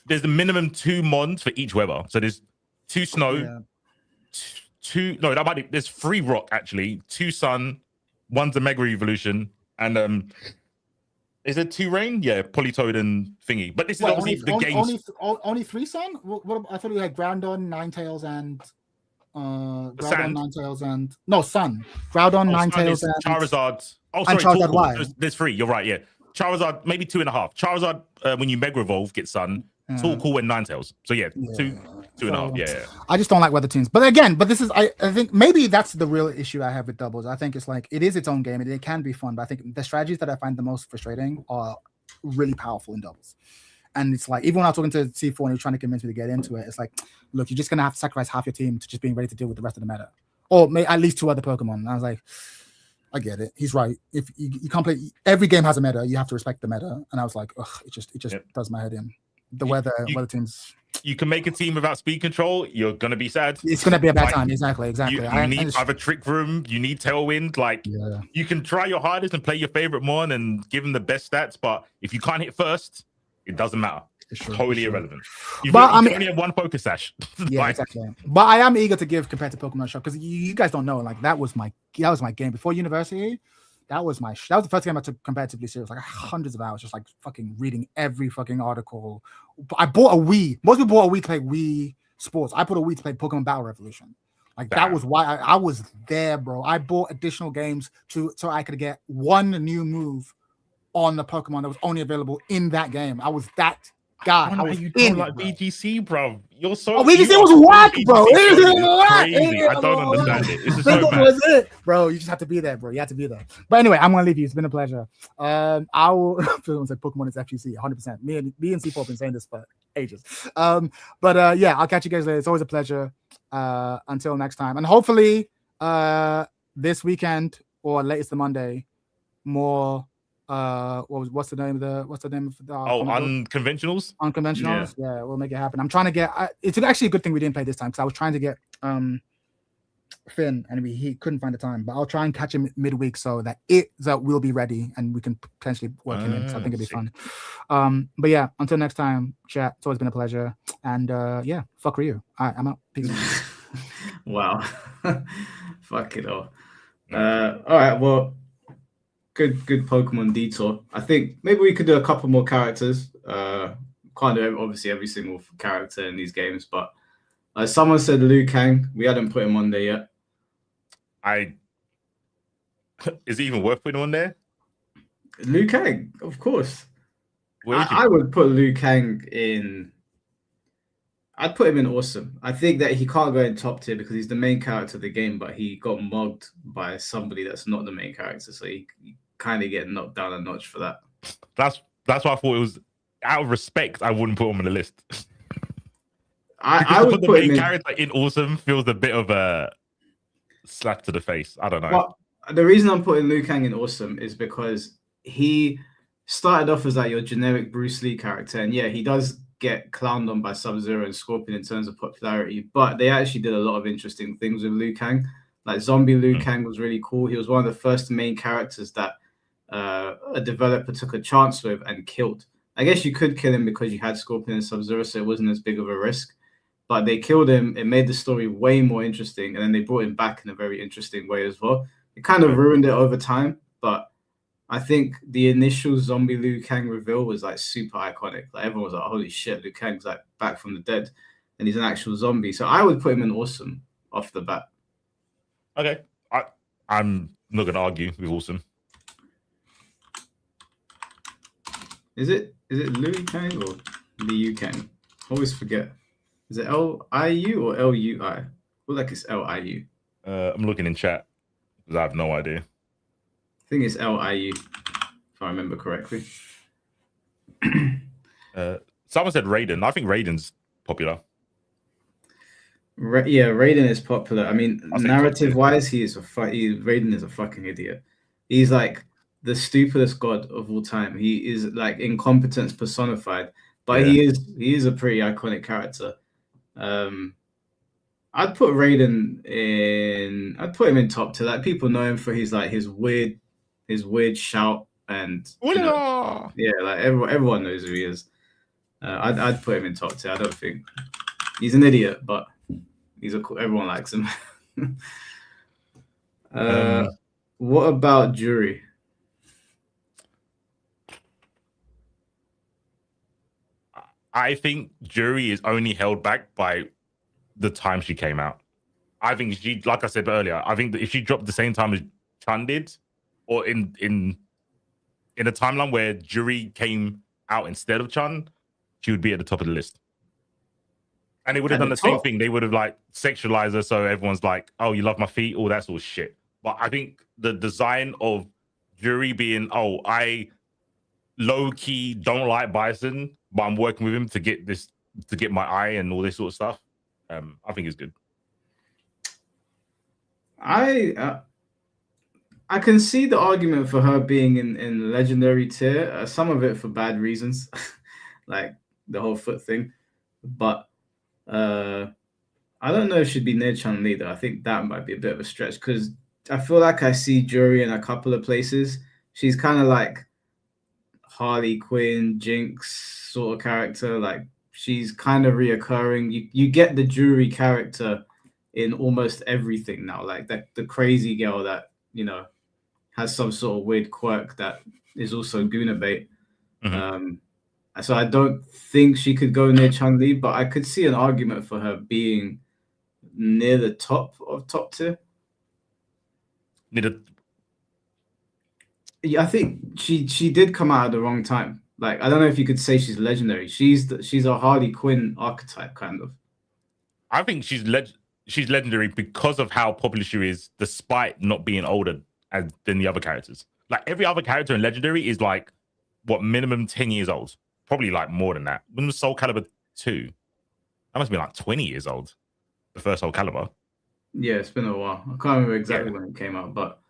There's the minimum 2 mons for each weather. So there's 2 snow, 2. No, that might be. There's 3 rock actually, 2 sun, 1's a Mega Evolution, and is there 2 rain? Yeah, Politoed and thingy. But this is obviously the game's only 3 sun. What I thought we had Groudon, Ninetales, and Groudon, Ninetales, and sun. Groudon, Ninetales, and Charizard. Oh, sorry, Charizard Y. There's 3. You're right. Yeah. Charizard, maybe 2.5. Charizard, when you Mega Evolve, gets Sun. Torkoal and Ninetales. So yeah, 2.5. Yeah. I just don't like weather teams. But again, this is I think maybe that's the real issue I have with doubles. I think it's like, it is its own game and it can be fun, but I think the strategies that I find the most frustrating are really powerful in doubles. And it's like, even when I was talking to C4 and he was trying to convince me to get into it, it's like, look, you're just gonna have to sacrifice half your team to just being ready to deal with the rest of the meta, or at least 2 other Pokemon. And I was like, I get it. He's right. If you can't play, every game has a meta. You have to respect the meta. And I was like, ugh, it just does my head in. The weather teams. You can make a team without speed control. You're gonna be sad. It's gonna be a bad time. Exactly. You need either trick room. You need tailwind. Like you can try your hardest and play your favorite mon and give them the best stats. But if you can't hit first, it doesn't matter. Totally irrelevant. You only have one focus sash. Yeah, exactly. But I am eager to give compared to Pokemon a shot because you guys don't know. Like that was my game before university. That was the first game I took comparatively serious. Like hundreds of hours, just like fucking reading every fucking article. I bought a Wii. Most people bought a Wii to play Wii Sports. I bought a Wii to play Pokemon Battle Revolution. Like that was why I was there, bro. I bought additional games so I could get one new move on the Pokemon that was only available in that game. I was that guy. I was you don't like VGC, bro. You're so. VGC was whack, bro. It was crazy. I don't understand it. This is so bad. Was it, bro? You just have to be there, bro. You have to be there. But anyway, I'm gonna leave you. It's been a pleasure. I will. Everyone said Pokemon is FGC, 100%. Me and C4 have been saying this for ages. But yeah, I'll catch you guys later. It's always a pleasure. Until next time, and hopefully, this weekend or latest the Monday, more. What's the name of the unconventionals? Unconventionals. Yeah, we'll make it happen. I'm trying to get. It's actually a good thing we didn't play this time because I was trying to get Finn and he couldn't find the time. But I'll try and catch him midweek so that we'll be ready and we can potentially work him in. So I think it'll be fun. But yeah, until next time, chat. It's always been a pleasure. And yeah, fuck Ryu. All right, I'm out. Peace. Wow. Fuck it all. All right. Well. Good Pokemon detour. I think maybe we could do a couple more characters. Can't do obviously every single character in these games, but someone said Liu Kang. We hadn't put him on there yet. Is it even worth putting him on there? Liu Kang, of course. I would put Liu Kang in. I'd put him in awesome. I think that he can't go in top tier because he's the main character of the game, but he got mugged by somebody that's not the main character, so he kind of get knocked down a notch for that. That's why I thought it was out of respect. I wouldn't put him on the list. I would put the main character in awesome feels a bit of a slap to the face. I don't know. Well, the reason I'm putting Liu Kang in awesome is because he started off as like your generic Bruce Lee character, and yeah, he does get clowned on by Sub-Zero and Scorpion in terms of popularity, but they actually did a lot of interesting things with Liu Kang. Like Zombie Liu Kang was really cool. He was one of the first main characters that a developer took a chance with and killed. I guess you could kill him because you had Scorpion and Sub-Zero, so it wasn't as big of a risk. But they killed him. It made the story way more interesting, and then they brought him back in a very interesting way as well. It kind of ruined it over time, but I think the initial Zombie Liu Kang reveal was like super iconic. Like everyone was like, "Holy shit, Liu Kang's like back from the dead, and he's an actual zombie." So I would put him in awesome off the bat. Okay, I'm not gonna argue with awesome. Is it Liu Kang or Liu Kang? I always forget. Is it Liu or Lui? I feel like it's Liu. I'm looking in chat because I have no idea. I think it's Liu, if I remember correctly. Someone said Raiden. I think Raiden's popular. Yeah, Raiden is popular. I mean, narrative-wise, Raiden is a fucking idiot. He's like the stupidest god of all time. He is like incompetence personified, but he is a pretty iconic character. I'd put Raiden in. I'd put him in top tier. Like people know him for his weird shout and yeah, like everyone knows who he is. I'd put him in top tier. I don't think he's an idiot, but everyone likes him. What about Jury? I think Jury is only held back by the time she came out. I think she, like I said earlier, I think that if she dropped the same time as Chun did, or in a timeline where Jury came out instead of Chun, she would be at the top of the list. And they would have done the same thing. They would have like sexualized her, so everyone's like, "Oh, you love my feet," all that sort of shit. But I think the design of Jury being, "Oh, I low key don't like Bison, but I'm working with him to get my eye and all this sort of stuff," I think is good. I can see the argument for her being in legendary tier. Some of it for bad reasons, like the whole foot thing. But I don't know if she'd be near Chun-Li though. I think that might be a bit of a stretch because I feel like I see Jury in a couple of places. She's kind of like Harley Quinn, Jinx sort of character. Like she's kind of reoccurring. You get the Jury character in almost everything now. Like the crazy girl that has some sort of weird quirk that is also Guna bait. So I don't think she could go near Chun-Li, but I could see an argument for her being near the top of top tier. Yeah, I think she did come out at the wrong time. Like I don't know if you could say she's legendary. She's a Harley Quinn archetype kind of. I think she's legendary because of how popular she is, despite not being older than the other characters. Like every other character in legendary is like what, minimum 10 years old, probably like more than that. When was Soul Calibur 2? That must be like 20 years old. The first Soul Calibur. Yeah, it's been a while. I can't remember exactly when it came out, but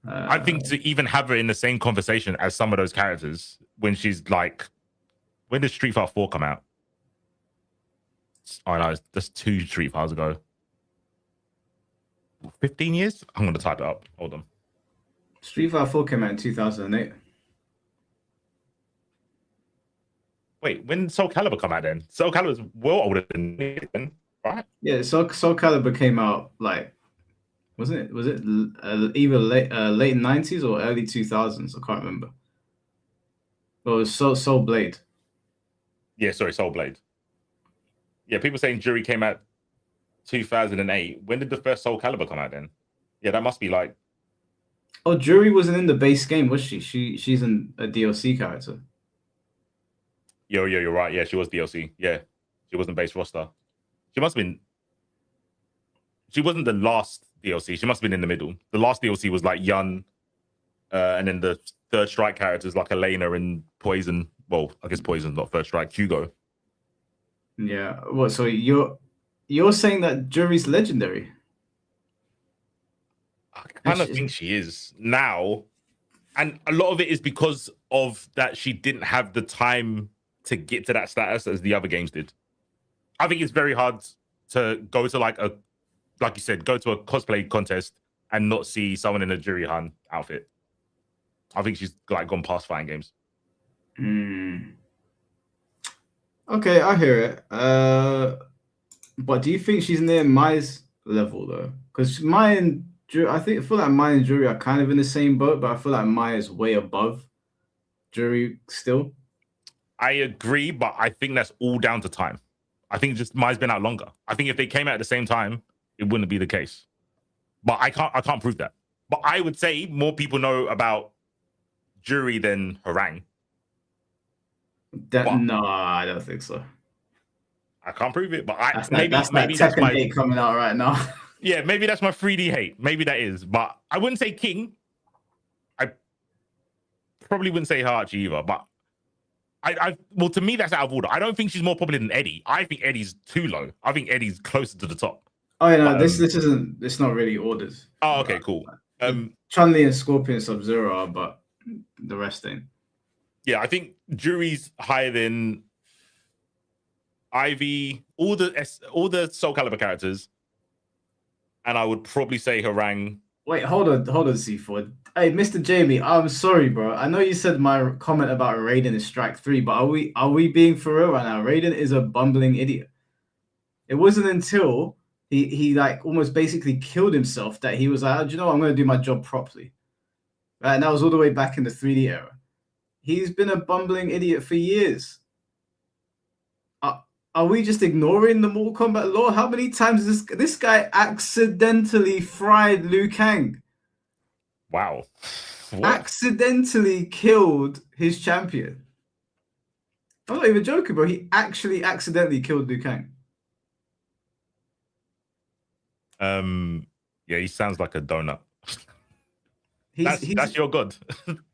I think to even have her in the same conversation as some of those characters when she's like, when did Street Fighter 4 come out? Oh no, that's 2 Street Fighters ago. 15 years? I'm going to type it up. Hold on. Street Fighter 4 came out in 2008. Wait, when Soul Calibur come out then? Soul Calibur is well older than me then, right? Yeah, Soul Calibur came out like, wasn't it? Was it either late 90s or early 2000s? I can't remember. Well, it was Soul Blade. Yeah, sorry, Soul Blade. Yeah, people saying Jury came out 2008. When did the first Soul Calibur come out then? Yeah, that must be like... Oh, Jury wasn't in the base game, was she? She's a DLC character. Yo, you're right. Yeah, she was DLC. Yeah, she wasn't base roster. She must have been... She wasn't the last DLC. She must have been in the middle. The last DLC was like Yun, and then the third strike characters like Elena and Poison. Well, I guess Poison's not first strike. Hugo. Yeah. What? So you're saying that Jury's legendary? I kind of think she is now, and a lot of it is because of that she didn't have the time to get to that status as the other games did. I think it's very hard to go to like you said, go to a cosplay contest and not see someone in a Jury Han outfit. I think she's like gone past fighting games. Okay, I hear it. But do you think she's near Mai's level though? Because Mai and Jury, I feel like Mai and Jury are kind of in the same boat, but I feel like Mai is way above Jury still. I agree, but I think that's all down to time. I think just Mai's been out longer. I think if they came out at the same time, it wouldn't be the case. But I can't prove that. But I would say more people know about Jury than Harang. No, I don't think so. I can't prove it, but maybe that's TEKKEN hate coming out right now. Yeah, maybe that's my 3D hate. Maybe that is, but I wouldn't say King. I probably wouldn't say Hachi either, but well, to me, that's out of order. I don't think she's more popular than Eddie. I think Eddie's too low. I think Eddie's closer to the top. Oh, yeah, no, this isn't. It's not really orders. Oh, okay, cool. Chun-Li and Scorpion Sub-Zero are, but the rest ain't. Yeah, I think Jury's higher than Ivy, all the Soul Calibur characters, and I would probably say Harang. Wait, hold on, C4. Hey, Mr. Jamie, I'm sorry, bro. I know you said my comment about Raiden is strike 3, but are we being for real right now? Raiden is a bumbling idiot. It wasn't until he like almost basically killed himself that he was like, oh, do you know what? I'm going to do my job properly. Right, and that was all the way back in the 3D era. He's been a bumbling idiot for years. Are we just ignoring the Mortal Kombat lore? How many times this guy accidentally fried Liu Kang? Wow. What? Accidentally killed his champion. I'm not even joking, bro. He actually accidentally killed Liu Kang. Yeah, he sounds like a donut. That's your god.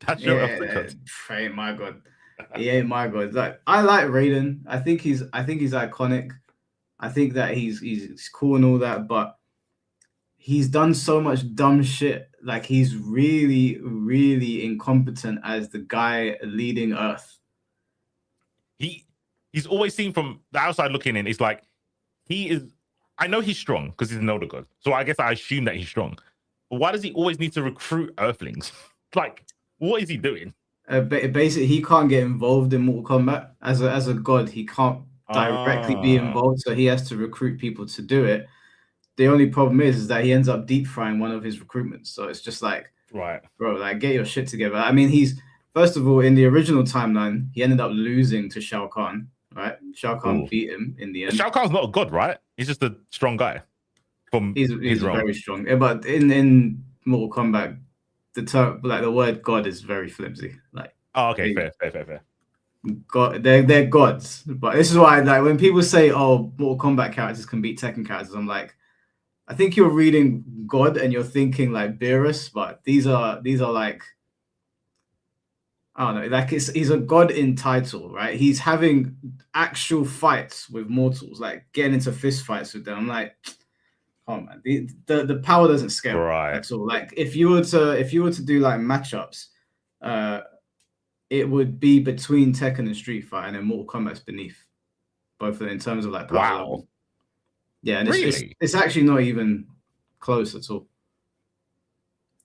That's your god. Ain't my god. He ain't my god. Like I like Raiden. I think he's iconic. I think that he's cool and all that, but he's done so much dumb shit. Like he's really, really incompetent as the guy leading Earth. He's always seen from the outside looking in. It's like he is. I know he's strong because he's an elder god, so I guess I assume that he's strong. But why does he always need to recruit Earthlings? Like, what is he doing? Basically, he can't get involved in Mortal Kombat as a god. He can't directly be involved, so he has to recruit people to do it. The only problem is that he ends up deep frying one of his recruitments. So it's just like, right, bro, like get your shit together. I mean, he's first of all in the original timeline, he ended up losing to Shao Kahn. Right, Shao Kahn beat him in the end. Shao Kahn's not a god, right? He's just a strong guy. He's very strong, but in Mortal Kombat, the term like the word god is very flimsy. Like, oh, okay, fair. God, they're gods, but this is why like when people say, "Oh, Mortal Kombat characters can beat Tekken characters," I'm like, I think you're reading God and you're thinking like Beerus, but these are like, I don't know, like he's a god in title, right? He's having actual fights with mortals, like getting into fist fights with them. I'm like, oh man, the power doesn't scale at all. Like if you were to do like matchups, it would be between Tekken and Street Fighter, and then Mortal Kombat's beneath both of them in terms of like power level. Yeah, and it's actually not even close at all.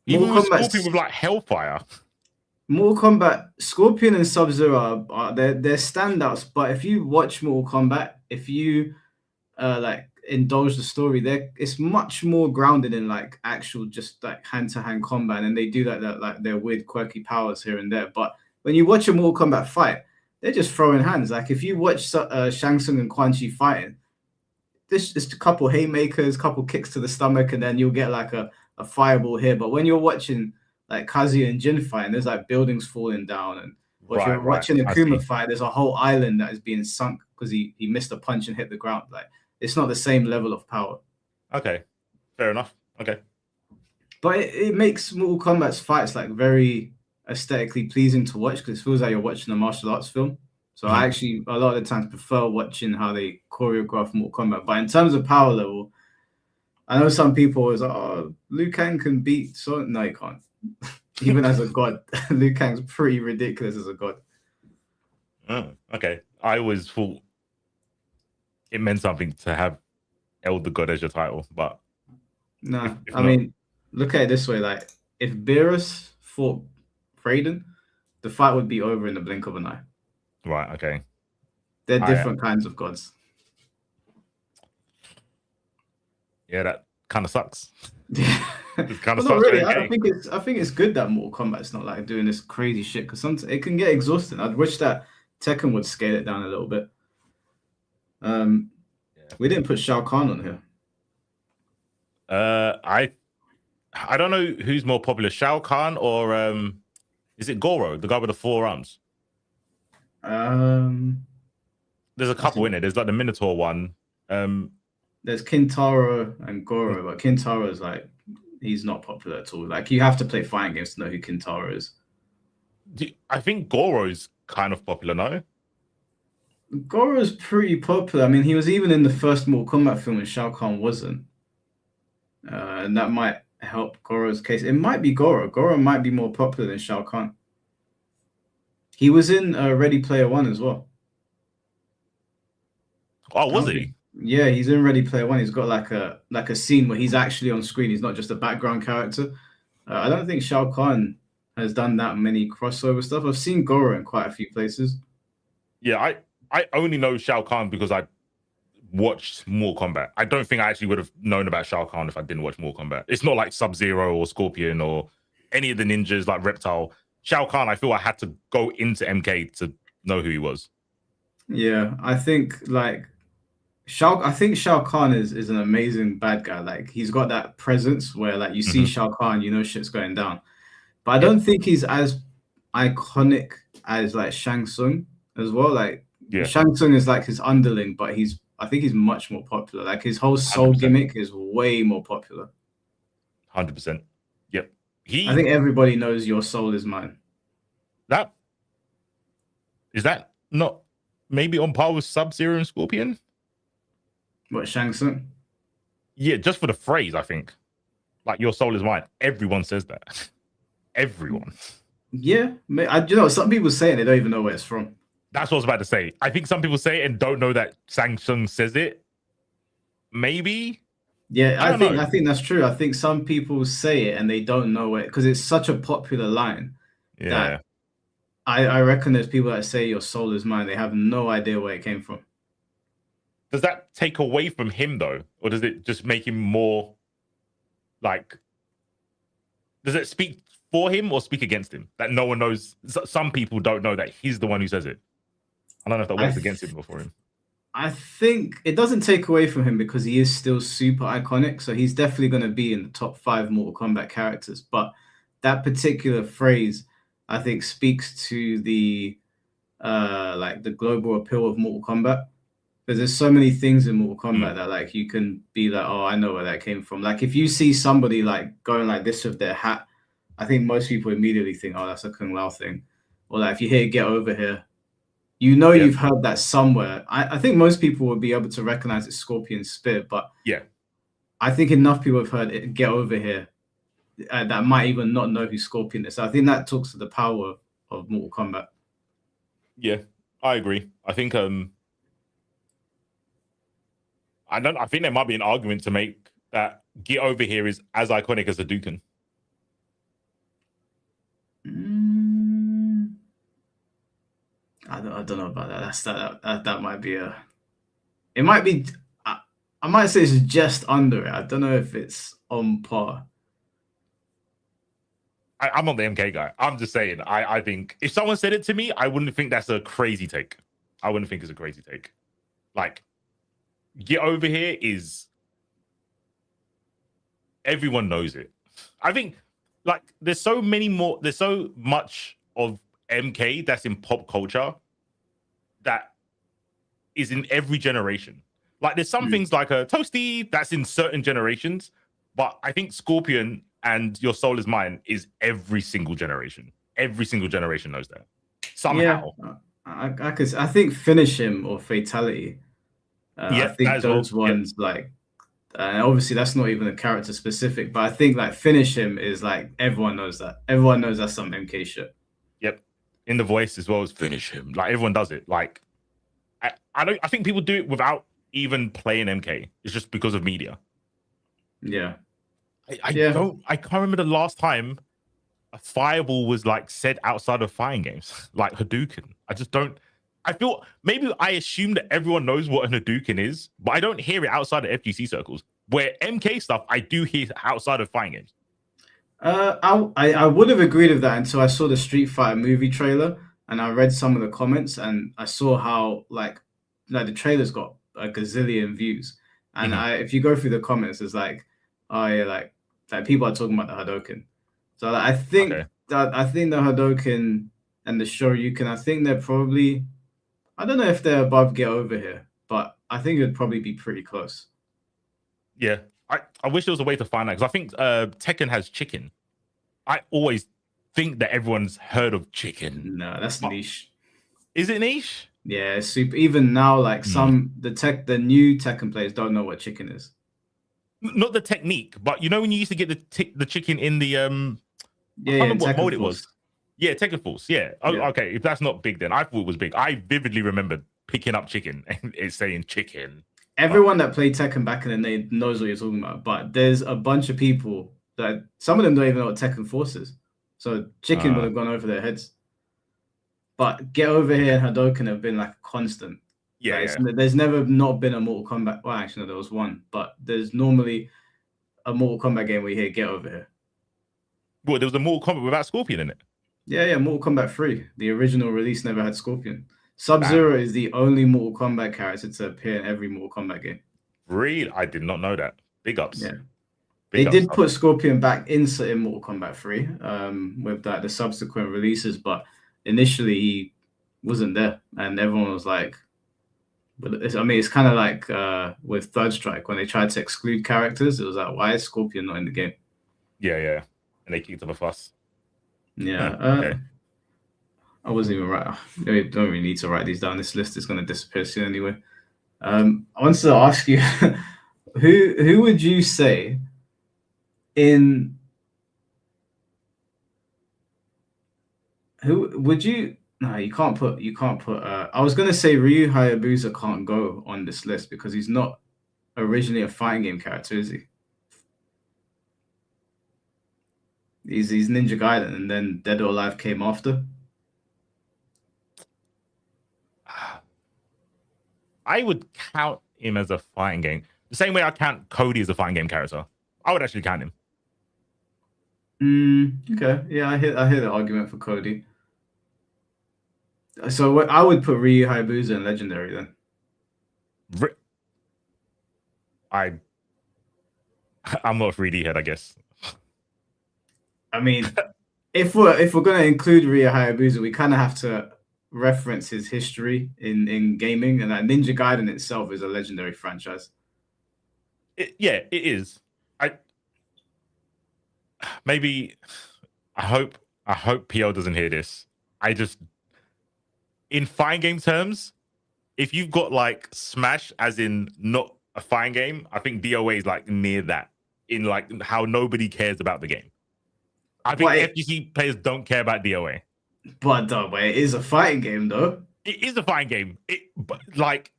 Even with Scorpion with like Hellfire. Mortal Kombat, Scorpion and Sub-Zero are they're standouts, but if you watch Mortal Kombat, if you like indulge the story, it's much more grounded in like actual just like hand-to-hand combat, and they do that like their weird quirky powers here and there. But when you watch a Mortal Kombat fight, they're just throwing hands. Like if you watch Shang Tsung and Quan Chi fighting, this just a couple haymakers, couple kicks to the stomach, and then you'll get like a fireball here. But when you're watching like Kazuya and Jin fight, and there's like buildings falling down, and if you're watching a Akuma fight, there's a whole island that is being sunk because he missed a punch and hit the ground. Like it's not the same level of power. Okay, fair enough. Okay, but it makes Mortal Kombat's fights like very aesthetically pleasing to watch because it feels like you're watching a martial arts film. So I actually a lot of the times prefer watching how they choreograph Mortal Kombat. But in terms of power level, I know some people was like, "Oh, Liu Kang can beat." So no, he can't. Even as a god, Liu Kang's pretty ridiculous as a god. Oh, okay. I always thought it meant something to have Elder God as your title, but no. I mean, look at it this way: like, if Beerus fought Raiden, the fight would be over in the blink of an eye. Right. Okay. They're different kinds of gods. Yeah, that kind of sucks. Yeah. It's kind of not really. I think it's good that Mortal Kombat's not like doing this crazy shit because sometimes it can get exhausting. I'd wish that Tekken would scale it down a little bit. We didn't put Shao Kahn on here. I don't know who's more popular, Shao Kahn or is it Goro, the guy with the 4 arms? There's a couple in it. There's like the Minotaur one. There's Kintaro and Goro, but Kintaro is like he's not popular at all. Like you have to play fighting games to know who Kintaro is. I think Goro's kind of popular, no? Goro's pretty popular. I mean, he was even in the first Mortal Kombat film and Shao Kahn wasn't. And that might help Goro's case. It might be Goro. Goro might be more popular than Shao Kahn. He was in Ready Player One as well. Oh, was he? Yeah, he's in Ready Player One. He's got like a scene where he's actually on screen. He's not just a background character. I don't think Shao Kahn has done that many crossover stuff. I've seen Goro in quite a few places. Yeah, I only know Shao Kahn because I watched Mortal Kombat. I don't think I actually would have known about Shao Kahn if I didn't watch Mortal Kombat. It's not like Sub-Zero or Scorpion or any of the ninjas like Reptile. Shao Kahn, I feel I had to go into MK to know who he was. Yeah, I think like Shao Kahn is an amazing bad guy. Like he's got that presence where like you see Shao Kahn, you know shit's going down. But I don't think he's as iconic as like Shang Tsung as well. Like Shang Tsung is like his underling, but I think he's much more popular. Like his whole soul 100%. Gimmick is way more popular. 100%. Yep. I think everybody knows your soul is mine. Is that not maybe on par with Sub-Zero and Scorpion? What, Shang Tsung? Yeah, just for the phrase, I think. Like your soul is mine. Everyone says that. Everyone. Yeah, you know, some people say it, they don't even know where it's from. That's what I was about to say. I think some people say it and don't know that Shang Tsung says it. Maybe. Yeah, I think that's true. I think some people say it and they don't know it because it's such a popular line Yeah. that I reckon there's people that say your soul is mine. They have no idea where it came from. Does that take away from him though, or does it just make him more like? Does it speak for him or speak against him? That no one knows. Some people don't know that he's the one who says it. I don't know if that works against him or for him. I think it doesn't take away from him because he is still super iconic. So he's definitely going to be in the top 5 Mortal Kombat characters. But that particular phrase, I think, speaks to the like the global appeal of Mortal Kombat. Because there's so many things in Mortal Kombat that like you can be like, oh, I know where that came from. Like if you see somebody like going like this with their hat, I think most people immediately think, oh, that's a Kung Lao thing. Or like if you hear "Get Over Here," you know you've heard that somewhere. I think most people would be able to recognize it's Scorpion's spear, but yeah, I think enough people have heard it, "Get Over Here," that might even not know who Scorpion is. So I think that talks to the power of Mortal Kombat. Yeah, I agree. I think I think there might be an argument to make that "Get Over Here" is as iconic as the Hadouken. I don't know about that. That might be it might be. I might say it's just under it. I don't know if it's on par. I'm not the MK guy. I'm just saying. I think if someone said it to me, I wouldn't think that's a crazy take. I wouldn't think it's a crazy take. Like, "Get Over Here" is everyone knows it. I think like there's so much of MK that's in pop culture that is in every generation. Like there's some things like a Toasty that's in certain generations, but I think Scorpion and "Your Soul Is Mine" is every single generation. Every single generation knows that somehow. Yeah, I think "Finish Him" or "Fatality." I think those ones like, obviously that's not even a character specific, but I think like "Finish Him" is like everyone knows that. Everyone knows that's some MK shit. Yep, in the voice as well as "Finish Him." Like everyone does it. Like I think people do it without even playing MK. It's just because of media. Yeah. I can't remember the last time a fireball was like said outside of fighting games, like Hadouken. I just don't. I feel maybe I assume that everyone knows what an Hadouken is, but I don't hear it outside of FGC circles. Where MK stuff, I do hear outside of fighting games. I would have agreed with that until I saw the Street Fighter movie trailer and I read some of the comments and I saw how like the trailer's got a gazillion views. And if you go through the comments, it's like, oh yeah, like people are talking about the Hadouken. So like, I think the Hadouken and the Shoryuken, I think they're probably, I don't know if they're above "Get Over Here, but I think it would probably be pretty close. Yeah, I wish there was a way to find that because I think Tekken has chicken. I always think that everyone's heard of chicken. No, that's niche. Is it niche? Yeah, it's super. Even now, like the new Tekken players don't know what chicken is. Not the technique, but you know when you used to get the chicken in the I can't remember what mode it was. Yeah, Tekken Force. Yeah. Okay, if that's not big, then I thought it was big. I vividly remember picking up chicken and it's saying chicken. Everyone that played Tekken back in the day knows what you're talking about, but there's a bunch of people that some of them don't even know what Tekken Force is. So chicken would have gone over their heads. But "Get Over Here" and Hadouken have been like a constant. Yeah, There's never not been a Mortal Kombat. Well, actually, no, there was one, but there's normally a Mortal Kombat game where you hear "Get Over Here." Well, there was a Mortal Kombat without Scorpion in it. Yeah, Mortal Kombat 3. The original release never had Scorpion. Sub-Zero is the only Mortal Kombat character to appear in every Mortal Kombat game. Really? I did not know that. Big ups. Yeah. They did put Scorpion back in Mortal Kombat 3 with the subsequent releases, but initially he wasn't there. And everyone was like, it's kind of like with Third Strike, when they tried to exclude characters, it was like, why is Scorpion not in the game? Yeah. And they kicked up a fuss. Yeah. Okay. I wasn't even right. You don't really need to write these down. This list is going to disappear soon anyway. I wanted to ask you, who would you say In who would you? No, you can't put. You can't put. I was gonna say Ryu Hayabusa can't go on this list because he's not originally a fighting game character, is he? He's Ninja Gaiden, and then Dead or Alive came after. I would count him as a fighting game. The same way I count Cody as a fighting game character. I would actually count him. Okay. Yeah, I hear the argument for Cody. So I would put Ryu Hayabusa in Legendary then. I'm not a 3D head, I guess. I mean, if we're gonna include Ryu Hayabusa, we kind of have to reference his history in gaming, and that Ninja Gaiden itself is a legendary franchise. Yeah, it is. I hope PO doesn't hear this. In fighting game terms, if you've got like Smash as in not a fighting game, I think DOA is like near that in like how nobody cares about the game. I think FGC players don't care about DOA. But it is a fighting game, though. It is a fighting game. Like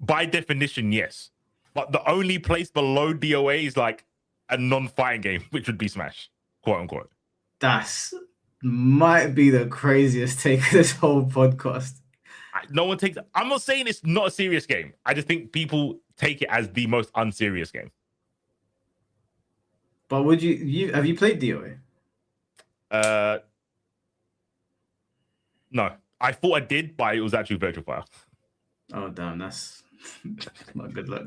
by definition, yes. But the only place below DOA is like a non-fighting game, which would be Smash, quote unquote. That's might be the craziest take of this whole podcast. No one takes. I'm not saying it's not a serious game. I just think people take it as the most unserious game. But would you have you played DOA? No. I thought I did, but it was actually Virtual Fire. Oh damn, that's not good luck.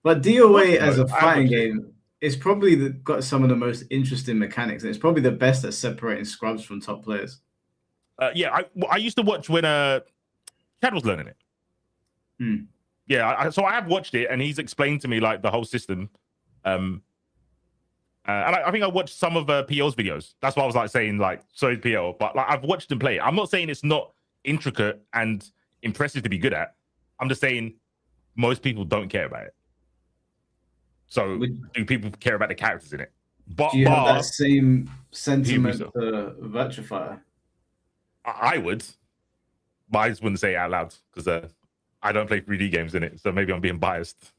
But DOA as a fighting game is probably got some of the most interesting mechanics, and it's probably the best at separating scrubs from top players. Yeah, I used to watch when Chad was learning it. Yeah, so I have watched it, and he's explained to me like the whole system. And I think I watched some of PO's videos. That's why I was like saying like sorry PO, but like I've watched him play it. I'm not saying it's not intricate and impressive to be good at. I'm just saying most people don't care about it. So do people care about the characters in it? But do you have that same sentiment to Virtua Fighter? I would, but I just wouldn't say it out loud because I don't play 3D games in it. So maybe I'm being biased.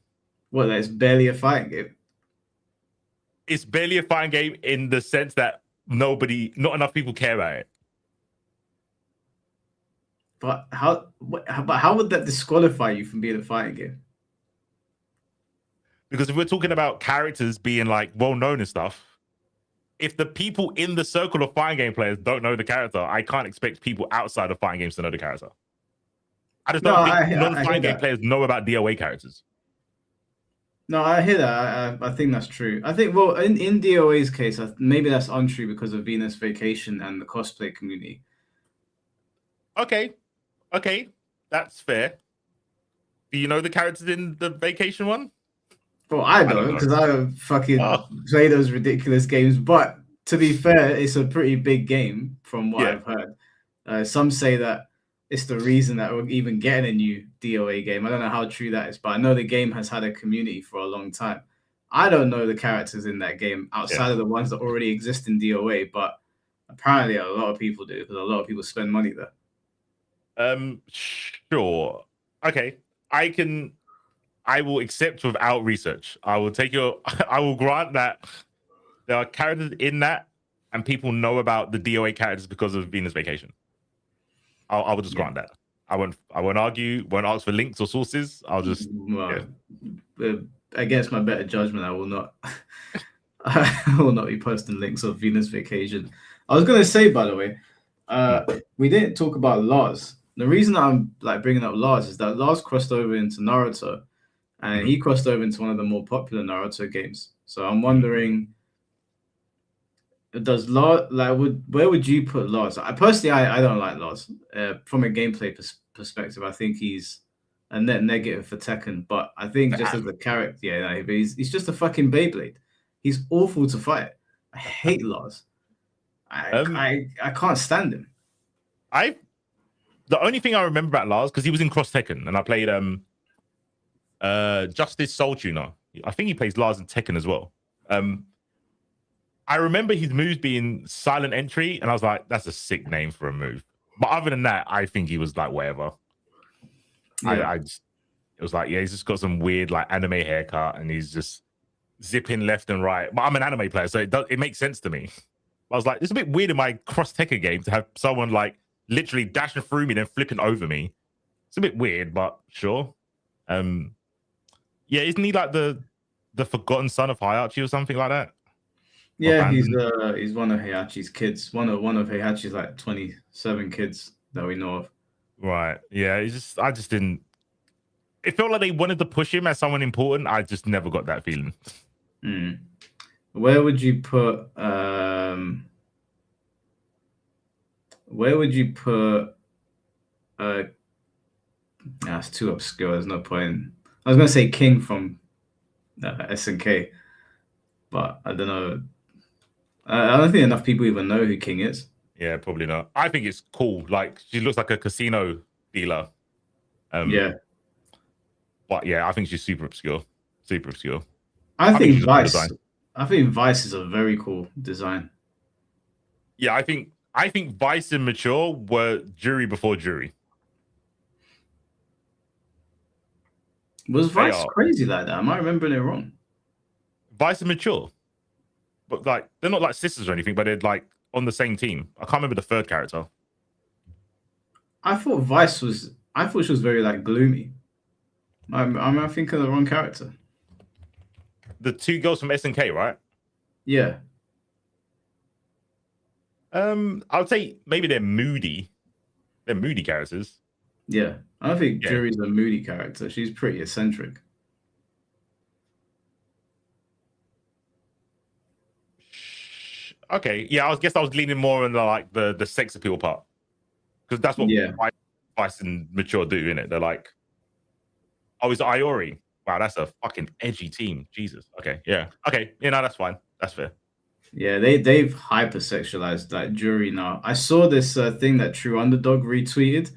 Well, it's barely a fighting game. It's barely a fighting game in the sense that not enough people care about it. But how would that disqualify you from being a fighting game? Because if we're talking about characters being like well known and stuff, if the people in the circle of fighting game players don't know the character, I can't expect people outside of fighting games to know the character. I just don't think non-fighting game players know about DOA characters. No, I hear that. I think that's true. I think, well, in DOA's case, maybe that's untrue because of Venus Vacation and the cosplay community. Okay, that's fair. Do you know the characters in the Vacation one? Well, I don't because I don't fucking play those ridiculous games. But to be fair, it's a pretty big game from what I've heard. Some say that it's the reason that we're even getting a new DOA game. I don't know how true that is, but I know the game has had a community for a long time. I don't know the characters in that game outside of the ones that already exist in DOA, but apparently a lot of people do because a lot of people spend money there. Sure. Okay. I will accept without research. I will grant that there are characters in that and people know about the DOA characters because of Venus Vacation. I will just grant that. I won't argue, won't ask for links or sources. I'll just against my better judgment, I will not I will not be posting links of Venus Vacation. I was gonna say, by the way, we didn't talk about Lars. The reason I'm like bringing up Lars is that Lars crossed over into Naruto, and he crossed over into one of the more popular Naruto games. So I'm wondering, does Lars where would you put Lars? I don't like Lars. From a gameplay perspective, I think he's a net negative for Tekken. But I think just as a character, he's just a fucking Beyblade. He's awful to fight. I hate Lars. I can't stand him. The only thing I remember about Lars, because he was in Cross Tekken, and I played Justice Soul Tuner. I think he plays Lars in Tekken as well. I remember his moves being silent entry, and I was like, that's a sick name for a move. But other than that, I think he was like whatever. Yeah. It was like, yeah, he's just got some weird like anime haircut, and he's just zipping left and right. But I'm an anime player, so it makes sense to me. I was like, it's a bit weird in my cross Tekken game to have someone like literally dashing through me, then flipping over me. It's a bit weird, but sure. Yeah, isn't he like the forgotten son of Hayachi or something like that? Yeah, Abandoned? he's one of Heihachi's kids. One of Heihachi's like 27 kids that we know of. Right. Yeah. I just didn't. It felt like they wanted to push him as someone important. I just never got that feeling. Mm. Where would you put it's too obscure, there's no point. I was gonna say King from SNK, but I don't know. I don't think enough people even know who King is. Yeah, probably not. I think it's cool. Like she looks like a casino dealer. Yeah. But yeah, I think she's super obscure. Super obscure. I think she's a cool Vice. design. I think Vice is a very cool design. Yeah, I think Vice and Mature were jury before jury. Was Vice crazy like that? Am I remembering it wrong? Vice and Mature, but like they're not like sisters or anything, but they're like on the same team. I can't remember the third character. I thought she was very like gloomy. I'm thinking of the wrong character. The two girls from SNK, right? Yeah. I would say maybe they're moody. They're moody characters. Yeah. I don't think Juri's a moody character. She's pretty eccentric. Okay. Yeah, I guess I was leaning more on the sex appeal part. Because that's what Vice and Mature do, innit? They're like, oh, it's Iori. Wow, that's a fucking edgy team. Jesus. Okay, yeah. Okay, no, that's fine. That's fair. Yeah, they've hypersexualized like Juri now. I saw this thing that True Underdog retweeted,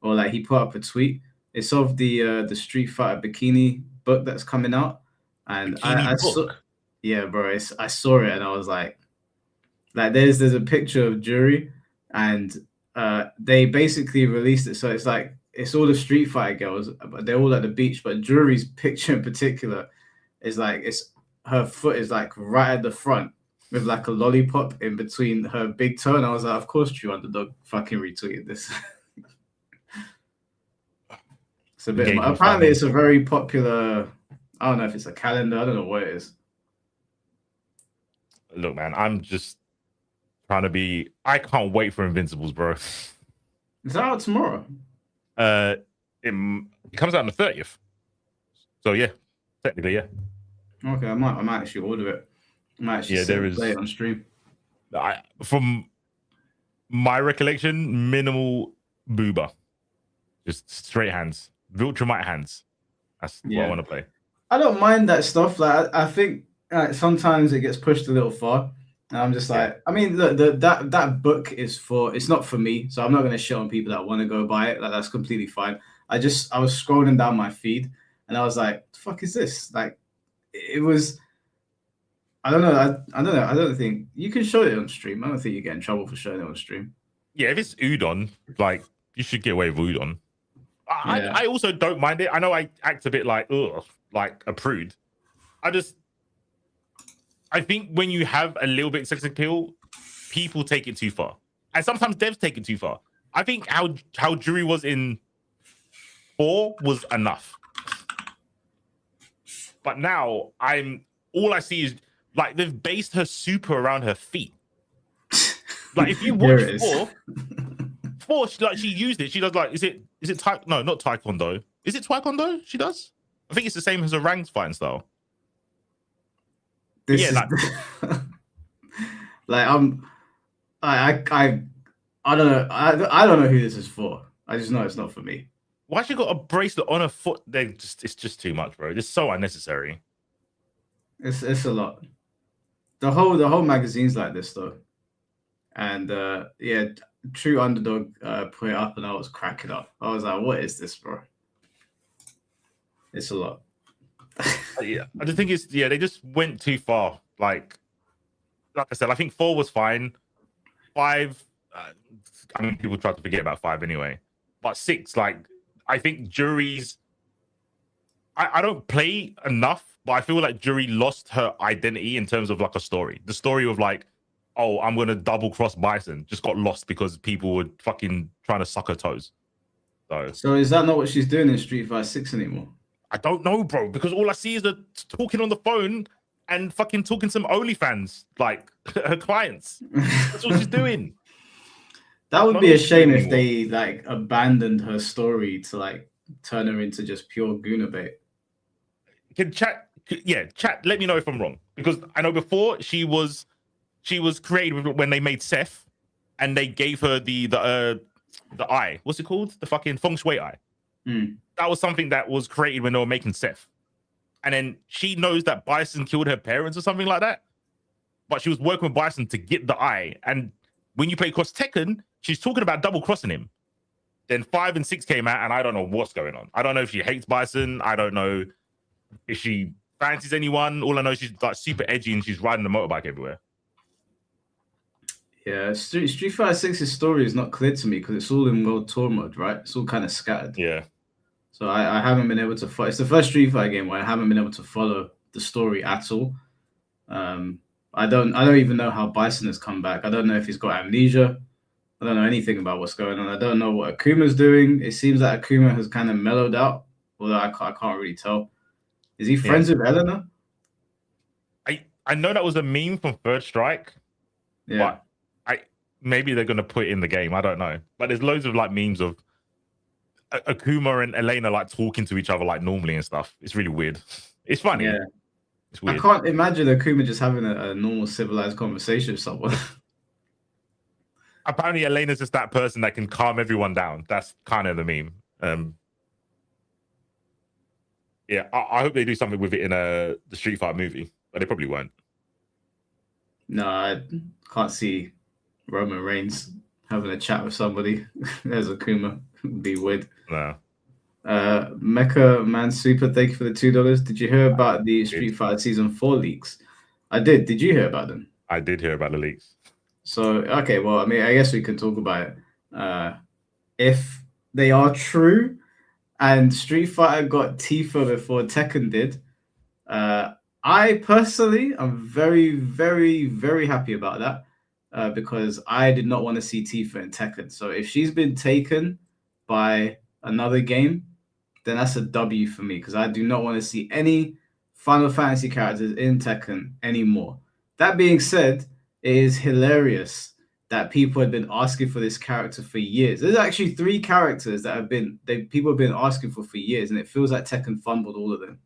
or like he put up a tweet. It's of the Street Fighter bikini book that's coming out, and I saw, yeah, bro. I saw it and I was like there's a picture of Juri, and they basically released it. So it's like it's all the Street Fighter girls, but they're all at the beach. But Juri's picture in particular is like her foot is like right at the front with like a lollipop in between her big toe. And I was like, of course, True Underdog fucking retweeted this. It's a bit. Apparently, it's a very popular. I don't know if it's a calendar. I don't know what it is. Look, man, I'm just trying to be. I can't wait for Invincibles, bro. Is that out tomorrow? It comes out on the 30th. So yeah, technically, yeah. Okay, I might actually order it. I might actually play it on stream. From my recollection, minimal booba, just straight hands, Viltrumite hands. That's what I want to play. I don't mind that stuff. Like I think sometimes it gets pushed a little far. And I'm just like, I mean, look, that book is it's not for me, so I'm not going to shit on people that want to go buy it. Like that's completely fine. I was scrolling down my feed, and I was like, "The fuck is this?" Like, it was. I don't know. I don't know. I don't think you can show it on stream. I don't think you get in trouble for showing it on stream. Yeah, if it's Udon, like you should get away with Udon. I also don't mind it. I know I act a bit like a prude. I think when you have a little bit of sex appeal, people take it too far. And sometimes devs take it too far. I think how Juri was in 4 was enough. But now all I see is like they've based her super around her feet. Like if you watch 4, she used it. She does like is it no, not Taekwondo. Is it Taekwondo she does? I think it's the same as a ranked fighting style. I don't know. I don't know who this is for. I just know it's not for me. Why she got a bracelet on her foot? It's just too much, bro. It's so unnecessary. It's a lot. The whole magazine's like this though, and True Underdog put it up, and I was cracking up. I was like, "What is this, bro?" It's a lot. Yeah, I just think they just went too far. Like I said, I think 4 was fine. 5, I mean, people try to forget about 5 anyway. But 6, like, I think Jury's. I don't play enough, but I feel like Jury lost her identity in terms of like a story. The story of like, oh, I'm gonna double cross Bison just got lost because people were fucking trying to suck her toes. So is that not what she's doing in Street Fighter 6 anymore? I don't know, bro, because all I see is her talking on the phone and fucking talking to some OnlyFans, like her clients. That's what she's doing. That would be a shame if they like abandoned her story to like turn her into just pure Guna bait. Can chat, chat. Let me know if I'm wrong, because I know before she was created when they made Seth, and they gave her the eye. What's it called? The fucking feng shui eye. That was something that was created when they were making Seth, and then she knows that Bison killed her parents or something like that, but she was working with Bison to get the eye. And when you play cross Tekken, she's talking about double crossing him. Then 5 and 6 came out, and I don't know what's going on. I don't know if she hates Bison. I don't know if she fancies anyone. All I know is she's like super edgy and she's riding the motorbike everywhere. Yeah, Street Fighter 6's story is not clear to me because it's all in World Tour mode, right? It's all kind of scattered. Yeah. So I haven't been able to follow. It's the first Street Fighter game where I haven't been able to follow the story at all. I don't even know how Bison has come back. I don't know if he's got amnesia. I don't know anything about what's going on. I don't know what Akuma's doing. It seems that Akuma has kind of mellowed out, although I can't really tell. Is he friends with Eleanor? I know that was a meme from Third Strike. Yeah. But maybe they're going to put it in the game. I don't know. But there's loads of like memes of Akuma and Elena like talking to each other like normally and stuff. It's really weird. It's funny. Yeah. It's weird. I can't imagine Akuma just having a normal civilized conversation with someone. Apparently, Elena's just that person that can calm everyone down. That's kind of the meme. Yeah, I hope they do something with it in the Street Fighter movie, but they probably won't. No, I can't see Roman Reigns having a chat with somebody as Akuma. It'd be weird. No. Mecha Man Super, thank you for the $2. Did you hear about the Street Fighter Season 4 leaks? I did. Did you hear about them? I did hear about the leaks. So, okay, well, I mean, I guess we can talk about it. If they are true and Street Fighter got Tifa before Tekken did, I personally am very, very, very happy about that because I did not want to see Tifa in Tekken. So if she's been taken by another game, then that's a W for me because I do not want to see any Final Fantasy characters in Tekken anymore. That being said, it is hilarious that people had been asking for this character for years. There's actually 3 characters that people have been asking for years, and it feels like Tekken fumbled all of them.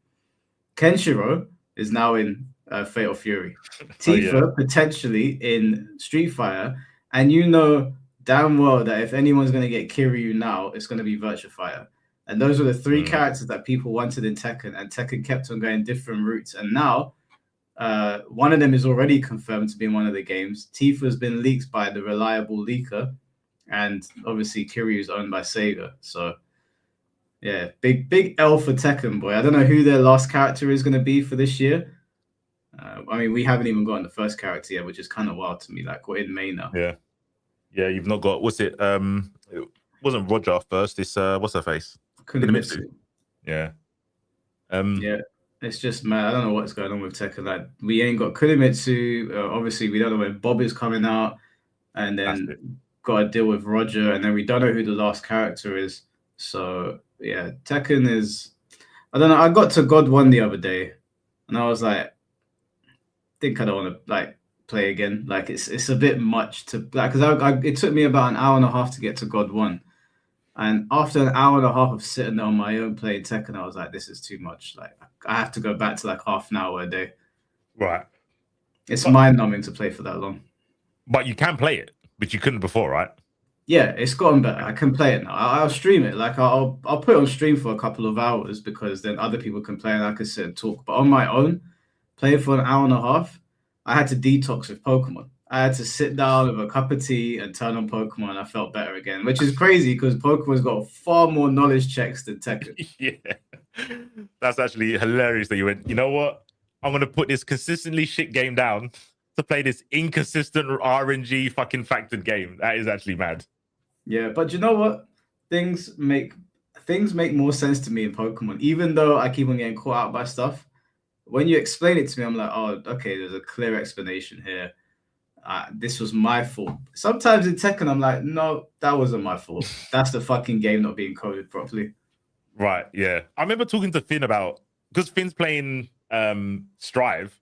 Kenshiro is now in Fatal Fury. Tifa potentially in Street Fighter, and you know damn well that if anyone's going to get Kiryu now, it's going to be Virtua Fighter. And those were the 3 characters that people wanted in Tekken, and Tekken kept on going different routes. And now, one of them is already confirmed to be in one of the games. Tifa has been leaked by the reliable leaker, and obviously Kiryu is owned by Sega. So, yeah, big L for Tekken, boy. I don't know who their last character is going to be for this year. I mean, we haven't even gotten the first character yet, which is kind of wild to me. Like, we're in May now. Yeah, you've not got. What's it? It wasn't Roger first. It's what's her face? Kunimitsu. Yeah. Yeah. It's just mad. I don't know what's going on with Tekken. Like, we ain't got Kunimitsu. Obviously, we don't know when Bob is coming out, and then got to deal with Roger, and then we don't know who the last character is. So yeah, Tekken is. I don't know. I got to God 1 the other day, and I was like, think I don't want to like play again. Like it's a bit much to like because it took me about an hour and a half to get to God 1. And after an hour and a half of sitting there on my own playing Tekken, I was like, this is too much. Like, I have to go back to like half an hour a day. Right. It's mind-numbing to play for that long. But you can play it, but you couldn't before, right? Yeah, it's gotten better. I can play it now. I'll stream it. Like, I'll put it on stream for a couple of hours because then other people can play and I can sit and talk. But on my own, play it for an hour and a half, I had to detox with Pokemon. I had to sit down with a cup of tea and turn on Pokemon, and I felt better again, which is crazy because Pokemon's got far more knowledge checks than Tekken. Yeah. That's actually hilarious that you went, you know what? I'm gonna put this consistently shit game down to play this inconsistent RNG fucking factored game. That is actually mad. Yeah, but you know what? Things make more sense to me in Pokemon, even though I keep on getting caught out by stuff. When you explain it to me, I'm like, oh, okay, there's a clear explanation here. This was my fault. Sometimes in Tekken, I'm like, no, that wasn't my fault. That's the fucking game not being coded properly. Right, yeah. I remember talking to Finn about, because Finn's playing Strive,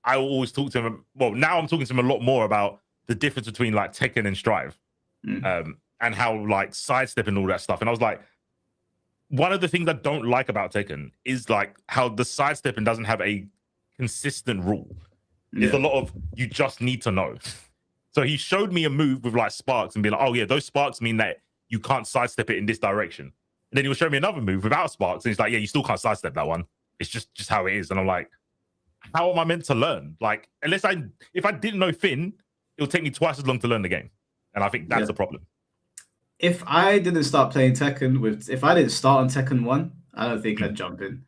I always talk to him. Well, now I'm talking to him a lot more about the difference between like Tekken and Strive, and how like sidestep and all that stuff. And I was like, one of the things I don't like about Tekken is like how the sidestepping doesn't have a consistent rule. There's a lot of you just need to know. So he showed me a move with like sparks and be like, oh yeah, those sparks mean that you can't sidestep it in this direction. And then he'll show me another move without sparks, and he's like, yeah, you still can't sidestep that one. It's just how it is. And I'm like, how am I meant to learn? Like, if I didn't know Finn, it'll take me twice as long to learn the game. And I think that's the problem. If I didn't start playing Tekken if I didn't start on Tekken 1, I don't think I'd jump in.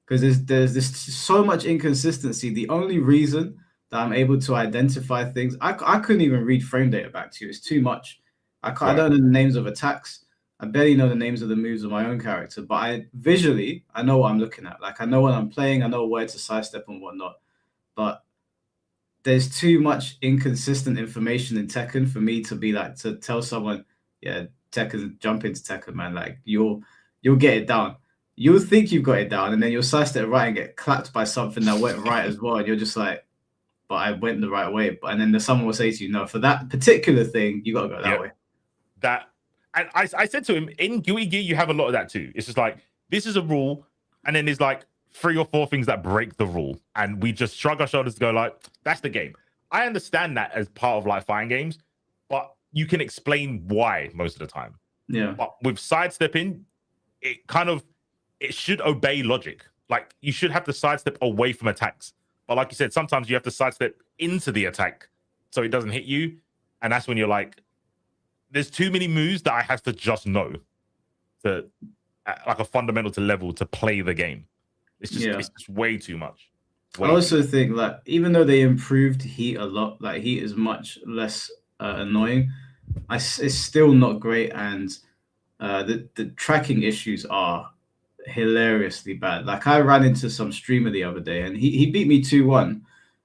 Because there's this so much inconsistency. The only reason that I'm able to identify things, I couldn't even read frame data back to you. It's too much. I don't know the names of attacks. I barely know the names of the moves of my own character, but I know what I'm looking at. Like, I know when I'm playing, I know where to sidestep and whatnot. But there's too much inconsistent information in Tekken for me to be like, to tell someone, yeah, Tekken, jump into Tekken, man. Like, you'll get it down. You'll think you've got it down, and then you'll sidestep right and get clapped by something that went right as well. And you're just like, but I went the right way. And then someone will say to you, no, for that particular thing, you got to go that way. And I said to him, in Guilty Gear, you have a lot of that too. It's just like, this is a rule, and then there's like 3 or 4 things that break the rule, and we just shrug our shoulders to go like, that's the game. I understand that as part of like fighting games, but you can explain why most of the time. Yeah. But with sidestepping, it should obey logic. Like, you should have to sidestep away from attacks. But like you said, sometimes you have to sidestep into the attack so it doesn't hit you. And that's when you're like, there's too many moves that I have to just know to like a fundamental to level to play the game. It's just way too much. I also think like, even though they improved Heat a lot, like Heat is much less annoying, it's still not great, and the tracking issues are hilariously bad. Like, I ran into some streamer the other day, and he beat me 2-1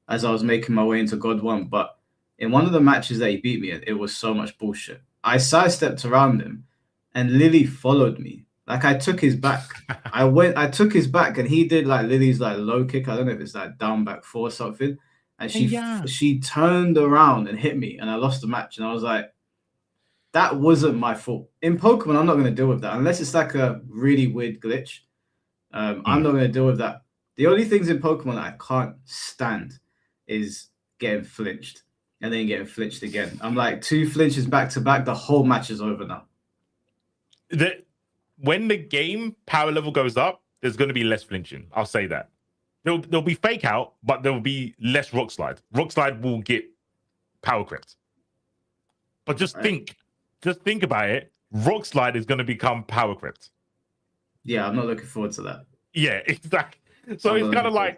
as I was making my way into God 1. But in one of the matches that he beat me in, it was so much bullshit. I sidestepped around him, and Lily followed me. Like, I took his back. I took his back, and he did like Lily's like low kick. I don't know if it's like down back 4 or something. And she turned around and hit me, and I lost the match. And I was like, that wasn't my fault. In Pokemon, I'm not going to deal with that unless it's like a really weird glitch. I'm not going to deal with that. The only things in Pokemon that I can't stand is getting flinched and then getting flinched again. I'm like, 2 flinches back to back, the whole match is over now. When the game power level goes up, there's going to be less flinching. I'll say that. There'll be fake out, but there will be less rock slide. Rock slide will get power crept. But just think about it. Rock slide is going to become power crept. Yeah, I'm not looking forward to that. Yeah, exactly. So it's kind of like,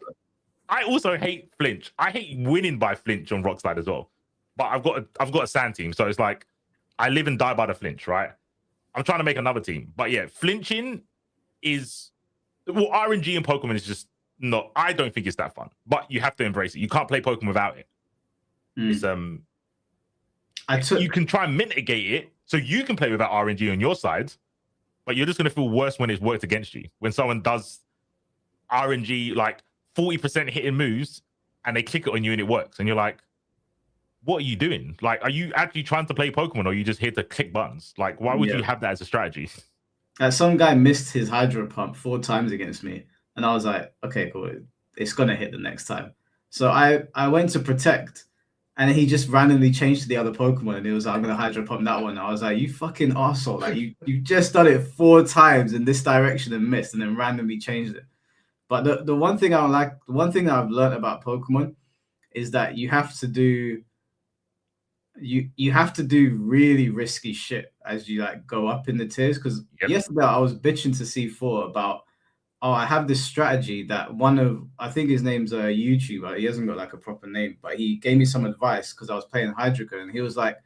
I also hate flinch. I hate winning by flinch on rock slide as well. But I've got a sand team, so it's like I live and die by the flinch, right? I'm trying to make another team, but yeah, flinching is RNG in Pokemon is just not. I don't think it's that fun, but you have to embrace it. You can't play Pokemon without it. It's you can try and mitigate it so you can play without RNG on your side, but you're just going to feel worse when it's worked against you. When someone does RNG like 40% hitting moves and they click it on you and it works, and you're like, what are you doing? Like, are you actually trying to play Pokemon, or are you just here to click buttons? Like, why would you have that as a strategy? Some guy missed his Hydro Pump 4 times against me, and I was like, okay, cool, it's gonna hit the next time. So I went to protect, and he just randomly changed to the other Pokemon, and he was like, I'm gonna Hydro Pump that one. And I was like, you fucking arsehole. Like, you just done it 4 times in this direction and missed, and then randomly changed it. But the one thing that I've learned about Pokemon is that you have to do really risky shit as you like go up in the tiers. Because yesterday I was bitching to C4 about oh, I have this strategy that I think his name's a YouTuber. He hasn't got like a proper name, but he gave me some advice because I was playing Hydreigon, and he was like,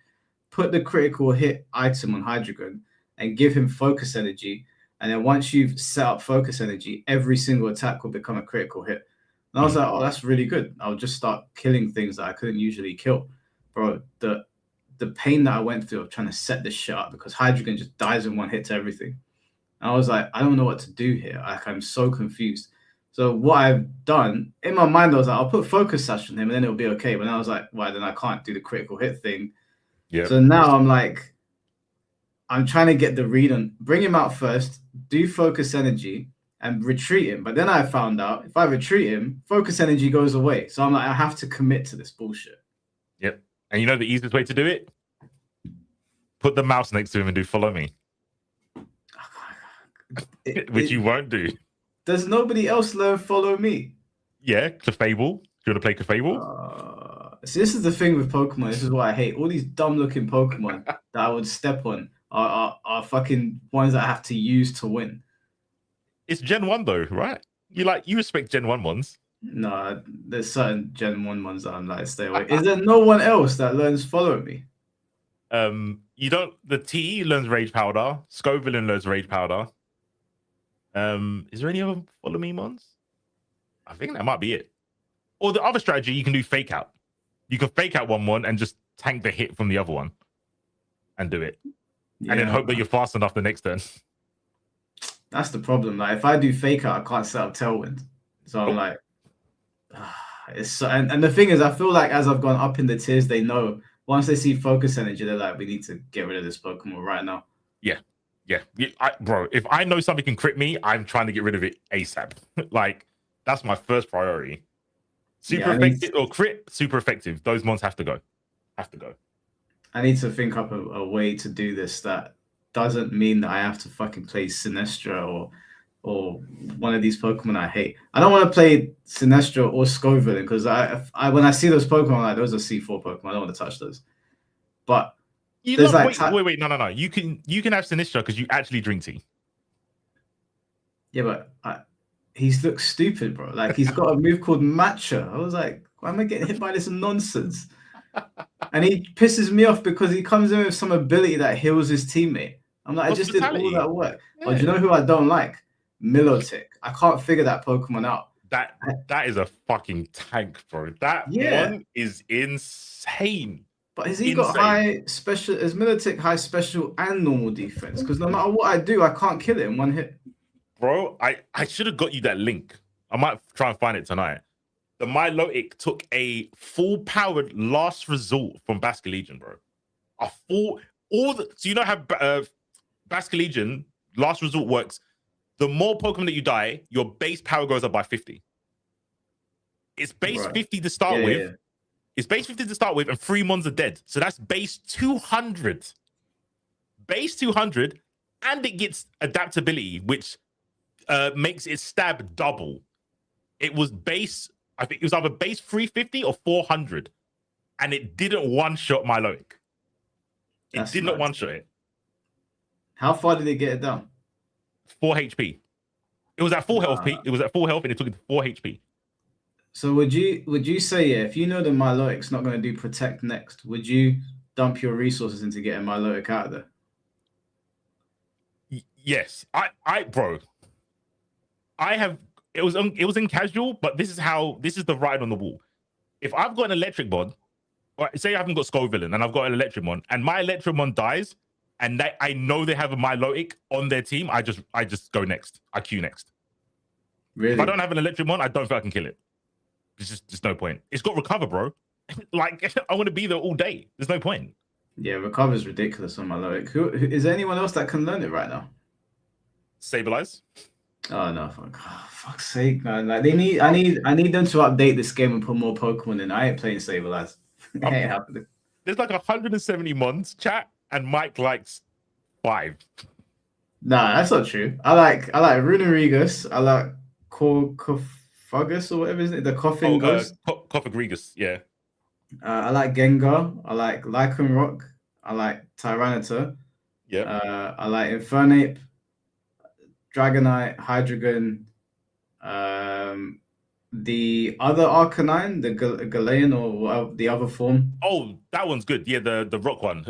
put the critical hit item on Hydreigon and give him focus energy. And then once you've set up focus energy, every single attack will become a critical hit. And I was like, oh, that's really good. I'll just start killing things that I couldn't usually kill. Bro, the pain that I went through of trying to set this shit up because Hydreigon just dies in one hit to everything. And I was like, I don't know what to do here. Like, I'm so confused. So what I've done, in my mind, I was like, I'll put focus sash on him and then it'll be okay. But then I was like, well, then I can't do the critical hit thing. Yeah. So now I'm like, I'm trying to get the read on, bring him out first, do focus energy, and retreat him. But then I found out if I retreat him, focus energy goes away. So I'm like, I have to commit to this bullshit. Yep. And you know the easiest way to do it? Put the mouse next to him and do follow me. Which you won't do. Does nobody else learn follow me? Yeah, Clefable. Do you want to play Clefable? So this is the thing with Pokemon. This is what I hate. All these dumb looking Pokemon that I would step on are fucking ones that I have to use to win. It's Gen 1 though, right? You respect Gen 1 ones. No, there's certain Gen 1 ones that I'm like, stay away. Is there no one else that learns follow me? You don't. The T learns Rage Powder. Scovillain learns Rage Powder. Is there any other follow me ones? I think that might be it. Or the other strategy, you can do fake out. You can fake out one and just tank the hit from the other one and do it. Yeah. And then hope that you're fast enough the next turn. That's the problem. Like, if I do fake out, I can't set up Tailwind. So I'm like, it's so, and the thing is, I feel like as I've gone up in the tiers, they know once they see focus energy, they're like, we need to get rid of this Pokemon right now. Yeah. Bro, if I know something can crit me, I'm trying to get rid of it ASAP. Like, that's my first priority. Super effective or crit, super effective. Those mons have to go. I need to think up a way to do this that doesn't mean that I have to fucking play Sinestro or one of these Pokemon I hate. I don't want to play Sinestro or Scovillain because I when I see those Pokemon, I'm like, those are C4 Pokemon. I don't want to touch those. But wait, no. You can have Sinestro because you actually drink tea. Yeah, but he looks stupid, bro. Like, he's got a move called Matcha. I was like, why am I getting hit by this nonsense? And he pisses me off because he comes in with some ability that heals his teammate. I'm like, I just did all that work. Yeah. Oh, do you know who I don't like? Milotic. I can't figure that Pokemon out. That is a fucking tank, bro. That one is insane. But has he got high special? Is Milotic high special and normal defense? Because no matter what I do, I can't kill it in one hit. Bro, I should have got you that link. I might try and find it tonight. The Milotic took a full-powered last resort from Basculegion, bro. So you know how Basculegion last resort works? The more Pokemon that you die, your base power goes up by 50. It's base 50 to start with. Yeah. It's base 50 to start with, and 3 mons are dead. So that's base 200. Base 200, and it gets adaptability, which makes its stab double. It was base, I think it was either base 350 or 400, and it didn't one-shot Milotic. It did not one-shot it. How far did it get it down? 4 HP. It was at full health, Pete. It was at full health, and it took it to 4 HP. So would you say, if you know the Milotic's not going to do protect next, would you dump your resources into getting Milotic out of there? Yes, bro. It was in casual, but this is the writing on the wall. If I've got an electric mod, or say I haven't got Scovillain and I've got an electric mod, and my electric mod dies, and I know they have a Milotic on their team, I just go next. I queue next. Really? If I don't have an electric mod, I don't think I can kill it. There's just no point. It's got recover, bro. Like, I want to be there all day. There's no point. Yeah, recover is ridiculous on Milotic. Who is there anyone else that can learn it right now? Stabilize. Oh no! Fuck's sake, man! Like, I need them to update this game and put more Pokemon in. I ain't playing Stabilize. It ain't happening. There's like 170 mons, chat, and Mike likes 5. Nah, that's not true. I like Runerigus. I like Corphagus or whatever, isn't it? The Coffin Ghost. Corphagus, yeah. I like Gengar. I like Lycanroc. I like Tyranitar. Yeah. I like Infernape, Dragonite, Hydreigon, The other Arcanine, the Galean or whatever, the other form. Oh, that one's good. Yeah, the rock one.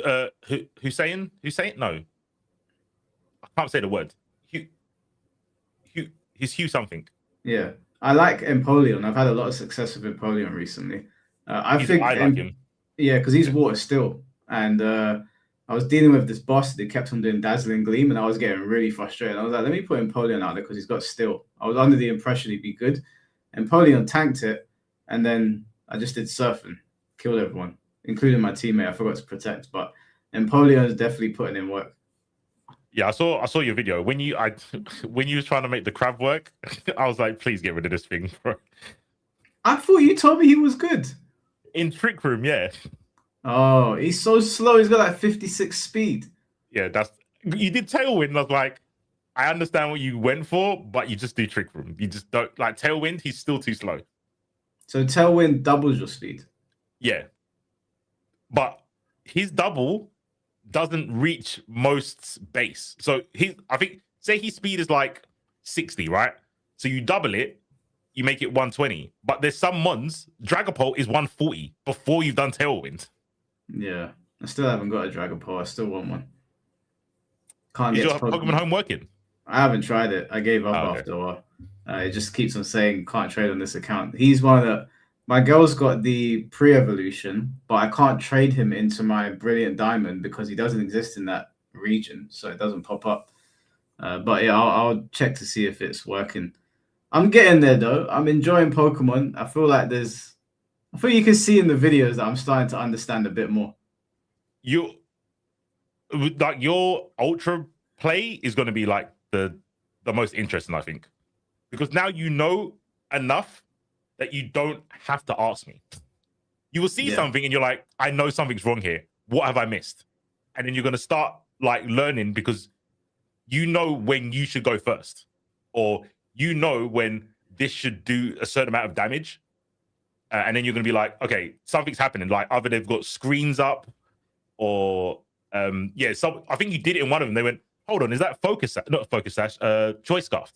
Hussein? No, I can't say the word. He's Hugh something. Yeah, I like Empoleon. I've had a lot of success with Empoleon recently. I like him. Yeah, because he's water still, and I was dealing with this boss that kept on doing Dazzling Gleam, and I was getting really frustrated. I was like, let me put Empoleon out there because he's got still. I was under the impression he'd be good. Empoleon tanked it, and then I just did Surfing, killed everyone, including my teammate. I forgot to protect, but Empoleon is definitely putting in work. Yeah, I saw your video when you was trying to make the crab work. I was like, please get rid of this thing, bro. I thought you told me he was good in Trick Room. Yeah. Oh, he's so slow. He's got like 56 speed. Yeah, you did Tailwind. I was like, I understand what you went for, but you just do Trick Room. You just don't like Tailwind. He's still too slow. So Tailwind doubles your speed. Yeah, but his double doesn't reach most base. So I think, say his speed is like 60, right? So you double it, you make it 120. But there's some mons, Dragapult is 140 before you've done Tailwind. Yeah, I still haven't got a Dragapult. I still want one. Is your Pokemon Home working? I haven't tried it. I gave up after a while. It just keeps on saying can't trade on this account. He's one that my girl's got the pre-evolution, but I can't trade him into my Brilliant Diamond because he doesn't exist in that region, so it doesn't pop up. But yeah, I'll check to see if it's working. I'm getting there though. I'm enjoying Pokemon. I feel you can see in the videos that I'm starting to understand a bit more. Your ultra play is going to be like the most interesting, I think, because now you know enough that you don't have to ask me. You will see something and you're like, I know something's wrong here. What have I missed? And then you're going to start like learning because you know when you should go first, or you know when this should do a certain amount of damage. And then you're going to be like, okay, something's happening. Like either they've got screens up or I think you did it in one of them. They went, hold on, is that Choice Scarf?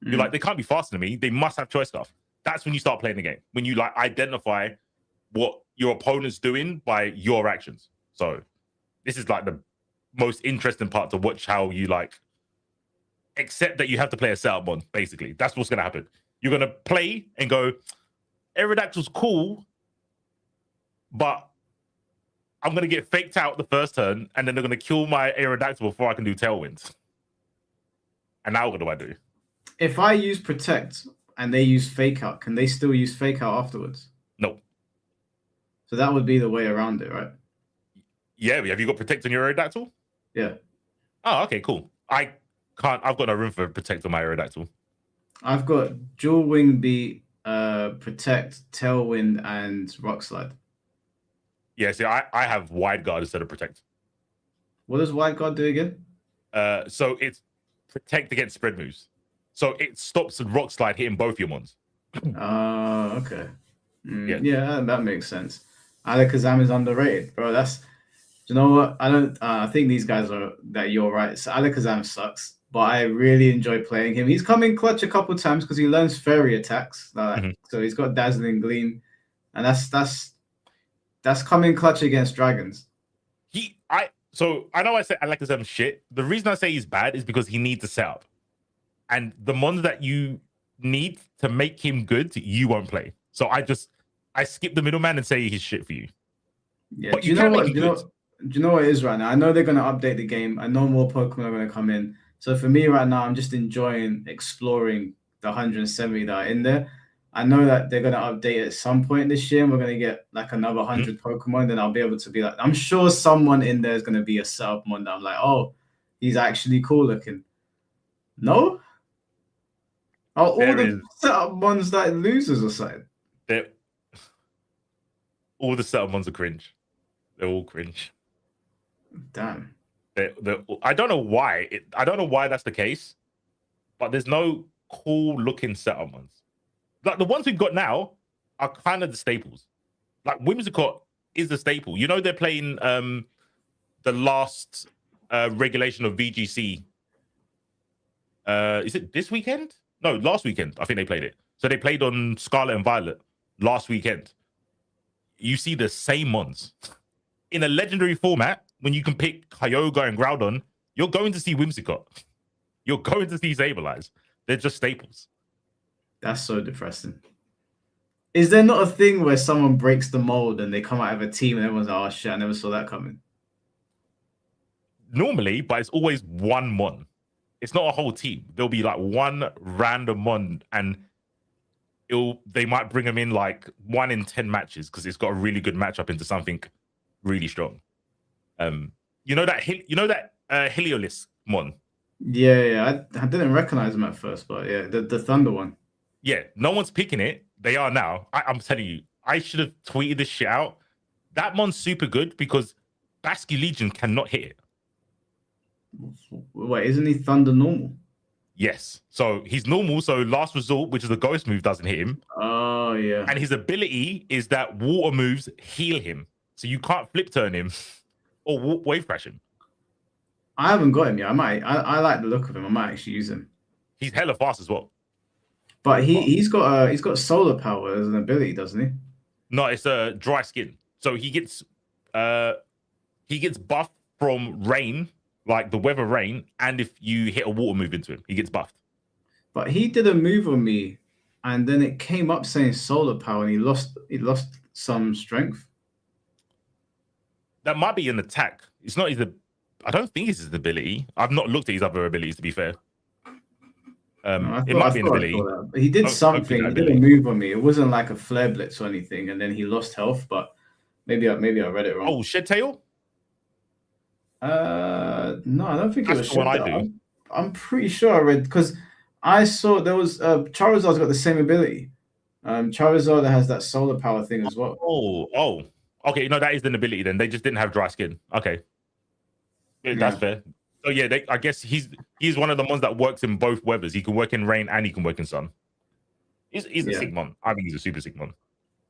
You're like, they can't be faster than me. They must have Choice Scarf. That's when you start playing the game. When you like identify what your opponent's doing by your actions. So this is like the most interesting part to watch how you like accept that you have to play a setup one. Basically, that's what's going to happen. You're going to play and go, Aerodactyl's cool, but I'm going to get faked out the first turn, and then they're going to kill my Aerodactyl before I can do Tailwind. And now what do I do? If I use Protect and they use Fake Out, can they still use Fake Out afterwards? No. So that would be the way around it, right? Yeah. Have you got Protect on your Aerodactyl? Yeah. Oh, okay, cool. I've got no room for Protect on my Aerodactyl. I've got Dual Wing Beat, Protect, Tailwind, and Rock Slide. Yeah, see, I have Wide Guard instead of Protect. What does Wide Guard do again? So it's Protect against spread moves. So it stops Rock Slide hitting both your mons. Okay. Yeah, that makes sense. Alakazam is underrated, bro. You know what? I think these guys you're right. So Alakazam sucks, but I really enjoy playing him. He's come in clutch a couple times because he learns fairy attacks. So he's got Dazzling Gleam, and that's coming clutch against dragons. So I know I say Alakazam shit. The reason I say he's bad is because he needs a setup. And the mons that you need to make him good, you won't play. So I skip the middleman and say he's shit for you. Yeah, but do you know what it is right now? I know they're going to update the game. I know more Pokemon are going to come in. So for me right now, I'm just enjoying exploring the 170 that are in there. I know that they're going to update at some point this year, and we're going to get like another 100 Pokemon. Then I'll be able to be like, I'm sure someone in there is going to be a setup mon that I'm like, oh, he's actually cool looking. No? Are all the setup ones like losers or something? All the setup ones are cringe. They're all cringe. Damn. I don't know why. I don't know why that's the case, but there's no cool looking setup ones. Like the ones we've got now are kind of the staples. Like Whimsicott is the staple. You know they're playing the last regulation of VGC. Is it this weekend? No, last weekend. I think they played it. So they played on Scarlet and Violet last weekend. You see the same mons. In a legendary format, when you can pick Kyogre and Groudon, you're going to see Whimsicott. You're going to see Sableye. They're just staples. That's so depressing. Is there not a thing where someone breaks the mold and they come out of a team and everyone's like, oh shit, I never saw that coming? Normally, but it's always one mon. It's not a whole team. There'll be like one random mon, and they might bring them in like 1 in 10 matches because it's got a really good matchup into something really strong. You know that Heliolisk mon? Yeah. I didn't recognize him at first, but yeah, the Thunder one. Yeah, no one's picking it. They are now. I'm telling you, I should have tweeted this shit out. That mon's super good because Basque Legion cannot hit it. Wait, isn't he Thunder normal? Yes. So he's normal. So last resort, which is the ghost move, doesn't hit him. Oh, yeah. And his ability is that water moves heal him. So you can't flip turn him or wave crash him. I haven't got him yet. I like the look of him. I might actually use him. He's hella fast as well. But he's got solar power as an ability, doesn't he? No, it's a dry skin. So he gets buffed from rain, like the weather rain, and if you hit a water move into him, he gets buffed. But he did a move on me, and then it came up saying solar power, and he lost some strength. That might be an attack. It's not I don't think it's his ability. I've not looked at his other abilities, to be fair. It might be an ability. But he did something. He did a move on me. It wasn't like a flare blitz or anything, and then he lost health. But maybe I read it wrong. Oh, Shed Tail? No, I don't think it was That's the one Shed I Tail. do. I'm pretty sure I read because I saw there was Charizard's got the same ability. Charizard has that solar power thing as well. Oh. Okay, no, that is an ability then. They just didn't have dry skin. Okay. Yeah, that's fair. So yeah, I guess he's one of the ones that works in both weathers. He can work in rain and he can work in sun. He's a sick mon. I think he's a super sick mon.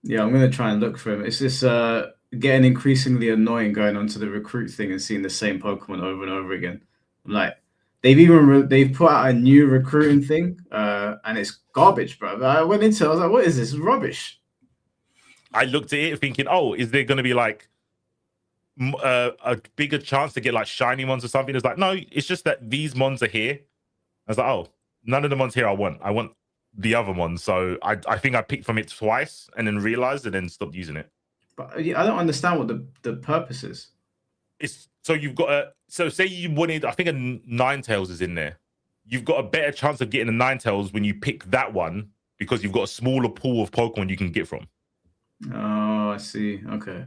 Yeah, I'm gonna try and look for him. It's just getting increasingly annoying going onto the recruit thing and seeing the same Pokemon over and over again. Like they've put out a new recruiting thing, and it's garbage, bro. I went into it, I was like, what is this? It's rubbish. I looked at it thinking, oh, is there going to be like a bigger chance to get like shiny ones or something? It's like, no, it's just that these mons are here. I was like, oh, none of the mons here I want the other ones. So I think I picked from it twice and then realized and then stopped using it. But I don't understand what the purpose is. It's so you've got so say you wanted, I think a Ninetales is in there. You've got a better chance of getting a Ninetales when you pick that one because you've got a smaller pool of Pokemon you can get from. Oh, I see. Okay.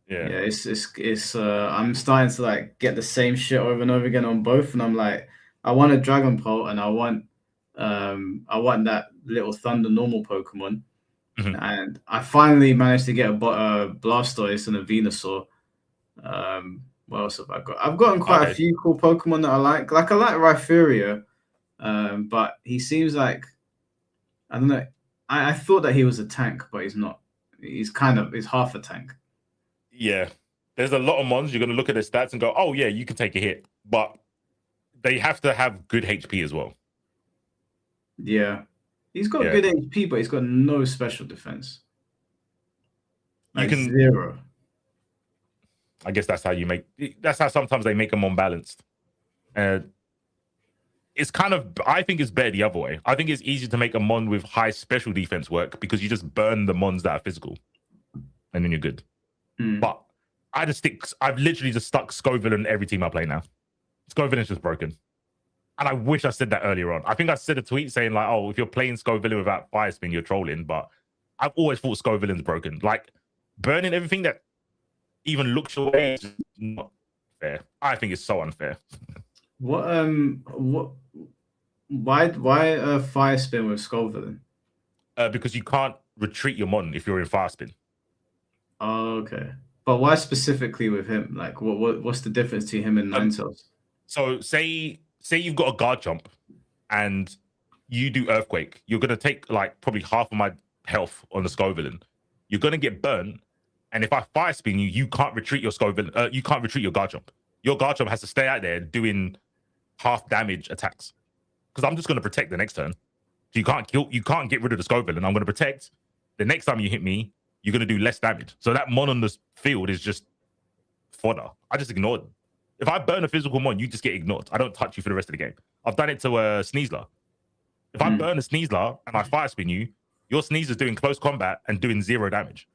Yeah. It's I'm starting to like get the same shit over and over again on both, and I'm like, I want a Dragon Pult and I want that little Thunder normal Pokemon. Mm-hmm. And I finally managed to get a Blastoise and a Venusaur. What else have I got? I've gotten quite a few cool Pokemon that I like. Like I like Rhyperior, but he seems like, I don't know. I thought that he was a tank, but he's not. He's half a tank. Yeah, there's a lot of mons. You're going to look at their stats and go, oh yeah, you can take a hit, but they have to have good HP as well. Yeah, he's got good HP, but he's got no special defense. Like you can 0. I guess that's how sometimes they make them unbalanced. It's kind of, I think it's better the other way. I think it's easier to make a mon with high special defense work because you just burn the mons that are physical and then you're good. But I've literally just stuck Scoville in every team I play now. Scoville is just broken. And I wish I said that earlier on. I think I said a tweet saying like, oh, if you're playing Scoville without Fire Spin, you're trolling. But I've always thought Scoville is broken. Like burning everything that even looks your way is not fair. I think it's so unfair. Why Fire Spin with Scoville? Because you can't retreat your mon if you're in Fire Spin. Oh, okay. But why specifically with him? Like, what's the difference between him and Ninetales? So say you've got a guard jump and you do Earthquake. You're gonna take like probably half of my health on the Scoville. You're gonna get burned, and if I Fire Spin you, you can't retreat your Scoville. You can't retreat your guard jump. Your guard jump has to stay out there doing half damage attacks. Because I'm just gonna protect the next turn. So you can't get rid of the Scoville, and I'm going to protect. The next time you hit me, you're going to do less damage. So that mon on the field is just fodder. I just ignore them. If I burn a physical mon, you just get ignored. I don't touch you for the rest of the game. I've done it to Sneasler. If I burn a Sneasler and I fire spin you, your Sneaser's doing close combat and doing 0 damage.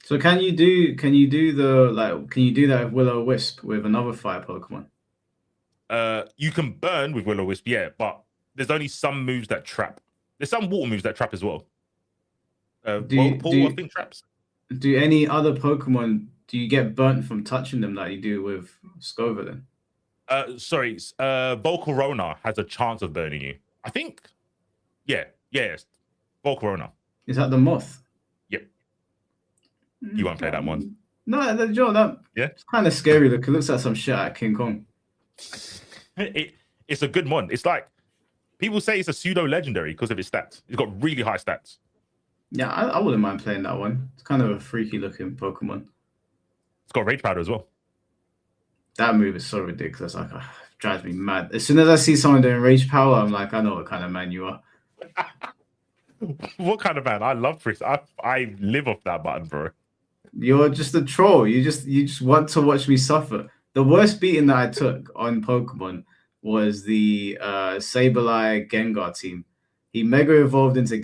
So can you do that with Will-O-Wisp with another fire Pokemon? You can burn with Will-O-Wisp, yeah, but there's only some moves that trap. There's some water moves that trap as well. I think traps. Do any other Pokemon, do you get burnt from touching them like you do with Scova then? Volcarona has a chance of burning you. I think. Yes. Volcarona. Is that the moth? Yep. You won't play that one. No, Joe, it's kind of scary. Look, it looks like some shit at King Kong. It's a good one. It's like people say it's a pseudo legendary because of its stats. It's got really high stats. Yeah, I wouldn't mind playing that one. It's kind of a freaky looking Pokemon. It's got Rage Powder as well. That move is so ridiculous. Like, it drives me mad. As soon as I see someone doing Rage Power, I'm like, I know what kind of man you are. What kind of man? I love Chris. I live off that button, bro. You're just a troll. You just want to watch me suffer. The worst beating that I took on Pokemon was the Sableye Gengar team. He Mega Evolved into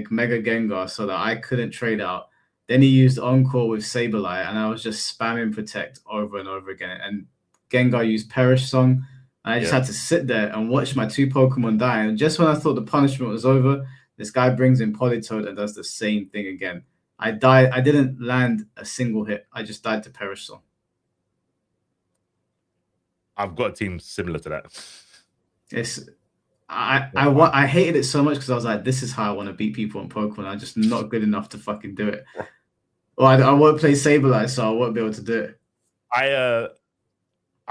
Mega Gengar so that I couldn't trade out. Then he used Encore with Sableye, and I was just spamming Protect over and over again. And Gengar used Perish Song. And I just had to sit there and watch my 2 Pokemon die. And just when I thought the punishment was over, this guy brings in Politoed and does the same thing again. I died. I didn't land a single hit. I just died to Perish Song. I've got a team similar to that. I hated it so much because I was like, this is how I want to beat people in Pokemon. I'm just not good enough to fucking do it. Well, I won't play Sableye, so I won't be able to do it.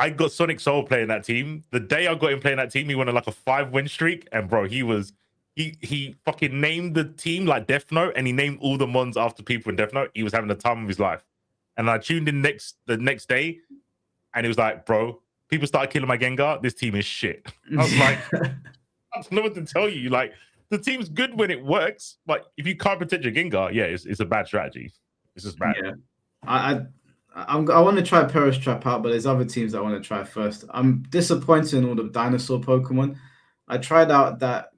I got Sonic Soul playing that team. The day I got him playing that team, he went on like a 5-win streak, and bro, he fucking named the team like Death Note, and he named all the mons after people in Death Note. He was having the time of his life. And I tuned in the next day, and he was like, bro, people started killing my Gengar. This team is shit. I was like, I don't know what to tell you. Like, the team's good when it works, but if you can't protect your Gengar, yeah, it's a bad strategy. It's just bad. Yeah, I want to try Perish Trap out, but there's other teams that I want to try first. I'm disappointed in all the dinosaur Pokemon. I tried out that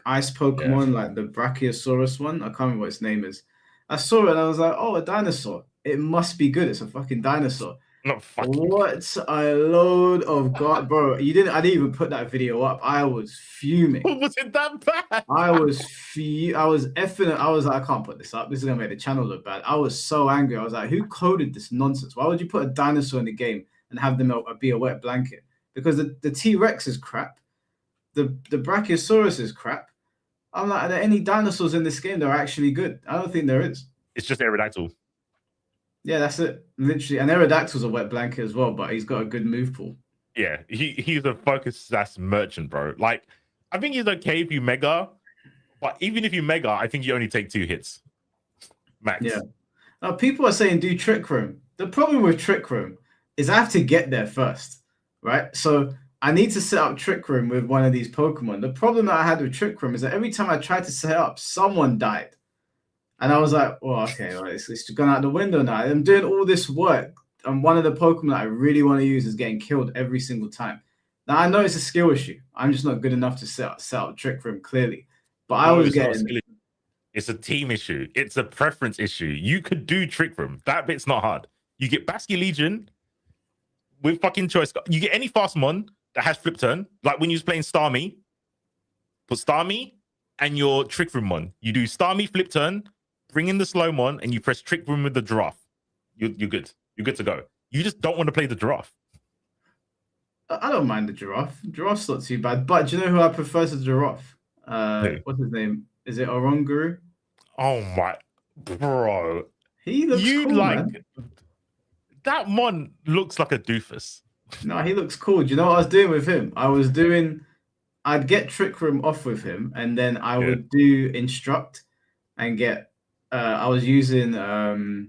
ice Pokemon, like the Brachiosaurus one. I can't remember what its name is. I saw it and I was like, oh, a dinosaur. It must be good. It's a fucking dinosaur. Not fucking. What a load of god, bro! I didn't even put that video up. I was fuming. Was it that bad? I was effing it. I was like, I can't put this up. This is gonna make the channel look bad. I was so angry. I was like, who coded this nonsense? Why would you put a dinosaur in the game and have them be a wet blanket? Because the T-Rex is crap. The Brachiosaurus is crap. I'm like, are there any dinosaurs in this game that are actually good? I don't think there is. It's just Aerodactyl. Yeah, that's it. Literally. And Aerodactyl's a wet blanket as well, but he's got a good move pool. Yeah, he's a focus sass merchant, bro. Like, I think he's okay if you mega, but even if you mega, I think you only take 2 hits. Max. Yeah. Now, people are saying do Trick Room. The problem with Trick Room is I have to get there first, right? So I need to set up Trick Room with one of these Pokemon. The problem that I had with Trick Room is that every time I tried to set up, someone died. And I was like, well, okay, well, it's gone out the window now. I'm doing all this work, and one of the Pokemon that I really want to use is getting killed every single time. Now, I know it's a skill issue. I'm just not good enough to set up Trick Room, clearly. But I was getting... It's a team issue. It's a preference issue. You could do Trick Room. That bit's not hard. You get Basky Legion with fucking choice. You get any fast mon that has flip turn. Like when you was playing Starmie, put Starmie and your Trick Room mon. You do Starmie flip turn, bring in the slow mon, and you press Trick Room with the giraffe. You're good. You're good to go. You just don't want to play the giraffe. I don't mind the giraffe. Giraffe's not too bad. But do you know who I prefer to the giraffe? What's his name? Is it Oranguru? Oh my, bro. He looks cool, man. That mon looks like a doofus. No, he looks cool. Do you know what I was doing with him? I'd get Trick Room off with him, and then I would do Instruct and get, I was using, who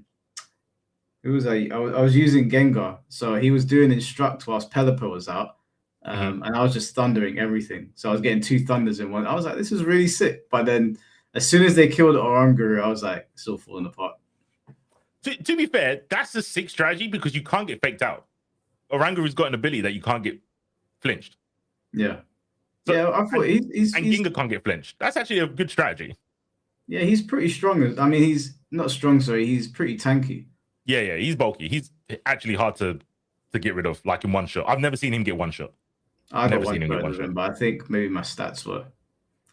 was I? I was using Gengar. So he was doing Instruct whilst Pelipper was out. And I was just thundering everything. So I was getting 2 thunders in one. I was like, this is really sick. But then as soon as they killed Oranguru, I was like, it's all falling apart. To be fair, that's the sick strategy because you can't get faked out. Oranguru's got an ability that you can't get flinched. Yeah. So, yeah, I thought he's Ginga can't get flinched. That's actually a good strategy. Yeah, he's pretty strong. I mean, he's not strong, sorry. He's pretty tanky. Yeah, he's bulky. He's actually hard to get rid of, like in one shot. I've never seen him get one shot. I got one shot of him, but I think maybe my stats were.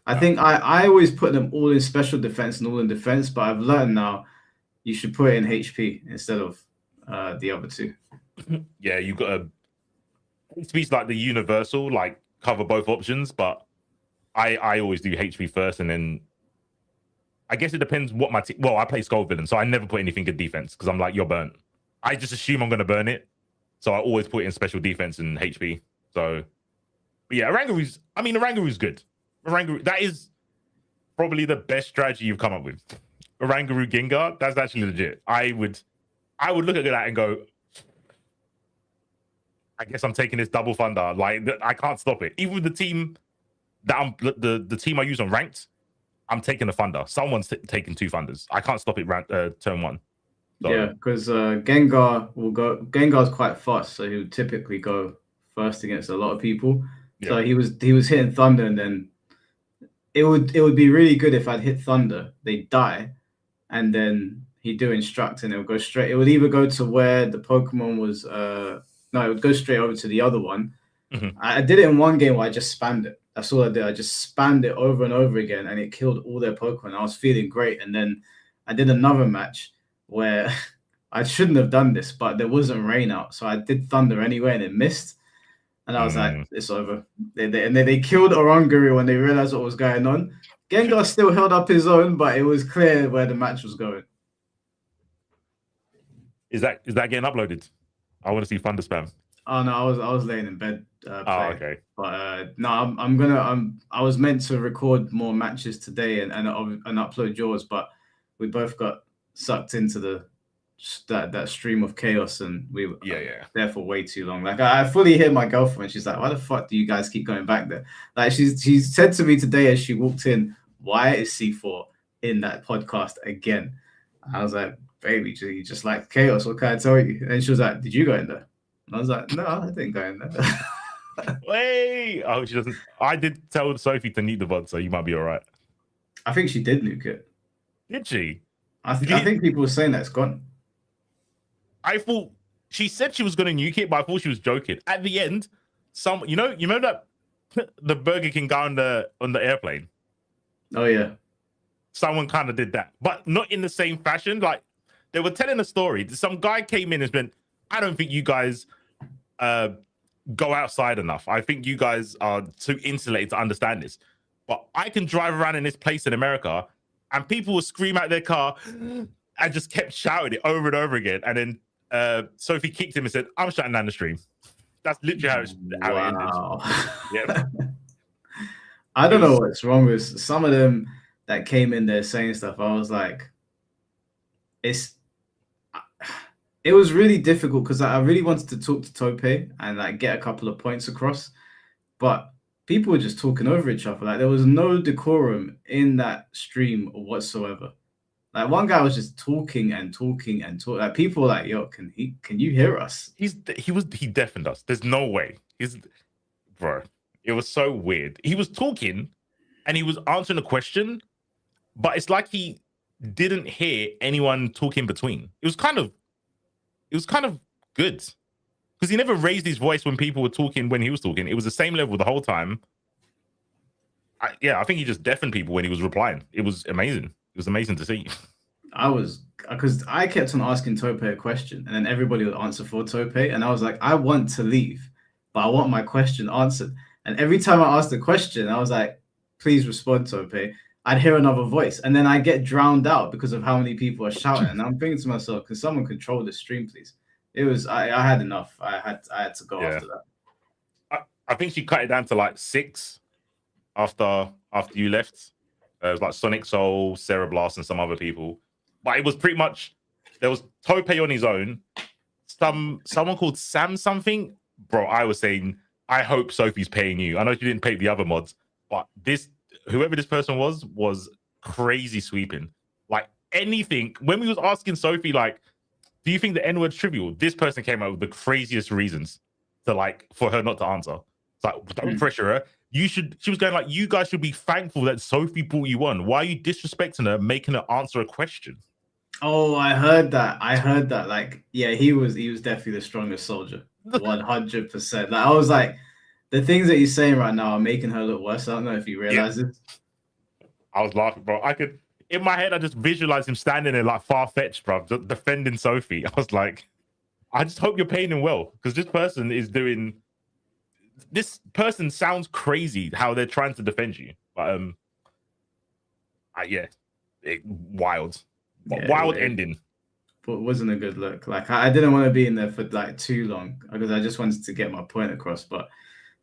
I think I always put them all in special defense and all in defense, but I've learned now you should put it in HP instead of the other 2. Yeah, you've got to. HP's like the universal, like cover both options, but I always do HP first, and then I guess it depends what my team. Well, I play Skull Villain, so I never put anything in defense because I'm like, you're burnt. I just assume I'm going to burn it, so I always put it in special defense and HP. So, but yeah, Oranguru's good. Oranguru, that is probably the best strategy you've come up with. Oranguru Gengar, that's actually legit. I would look at that and go, I guess I'm taking this double thunder. Like I can't stop it. Even with the team that the team I use on ranked, I'm taking a thunder. Someone's taking 2 thunders. I can't stop it turn 1. So. Yeah, because Gengar's quite fast, so he would typically go first against a lot of people. Yeah. So he was hitting thunder, and then it would be really good if I'd hit thunder, they'd die, and then he'd do instruct, and it would go straight. It would either go to where the Pokemon was. No, it would go straight over to the other one. Mm-hmm. I did it in one game where I just spammed it. That's all I did. I just spammed it over and over again, and it killed all their Pokemon. I was feeling great. And then I did another match where I shouldn't have done this, but there wasn't rain out. So I did Thunder anyway, and it missed. And I was like, it's over. And then they killed Oranguru when they realized what was going on. Gengar still held up his own, but it was clear where the match was going. Is that getting uploaded? I want to see Thunder spam. Oh no, I was laying in bed. Okay. But no, I was meant to record more matches today and upload yours, but we both got sucked into that stream of chaos, and we were there for way too long. Like I fully hear my girlfriend. She's like, "Why the fuck do you guys keep going back there?" Like she said to me today as she walked in, "Why is C4 in that podcast again?" I was like, "Baby, you just like chaos. What can I tell you?" And she was like, "Did you go in there?" And I was like, "No, I didn't go in there." Wait, oh, she doesn't. I did tell Sophie to nuke the VOD, so you might be all right. I think she did nuke it. Did she? I think people were saying that it's gone. I thought she said she was going to nuke it, but I thought she was joking. At the end, you know that the Burger King guy on the airplane. Oh yeah, someone kind of did that, but not in the same fashion. Like they were telling a story. Some guy came in and went, "I don't think you guys go outside enough. I think you guys are too insulated to understand this. But I can drive around in this place in America, and people will scream out their car." And just kept shouting it over and over again. And then Sophie kicked him and said, "I'm shutting down the stream." That's literally how it ended. Yeah. I don't know what's wrong with some of them that came in there saying stuff. I was like, it was really difficult because I really wanted to talk to Tope and like get a couple of points across. But people were just talking over each other. Like there was no decorum in that stream whatsoever. Like one guy was just talking and talking and talking. Like people were like, "Yo, can you hear us?" He deafened us. There's no way. Bro, it was so weird. He was talking and he was answering a question, but it's like he didn't hear anyone talk in between. It was kind of good because he never raised his voice when people were talking when he was talking. It was the same level the whole time. I think he just deafened people when he was replying. It was amazing. It was amazing to see. Because I kept on asking Tope a question, and then everybody would answer for Tope, and I was like, I want to leave, but I want my question answered. And every time I asked the question, I was like, please respond, Tope. I'd hear another voice, and then I get drowned out because of how many people are shouting. And I'm thinking to myself, can someone control the stream, please? It was I had enough. I had to go after that. I think she cut it down to like 6 after you left. It was like Sonic Soul, Sarah Blast, and some other people. But it was pretty much, there was Tope on his own, someone called Sam something. Bro, I I hope Sophie's paying you. I know she didn't pay the other mods, but whoever this person was crazy sweeping. Like anything. When we was asking Sophie, like, do you think the N-word's trivial? This person came out with the craziest reasons for her not to answer. It's like, don't pressure her. She was going like, you guys should be thankful that Sophie brought you on. Why are you disrespecting her, making her answer a question? Oh, I heard that. Like, yeah, he was definitely the strongest soldier. 100%. Like, I was like, the things that he's saying right now are making her look worse. I don't know if you realize it. I was laughing, bro. In my head, I just visualized him standing there like far-fetched, bro, defending Sophie. I was like, I just hope you're paying him well, because this person sounds crazy how they're trying to defend you. But wild. Yeah, Wild ending. But it wasn't a good look. Like, I didn't want to be in there for like too long because I just wanted to get my point across. But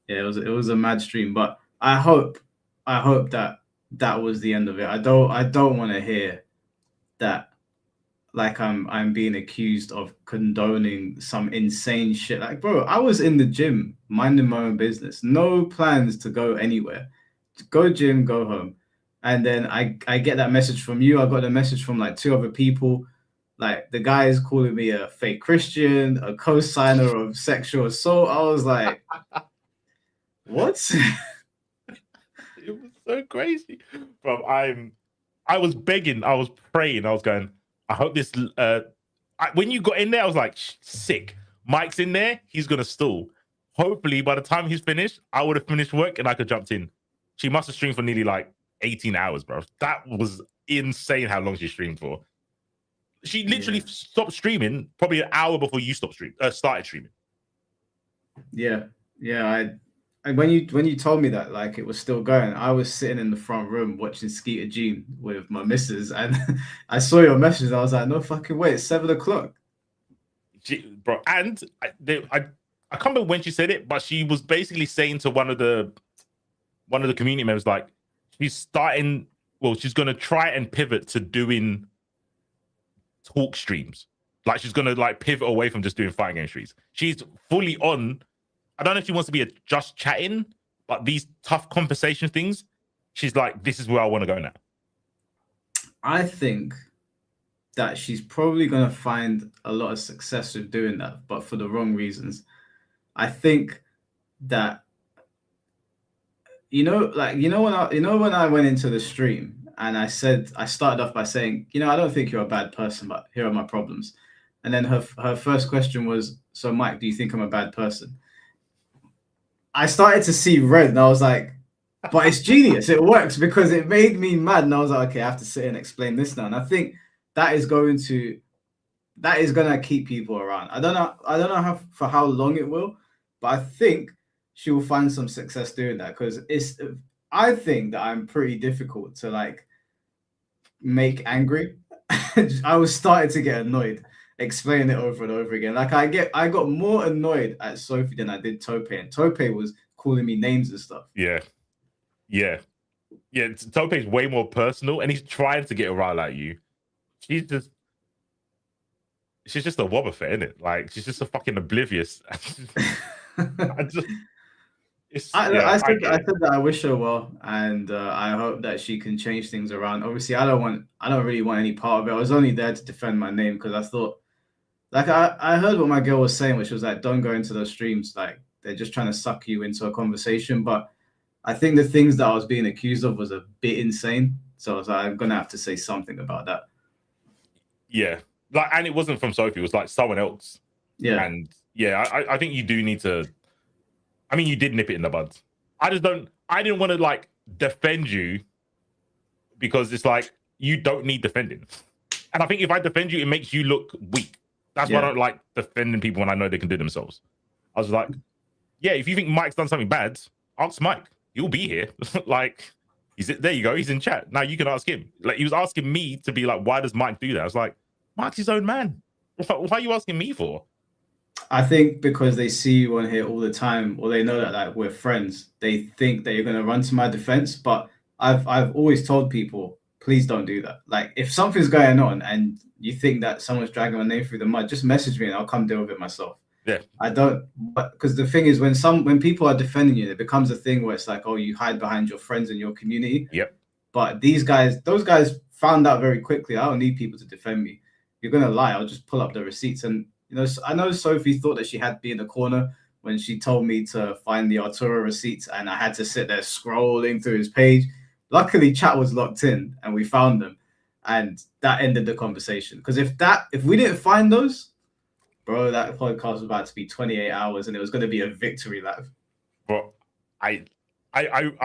yeah, it was a mad stream. But I hope that was the end of it. I don't want to hear that, like, I'm being accused of condoning some insane shit. Like, bro, I was in the gym minding my own business, no plans to go anywhere. Go gym, go home. And then I get that message from you. I got a message from like 2 other people. Like, the guy is calling me a fake Christian, a co-signer of sexual assault. I was like, what? It was so crazy. Bro, I was begging, I was praying, I was going, I hope this when you got in there, I was like, sick. Mike's in there, he's gonna stall. Hopefully by the time he's finished, I would have finished work and I could have jumped in. She must have streamed for nearly like 18 hours, bro. That was insane how long she streamed for. She literally stopped streaming probably an hour before you started streaming. Yeah. When you told me that, like, it was still going, I was sitting in the front room watching Skeeter Jean with my missus, and I saw your message. I was like, no fucking way, it's 7 o'clock. Bro, and I can't remember when she said it, but she was basically saying to one of the community members, like, she's going to try and pivot to doing talk streams. Like, she's going to like pivot away from just doing fighting game streams. She's fully on. I don't know if she wants to be just chatting, but these tough conversation things, she's like, this is where I want to go now. I think that she's probably going to find a lot of success with doing that, but for the wrong reasons. I think that, when I went into the stream and I started off by saying, I don't think you're a bad person, but here are my problems. And then her first question was, so Mike, do you think I'm a bad person? I started to see red and I was like, but it's genius. It works, because it made me mad. And I was like, okay, I have to sit and explain this now. And I think that is going to keep people around. I don't know for how long it will, but I think she will find some success doing that, because I think that I'm pretty difficult to like make angry. I was starting to get annoyed explaining it over and over again. Like, I got more annoyed at Sophie than I did Tope, and Tope was calling me names and stuff. Yeah. Tope's way more personal, and he's trying to get a rile at you. She's just a wobberfet, isn't it? Like, she's just a fucking oblivious. I said that I wish her well, and I hope that she can change things around. Obviously, I don't really want any part of it. I was only there to defend my name, because I thought, like, I heard what my girl was saying, which was like, don't go into those streams. Like, they're just trying to suck you into a conversation. But I think the things that I was being accused of was a bit insane. So I was like, I'm gonna have to say something about that. Yeah, like, and it wasn't from Sophie. It was like someone else. Yeah, and yeah, I think you do need to. I mean, you did nip it in the bud. I didn't want to like defend you, because it's like, you don't need defending. And I think if I defend you, it makes you look weak. That's why I don't like defending people when I know they can do themselves. I was like, yeah, if you think Mike's done something bad, ask Mike. He'll be here. Like, there you go. He's in chat. Now you can ask him. Like, he was asking me to be like, why does Mike do that? I was like, Mike's his own man. Why are you asking me for? I think because they see you on here all the time, or they know that like we're friends, they think that you're going to run to my defense. But I've always told people, please don't do that. Like, if something's going on and you think that someone's dragging my name through the mud, just message me and I'll come deal with it myself. Yeah. I don't, because the thing is, when people are defending you, it becomes a thing where it's like, oh, you hide behind your friends and your community. Yep. But those guys found out very quickly, I don't need people to defend me. If you're gonna lie, I'll just pull up the receipts. And I know Sophie thought that she had to be in the corner when she told me to find the Arturo receipts, and I had to sit there scrolling through his page. Luckily, chat was locked in, and we found them, and that ended the conversation. Because if we didn't find those, bro, that podcast was about to be 28 hours, and it was going to be a victory lap. But I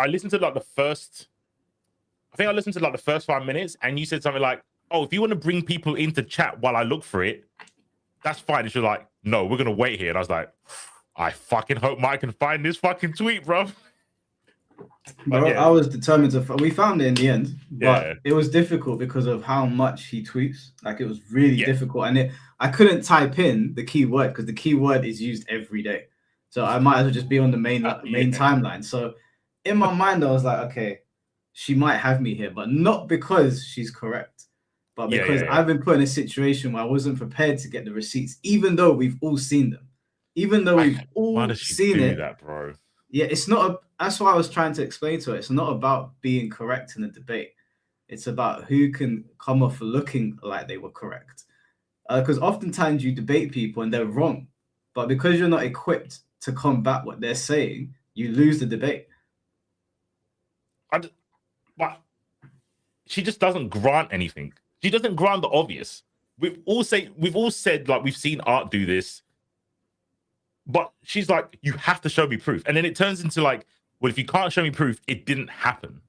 listened to like the first. I think I listened to like the first 5 minutes, and you said something like, "Oh, if you want to bring people into chat while I look for it, that's fine." And you're like, "No, we're gonna wait here." And I was like, "I fucking hope Mike can find this fucking tweet, bro." Bro, yeah. I was determined to. We found it in the end, but Yeah. it was difficult because of how much he tweets. Like, it was really Yeah. difficult, and I couldn't type in the keyword because the keyword is used every day. So I might as well just be on the main timeline. So in my mind, I was like, okay, she might have me here, but not because she's correct, but because I've been put in a situation where I wasn't prepared to get the receipts, even though we've all seen them, even though we've all seen it. That, bro? Yeah, it's not. That's what I was trying to explain to her. It's not about being correct in a debate. It's about who can come off looking like they were correct. Because oftentimes you debate people and they're wrong, but because you're not equipped to combat what they're saying, you lose the debate. But she just doesn't grant anything. She doesn't grant the obvious. We've all said like we've seen Art do this, but she's like, you have to show me proof, and then it turns into like, well, if you can't show me proof, it didn't happen.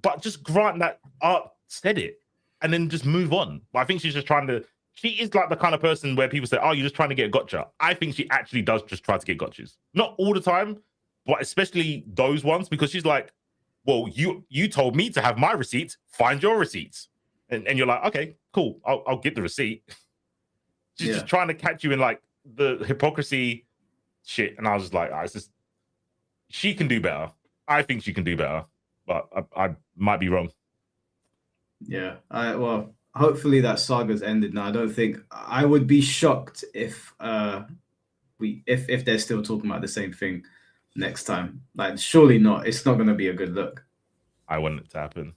But just grant that Art said it, and then just move on. But I think she's just trying to. She is like the kind of person where people say, "Oh, you're just trying to get a gotcha." I think she actually does just try to get gotchas, not all the time, but especially those ones, because she's like, well, you told me to have my receipts, find your receipts. And you're like, okay, cool, I'll get the receipt. She's just trying to catch you in like the hypocrisy shit. And I was just like, it's just, she can do better. I think she can do better, but I might be wrong. Yeah, well, hopefully that saga's ended now. I don't think, I would be shocked if if they're still talking about the same thing next time. Like, surely not. It's not going to be a good look. I want it to happen.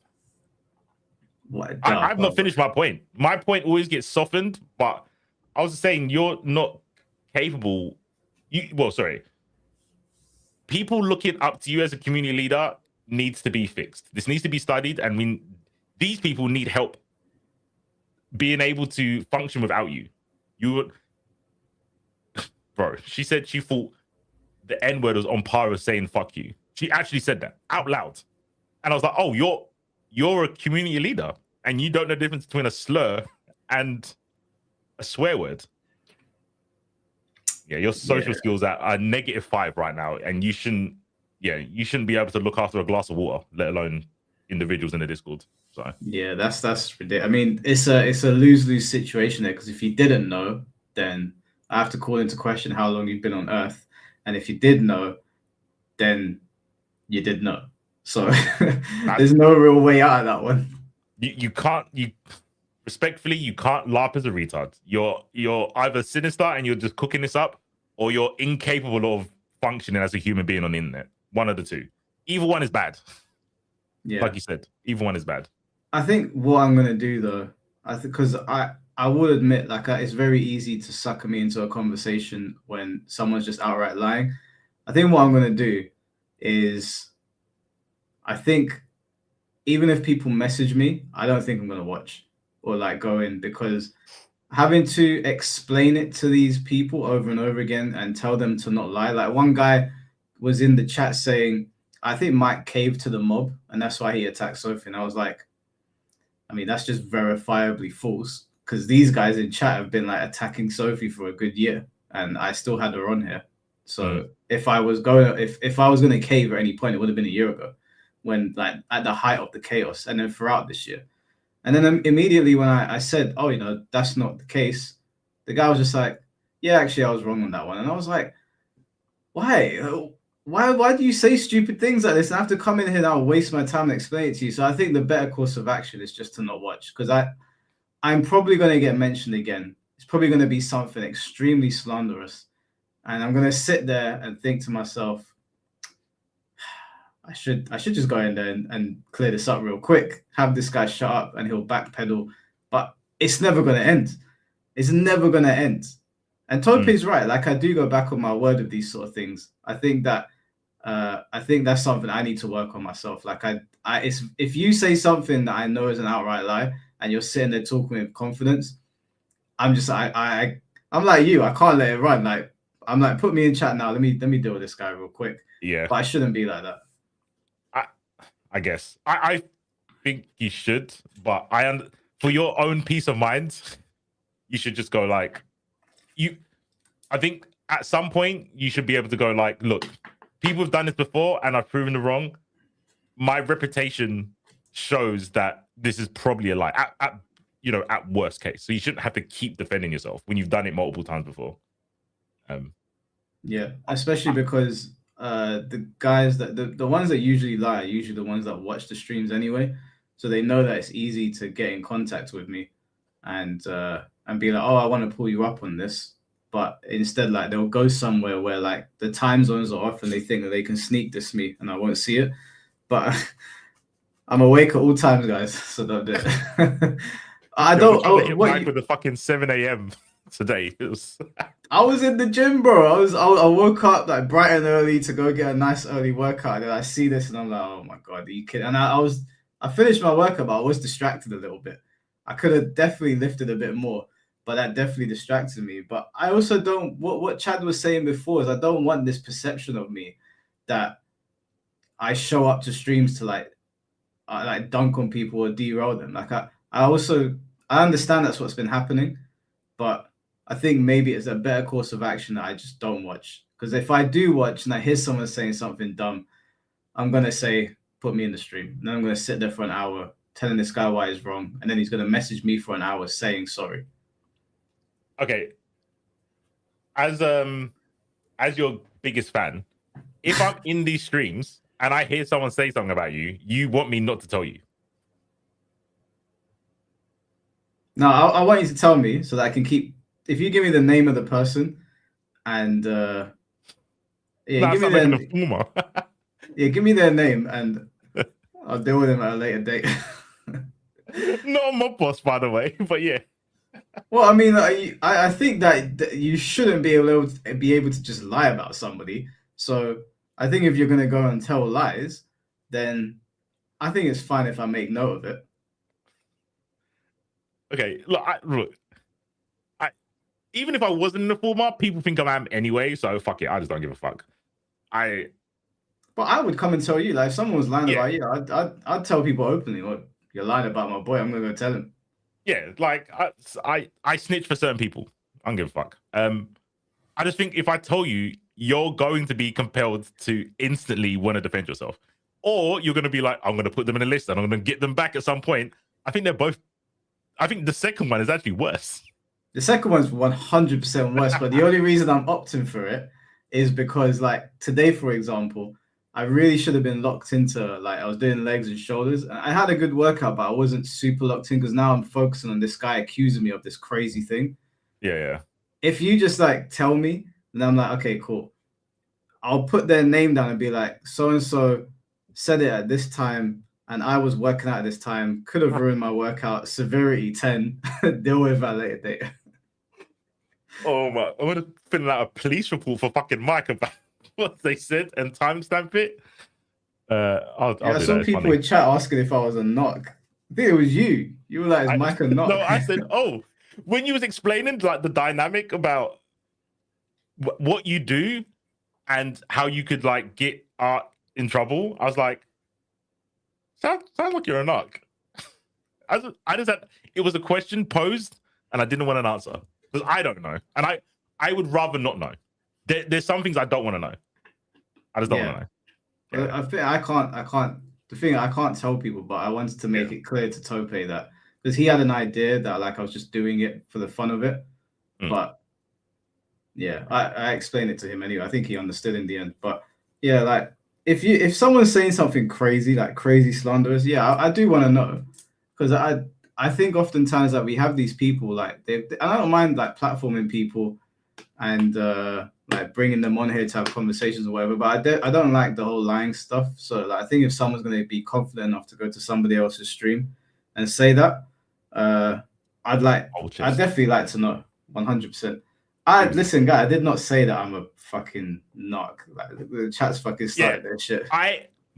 I've not finished my point. My point always gets softened, but I was saying you're not capable. People looking up to you as a community leader needs to be fixed. This needs to be studied, and these people need help being able to function without you. Bro, she said she thought the N-word was on par with saying fuck you. She actually said that out loud. And I was like, oh, you're a community leader and you don't know the difference between a slur and a swear word. Yeah, your social skills are -5 right now, and you shouldn't be able to look after a glass of water, let alone individuals in the Discord. So yeah, that's ridiculous. I mean, it's a lose-lose situation there, because if you didn't know, then I have to call into question how long you've been on Earth. And if you did know, then you did know. So there's no real way out of that one. Respectfully, you can't LARP as a retard. You're either sinister and you're just cooking this up, or you're incapable of functioning as a human being on the internet. One of the two. Either one is bad. Yeah. Like you said, either one is bad. I think what I'm going to do, though, because I will admit, like, it's very easy to sucker me into a conversation when someone's just outright lying. I think what I'm going to do is, I think even if people message me, I don't think I'm going to watch or like go in, because having to explain it to these people over and over again and tell them to not lie. Like, one guy was in the chat saying, I think Mike caved to the mob and that's why he attacked Sophie. And I was like, I mean, that's just verifiably false, because these guys in chat have been like attacking Sophie for a good year and I still had her on here. So if I was going to cave at any point, it would have been a year ago, when like at the height of the chaos, and then throughout this year. And then immediately when I said, oh, that's not the case, the guy was just like, yeah, actually I was wrong on that one. And I was like, why do you say stupid things like this? And I have to come in here now and waste my time and explain it to you. So I think the better course of action is just to not watch, because I'm probably going to get mentioned again. It's probably going to be something extremely slanderous. and I'm gonna sit there and think to myself, I should just go in there and clear this up real quick, have this guy shut up, and he'll backpedal. But it's never gonna end. It's never gonna end. And Tope's right. Like, I do go back on my word of these sort of things. I think that's something I need to work on myself. Like, if you say something that I know is an outright lie and you're sitting there talking with confidence, I'm just I'm like you. I can't let it run. Like, I'm like, put me in chat now. Let me deal with this guy real quick. Yeah, but I shouldn't be like that. I guess I think you should, but for your own peace of mind, you should just go like I think at some point you should be able to go like, look, people have done this before and I've proven them wrong. My reputation shows that this is probably a lie at worst case. So you shouldn't have to keep defending yourself when you've done it multiple times before. Yeah, especially because the guys that the ones that usually lie are usually the ones that watch the streams anyway, so they know that it's easy to get in contact with me and be like, oh, I want to pull you up on this, but instead, like, they'll go somewhere where like the time zones are off and they think that they can sneak diss me and I won't see it, but I'm awake at all times, guys, so don't do it. I don't. With the fucking 7 a.m. today. I was in the gym, bro. I woke up like bright and early to go get a nice early workout. And then I see this and I'm like, oh my God, are you kidding? And I finished my workout, but I was distracted a little bit. I could have definitely lifted a bit more, but that definitely distracted me. But I also don't, what Chad was saying before is I don't want this perception of me that I show up to streams to like dunk on people or derail them. Like I understand that's what's been happening, but I think maybe it's a better course of action that I just don't watch. Because if I do watch and I hear someone saying something dumb, I'm going to say, put me in the stream. And then I'm going to sit there for an hour telling this guy why he's wrong. And then he's going to message me for an hour saying sorry. Okay. As your biggest fan, if I'm in these streams and I hear someone say something about you, you want me not to tell you? No, I want you to tell me so that I can keep. If you give me the name of the person, and give me their name, and I'll deal with them at a later date. Not my boss, by the way, but yeah. Well, I mean, I think that you shouldn't be able to just lie about somebody. So I think if you're gonna go and tell lies, then I think it's fine if I make note of it. Okay, look. Even if I wasn't in the format, people think I am anyway, so fuck it. I just don't give a fuck. But I would come and tell you, like, if someone was lying about you, I'd tell people openly, look, you're lying about my boy. I'm gonna go tell him. Yeah, like I snitch for certain people. I don't give a fuck. I just think if I tell you, you're going to be compelled to instantly want to defend yourself, or you're going to be like, I'm going to put them in a list and I'm going to get them back at some point. I think the second one is actually worse. The second one's 100% worse, but the only reason I'm opting for it is because, like, today, for example, I really should have been locked into, like, I was doing legs and shoulders. And I had a good workout, but I wasn't super locked in because now I'm focusing on this guy accusing me of this crazy thing. Yeah. If you just, like, tell me, then I'm like, okay, cool. I'll put their name down and be like, so-and-so said it at this time, and I was working out at this time, could have ruined my workout, severity 10, deal with that later date. Oh my, I'm gonna fill out a police report for fucking Mike about what they said and timestamp it. I saw people in chat asking if I was a knock. I think it was you. You were like, is Mike a knock? No, I said, oh, when you was explaining like the dynamic about what you do and how you could like get art in trouble, I was like, sounds like you're a knock. I just had, it was a question posed and I didn't want an answer. Because I don't know, and I would rather not know. There's some things I don't want to know. I just don't want to know. Yeah. I think I can't. The thing I can't tell people, but I wanted to make it clear to Tope that because he had an idea that like I was just doing it for the fun of it, but yeah, I explained it to him anyway. I think he understood in the end. But yeah, like if someone's saying something crazy, like crazy slanderous, I do want to know because I think oftentimes that we have these people like I don't mind like platforming people and like bringing them on here to have conversations or whatever. But I don't like the whole lying stuff. So like, I think if someone's going to be confident enough to go to somebody else's stream and say that, I'd definitely like to know 100%. Listen, guy, I did not say that I'm a fucking knock. Like the chat's fucking started their shit.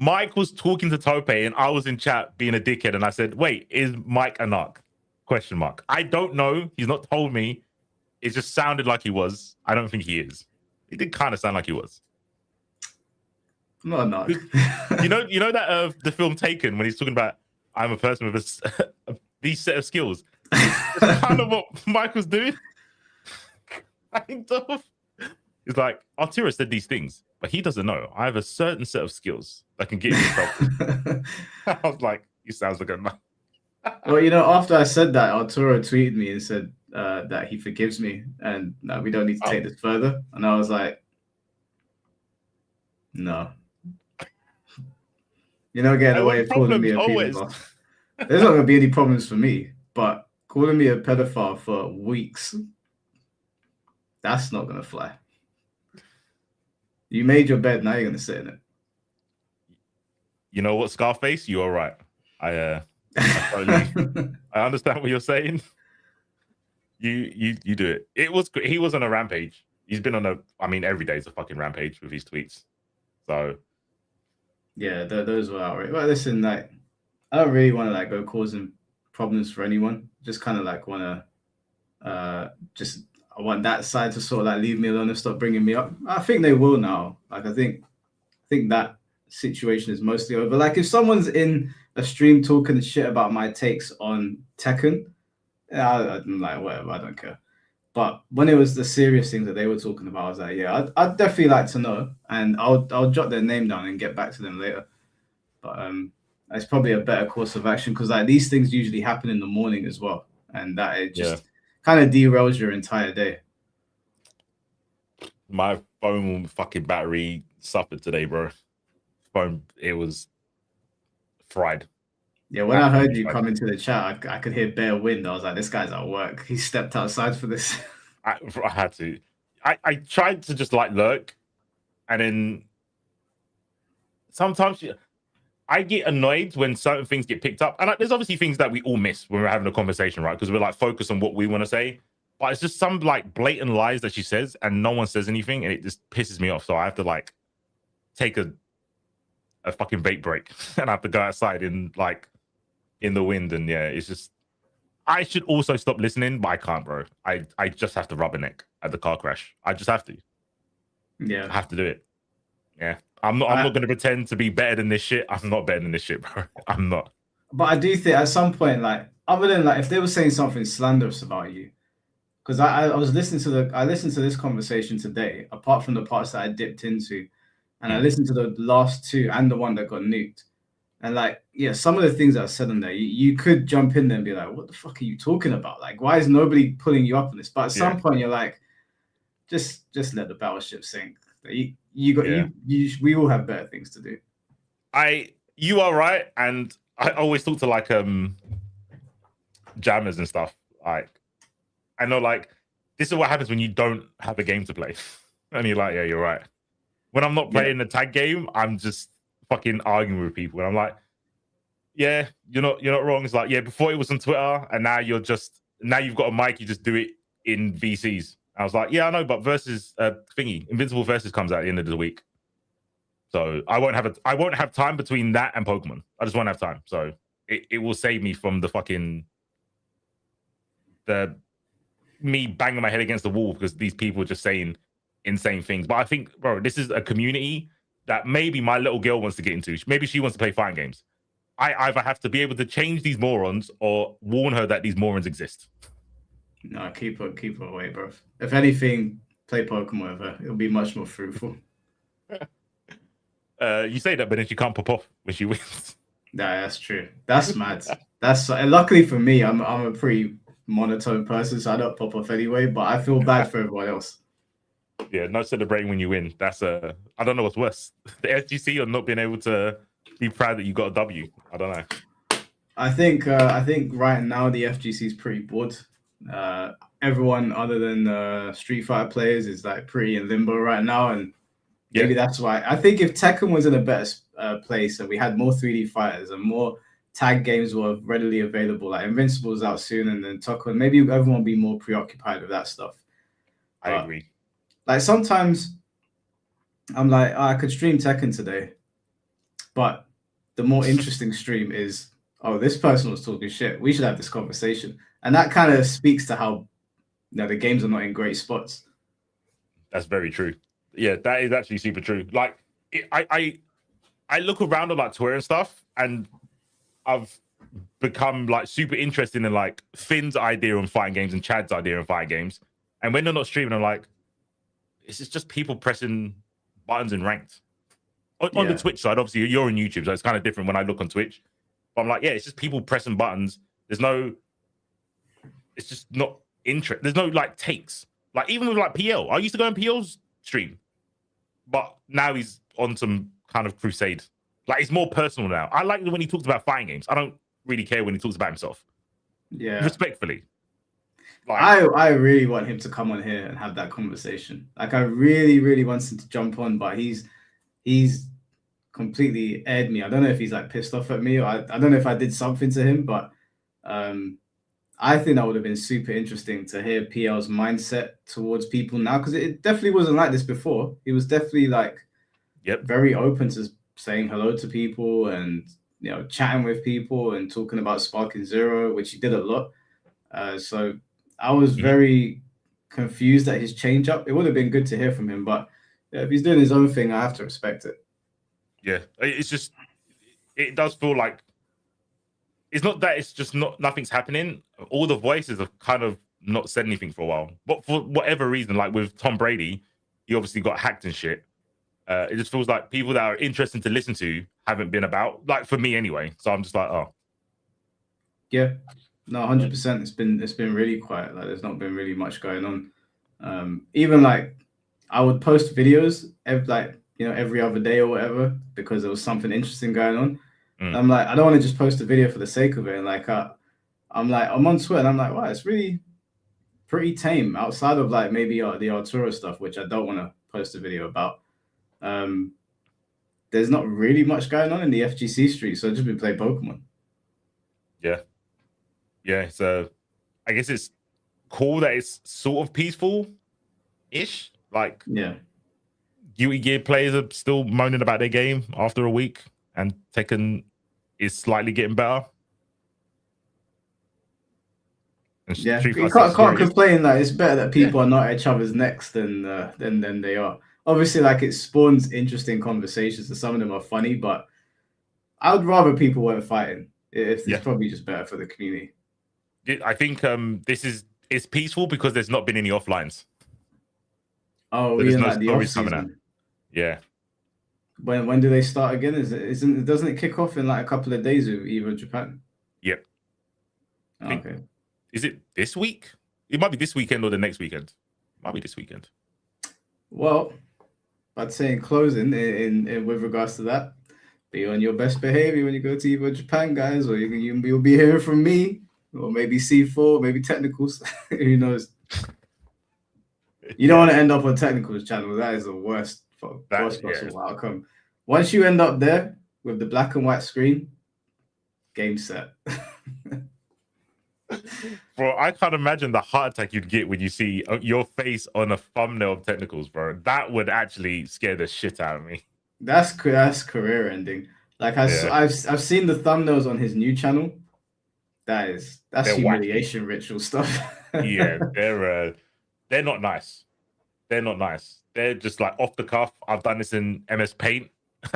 Mike was talking to Tope and I was in chat being a dickhead and I said, wait, is Mike a knock? Question mark. I don't know. He's not told me. It just sounded like he was. I don't think he is. It did kind of sound like he was. I'm not a knock. you know that the film Taken, when he's talking about I'm a person with these set of skills. It's kind of what Mike was doing. Kind of. It's like Arturo said these things, but he doesn't know. I have a certain set of skills that can get you in trouble. I was like, he sounds like a knock. Well, you know, after I said that, Arturo tweeted me and said that he forgives me and that we don't need to take this further. And I was like, no. You're not getting away with calling me a pedophile. There's not going to be any problems for me, but calling me a pedophile for weeks, that's not going to fly. You made your bed, now you're going to sit in it. You know what, Scarface? You're right. I understand what you're saying. You do it. He was on a rampage. He's been on every day is a fucking rampage with his tweets. So yeah, those were outrageous. Well, listen, like I don't really want to like go causing problems for anyone. Just kind of like want to I want that side to sort of like leave me alone and stop bringing me up. I think they will now. Like I think that situation is mostly over. Like if someone's in a stream talking shit about my takes on Tekken, I'm like, whatever, I don't care. But when it was the serious things that they were talking about, I was like, yeah, I'd definitely like to know, and I'll jot their name down and get back to them later. But it's probably a better course of action because like these things usually happen in the morning as well, and that it just kind of derails your entire day. My phone fucking battery suffered today, bro. Phone, it was fried. Yeah, when I heard you come into the chat, I could hear bare wind. I was like, this guy's at work. He stepped outside for this. I had to. I tried to just like lurk, and then sometimes I get annoyed when certain things get picked up. And there's obviously things that we all miss when we're having a conversation, right? Because we're like focused on what we want to say. But it's just some like blatant lies that she says, and no one says anything, and it just pisses me off. So I have to like take a fucking vape break, and I have to go outside in the wind. And yeah, it's just I should also stop listening, but I can't, bro. I just have to rubberneck at the car crash. I just have to. Yeah, I have to do it. Yeah, I'm not going to pretend to be better than this shit. I'm not better than this shit, bro. I'm not. But I do think at some point, like other than like if they were saying something slanderous about you, because I was listening to this conversation today, apart from the parts that I dipped into, and I listened to the last two and the one that got nuked. And like, yeah, some of the things that are said on there, you could jump in there and be like, what the fuck are you talking about? Like, why is nobody pulling you up on this? But at some point you're like, just let the battleship sink. We all have better things to do. You are right. And I always talk to like jammers and stuff. Like, I know like this is what happens when you don't have a game to play. And you're like, yeah, you're right. When I'm not playing the tag game, I'm just fucking arguing with people, and I'm like, yeah, you're not wrong. It's like, yeah, before it was on Twitter, and now you've got a mic, you just do it in VCs. I was like, yeah, I know, but versus Invincible Versus comes out at the end of the week, so I won't have time between that and Pokemon. I just won't have time, so it will save me from me banging my head against the wall because these people are just saying insane things. But I think, bro, this is a community that maybe my little girl wants to get into. Maybe she wants to play fighting games. I either have to be able to change these morons or warn her that these morons exist. No, keep her away, bro. If anything, play Pokemon with her. It'll be much more fruitful. You say that, but then she can't pop off when she wins. Yeah, that's true. That's mad. That's luckily for me, I'm a pretty monotone person, so I don't pop off anyway. But I feel bad for everyone else. Yeah, not celebrating when you win. That's I don't know what's worse, the FGC or not being able to be proud that you got a W. I don't know. I think right now the FGC is pretty bored Everyone other than Street Fighter players is like pretty in limbo right now, and maybe that's why. I think if Tekken was in a better place and we had more 3D fighters and more tag games were readily available, like Invincible's out soon, and then Tekken, maybe everyone would be more preoccupied with that stuff. I agree. Like sometimes I'm like, oh, I could stream Tekken today, but the more interesting stream is, oh, this person was talking shit. We should have this conversation, and that kind of speaks to how the games are not in great spots. That's very true. Yeah, that is actually super true. Like, I look around on like Twitter and stuff, and I've become like super interested in like Finn's idea on fighting games and Chad's idea on fighting games. And when they're not streaming, I'm like, this is just people pressing buttons in ranked. On the Twitch side, obviously, you're on YouTube, so it's kind of different when I look on Twitch. But I'm like, yeah, it's just people pressing buttons. It's just not interest. There's no like takes. Like even with like PL, I used to go on PL's stream, but now he's on some kind of crusade. Like it's more personal now. I like when he talks about fighting games. I don't really care when he talks about himself. Yeah, respectfully. Like, I really want him to come on here and have that conversation. Like I really, really want him to jump on, but he's completely aired me. I don't know if he's like pissed off at me, or I don't know if I did something to him, but I think that would have been super interesting to hear PL's mindset towards people now, because it definitely wasn't like this before. He was definitely like very open to saying hello to people and chatting with people and talking about Sparking Zero, which he did a lot. So I was very confused at his change up. It would have been good to hear from him, but if he's doing his own thing, I have to respect it. Yeah, it's just, it does feel like it's not that it's just nothing's happening. All the voices have kind of not said anything for a while, but for whatever reason, like with Tom Brady, he obviously got hacked and shit. It just feels like people that are interesting to listen to haven't been about, like for me anyway. So I'm just like, oh, yeah, no, 100%. It's been really quiet. Like there's not been really much going on. Even like I would post videos every other day or whatever because there was something interesting going on. I'm like, I don't want to just post a video for the sake of it. And like, I'm on Twitter and I'm like, wow, it's really pretty tame outside of like maybe the Arturo stuff, which I don't want to post a video about. There's not really much going on in the FGC street, so I've just been playing Pokemon. Yeah. So I guess it's cool that it's sort of peaceful-ish. Like, Guilty Gear players are still moaning about their game after a week, and Tekken is slightly getting better. And you can't complain that it's better that people are not at each other's necks than they are. Obviously, like it spawns interesting conversations, and some of them are funny, but I would rather people weren't fighting. It's probably just better for the community. I think it's peaceful because there's not been any offlines. Oh, so like the off season. Yeah. When do they start again? Doesn't it kick off in like a couple of days with either Japan? Yep. Okay. Is it this week? It might be this weekend or the next weekend. It might be this weekend. Well, I'd say in closing, in with regards to that, be on your best behavior when you go to either Japan, guys, or you'll be hearing from me, or maybe C4, maybe technicals. Who knows? You don't want to end up on technicals channel. That is the worst possible outcome. Once you end up there with the black and white screen, game set. Bro, I can't imagine the heart attack you'd get when you see your face on a thumbnail of technicals, bro. That would actually scare the shit out of me. That's career ending. Like I've seen the thumbnails on his new channel. That's humiliation ritual stuff. Yeah, they're not nice. They're not nice. They're just like off the cuff. I've done this in MS Paint,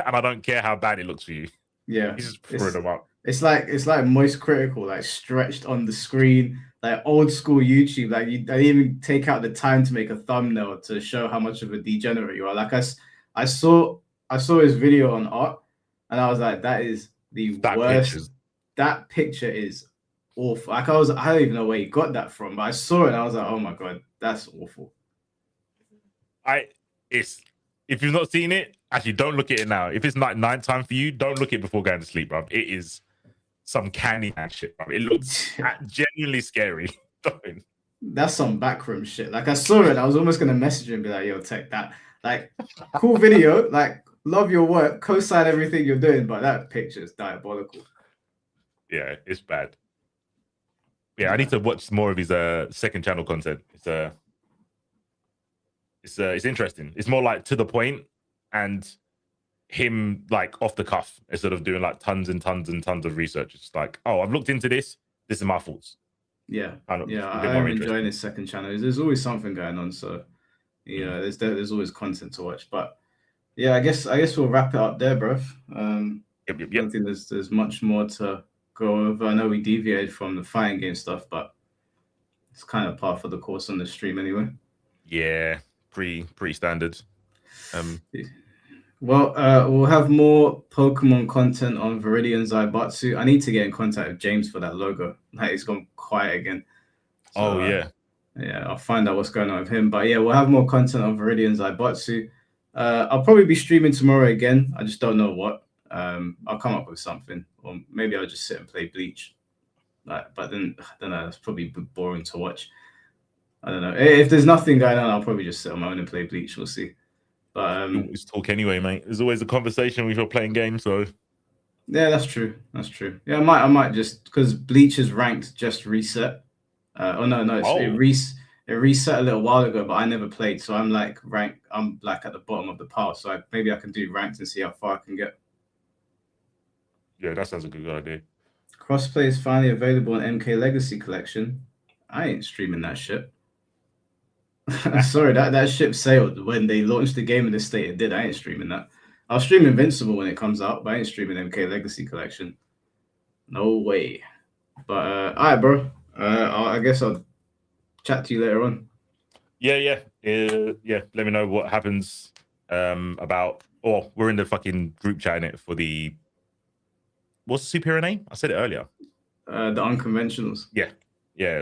and I don't care how bad it looks for you. Yeah, he's just throwing them up. It's like Moist Critical, like stretched on the screen, like old school YouTube. Like I didn't even take out the time to make a thumbnail to show how much of a degenerate you are. Like I saw his video on art, and I was like, that is the worst. Pictures. That picture is awful. Like I don't even know where he got that from, but I saw it and I was like, oh my god, that's awful. If you've not seen it, actually don't look at it now. If it's like nighttime for you, don't look at it before going to sleep, bro. It is some candy man shit, bro. It looks genuinely scary. Don't. That's some backroom shit. Like I saw it, I was almost gonna message him and be like, "Yo, Tech, that like cool video. Like love your work, co-sign everything you're doing, but that picture is diabolical." Yeah, it's bad. Yeah, I need to watch more of his second channel content. It's interesting. It's more like to the point and him like off the cuff instead of doing like tons and tons and tons of research. It's like, oh, I've looked into this. This is my thoughts. Yeah, I'm yeah, a bit I more am interested. enjoying his second channel. There's always something going on, so yeah, there's always content to watch. But yeah, I guess we'll wrap it up there, bro. I don't think there's much more to go over. I know we deviated from the fighting game stuff, but it's kind of par for the course on the stream anyway. Yeah, pretty standard. Well, we'll have more Pokemon content on Viridian Zaibatsu. I need to get in contact with James for that logo. Like, he's gone quiet again. So, yeah. Yeah, I'll find out what's going on with him. But yeah, we'll have more content on Viridian Zaibatsu. I'll probably be streaming tomorrow again. I just don't know what. I'll come up with something. Or maybe I'll just sit and play Bleach. But then, I don't know, that's probably boring to watch. I don't know. If there's nothing going on, I'll probably just sit on my own and play Bleach. We'll see. But You always talk anyway, mate. There's always a conversation when you're playing games, so yeah, that's true. That's true. Yeah, I might just because Bleach's ranked just reset. It reset a little while ago, but I never played, so I'm like ranked. I'm like at the bottom of the pile, so maybe I can do ranked and see how far I can get. Yeah, that sounds a good idea. Crossplay is finally available in MK Legacy Collection. I ain't streaming that shit. Sorry, that ship sailed when they launched the game in the state it did. I ain't streaming that. I'll stream Invincible when it comes out, but I ain't streaming MK Legacy Collection. No way. But all right, bro. I guess I'll chat to you later on. Yeah. Let me know what happens about. Oh, we're in the fucking group chatting it for the. What's the superhero name? I said it earlier. The Unconventionals. Yeah.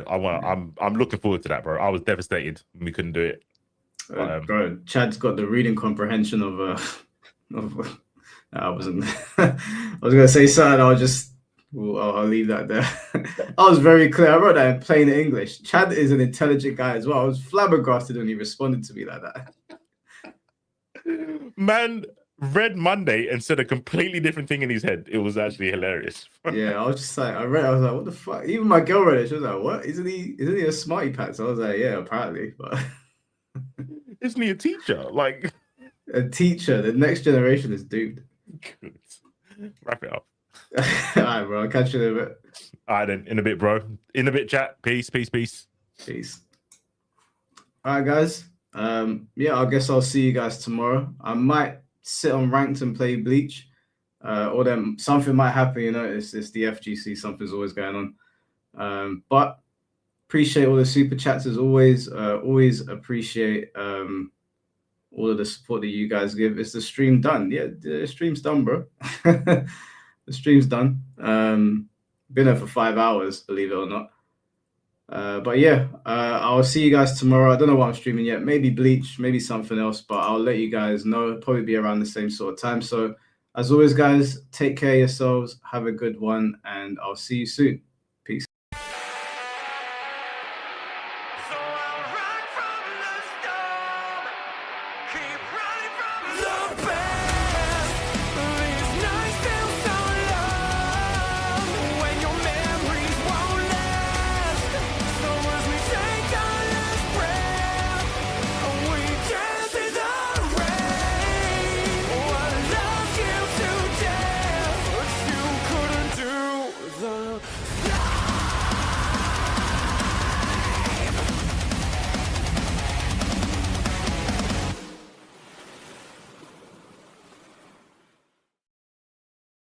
I'm looking forward to that, bro. I was devastated when we couldn't do it. Bro, Chad's got the reading comprehension of I wasn't. I was gonna say something. I'll leave that there. I was very clear. I wrote that in plain English. Chad is an intelligent guy as well. I was flabbergasted when he responded to me like that. Man read Monday and said a completely different thing in his head. It was actually hilarious. Yeah, I was just like, I was like, what the fuck? Even my girl read it. She was like, what? Isn't he a smarty pants? I was like, yeah, apparently. But isn't he a teacher? Like a teacher. The next generation is doomed. Good. Wrap it up. All right, bro. I'll catch you in a bit. All right, then. In a bit, bro. In a bit, chat. Peace. Peace. All right, guys. Yeah, I guess I'll see you guys tomorrow. I might sit on ranked and play Bleach. Or then something might happen, you know. It's the FGC. Something's always going on. But appreciate all the super chats as always. Always appreciate all of the support that you guys give. Is the stream done? Yeah, the stream's done, bro. The stream's done. Been there for 5 hours, believe it or not. But yeah, I'll see you guys tomorrow. I don't know what I'm streaming yet. Maybe Bleach, maybe something else, but I'll let you guys know. It'll probably be around the same sort of time. So as always, guys, take care of yourselves. Have a good one, and I'll see you soon.